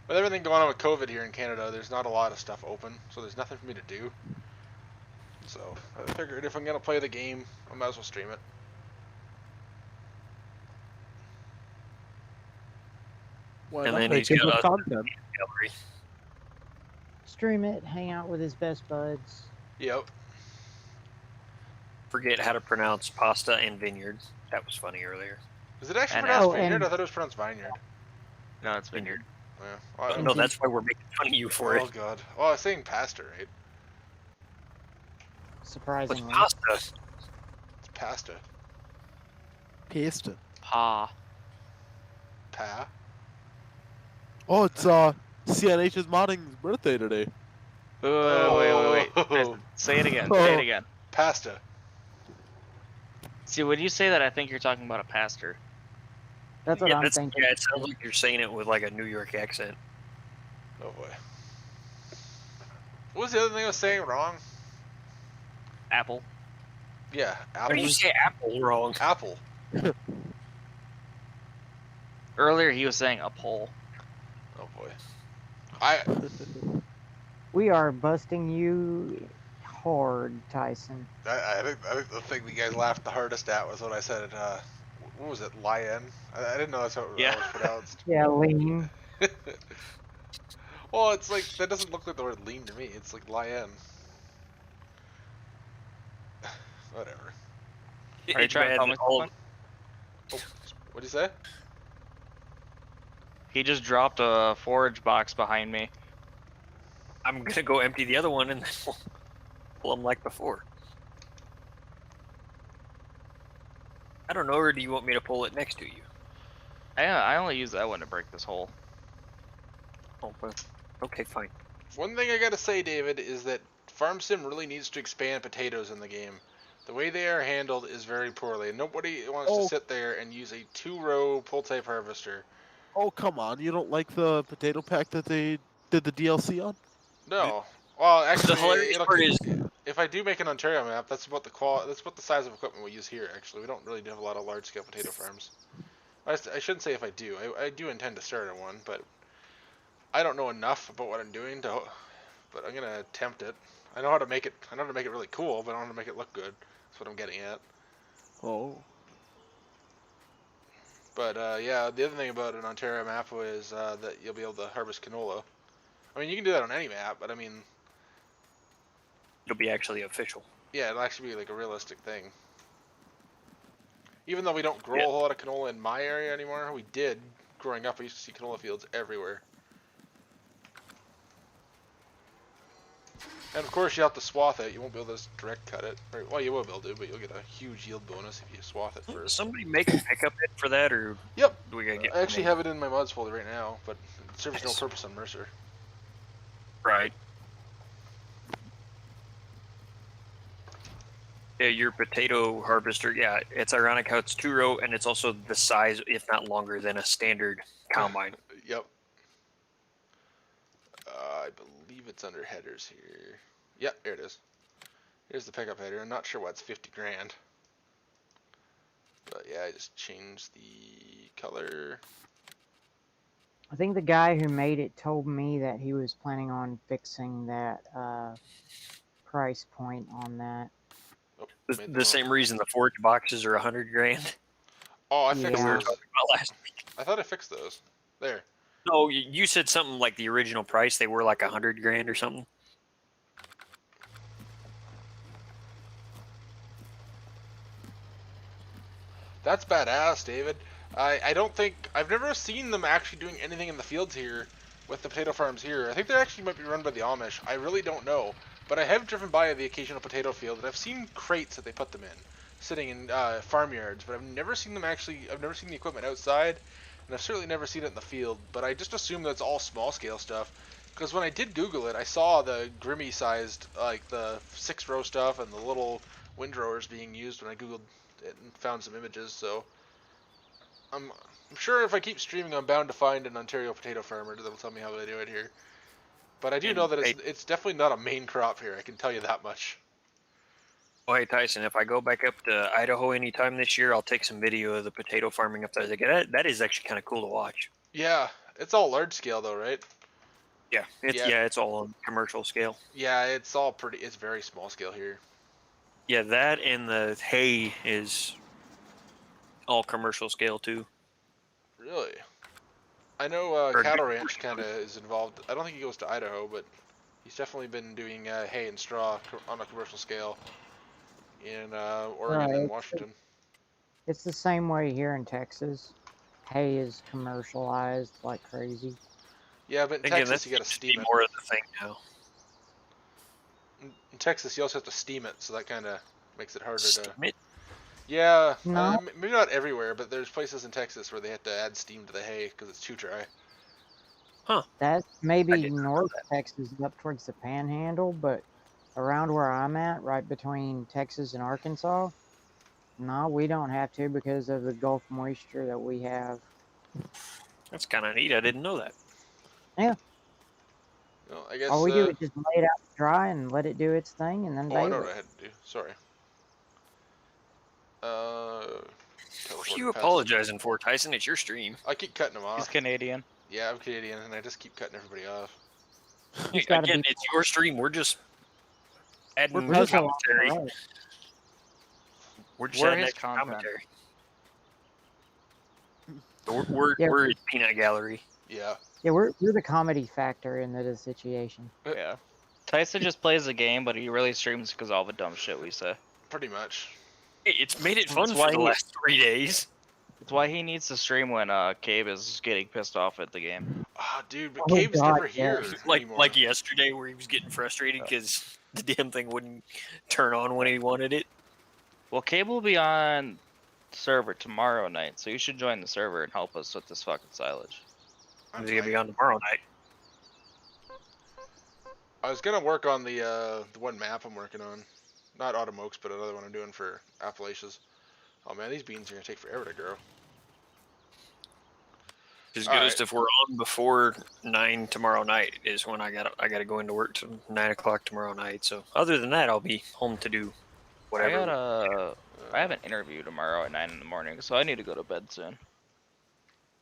everything going on with COVID here in Canada, there's not a lot of stuff open, so there's nothing for me to do. So I figured if I'm gonna play the game, I might as well stream it. Why And not? then Make he's it got with us content. gallery. Stream it, hang out with his best buds. Yep. Forget how to pronounce pasta and vineyard. That was funny earlier. Is it actually And pronounced apple. vineyard? And- I thought it was pronounced vineyard. No, it's vineyard. Yeah. Oh, Well, no, that's why we're making fun of you for oh it. god. Oh, I was saying pasta, right? What's Surprisingly. pasta? It's pasta. Pasta. Pa. Pa. Oh, it's CNH's modding's birthday today. Wait. Oh. Say it again. Say it Oh. again. Pasta. See, when you say that, I think you're talking about a pastor. That's what Yeah, I'm that's, thinking. yeah, it sounds like you're saying it with like a New York accent. Oh boy. What was the other thing I was saying wrong? Apple. Yeah, How apple. do you say apple wrong? Apple. Earlier, he was saying a pole. Oh boy. We are busting you hard, Tyson. I think the thing that you guys laughed the hardest at was when I said, what was it, lion? I didn't know that's how it Yeah. was pronounced. Yeah, lean. Well, it's like, that doesn't look like the word lean to me. It's like lion. Whatever. Are you trying to tell me something? Oh, what'd you say? He just dropped a forage box behind me. I'm gonna go empty the other one and then we'll pull them like before. I don't know, or do you want me to pull it next to you? I only use that one to break this hole. Oh, well, okay, fine. One thing I gotta say, David, is that Farm Sim really needs to expand potatoes in the game. The way they are handled is very poorly. Nobody wants to sit there and use a 2-row pull-type harvester. Oh, come on. You don't like the potato pack that they did the DLC on? No. Well, actually, The hilarious part is, if I do make an Ontario map, that's about the size of equipment we use here. Actually, we don't really have a lot of large-scale potato farms. I shouldn't say if I do. I do intend to start on one, but I don't know enough about what I'm doing to. But I'm gonna attempt it. I know how to make it. I know how to make it really cool, but I don't know how to make it look good. That's what I'm getting at. Oh. But yeah, the other thing about an Ontario map is that you'll be able to harvest canola. I mean, you can do that on any map, but I mean, it'll be actually official. yeah, it'll actually be like a realistic thing. Even though we don't grow a whole lot of canola in my area anymore, we did growing up. I used to see canola fields everywhere. And of course, you have to swath it. You won't be able to just direct cut it. Or, well, you will be able to, but you'll get a huge yield bonus if you swath it first. Somebody make a pickup hit for that, or yep. Do we gotta get? I actually have it in my mods folder right now, but it serves no purpose on Mercer. Right. Yeah, your potato harvester. Yeah, it's ironic how it's 2-row, and it's also the size, if not longer, than a standard combine. Yep. I believe it's under headers here. Yep, there it is. Here's the pickup header. I'm not sure why it's 50 grand. But yeah, I just changed the color. I think the guy who made it told me that he was planning on fixing that price point on that. Oh, The same reason the forage boxes are 100 grand. Oh, I fixed Yeah. those. Last week. I thought I fixed those. There. No, you said something like the original price. They were like 100 grand or something. That's badass, David. I don't think I've never seen them actually doing anything in the fields here with the potato farms here. I think they actually might be run by the Amish. I really don't know, but I have driven by the occasional potato field and I've seen crates that they put them in, sitting in farmyards. But I've never seen them actually. I've never seen the equipment outside, and I've certainly never seen it in the field. But I just assume that's all small scale stuff, because when I did Google it, I saw the Grimmy sized, like the 6-row stuff and the little windrowers being used when I Googled it and found some images. So I'm sure if I keep streaming, I'm bound to find an Ontario potato farmer that'll tell me how they do it here. But I do know that it's definitely not a main crop here. I can tell you that much. Oh, hey Tyson, if I go back up to Idaho anytime this year, I'll take some video of the potato farming up there. That is actually kind of cool to watch. Yeah, it's all large scale though, right? Yeah, it's all on commercial scale. Yeah, it's all pretty. It's very small scale here. Yeah, that and the hay is all commercial scale too. Really? I know Cattle Ranch kind of is involved. I don't think he goes to Idaho, but he's definitely been doing hay and straw on a commercial scale in Oregon and Washington. It's the same way here in Texas. Hay is commercialized like crazy. Yeah, but in Texas you got to steam it. More of the thing now. In Texas, you also have to steam it, so that kind of makes it harder Steam to. it? Yeah, No. maybe not everywhere, but there's places in Texas where they have to add steam to the hay because it's too dry. That's maybe North Texas up towards the Panhandle, but around where I'm at, right between Texas and Arkansas, no, we don't have to because of the Gulf moisture that we have. That's kind of neat. I didn't know that. Yeah. Well, I guess. All we do is just lay it out to dry and let it do its thing, and then Oh, I bale know it. what I had to do. Sorry. What are you apologizing for, Tyson? It's your stream. I keep cutting them off. He's Canadian. Yeah, I'm Canadian, and I just keep cutting everybody off. Again, it's your stream. We're just adding We're commentary. right. We're just We're adding his extra content. commentary. We're Yeah. we're his peanut gallery. Yeah. Yeah, we're the comedy factor in the situation. Yeah. Tyson just plays the game, but he really streams because all the dumb shit we say. Pretty much. Hey, it's made it fun That's for why the he- last 3 days. That's why he needs to stream when Cabe is getting pissed off at the game. Ah, dude, but Oh, Cabe's God, never yeah. here Like anymore. like yesterday, where he was getting frustrated because the damn thing wouldn't turn on when he wanted it. Well, Cabe will be on server tomorrow night, so you should join the server and help us with this fucking silage. He's gonna be on tomorrow night. I was gonna work on the one map I'm working on, not Autumn Oaks, but another one I'm doing for Appalachians. Oh man, these beans are gonna take forever to grow. His All Ghost, right. if we're on before 9 tomorrow night, is when I gotta go into work till 9 o'clock tomorrow night. So other than that, I'll be home to do whatever. I have an interview tomorrow at 9 in the morning, so I need to go to bed soon.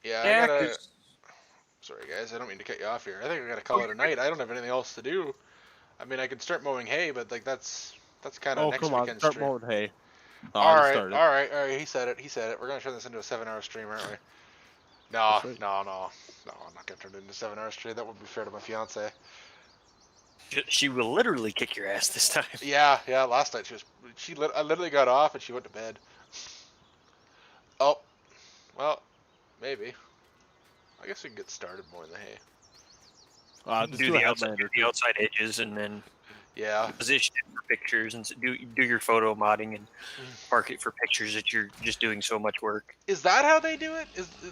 Yeah, Yeah, I gotta. 'cause- Sorry guys, I don't mean to cut you off here. I think I gotta call it a night. I don't have anything else to do. I mean, I could start mowing hay, but like that's kind of Oh, next come on, weekend start stream. mowing hay. All right. He said it. We're gonna turn this into a 7-hour stream, aren't we? No, That's right. no. I'm not gonna turn it into a 7-hour stream. That wouldn't be fair to my fiance. She will literally kick your ass this time. Yeah. Last night I literally got off and she went to bed. Oh, well, maybe. I guess we can get started more in the hay. Just do do a the outside, headliner, the too. outside edges, and then Yeah. position it for pictures, and do your photo modding and mark it for pictures that you're just doing so much work. Is that how they do it?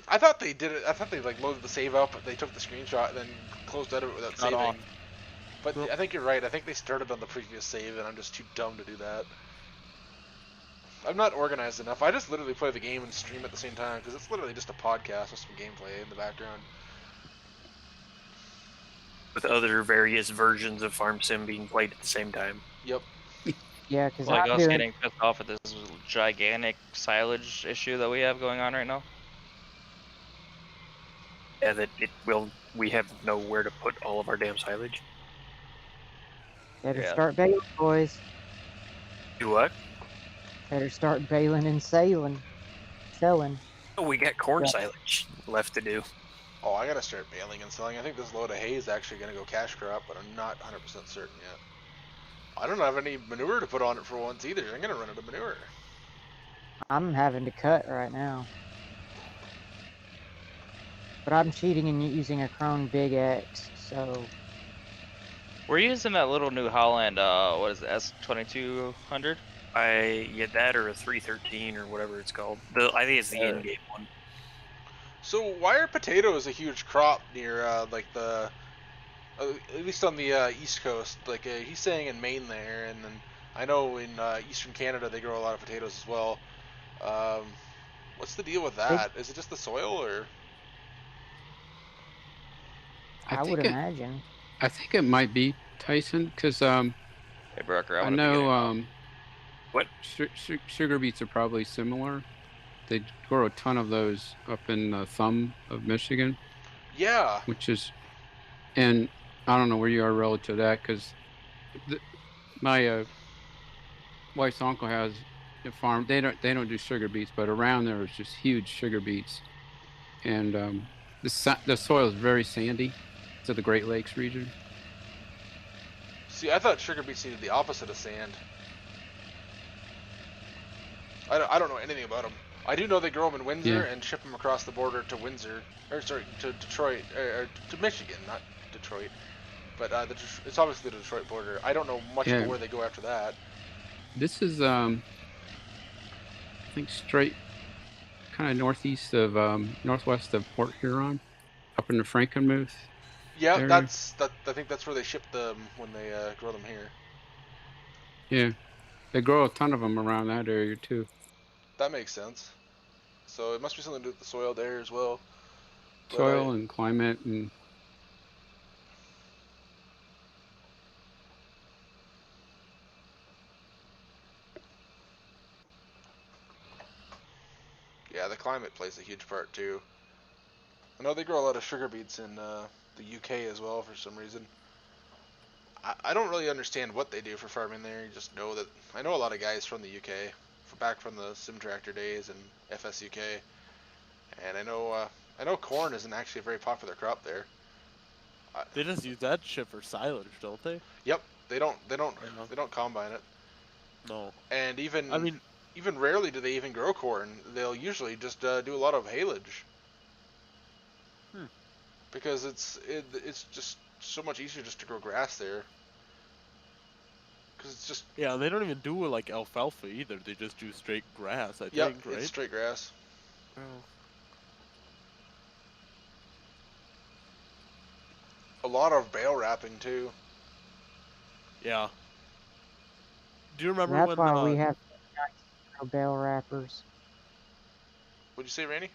I thought they did it. I thought they like loaded the save up. They took the screenshot and then closed out of it without Shut saving. off. But Nope. I think you're right. I think they started on the previous save, and I'm just too dumb to do that. I'm not organized enough. I just literally play the game and stream at the same time because it's literally just a podcast with some gameplay in the background. With other various versions of Farm Sim being played at the same time. Yep. Yeah, because Like I'm us doing. getting pissed off at this gigantic silage issue that we have going on right now. Yeah, we have nowhere to put all of our damn silage. Better Yeah. start bailing, boys. Do what? Better start bailing and selling. Oh, we got corn Yeah. silage left to do. Oh, I gotta start baling and selling. I think this load of hay is actually gonna go cash crop, but I'm not 100% certain yet. I don't have any manure to put on it for once either. I'm gonna run out of manure. I'm having to cut right now. But I'm cheating and using a Krone Big X, so. We're using that little New Holland, what is it, S2200? Yeah, that or a 313 or whatever it's called. I think it's the in-game one. So why are potatoes a huge crop near like the at least on the east coast? Like he's saying in Maine there, and then I know in eastern Canada they grow a lot of potatoes as well. What's the deal with that? Is it just the soil, or? I would imagine. I think it might be Tyson, because Hey, Brucker, I know what sugar beets are probably similar. They grow a ton of those up in the thumb of Michigan. Yeah. Which is, and I don't know where you are relative to that, because my wife's uncle has a farm. They don't do sugar beets, but around there is just huge sugar beets, and the soil is very sandy. To the Great Lakes region. See, I thought sugar beets needed the opposite of sand. I don't know anything about them. I do know they grow them in Windsor and ship them across the border to Windsor, or sorry, to Detroit, or to Michigan, not Detroit. But it's obviously the Detroit border. I don't know much about where they go after that. This is, I think, straight, kind of northwest of Port Huron, up in the Frankenmuth. Yeah, area. I think that's where they ship them when they grow them here. Yeah, they grow a ton of them around that area too. That makes sense. So it must be something to do with the soil there as well. Soil and climate and. Yeah, the climate plays a huge part too. I know they grow a lot of sugar beets in the UK as well for some reason. I don't really understand what they do for farming there. You just know that I know a lot of guys from the UK, back from the Sim Tractor days and FS UK, and I know corn isn't actually a very popular crop there. They just use that shit for silage, don't they? Yep, they don't combine it. No. And even rarely do they even grow corn. They'll usually just do a lot of haylage. Because it's just so much easier just to grow grass there. Because it's just... Yeah, they don't even do like alfalfa either. They just do straight grass, I Yep, think, right? it's straight grass. Oh. A lot of bale wrapping too. Yeah. Do you remember That's when... why we have bale wrappers. What'd you say, Randy?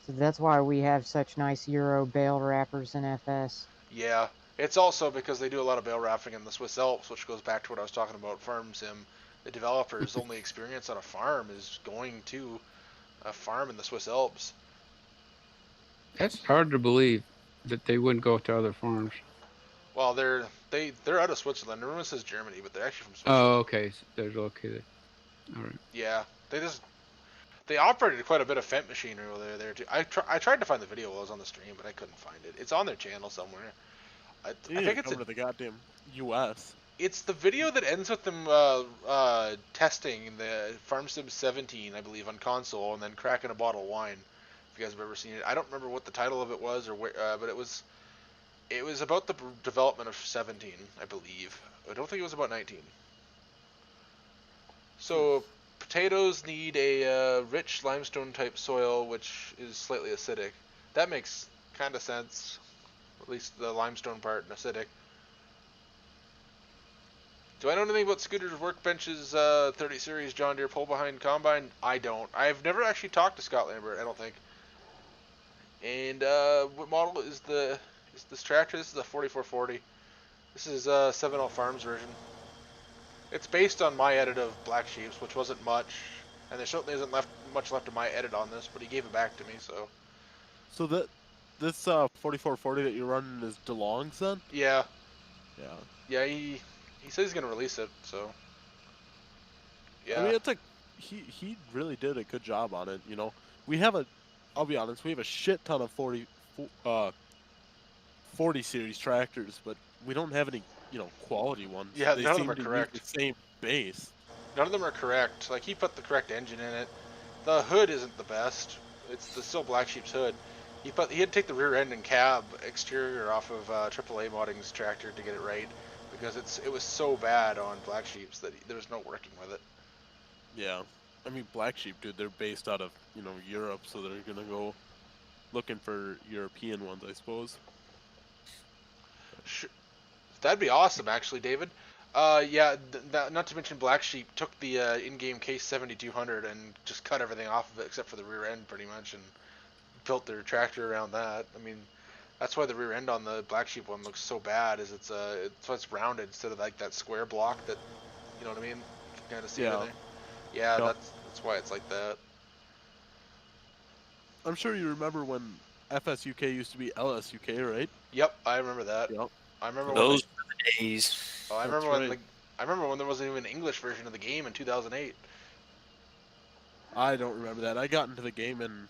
So that's why we have such nice Euro bale wrappers in FS. Yeah, it's also because they do a lot of bale wrapping in the Swiss Alps, which goes back to what I was talking about Farm Sim. The developer's only experience on a farm is going to a farm in the Swiss Alps. That's hard to believe that they wouldn't go to other farms. Well, they're out of Switzerland. Everyone says Germany, but they're actually from Switzerland. Oh, okay. So they're located. All right. Yeah, they operated quite a bit of Fendt machinery over there too. I tried to find the video while I was on the stream, but I couldn't find it. It's on their channel somewhere. I think it's come to the goddamn U.S. It's the video that ends with them testing the Farm Sim 17, I believe, on console, and then cracking a bottle of wine. If you guys have ever seen it, I don't remember what the title of it was or where, but it was about the development of 17, I believe. I don't think it was about 19. So potatoes need a rich limestone type soil, which is slightly acidic. That makes kind of sense, at least the limestone part and acidic. Do I know anything about Scooter's Workbench's 30 Series John Deere pull behind combine? I don't. I've never actually talked to Scott Lambert, I don't think. And what model is this tractor? This is a 4440. This is a 7L Farms version. It's based on my edit of Black Sheep's, which wasn't much, and there certainly isn't much left of my edit on this, but he gave it back to me, so. So this 4440 that you're running is DeLong's then? Yeah. Yeah. Yeah, he says he's gonna release it, so. Yeah. I mean, he really did a good job on it. You know, I'll be honest, we have a shit ton of 40 series tractors, but we don't have any, quality ones. Yeah, they none of seem them are to use correct. the same base. None of them are correct. Like, he put the correct engine in it. The hood isn't the best. It's still Black Sheep's hood. He had to take the rear end and cab exterior off of AAA Modding's tractor to get it right, because it was so bad on Black Sheep's that there was no working with it. Yeah. I mean, Black Sheep, dude, they're based out of, Europe, so they're going to go looking for European ones, I suppose. Sure. That'd be awesome, actually, David. Yeah, not to mention Black Sheep took the in-game case 7200 and just cut everything off of it except for the rear end, pretty much, and built their tractor around that. I mean, that's why the rear end on the Black Sheep one looks so bad. Is it's rounded instead of like that square block that, you know what I mean? You can kind of see it in there. Yeah, Yep. that's why it's like that. I'm sure you remember when FSUK used to be LSUK, right? Yep, I remember that. Yep. I remember Those were the days. Oh, I That's remember right. I remember when there wasn't even an English version of the game in 2008. I don't remember that. I got into the game in,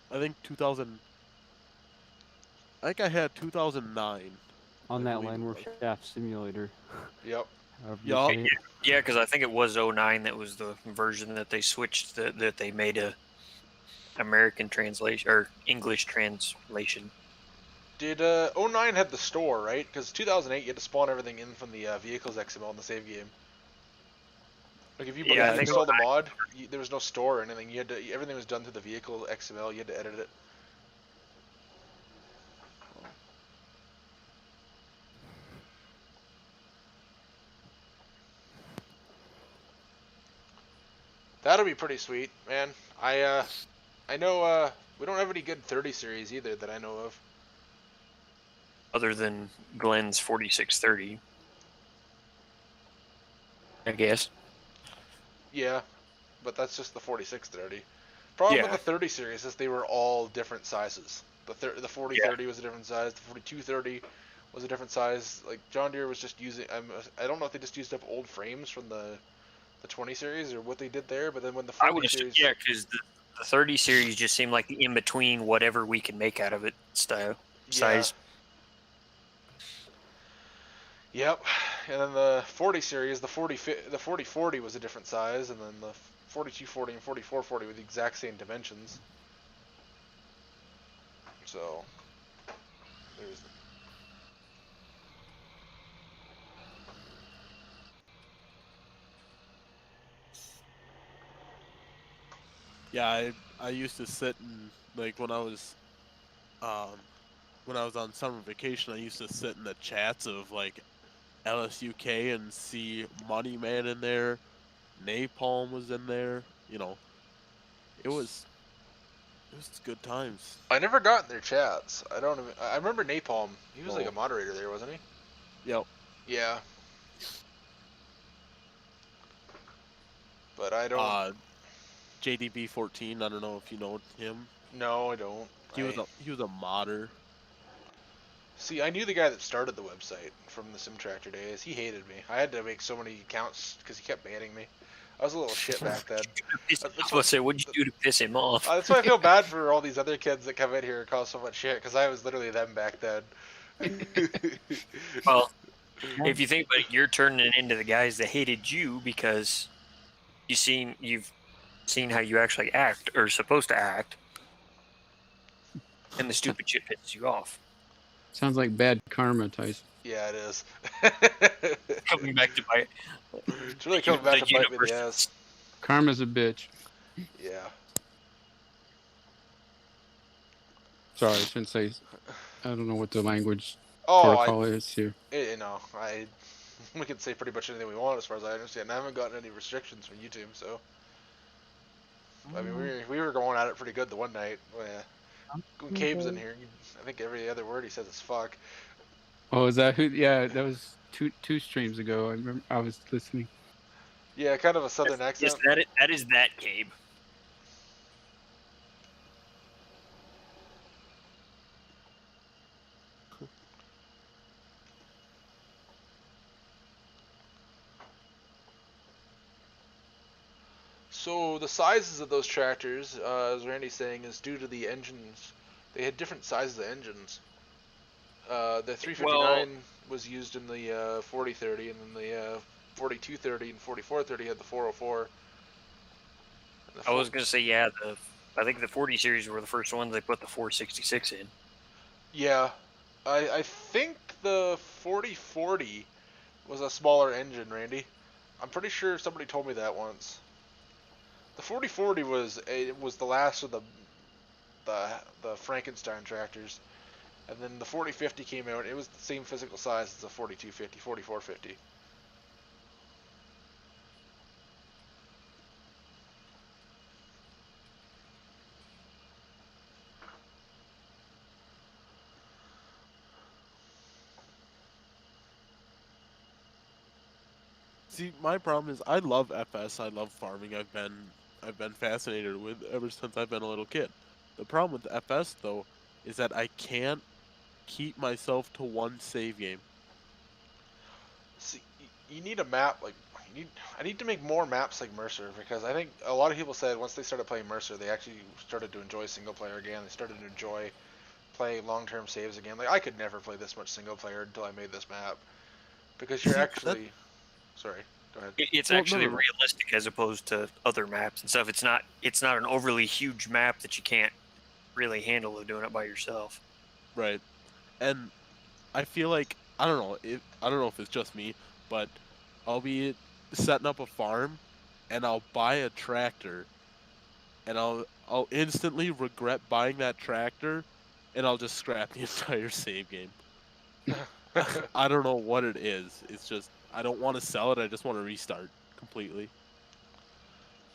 I think, 2000. I think I had 2009. On I that believe it Landwehr was. Shaft Simulator. Yep. However you Yup. say it. Yeah, because I think it was 09 that was the version that they switched, that they made a American translation or English translation. Did 09 had the store, right? Because 2008 you had to spawn everything in from the vehicles XML in the save game. Like if you Yeah, I think installed a mod, there was no store or anything. You had to everything was done through the vehicle XML. You had to edit it. That'll be pretty sweet, man. I know we don't have any good 30 series either that I know of. Other than Glenn's 4630. I guess. Yeah, but that's just the 4630. Problem with Yeah. the 30 series is they were all different sizes. The 4030 was a different size. The 4230 was a different size. Like John Deere was just using. I don't know if they just used up old frames from the 20 series or what they did there. But then when the 40 I would assume, series, yeah, because the 30 series just seemed like the in between whatever we can make out of it style size. Yep. And then the 40 series, the 4040 was a different size, and then the 4240 and 4440 were the exact same dimensions. So there's. Yeah, I used to sit and like when I was on summer vacation, I used to sit in the chats of like LSUK and see Money Man in there, Napalm was in there. It was good times. I never got in their chats. I remember Napalm. He was like a moderator there, wasn't he? Yep. Yeah. But I don't. JDB14. I don't know if you know him. No, I don't. He was a modder. See, I knew the guy that started the website from the Sim Tractor days. He hated me. I had to make so many accounts because he kept banning me. I was a little shit back then. I was about to say, what'd you do to piss him off? That's why I feel bad for all these other kids that come in here and cause so much shit, because I was literally them back then. Well, If you think about it, you're turning it into the guys that hated you because you've seen how you actually act or supposed to act, and the stupid shit pisses you off. Sounds like bad karma, Tyson. Yeah, it is. Coming back to bite. It's really coming back to bite me in the ass. Karma's a bitch. Yeah. Sorry, I shouldn't say. I don't know what the language Oh, protocol is here. You know, we can say pretty much anything we want as far as I understand. I haven't gotten any restrictions from YouTube, so. I mean, we were going at it pretty good the one night. When Cabe's in here, I think every other word he says is fuck. Oh, is that who? Yeah, that was two streams ago. I remember I was listening. Yeah, kind of a southern accent. Yes, that is that, Cabe. So the sizes of those tractors, as Randy's saying, is due to the engines. They had different sizes of engines. The 359 was used in the 4030, and then the 4230 and 4430 had the 404. I was gonna say, yeah, I think the 40 series were the first ones they put the 466 in. Yeah, I think the 4040 was a smaller engine, Randy. I'm pretty sure somebody told me that once. The 4040 was the last of the Frankenstein tractors, and then the 4050 came out. It was the same physical size as the 4250, 4450. See, my problem is I love FS. I love farming. I've been fascinated with ever since I've been a little kid. The problem with FS though is that I can't keep myself to one save game. See, you need a map like I need to make more maps like Mercer, because I think a lot of people said once they started playing Mercer, they actually started to enjoy single player again. They started to enjoy playing long-term saves again. Like I could never play this much single player until I made this map, because you're actually. Sorry, go ahead. It's actually realistic as opposed to other maps and stuff. It's not an overly huge map that you can't really handle doing it by yourself. Right. And I feel like I don't know if it's just me, but I'll be setting up a farm and I'll buy a tractor and I'll instantly regret buying that tractor and I'll just scrap the entire save game. I don't know what it is. It's just I don't want to sell it. I just want to restart completely.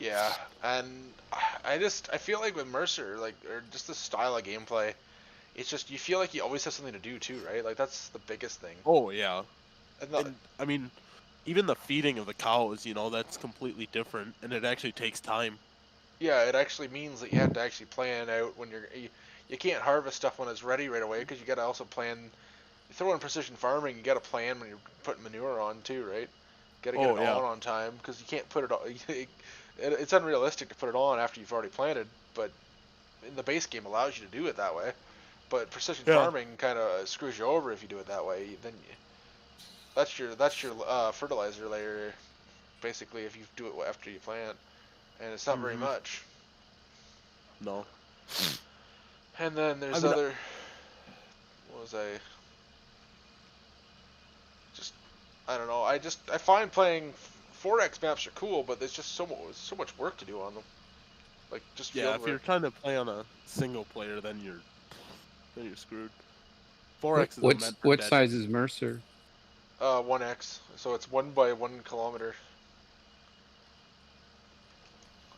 Yeah, and I feel like with Mercer, like, or just the style of gameplay, it's just you feel like you always have something to do too, right? Like that's the biggest thing. Oh yeah, and I mean, even the feeding of the cows, that's completely different, and it actually takes time. Yeah, it actually means that you have to actually plan out when you can't harvest stuff when it's ready right away, because you got to also plan. You throw in precision farming, you got to plan when you're putting manure on too, right? Got to get it on time, because you can't put it on. It's unrealistic to put it on after you've already planted, but in the base game allows you to do it that way. But precision farming kind of screws you over if you do it that way. Then that's your fertilizer layer, basically, if you do it after you plant, and it's not very much. No. And then there's other. What was I? I don't know. I find playing 4X maps are cool, but there's just so much work to do on them. Like just if you're trying to play on a single player, then you're screwed. 4X is what size is Mercer? 1X. So it's 1 by 1 kilometer.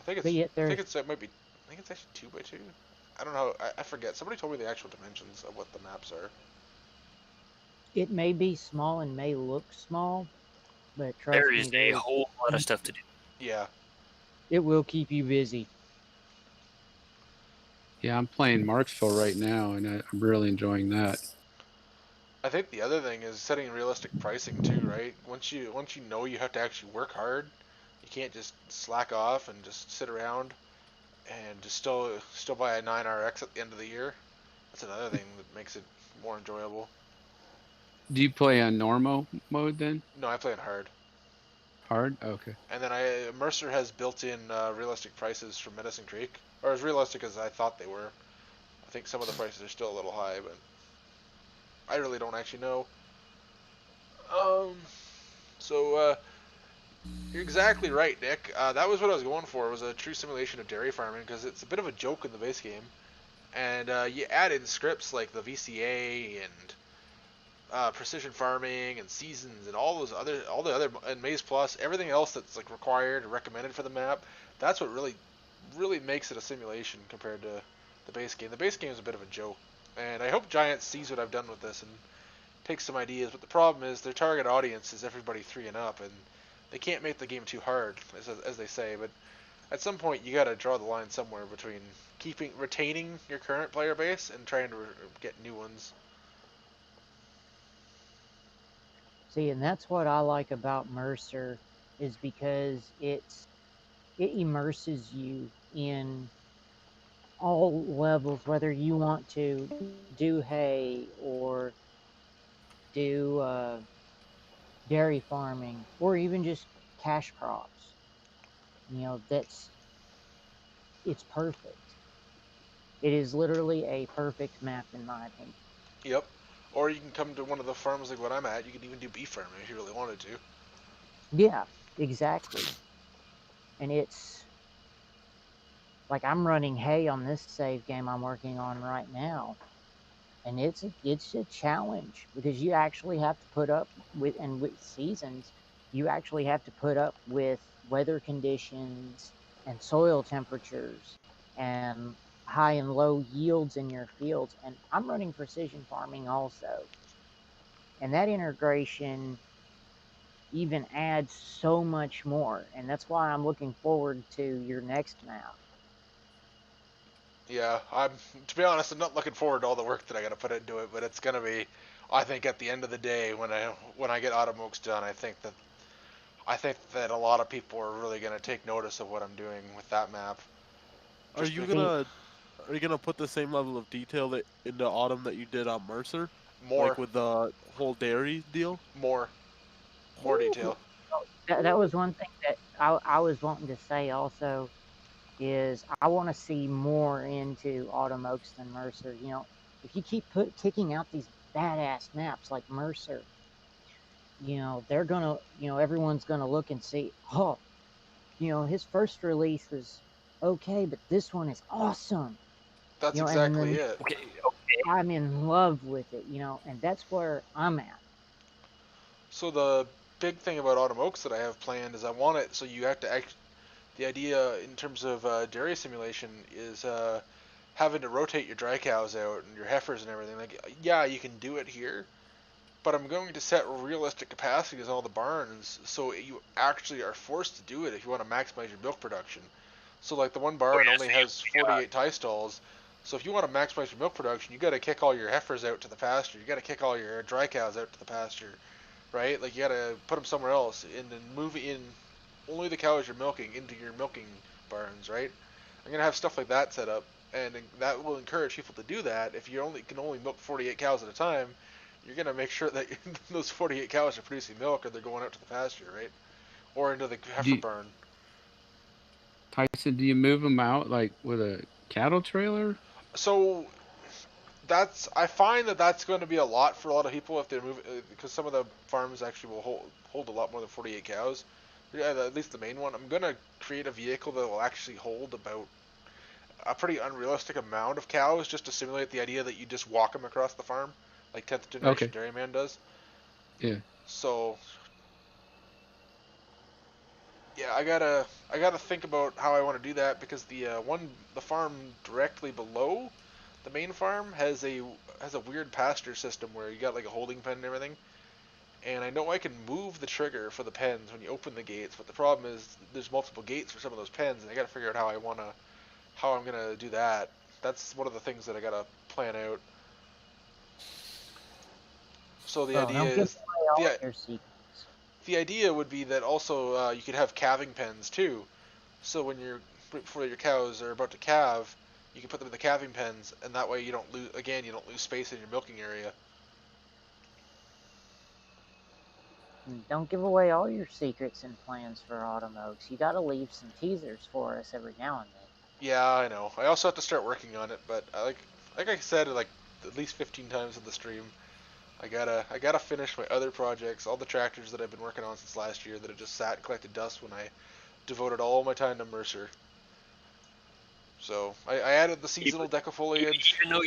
I think it's actually 2 by 2. I don't know. I forget. Somebody told me the actual dimensions of what the maps are. It may be small and may look small, but trust there me, is a whole lot of stuff to do. Yeah. It will keep you busy. Yeah, I'm playing Marksville right now, and I'm really enjoying that. I think the other thing is setting realistic pricing too, right? Once you know you have to actually work hard, you can't just slack off and just sit around and just still buy a 9RX at the end of the year. That's another thing that makes it more enjoyable. Do you play on normal mode then? No, I play on hard. Hard? Okay. And then Mercer has built-in realistic prices from Medicine Creek, or as realistic as I thought they were. I think some of the prices are still a little high, but I really don't actually know. So you're exactly right, Nick. That was what I was going for, was a true simulation of dairy farming, because it's a bit of a joke in the base game. And you add in scripts like the VCA and precision farming and seasons and all the other and Maze Plus, everything else that's like required or recommended for the map. That's what really makes it a simulation compared to the base game. The base game is a bit of a joke, and I hope Giant sees what I've done with this and takes some ideas. But the problem is their target audience is everybody 3 and up, and they can't make the game too hard, as they say. But at some point, you got to draw the line somewhere between retaining your current player base and trying to get new ones. See, and that's what I like about Mercer, is because it immerses you in all levels, whether you want to do hay or do dairy farming or even just cash crops. You know, it's perfect. It is literally a perfect map in my opinion. Yep. Or you can come to one of the farms like what I'm at. You can even do beef farming if you really wanted to. Yeah, exactly. And it's like I'm running hay on this save game I'm working on right now. And it's a challenge because you actually have to put up with seasons, you actually have to put up with weather conditions and soil temperatures and high and low yields in your fields. And I'm running precision farming also. And that integration even adds so much more. And that's why I'm looking forward to your next map. Yeah, to be honest, I'm not looking forward to all the work that I got to put into it, but it's gonna be, I think at the end of the day when I get Autumn Oaks done, I think that a lot of people are really gonna take notice of what I'm doing with that map. Are you gonna put the same level of detail into Autumn that you did on Mercer? More. Like with the whole dairy deal? More detail. That was one thing that I was wanting to say also, is I want to see more into Autumn Oaks than Mercer. You know, if you keep kicking out these badass maps like Mercer, you know, they're gonna, you know, everyone's gonna look and see, oh, you know, his first release was okay, but this one is awesome. That's you know, exactly it. Okay. I'm in love with it, you know, and that's where I'm at. So the big thing about Autumn Oaks that I have planned is I want it so you have to the idea in terms of dairy simulation is having to rotate your dry cows out and your heifers and everything. Like, yeah, you can do it here, but I'm going to set realistic capacities on all the barns so you actually are forced to do it if you want to maximize your milk production. So like the one barn only has 48 tie stalls. So if you want to maximize your milk production, you got to kick all your heifers out to the pasture. You got to kick all your dry cows out to the pasture, right? Like you got to put them somewhere else and then move in only the cows you're milking into your milking barns, right? I'm gonna have stuff like that set up, and that will encourage people to do that. If you can only milk 48 cows at a time, you're gonna make sure that those 48 cows are producing milk, or they're going out to the pasture, right? Or into the heifer barn. Tyson, do you move them out like with a cattle trailer? So I find that's going to be a lot for a lot of people if they're moving, because some of the farms actually will hold a lot more than 48 cows. Yeah, at least the main one. I'm gonna create a vehicle that will actually hold about a pretty unrealistic amount of cows, just to simulate the idea that you just walk them across the farm, like 10th generation Dairyman does. Yeah. So yeah, I gotta think about how I want to do that, because the farm directly below the main farm has a weird pasture system where you got like a holding pen and everything. And I know I can move the trigger for the pens when you open the gates, but the problem is there's multiple gates for some of those pens, and I gotta figure out how I'm gonna do that. That's one of the things that I gotta plan out. So the idea would be that also you could have calving pens too. So before your cows are about to calve, you can put them in the calving pens, and that way you don't lose space in your milking area. Don't give away all your secrets and plans for Autumn Oaks. You gotta leave some teasers for us every now and then. Yeah, I know. I also have to start working on it, but like I said, like at least 15 times in the stream, I gotta finish my other projects, all the tractors that I've been working on since last year that have just sat and collected dust when I devoted all my time to Mercer. So I added the seasonal decafoliage. Even though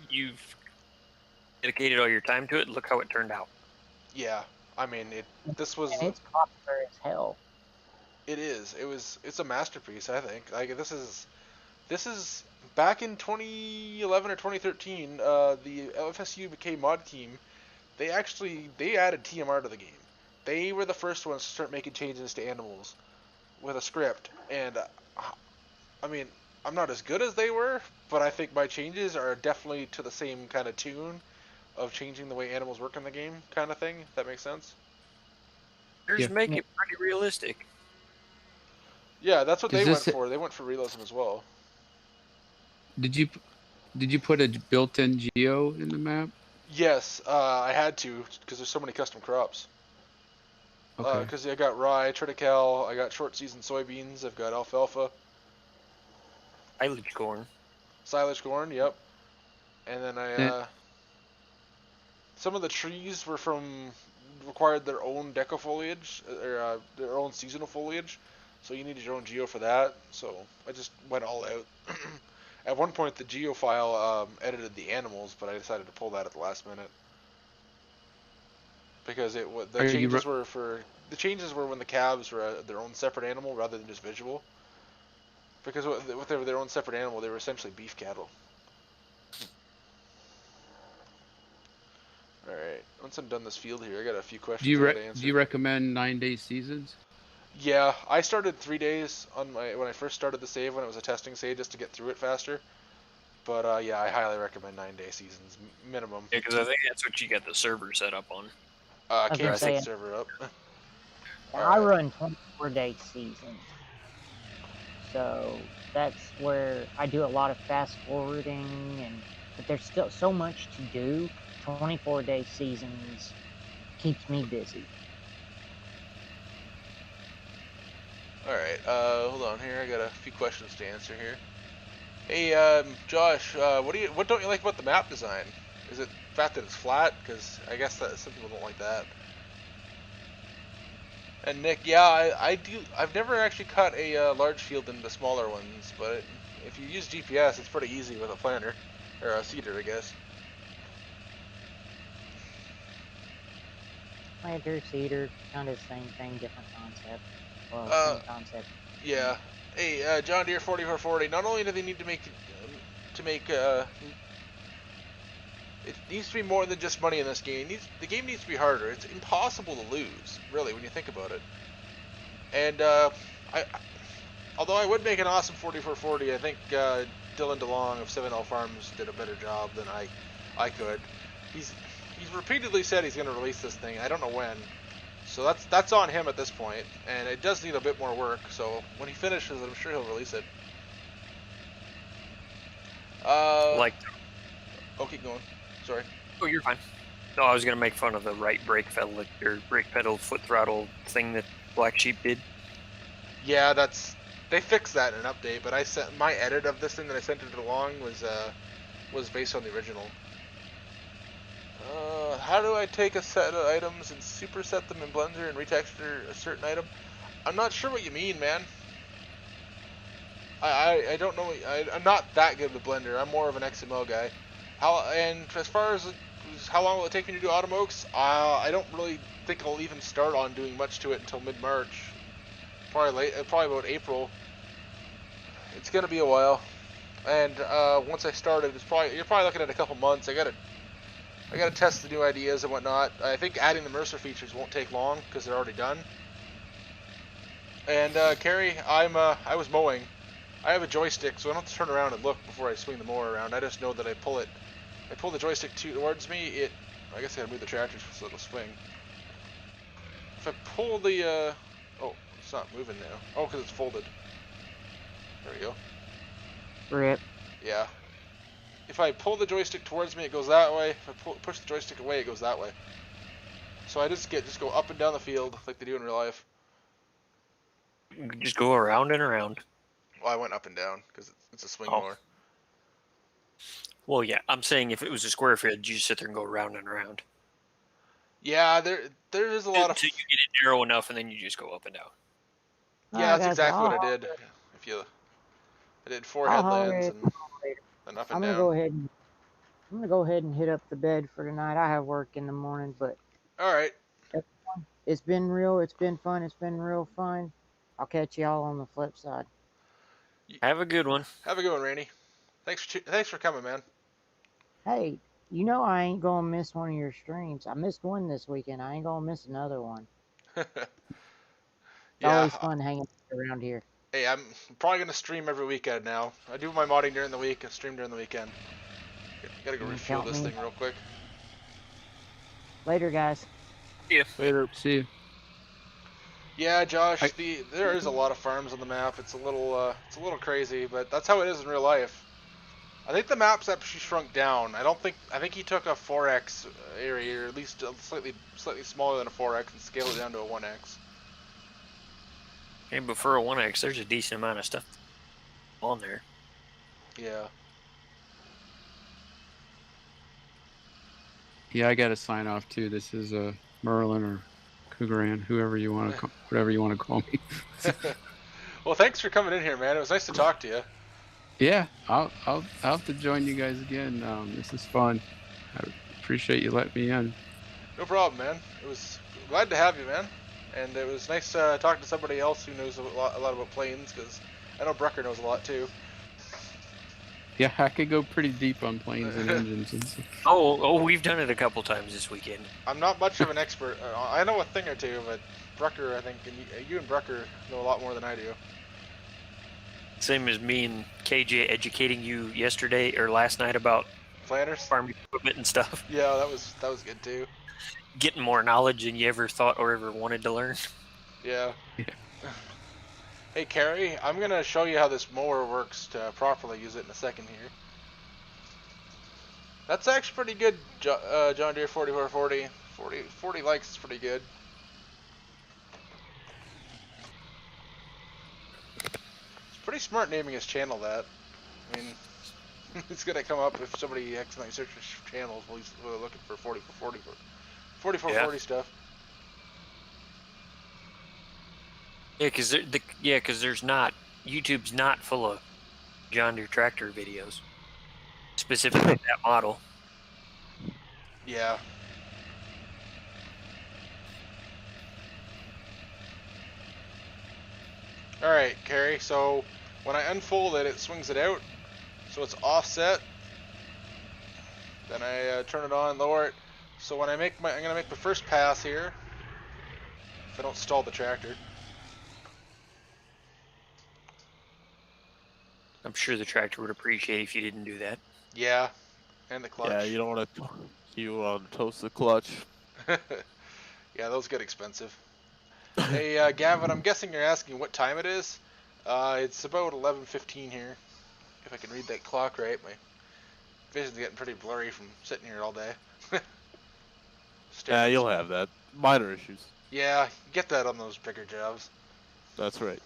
you've dedicated all your time to it, look how it turned out. Yeah, I mean this was. And it's popular as hell. It is. It's a masterpiece. I think. Like this is back in 2011 or 2013. The FSU BK mod team, they added TMR to the game. They were the first ones to start making changes to animals with a script, and I mean, I'm not as good as they were, but I think my changes are definitely to the same kind of tune of changing the way animals work in the game, kind of thing. If that makes sense. Yours make it pretty realistic. Yeah, that's what Is they went this for. They went for realism as well. Did you put a built-in geo in the map? Yes, I had to because there's so many custom crops. Okay. Because I got rye, triticale, I got short season soybeans, I've got alfalfa, silage corn. Silage corn, yep. And then some of the trees required their own decafoliage or their own seasonal foliage, so you needed your own geo for that. So I just went all out. At one point, the geo file edited the animals, but I decided to pull that at the last minute because the changes were when the calves were their own separate animal rather than just visual. Because with their own separate animal, they were essentially beef cattle. All right, once I'm done this field here, I got a few questions I got to answer. Do you recommend 9-day seasons? Yeah, I started 3 days on when I first started the save when it was a testing save just to get through it faster. But yeah, I highly recommend 9-day seasons minimum. Yeah, because I think that's what you got the server set up on. Can't set the server up. I run 24-day seasons, so that's where I do a lot of fast forwarding, but there's still so much to do. 24-day seasons keeps me busy. Alright, hold on here. I got a few questions to answer here. Hey, Josh, what don't you like about the map design? Is it the fact that it's flat? Because I guess that some people don't like that. And Nick, yeah, I do. I've never actually cut a large field into smaller ones, but if you use GPS, it's pretty easy with a planter or a seeder, I guess. Planter, seeder, kind of the same thing, different concept. Well, same concept. Yeah. Hey, John Deere 4440. Not only do they need to make it needs to be more than just money in this game. The game needs to be harder. It's impossible to lose, really, when you think about it. And although I would make an awesome 4440, I think Dylan DeLong of 7L Farms did a better job than I could. He's repeatedly said he's going to release this thing. I don't know when. So that's on him at this point, and it does need a bit more work. So when he finishes it, I'm sure he'll release it. Oh, keep going. Sorry. Oh, you're fine. No, I was gonna make fun of the right brake pedal foot throttle thing that Black Sheep did. Yeah, they fixed that in an update, but I sent my edit of this thing that I sent it along was based on the original. How do I take a set of items and superset them in Blender and retexture a certain item? I'm not sure what you mean, man. I don't know. I'm not that good with Blender. I'm more of an XML guy. And as far as how long will it take me to do Autumn Oaks? I don't really think I'll even start on doing much to it until mid-March. Probably about April. It's gonna be a while. And once I started, you're probably looking at a couple months. I gotta test the new ideas and whatnot. I think adding the Mercer features won't take long because they're already done. And Carrie, I was mowing. I have a joystick, so I don't have to turn around and look before I swing the mower around. I just know that I pull the joystick towards me. I guess I gotta move the tractor so it'll swing. If I pull the oh, it's not moving now. Oh, because it's folded. There we go. Rip. Yeah. If I pull the joystick towards me, it goes that way. If I push the joystick away, it goes that way. So I just go up and down the field like they do in real life. You can just go around and around. Well, I went up and down because it's a swing Oh. more. Well, yeah, I'm saying if it was a square field, you just sit there and go around and around. Yeah, there is a lot of. Until you get it narrow enough, and then you just go up and down. Yeah, that's guys, exactly what I I'll- did. I did 4 I'll holler headlands at and you later. then up I'm and gonna down. go ahead and hit up the bed for tonight. I have work in the morning, but All right. it's been real. It's been fun. It's been real fun. I'll catch y'all on the flip side. Have a good one. Have a good one, Randy. Thanks for coming, man. Hey, you know I ain't gonna miss one of your streams. I missed one this weekend. I ain't gonna miss another one. It's always fun hanging around here. Hey, I'm probably gonna stream every weekend now. I do my modding during the week and stream during the weekend. Gotta go refuel count this me. thing real quick. Later, guys. Yeah. Later. See you. Yeah, Josh. There is a lot of farms on the map. It's a little crazy, but that's how it is in real life. I think the map's actually shrunk down. I think he took a 4x area, or at least slightly smaller than a 4x, and scaled it down to a 1x. Hey, but for a 1x, there's a decent amount of stuff on there. Yeah. Yeah, I got to sign off too. This is Merlin or Cougaran, whoever you want to, whatever you want to call me. Well, thanks for coming in here, man. It was nice to talk to you. Yeah, I'll have to join you guys again. This is fun. I appreciate you letting me in. No problem, man. It was glad to have you, man. And it was nice talking to somebody else who knows a lot about planes, because I know Brucker knows a lot too. Yeah, I could go pretty deep on planes and engines and stuff. Oh, we've done it a couple times this weekend. I'm not much of an expert. I know a thing or two, but Brucker, I think, and you and Brucker know a lot more than I do. Same as me and KJ educating you yesterday or last night about Planners, farm equipment and stuff. Yeah, that was good too. Getting more knowledge than you ever thought or ever wanted to learn. Yeah. Hey, Carrie, I'm gonna show you how this mower works to properly use it in a second here. That's actually pretty good, John Deere 4440. 40 likes is pretty good. It's pretty smart naming his channel that. I mean, it's gonna come up if somebody accidentally searches channels while he's looking for 4440 stuff. Yeah, because there's not YouTube's not full of John Deere tractor videos, specifically that model. Yeah. Alright, Carrie, so when I unfold it, it swings it out, so it's offset. Then I turn it on, lower it. So when I'm gonna make the first pass here, if I don't stall the tractor. I'm sure the tractor would appreciate if you didn't do that. Yeah, and the clutch. Yeah, you don't want to toast the clutch. Yeah, those get expensive. Hey, Gavin, I'm guessing you're asking what time it is. It's about 11:15 here. If I can read that clock right, my vision's getting pretty blurry from sitting here all day. Yeah, you'll have that. Minor issues. Yeah, you get that on those bigger jobs. That's right.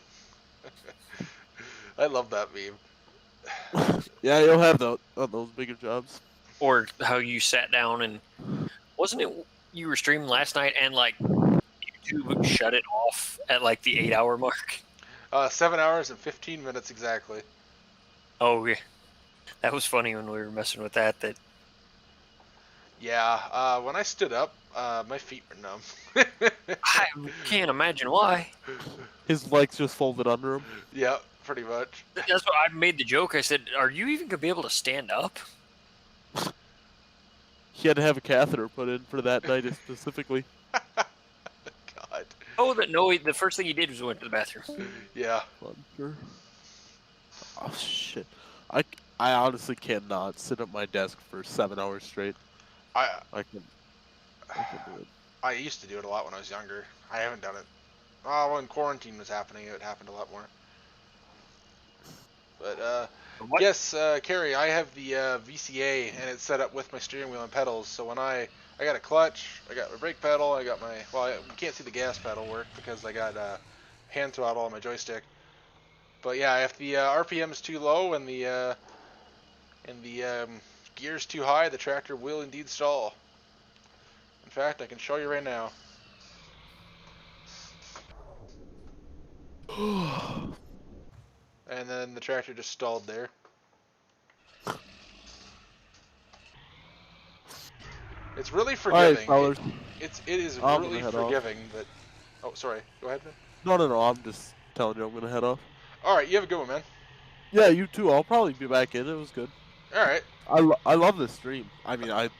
I love that meme. Yeah, you'll have that on those bigger jobs. Or how you sat down and wasn't it you were streaming last night and like YouTube shut it off at like the 8-hour mark? 7 hours and 15 minutes exactly. Oh yeah, that was funny when we were messing with that. Yeah, when I stood up, my feet were numb. I can't imagine why. His legs just folded under him. Yeah, pretty much. That's what I made the joke. I said, "Are you even gonna be able to stand up?" He had to have a catheter put in for that night specifically. God. Oh, the first thing he did was went to the bathroom. Yeah. Oh shit! I honestly cannot sit at my desk for 7 hours straight. I can do it. I used to do it a lot when I was younger. I haven't done it. Oh, when quarantine was happening, it happened a lot more. But yes, Carrie, I have the VCA and it's set up with my steering wheel and pedals. So when I I got a clutch, I got my brake pedal, I got my, well, you can't see the gas pedal work because I got hand throttle on my joystick. But yeah, if the RPM is too low and the gear's too high, the tractor will indeed stall. In fact, I can show you right now. And then the tractor just stalled there. It's really forgiving. fellas. It is I'm really gonna head off. forgiving that. Oh, sorry. Go ahead, man. No. I'm just telling you I'm gonna head off. All right, you have a good one, man. Yeah, you too. I'll probably be back in. It was good. All right. I love this stream. I mean, I'm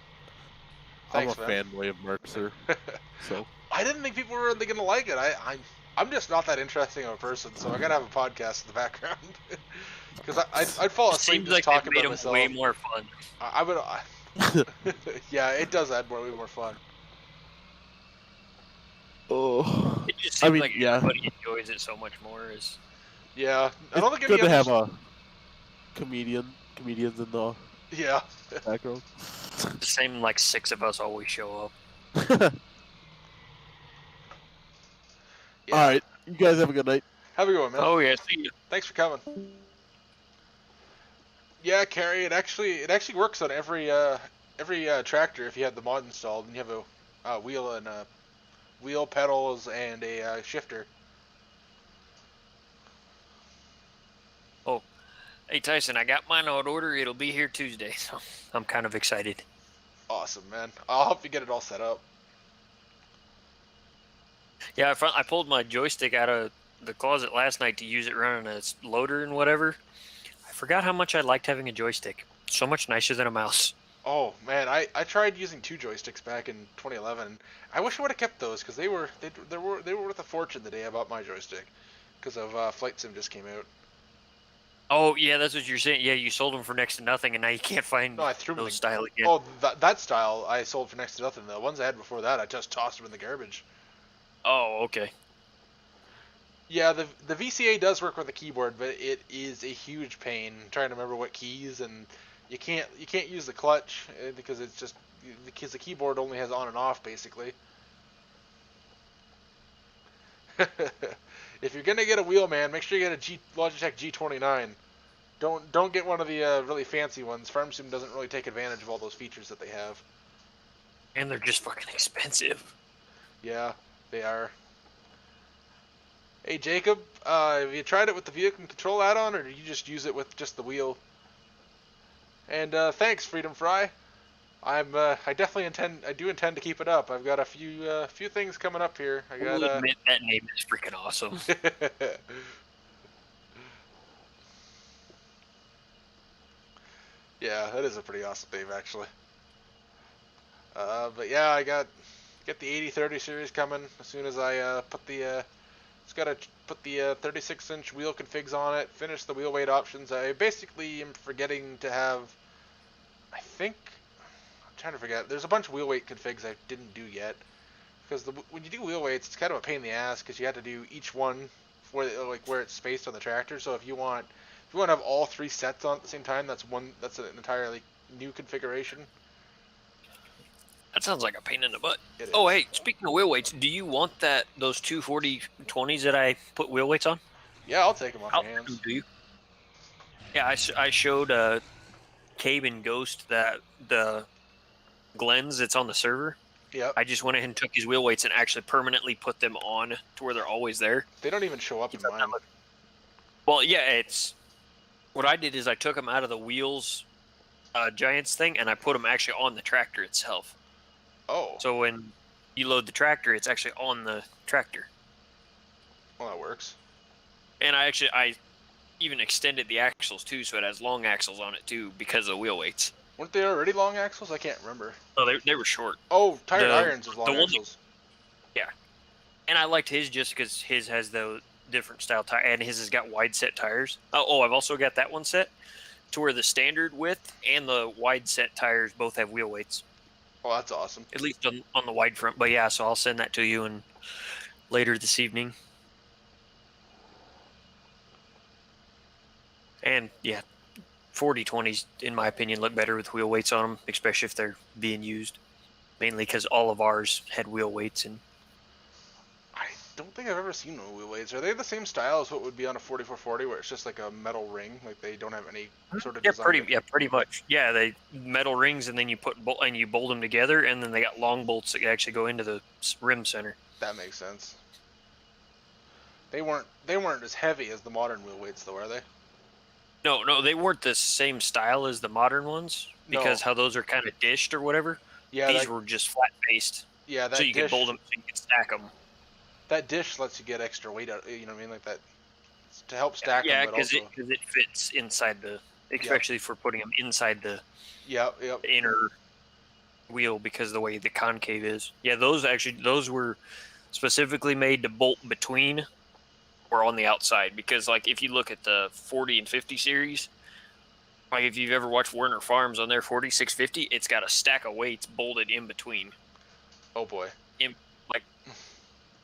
Thanks, a man. fanboy of Mercer. So I didn't think people were really gonna like it. I'm just not that interesting of a person, so I gotta have a podcast in the background. Because I'd fall asleep Seems just like talking it made about them myself. way more fun. I would. Yeah, it does add way more fun. oh, It just I seems mean, like yeah. everybody enjoys it so much more. Yeah, I don't think It's good any to have others. a comedians in the Yeah. background. The same like 6 of us always show up. Yeah. All right, you guys have a good night. Have a good one, man. Oh yeah, see you. Thanks for coming. Yeah, Carrie, it actually works on every tractor if you have the mod installed and you have a wheel pedals and a shifter. Oh, hey Tyson, I got mine on order. It'll be here Tuesday, so I'm kind of excited. Awesome, man. I'll help you get it all set up. Yeah, I pulled my joystick out of the closet last night to use it running a loader and whatever. I forgot how much I liked having a joystick. So much nicer than a mouse. Oh man, I tried using 2 joysticks back in 2011. I wish I would have kept those because they were worth a fortune the day I bought my joystick because of Flight Sim just came out. Oh yeah, that's what you're saying. Yeah, you sold them for next to nothing, and now you can't find No, I threw them those style again. Oh, that style I sold for next to nothing. The ones I had before that, I just tossed them in the garbage. Oh, okay. Yeah, the VCA does work with the keyboard, but it is a huge pain trying to remember what keys, and you can't use the clutch because the keyboard only has on and off basically. If you're gonna get a wheel, man, make sure you get a Logitech G29. Don't get one of the really fancy ones. FarmSim doesn't really take advantage of all those features that they have. And they're just fucking expensive. Yeah, they are. Hey Jacob, have you tried it with the vehicle control add-on, or do you just use it with just the wheel? And thanks, Freedom Fry. I do intend to keep it up. I've got a few things coming up here. I got. I'll admit that name is freaking awesome. Yeah, that is a pretty awesome name actually. But yeah, I get the 8030 series coming as soon as I put the. It's got to put the 36-inch wheel configs on it, finish the wheel weight options. I basically am forgetting to have, I'm trying to forget. There's a bunch of wheel weight configs I didn't do yet. Because when you do wheel weights, it's kind of a pain in the ass because you have to do each one for where it's spaced on the tractor. So if you want to have all 3 sets on at the same time, that's an entirely new configuration. That sounds like a pain in the butt. It Oh, is. hey, speaking of wheel weights, do you want those 240/20s that I put wheel weights on? Yeah, I'll take them off your hands. Do you? Yeah, I showed Cabe and Ghost that the Glens that's on the server. Yep. I just went ahead and took his wheel weights and actually permanently put them on to where they're always there. They don't even show up in mine. Well, yeah, it's what I did is I took them out of the wheels Giants thing and I put them actually on the tractor itself. Oh. So when you load the tractor, it's actually on the tractor. Well, that works. And I even extended the axles too, so it has long axles on it too because of wheel weights. Weren't they already long axles? I can't remember. Oh, they were short. Oh, Tired Irons is long axles. Yeah. And I liked his just because his has the different style tire, and his has got wide set tires. Oh, I've also got that one set to where the standard width and the wide set tires both have wheel weights. Oh, that's awesome. At least on the wide front. But yeah, so I'll send that to you and later this evening. And yeah, 40/20s, in my opinion, look better with wheel weights on them, especially if they're being used. mainly because all of ours had wheel weights and. I don't think I've ever seen no wheel weights. Are they the same style as what would be on a 4440, where it's just like a metal ring, like they don't have any sort of design? Pretty much. Yeah, they metal rings, and then you you bolt them together, and then they got long bolts that actually go into the rim center. That makes sense. They weren't as heavy as the modern wheel weights, though, are they? No, they weren't the same style as the modern ones because No. how those are kind of dished or whatever. Yeah, These were just flat faced. Yeah, that so you dish, could bolt them, so you could stack them. That dish lets you get extra weight out. You know what I mean, like that to help stack them. Yeah, But because also, it fits inside the, especially for putting them inside the yep. inner wheel because of the way the concave is. Yeah, those were specifically made to bolt between or on the outside because like if you look at the 40 and 50 series, like if you've ever watched Werner Farms on their 4650, it's got a stack of weights bolted in between. Oh boy.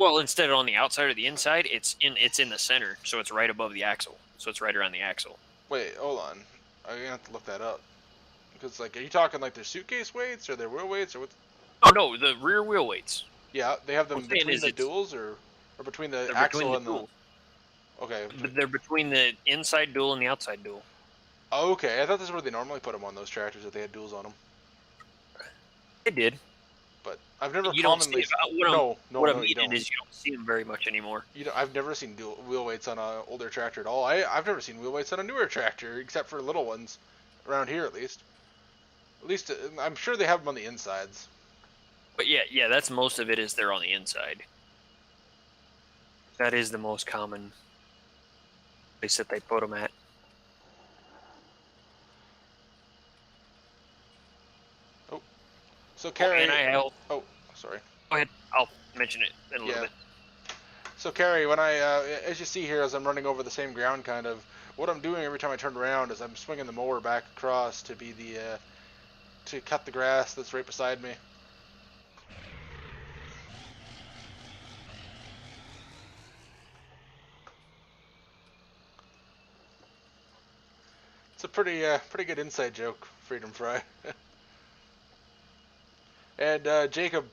Well, instead of on the outside or the inside, it's in the center, so it's right above the axle. So it's right around the axle. Wait, hold on. I'm gonna have to look that up. Because like, are you talking like their suitcase weights or their wheel weights or what? Oh no, the rear wheel weights. Yeah, they have them between the it's- duals or between the They're axle between the and the. duals. Okay. But they're between the inside dual and the outside dual. Oh, okay, I thought this is where they normally put them on those tractors if they had duals on them. They did. But I've never You commonly. don't see them. What I'm you meaning don't. is you don't see them very much anymore. I've never seen wheel weights on an older tractor at all. I've never seen wheel weights on a newer tractor, except for little ones, around here at least. At least I'm sure they have them on the insides. But yeah, that's most of it is they're on the inside. That is the most common place that they put them at. Oh, so Carrie. Oh, sorry. Go ahead. I'll mention it in a little bit. So Carrie, when as you see here, as I'm running over the same ground, kind of, what I'm doing every time I turn around is I'm swinging the mower back across to be to cut the grass that's right beside me. It's a pretty good inside joke, Freedom Fry. And Jacob,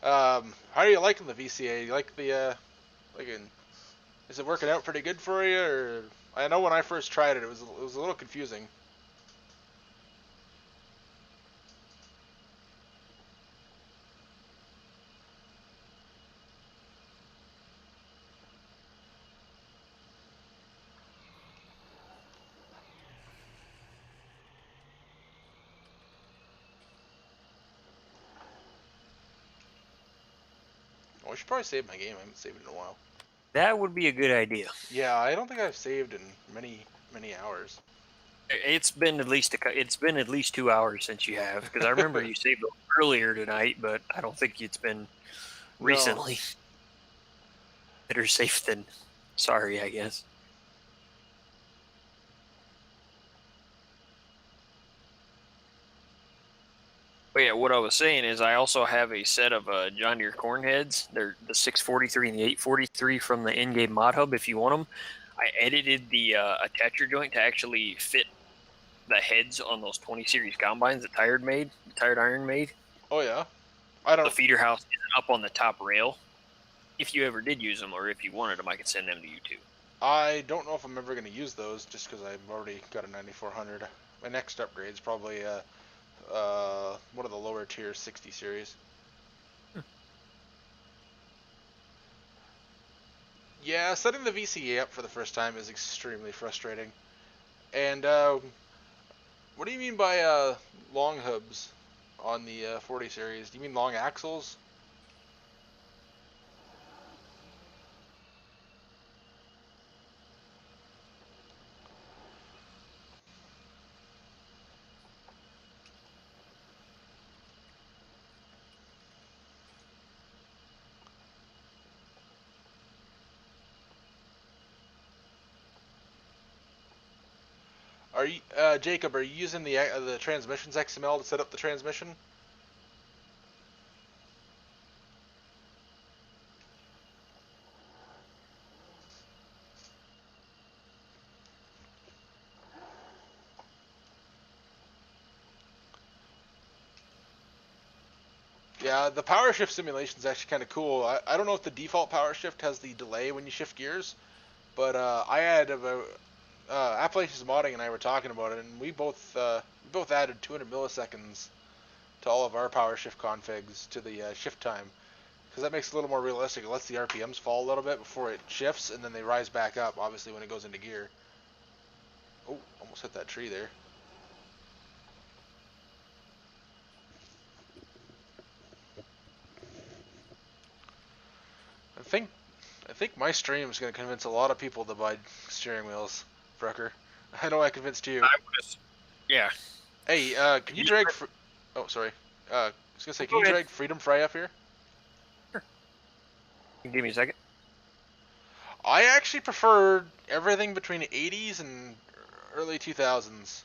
how are you liking the VCA? You like the is it working out pretty good for you? Or I know when I first tried it, it was a little confusing. Oh, I should probably save my game. I haven't saved it in a while. That would be a good idea. Yeah, I don't think I've saved in many hours. It's been at least 2 hours since you have, because I remember you saved it earlier tonight, but I don't think it's been recently. Better safe than sorry, I guess. But yeah, what I was saying is I also have a set of John Deere corn heads. They're the 643 and the 843 from the in-game mod hub if you want them. I edited the attacher joint to actually fit the heads on those 20 series combines that Tired Iron made. Oh yeah, I don't. The feeder house isn't up on the top rail. If you ever did use them, or if you wanted them, I could send them to you too. I don't know if I'm ever going to use those, just because I've already got a 9400. My next upgrade is probably one of the lower tier 60 series. Yeah, setting the VCA up for the first time is extremely frustrating. And what do you mean by long hubs on the 40 series? Do you mean long axles? Are you, Jacob? Are you using the transmissions XML to set up the transmission? Yeah, the power shift simulation is actually kind of cool. I don't know if the default power shift has the delay when you shift gears, but I had about Appalachia's Modding and I were talking about it, and we both added 200 milliseconds to all of our power shift configs to the shift time, because that makes it a little more realistic. It lets the RPMs fall a little bit before it shifts, and then they rise back up, obviously, when it goes into gear. Oh, almost hit that tree there. I think my stream is going to convince a lot of people to buy steering wheels, Brucker. I know I convinced you. Yeah. Hey, can you drag... Oh, sorry. I was going to say, can you drag Freedom Fry up here? Give me a second. I actually prefer everything between 80s and early 2000s.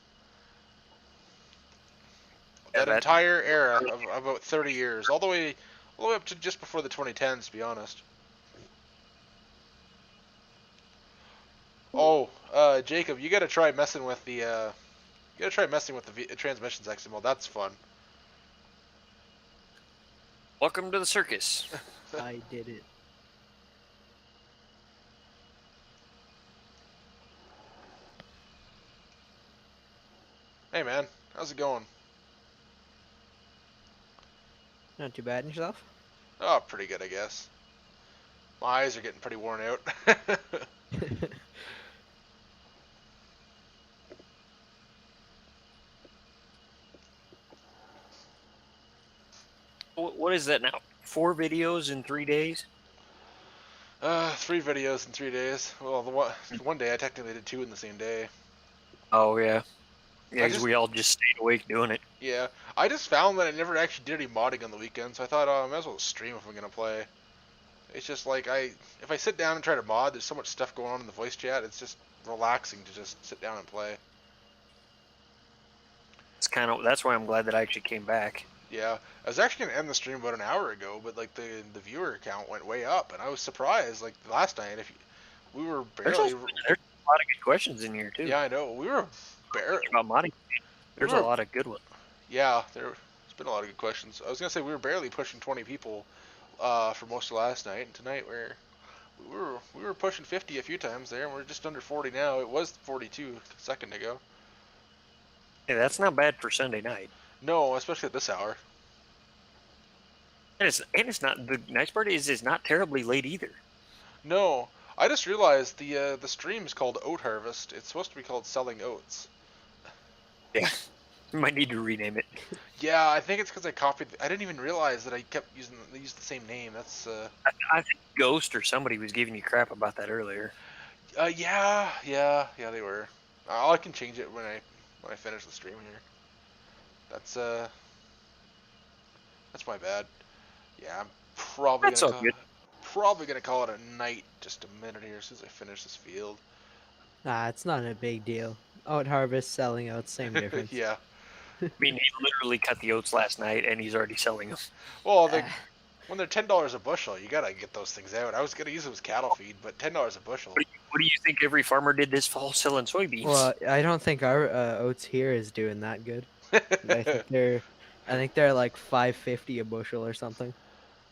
That entire era of about 30 years, all the way up to just before the 2010s, to be honest. Oh, Jacob, you gotta try messing with the transmissions XML. That's fun. Welcome to the circus. I did it. Hey man, how's it going? Not too bad, and yourself? Oh, pretty good, I guess. My eyes are getting pretty worn out. What is that now? 4 videos in 3 days? 3 videos in 3 days. Well, one day I technically did 2 in the same day. Oh yeah. Yeah, because we all just stayed awake doing it. Yeah, I just found that I never actually did any modding on the weekend, so I thought, oh, I might as well stream if I'm gonna play. It's just like if I sit down and try to mod, there's so much stuff going on in the voice chat. It's just relaxing to just sit down and play. That's why I'm glad that I actually came back. Yeah, I was actually gonna end the stream about an hour ago, but like the viewer count went way up, and I was surprised. Like last night, we were barely. There's a lot of good questions in here too. Yeah, I know. We were barely about modding. There's a lot of good ones. Yeah, there's been a lot of good questions. I was gonna say we were barely pushing 20 people for most of last night, and tonight we were pushing 50 a few times there, and we're just under 40 now. It was 42 a second ago. Hey, that's not bad for Sunday night. No, especially at this hour. And it's not, the nice part is it's not terribly late either. No, I just realized the stream is called Oat Harvest. It's supposed to be called Selling Oats. Yeah, you might need to rename it. Yeah, I think it's because I copied. I didn't even realize that I kept using the same name. That's. I think Ghost or somebody was giving you crap about that earlier. Yeah, they were. I can change it when I finish the stream here. That's my bad. Yeah, I'm probably gonna call it a night. Just a minute here, as soon as I finish this field. Nah, it's not a big deal. Oat harvest, selling oats, same difference. Yeah. I mean, he literally cut the oats last night, and he's already selling them. Well, when they're $10 a bushel, you gotta get those things out. I was gonna use them as cattle feed, but $10 a bushel. What do you think every farmer did this fall selling soybeans? Well, I don't think our oats here is doing that good. I think they're like $5.50 a bushel or something.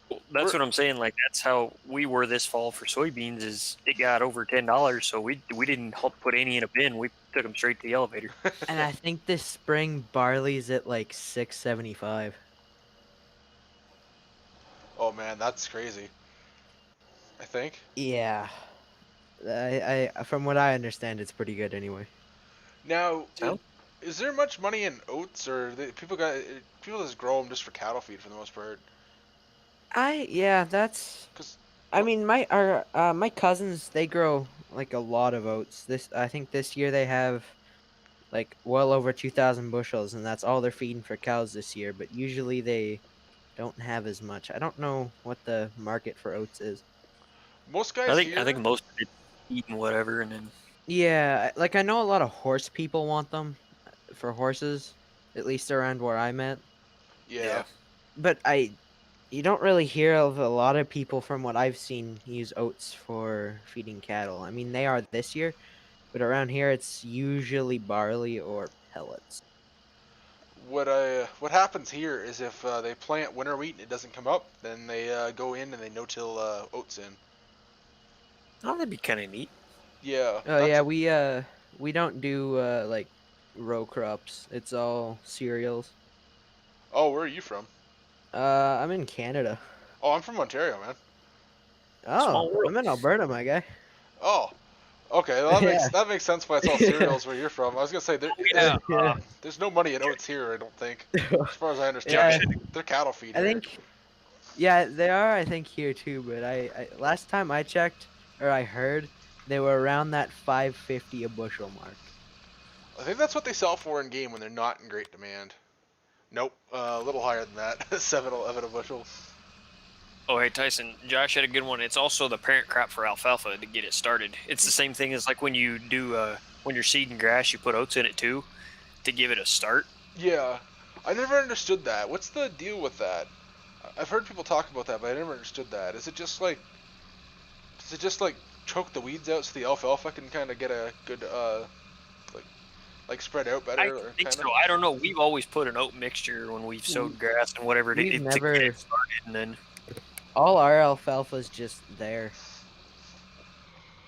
Well, that's what I'm saying. Like that's how we were this fall for soybeans. Is it got over $10, so we didn't put any in a bin. We took them straight to the elevator. And I think this spring barley's at like $6.75. Oh man, that's crazy. I think. Yeah. I from what I understand, it's pretty good anyway. Now, is there much money in oats, or people just grow them just for cattle feed for the most part? That's. I mean, my cousins, they grow like a lot of oats. I think this year they have like well over 2,000 bushels, and that's all they're feeding for cows this year. But usually they don't have as much. I don't know what the market for oats is. Most guys I think most of it eating whatever, and then. Yeah, like I know a lot of horse people want them for horses, at least around where I'm at. Yeah. But you don't really hear of a lot of people from what I've seen use oats for feeding cattle. I mean, they are this year, but around here it's usually barley or pellets. what happens here is if they plant winter wheat and it doesn't come up, then they go in and they no-till oats in. Oh, that'd be kind of neat. Yeah. Oh yeah, we don't do like row crops. It's all cereals. Oh, where are you from? I'm in Canada. Oh, I'm from Ontario, man. Oh, I'm in Alberta, my guy. Oh, okay. Well, Yeah. that makes sense why it's all cereals where you're from. I was gonna say Yeah. there's no money in oats here, I don't think, as far as I understand. Yeah. They're cattle feed. I here. think, yeah, they are. I think here too. But I last time I checked or I heard, they were around that 5.50 a bushel mark. I think that's what they sell for in game when they're not in great demand. Nope, a little higher than that. 7.11 a bushel. Oh, hey Tyson, Josh had a good one. It's also the parent crop for alfalfa to get it started. It's the same thing as like when you do when you're seeding grass, you put oats in it too, to give it a start. Yeah, I never understood that. What's the deal with that? I've heard people talk about that, but I never understood that. Is it just like choke the weeds out so the alfalfa can kind of get a good like spread out better? I or think kinda? so. I don't know. We've always put an oat mixture when we've sowed grass and whatever We've to never- get it started, and then All our alfalfa's just there.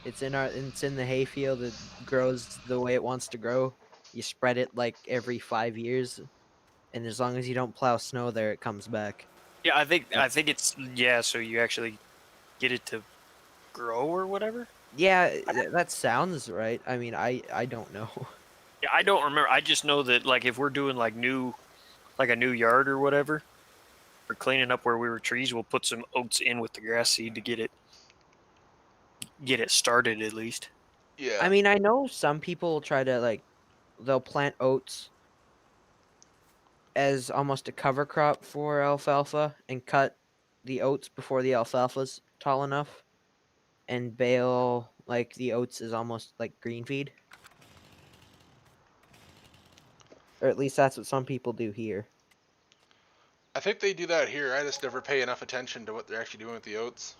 It's in the hayfield. It grows the way it wants to grow. You spread it like every 5 years, and as long as you don't plow snow there, it comes back. yeah, I think it's so you actually get it to grow or whatever. Yeah, that sounds right. I mean, I don't know. Yeah, I don't remember. I just know that like if we're doing like a new yard or whatever, or cleaning up where we were trees, we'll put some oats in with the grass seed to get it started at least. Yeah. I mean, I know some people try to they'll plant oats as almost a cover crop for alfalfa and cut the oats before the alfalfa's tall enough and bale like the oats is almost like green feed. Or at least that's what some people do here. I think they do that here. I just never pay enough attention to what they're actually doing with the oats.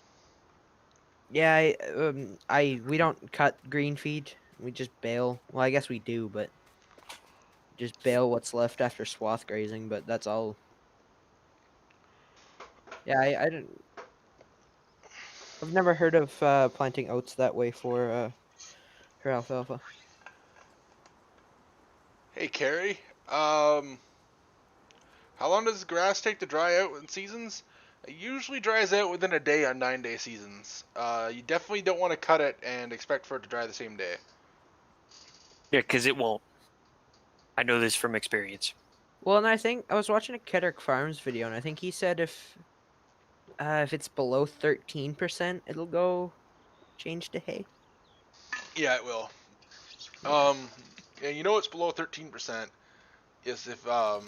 Yeah, we don't cut green feed. We just bale. Well, I guess we do, but just bale what's left after swath grazing. But that's all. Yeah, I didn't. I've never heard of planting oats that way for alfalfa. Hey, Carrie. How long does grass take to dry out in seasons? It usually dries out within a day on 9-day seasons. You definitely don't want to cut it and expect for it to dry the same day. Yeah, because it won't. I know this from experience. Well, and I think I was watching a Kedrick Farms video, and I think he said if it's below 13%, it'll go change to hay. Yeah, it will. Yeah, you know it's below 13% is if oh,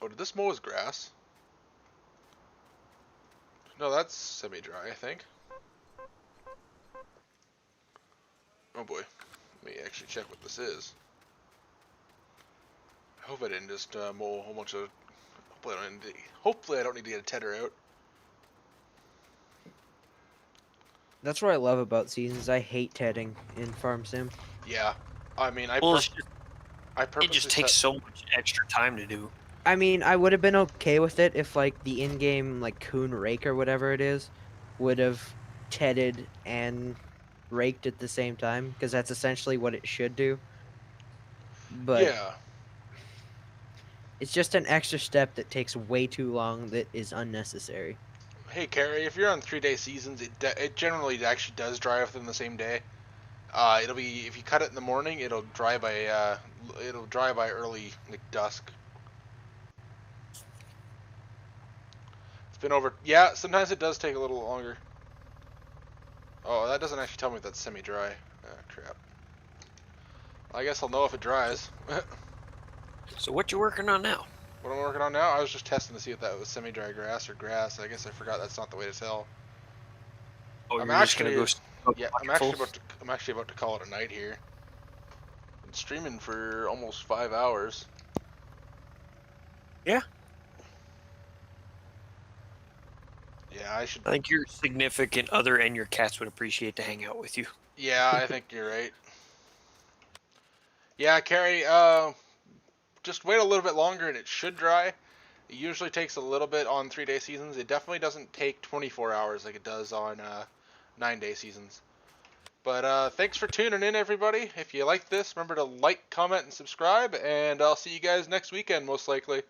did this mow as grass? No, that's semi-dry, I think. Oh boy, let me actually check what this is. I hope I didn't just mow a whole bunch of. Hopefully I don't need to get a tedder out. That's what I love about seasons. I hate tedding in Farm Sim. Yeah, I mean It just takes so much extra time to do. I mean, I would have been okay with it if like the in-game like coon rake or whatever it is would have tedded and raked at the same time, because that's essentially what it should do. But yeah, it's just an extra step that takes way too long that is unnecessary. Hey Carrie, if you're on 3-day seasons, it generally actually does dry within the same day. It'll be, if you cut it in the morning, it'll dry by early like dusk. It's been over. Yeah, sometimes it does take a little longer. Oh, that doesn't actually tell me if that's semi-dry. Crap. I guess I'll know if it dries. So what you working on now? What I'm working on now? I was just testing to see if that was semi-dry grass or grass. I guess I forgot that's not the way to tell. Oh, I'm you're just gonna actually, go. yeah, I'm actually about to call it a night here. Been streaming for almost 5 hours. Yeah. Yeah, I should. I think your significant other and your cats would appreciate to hang out with you. Yeah, I think you're right. Yeah, Carrie. just wait a little bit longer and it should dry. It usually takes a little bit on 3-day seasons. It definitely doesn't take 24 hours like it does on 9-day seasons. But thanks for tuning in, everybody. If you like this, remember to like, comment, and subscribe, and I'll see you guys next weekend, most likely.